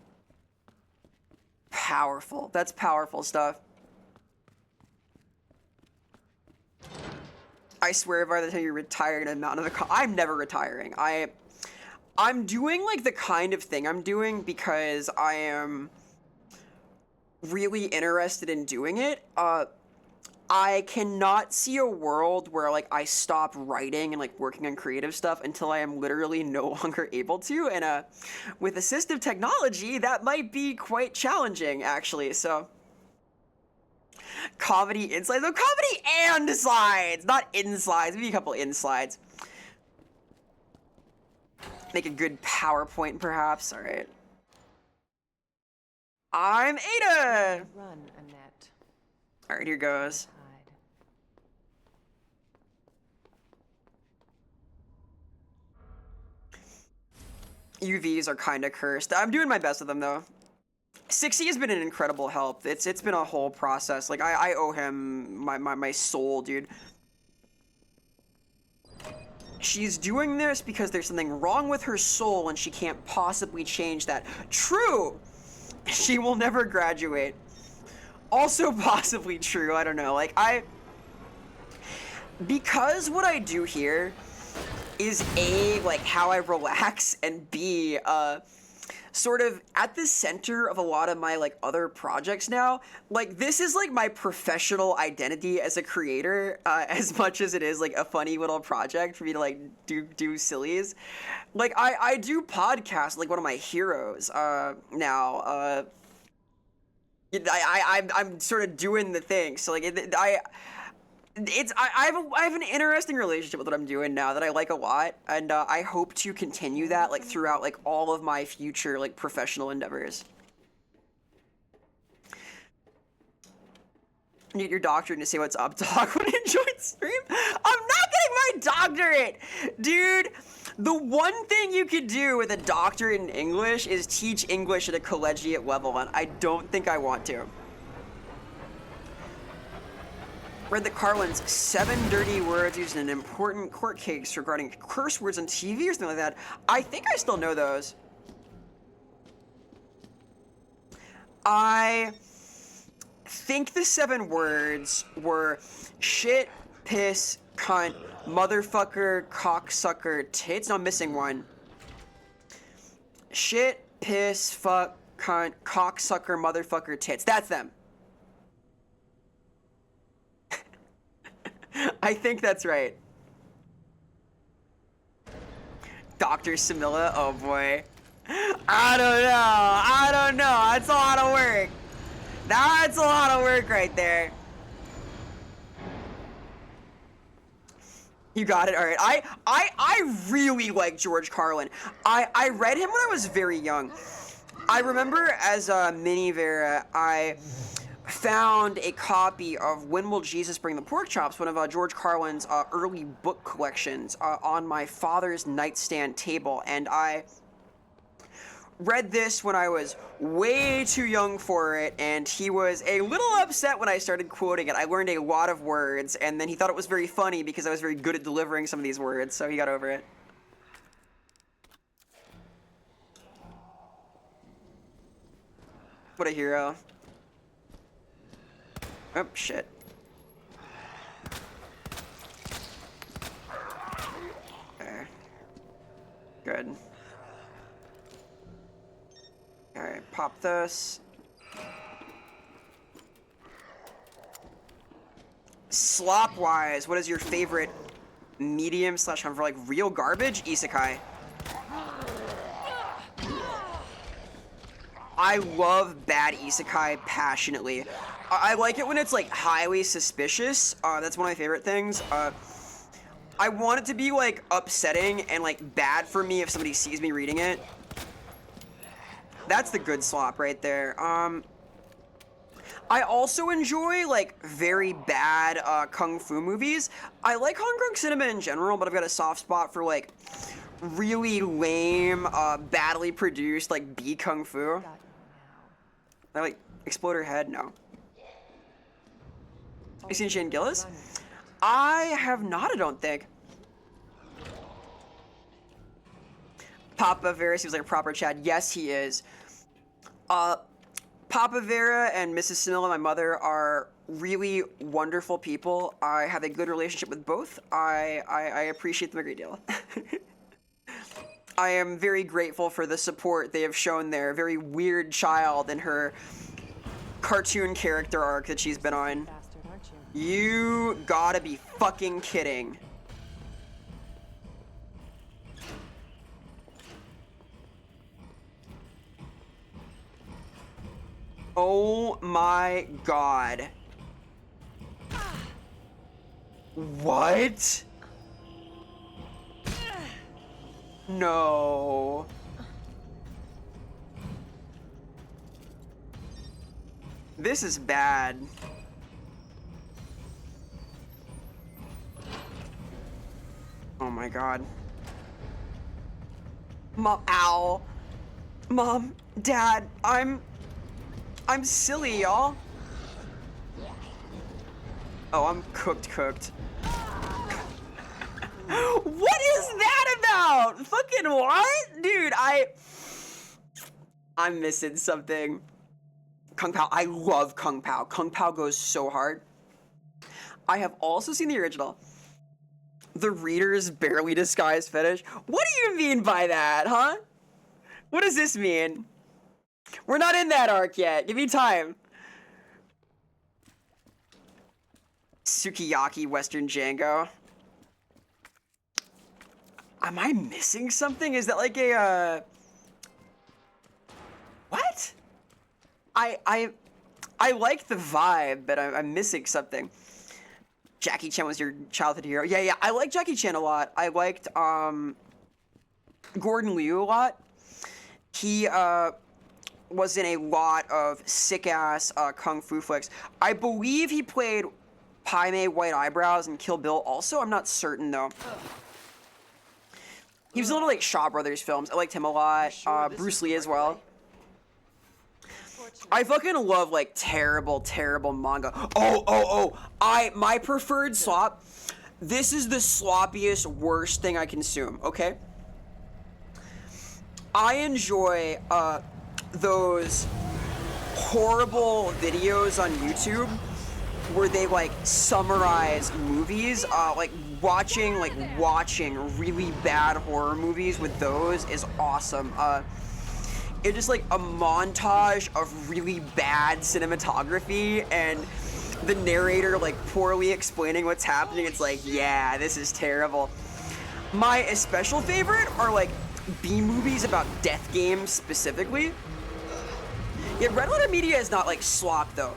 Powerful. That's powerful stuff. I swear by the time you retire, you're gonna mount I'm never retiring. I'm doing like the kind of thing I'm doing because I am really interested in doing it. I cannot see a world where like I stop writing and like working on creative stuff until I am literally no longer able to, and with assistive technology that might be quite challenging actually. So comedy insides, no, comedy and slides, not in slides, maybe a couple in slides. Make a good PowerPoint perhaps. All right, I'm Ada. Run, Annette. All right, here goes. UVs are kind of cursed. I'm doing my best with them though. 60 has been an incredible help. It's been a whole process. Like I owe him my soul, dude. She's doing this because there's something wrong with her soul and she can't possibly change that. True. She will never graduate. Also possibly true. I don't know. Like because what I do here is A, like how I relax, and B, sort of at the center of a lot of my like other projects now. Like this is like my professional identity as a creator, as much as it is like a funny little project for me to like do sillies. Like I do podcasts, like one of my heroes now. I'm sort of doing the thing, so like I have an interesting relationship with what I'm doing now that I like a lot, and I hope to continue that like throughout like all of my future like professional endeavors. Need your doctorate to say what's up, dog. Would enjoy stream. I'm not getting my doctorate, dude. The one thing you could do with a doctorate in English is teach English at a collegiate level, and I don't think I want to. Read that Carlin's 7 dirty words used in an important court case regarding curse words on TV or something like that. I think I still know those. I think the 7 words were shit, piss, cunt, motherfucker, cocksucker, tits. No, I'm missing one. Shit, piss, fuck, cunt, cocksucker, motherfucker, tits. That's them. I think that's right. Dr. Samilla, oh boy. I don't know. That's a lot of work. That's a lot of work right there. You got it. All right. I really like George Carlin. I read him when I was very young. I remember as a mini Vera, I found a copy of When Will Jesus Bring the Pork Chops, one of George Carlin's early book collections, on my father's nightstand table, and I read this when I was way too young for it, and he was a little upset when I started quoting it. I learned a lot of words, and then he thought it was very funny because I was very good at delivering some of these words, so he got over it. What a hero. Oh, shit. Okay. Good. Alright, pop this. Slop-wise, what is your favorite medium slash for like real garbage? Isekai. I love bad isekai passionately. I like it when it's like highly suspicious. That's one of my favorite things. I want it to be like upsetting and like bad for me if somebody sees me reading it. That's the good slop right there. I also enjoy like very bad kung fu movies. I like Hong Kong cinema in general, but I've got a soft spot for like really lame, badly produced like B kung fu. I like explode her head. No. You seen Shane Gillis? I have not, I don't think. Papa Vera seems like a proper Chad. Yes, he is. Papa Vera and Mrs. Samilla, my mother, are really wonderful people. I have a good relationship with both. I appreciate them a great deal. I am very grateful for the support they have shown their very weird child in her cartoon character arc that she's been on. You gotta be fucking kidding. Oh my god. What? No. This is bad. Oh my god. Mom, ow. Mom, Dad, I'm silly, y'all. Oh, I'm cooked. What is that about? Fucking what? Dude, I'm missing something. Kung Pao, I love Kung Pao. Kung Pao goes so hard. I have also seen the original. The reader's barely disguised fetish. What do you mean by that, huh? What does this mean? We're not in that arc yet. Give me time. Sukiyaki Western Django. Am I missing something? Is that like a, what? I like the vibe, but I'm missing something. Jackie Chan was your childhood hero. Yeah, I like Jackie Chan a lot. I liked, Gordon Liu a lot. He, was in a lot of sick-ass kung fu flicks. I believe he played Pai Mei White Eyebrows and Kill Bill also. I'm not certain, though. He was in a lot of, like, Shaw Brothers films. I liked him a lot. Bruce Lee as well. I fucking love, like, terrible, terrible manga. My preferred slop. This is the sloppiest, worst thing I consume, okay? I enjoy, those horrible videos on YouTube where they, like, summarize movies. Like, watching really bad horror movies with those is awesome. It's just, like, a montage of really bad cinematography and the narrator, like, poorly explaining what's happening. It's like, yeah, this is terrible. My especial favorite are, like, B-movies about death games specifically. Yeah, Red Letter Media is not, like, slop, though.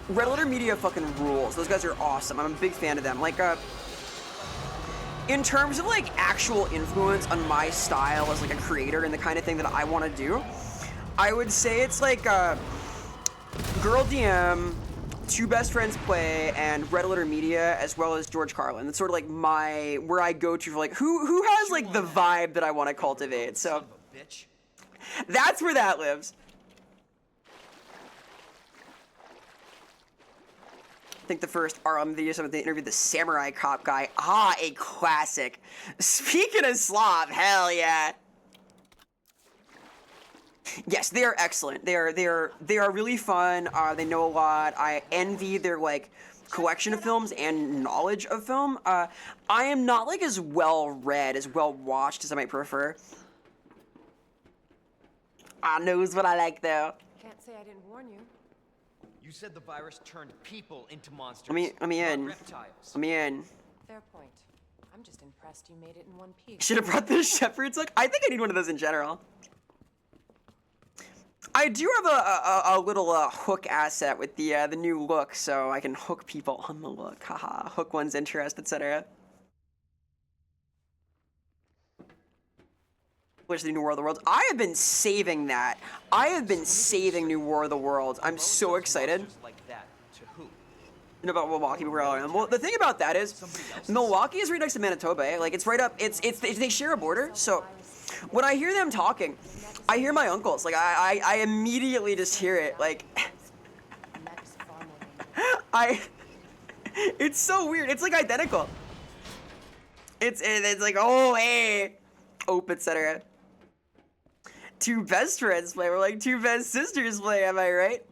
Red Letter Media fucking rules. Those guys are awesome. I'm a big fan of them. Like, in terms of, like, actual influence on my style as, like, a creator and the kind of thing that I want to do, I would say it's, like, Girl DM, Two Best Friends Play, and Red Letter Media, as well as George Carlin. That's sort of, like, where I go to for, like, who has, like, the vibe that I want to cultivate. So, that's where that lives. I think the first RM video, they interviewed the samurai cop guy. Ah, a classic. Speaking of slop, hell yeah. Yes, they are excellent. They are really fun. They know a lot. I envy their, like, collection of films and knowledge of film. I am not, like, as well read, as well watched as I might prefer. I knows what I like though. Can't say I didn't warn you. You said the virus turned people into monsters. Let me not in. reptiles. Let me in. Fair point. I'm just impressed you made it in one piece. Should have brought the shepherd's hook. I think I need one of those in general. I do have a little hook asset with the new look, so I can hook people on the look. Haha, hook one's interest, etc. Which the New War of the Worlds. I have been saving that. I have been saving New War of the Worlds. I'm so excited. Like that to who? You know about Milwaukee, where I am. Well, the thing about that is, Milwaukee is right next to Manitoba. Like, it's right up. They share a border. So, when I hear them talking, I hear my uncles. Like, I immediately just hear it. Like, it's so weird. It's like identical. It's like, oh hey, etc. Two best friends play. We're like two best sisters play. Am I right?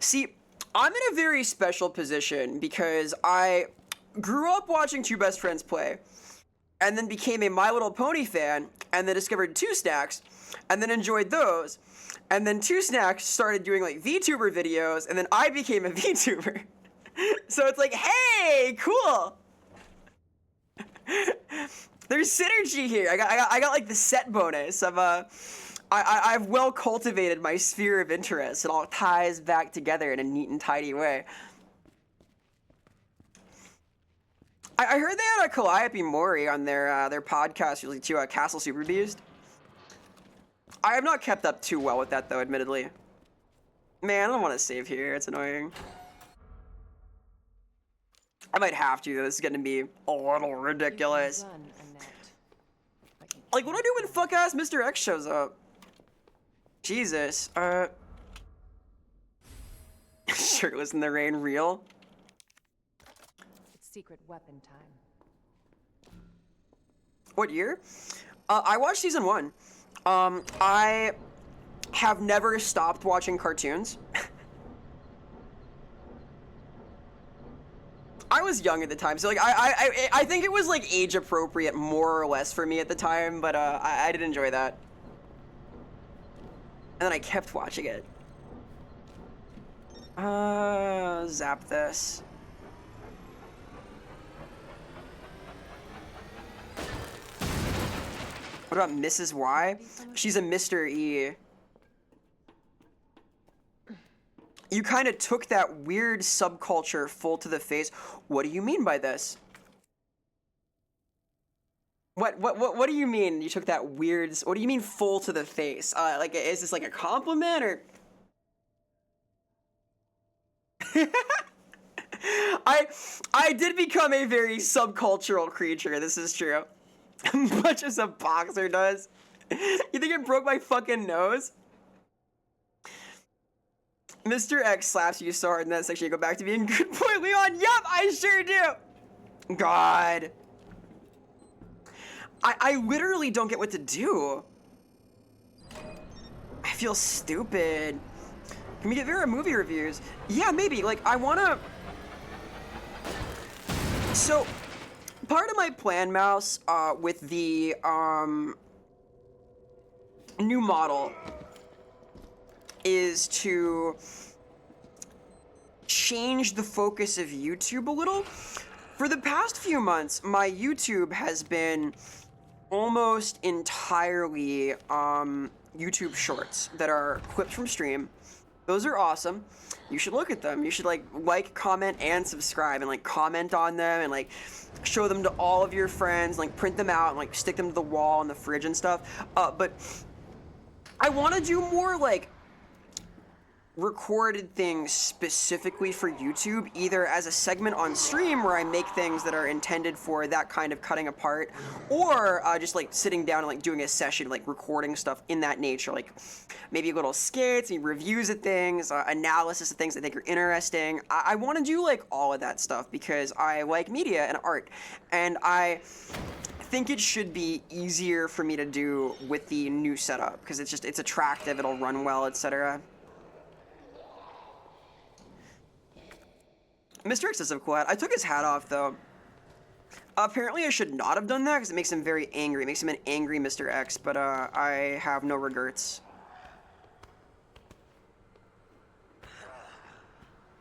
See, I'm in a very special position because I grew up watching Two Best Friends play, and then became a My Little Pony fan, and then discovered Two Snacks, and then enjoyed those, and then Two Snacks started doing like VTuber videos, and then I became a VTuber. So it's like, hey, cool. There's synergy here. I got like the set bonus of I've well cultivated my sphere of interest. It all ties back together in a neat and tidy way. I heard they had a Calliope Mori on their podcast usually too, Castle Super Beast. I have not kept up too well with that though, admittedly. Man, I don't want to save here. It's annoying. I might have to. This is gonna be a little ridiculous. Like, what do I do when fuck-ass Mr. X shows up? Jesus. Shirtless in the rain, real? It's secret weapon time. What year? I watched season 1. I have never stopped watching cartoons. I was young at the time, so like I think it was like age appropriate more or less for me at the time, but I did enjoy that. And then I kept watching it. Zap this. What about Mrs. Y? She's a Mr. E. You kind of took that weird subculture full to the face. What do you mean by this? What do you mean you took that weird? What do you mean full to the face? Like, is this like a compliment or? I did become a very subcultural creature. This is true. Much as a boxer does. You think it broke my fucking nose? Mr. X slaps you so hard in that section you go back to being good boy Leon. Yup, I sure do. God. I literally don't get what to do. I feel stupid. Can we get Vera movie reviews? Yeah, maybe. Like, I wanna... So, part of my plan, Mouse, with the, new model is to change the focus of YouTube a little. For the past few months, my YouTube has been almost entirely YouTube shorts that are clips from stream. Those are awesome. You should look at them. You should like, comment, and subscribe, and like comment on them, and like show them to all of your friends, like print them out, and like stick them to the wall in the fridge and stuff. But I want to do more like recorded things specifically for YouTube, either as a segment on stream where I make things that are intended for that kind of cutting apart, or just like sitting down and like doing a session, like recording stuff in that nature, like maybe little skits, maybe reviews of things, analysis of things I think are interesting. I want to do like all of that stuff because I like media and art, and I think it should be easier for me to do with the new setup because it's attractive, it'll run well, etc. Mr. X does have a cool hat. I took his hat off, though. Apparently, I should not have done that, because it makes him very angry. It makes him an angry Mr. X, but I have no regrets.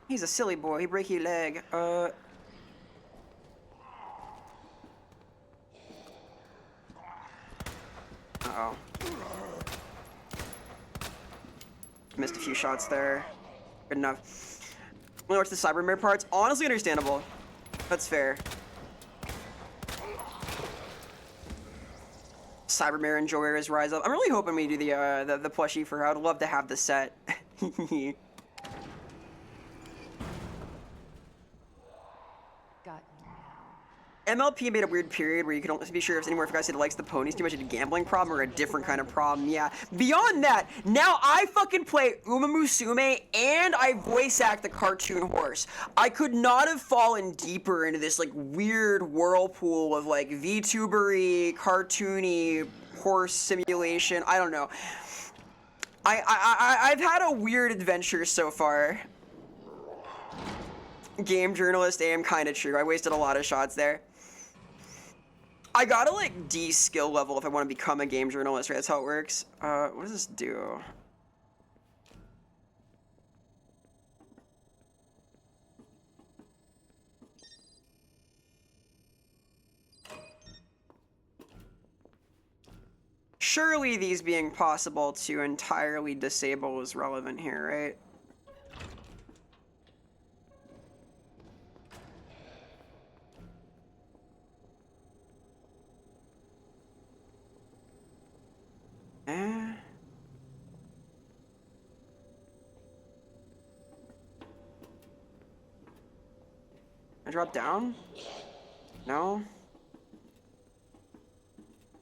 He's a silly boy. He break your leg. Uh-oh. Missed a few shots there. Good enough. When I watch the Cybermare parts, honestly understandable. That's fair. Cybermare enjoyers rise up. I'm really hoping we do the plushie for her. I'd love to have the set. Got MLP made a weird period where you can only be sure if anyone forgot to say that likes the ponies too much, a gambling problem or a different kind of problem. Yeah. Beyond that, now I fucking play Uma Musume and I voice act the cartoon horse. I could not have fallen deeper into this like weird whirlpool of like VTubery, cartoony horse simulation. I don't know. I've had a weird adventure so far. Game journalist, am kind of true. I wasted a lot of shots there. I gotta like D skill level if I want to become a game journalist, right? That's how it works. What does this do? Surely these being possible to entirely disable is relevant here, right? I drop down? No?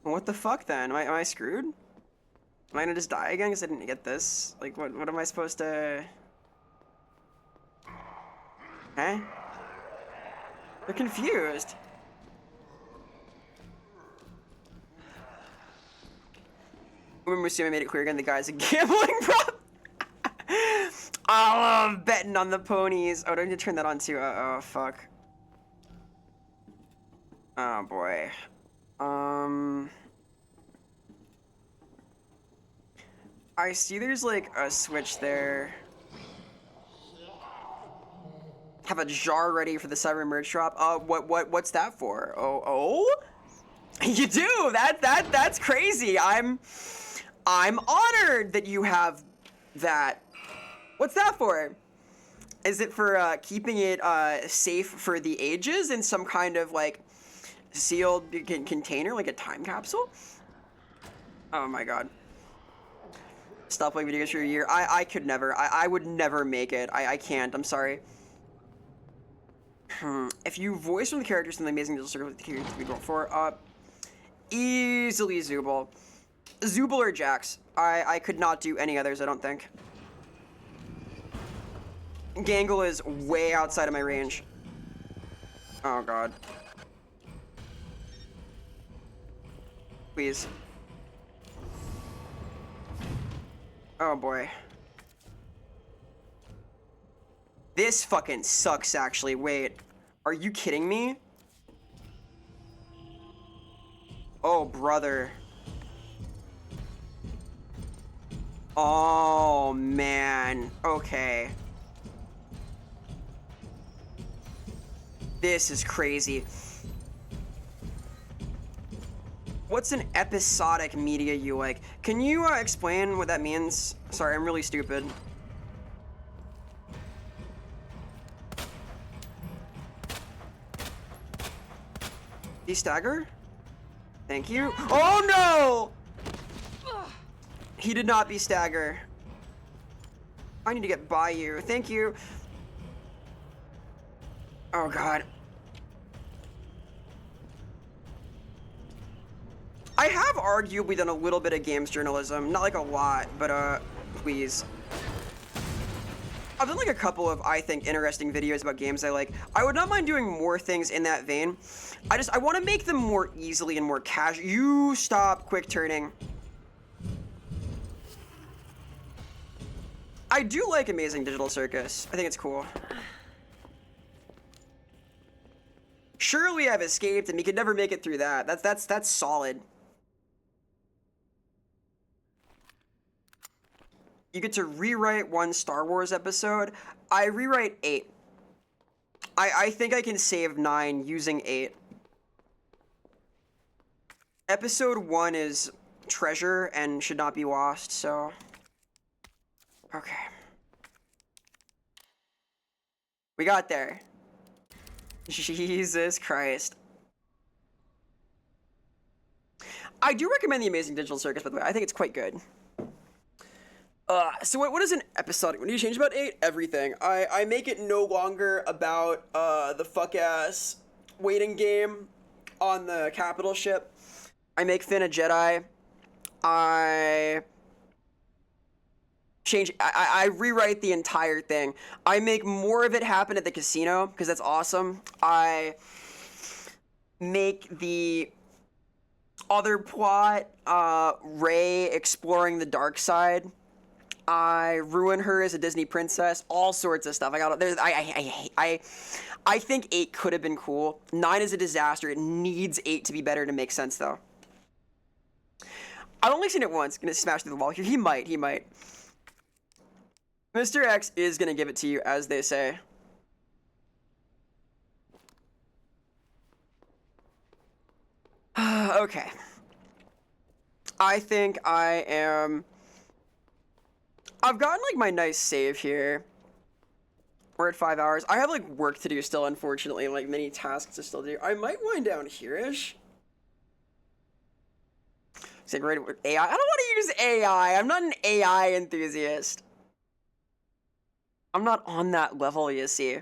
What the fuck then? Am I screwed? Am I gonna just die again because I didn't get this? Like, what am I supposed to... Huh? They're confused. Remember, I made it clear again, the guy's a gambling prop. I love betting on the ponies. Oh, do I need to turn that on too? Uh-oh, fuck. Oh, boy. I see there's like a switch there. Have a jar ready for the cyber merch drop. What's that for? Oh? You do? That's crazy. I'm honored that you have that. What's that for? Is it for keeping it safe for the ages in some kind of like sealed container, like a time capsule. Oh my god. Stop playing video games for a year. I could never. I would never make it. I can't. I'm sorry. If you voice one of the characters in the Amazing Digital Circle, the characters we go for, easily Zooble. Zooble or Jax. I could not do any others, I don't think. Gangle is way outside of my range. Oh god. Please. Oh boy. This fucking sucks, actually. Wait. Are you kidding me? Oh, brother. Oh, man. Okay. This is crazy. What's an episodic media you like? Can you explain what that means? Sorry, I'm really stupid. Stagger? Thank you. Oh no! He did not be stagger. I need to get by you. Thank you. Oh god. I have arguably done a little bit of games journalism. Not like a lot, but please. I've done like a couple of, I think, interesting videos about games I like. I would not mind doing more things in that vein. I want to make them more easily and more casual. You stop quick turning. I do like Amazing Digital Circus. I think it's cool. Surely I've escaped and we could never make it through that. That's solid. You get to rewrite one Star Wars episode. I rewrite 8. I think I can save 9 using 8. Episode 1 is treasure and should not be lost, so... Okay. We got there. Jesus Christ. I do recommend the Amazing Digital Circus, by the way. I think it's quite good. So what is an episodic? When do you change about 8? Everything. I make it no longer about the fuck-ass waiting game on the capital ship. I make Finn a Jedi. I rewrite the entire thing. I make more of it happen at the casino, because that's awesome. I make the other plot, Rey exploring the dark side. I ruin her as a Disney princess. All sorts of stuff. I think 8 could have been cool. 9 is a disaster. It needs 8 to be better to make sense, though. I've only seen it once. Gonna smash through the wall here. He might. Mr. X is gonna give it to you, as they say. Okay. I think I am... I've gotten, like, my nice save here. We're at 5 hours. I have, like, work to do still, unfortunately, like, many tasks to still do. I might wind down here-ish. Saying right with AI. I don't want to use AI. I'm not an AI enthusiast. I'm not on that level, you see.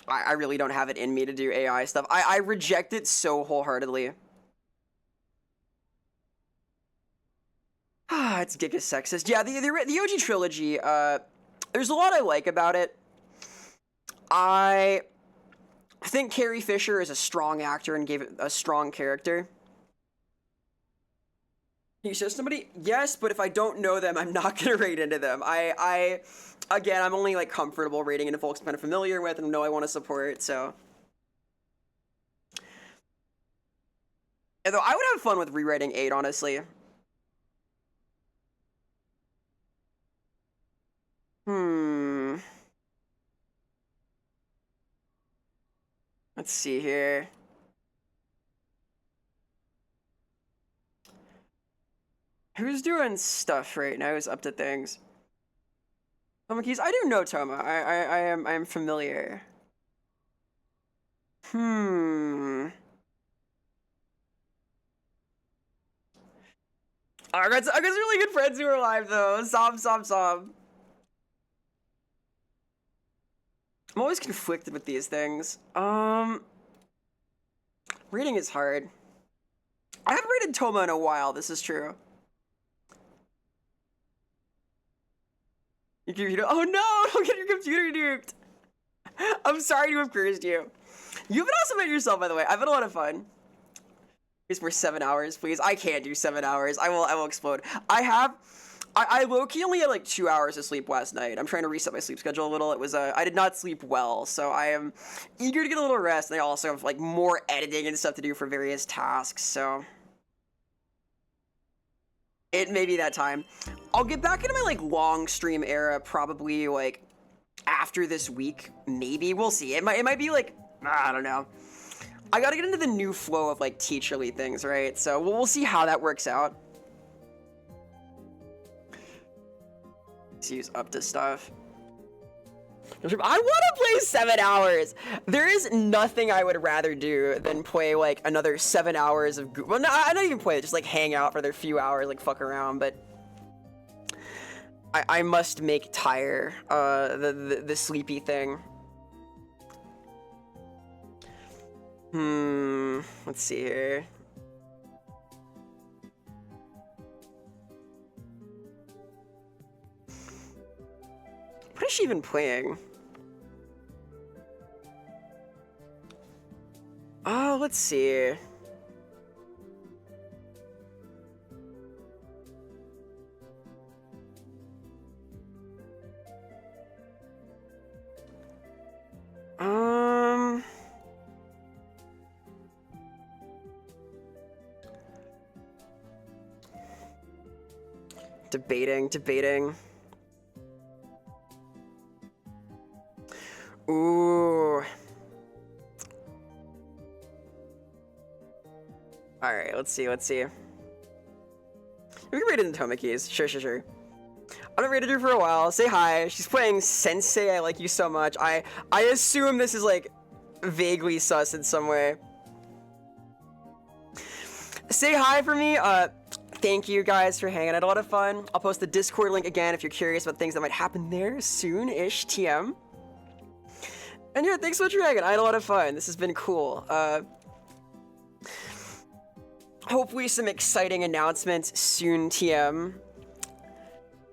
I really don't have it in me to do AI stuff. I reject it so wholeheartedly. It's giga sexist. Yeah, the OG trilogy, there's a lot I like about it. I think Carrie Fisher is a strong actor and gave it a strong character. You said somebody? Yes, but if I don't know them, I'm not gonna rate into them. Again, I'm only, like, comfortable rating into folks I'm kind of familiar with and know I want to support, so. Although I would have fun with rewriting 8, honestly. Let's see here. Who's doing stuff right now? Who's up to things? Toma Keys? I do know Toma. I am familiar. I got some really good friends who are alive though. Sob. I'm always conflicted with these things. Reading is hard. I haven't rated Toma in a while, this is true. Oh no, don't get your computer nuked. I'm sorry to have cursed you. You've been awesome at yourself, by the way. I've had a lot of fun. Please, for 7 hours, please. I can't do 7 hours. I will explode. I low-key only had like 2 hours of sleep last night. I'm trying to reset my sleep schedule a little. It was, I did not sleep well, so I am eager to get a little rest. And I also have like more editing and stuff to do for various tasks, so it may be that time. I'll get back into my like long stream era probably like after this week, maybe. We'll see. It might be like, I don't know. I gotta get into the new flow of like teacherly things, right? So we'll see how that works out. Use up to stuff. I want to play 7 hours. There is nothing I would rather do than play like another 7 hours of. Well, no, I don't even play it. Just like hang out for their few hours, like fuck around. But I must make Tyre the sleepy thing. Let's see here. What is she even playing? Oh, let's see. Debating. Ooh. Alright, let's see. We can raid it in Tomoki's. Sure. I've rated her for a while. Say hi. She's playing Sensei. I like you so much. I assume this is like vaguely sus in some way. Say hi for me. Thank you guys for hanging out. A lot of fun. I'll post the Discord link again if you're curious about things that might happen there soon-ish. TM. And yeah, thanks so much for hanging. I had a lot of fun. This has been cool. Hopefully some exciting announcements soon, TM.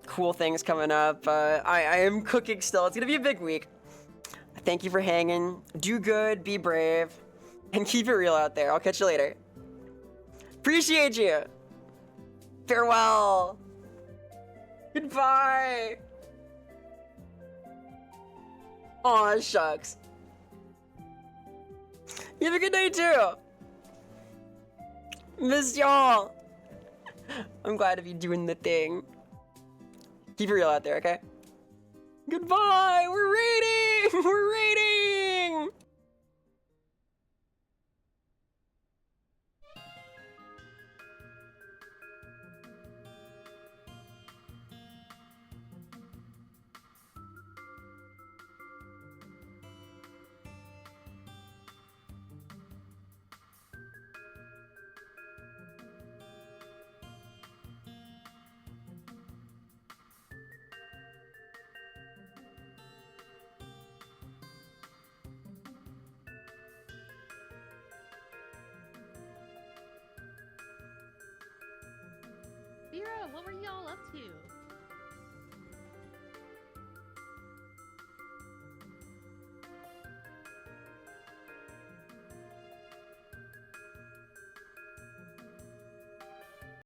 Cool things coming up. I am cooking still. It's gonna be a big week. Thank you for hanging. Do good, be brave, and keep it real out there. I'll catch you later. Appreciate you. Farewell. Goodbye. Aw, shucks. You have a good night too. Miss y'all. I'm glad to be doing the thing. Keep it real out there, okay? Goodbye. We're raiding. Vera, what were y'all up to?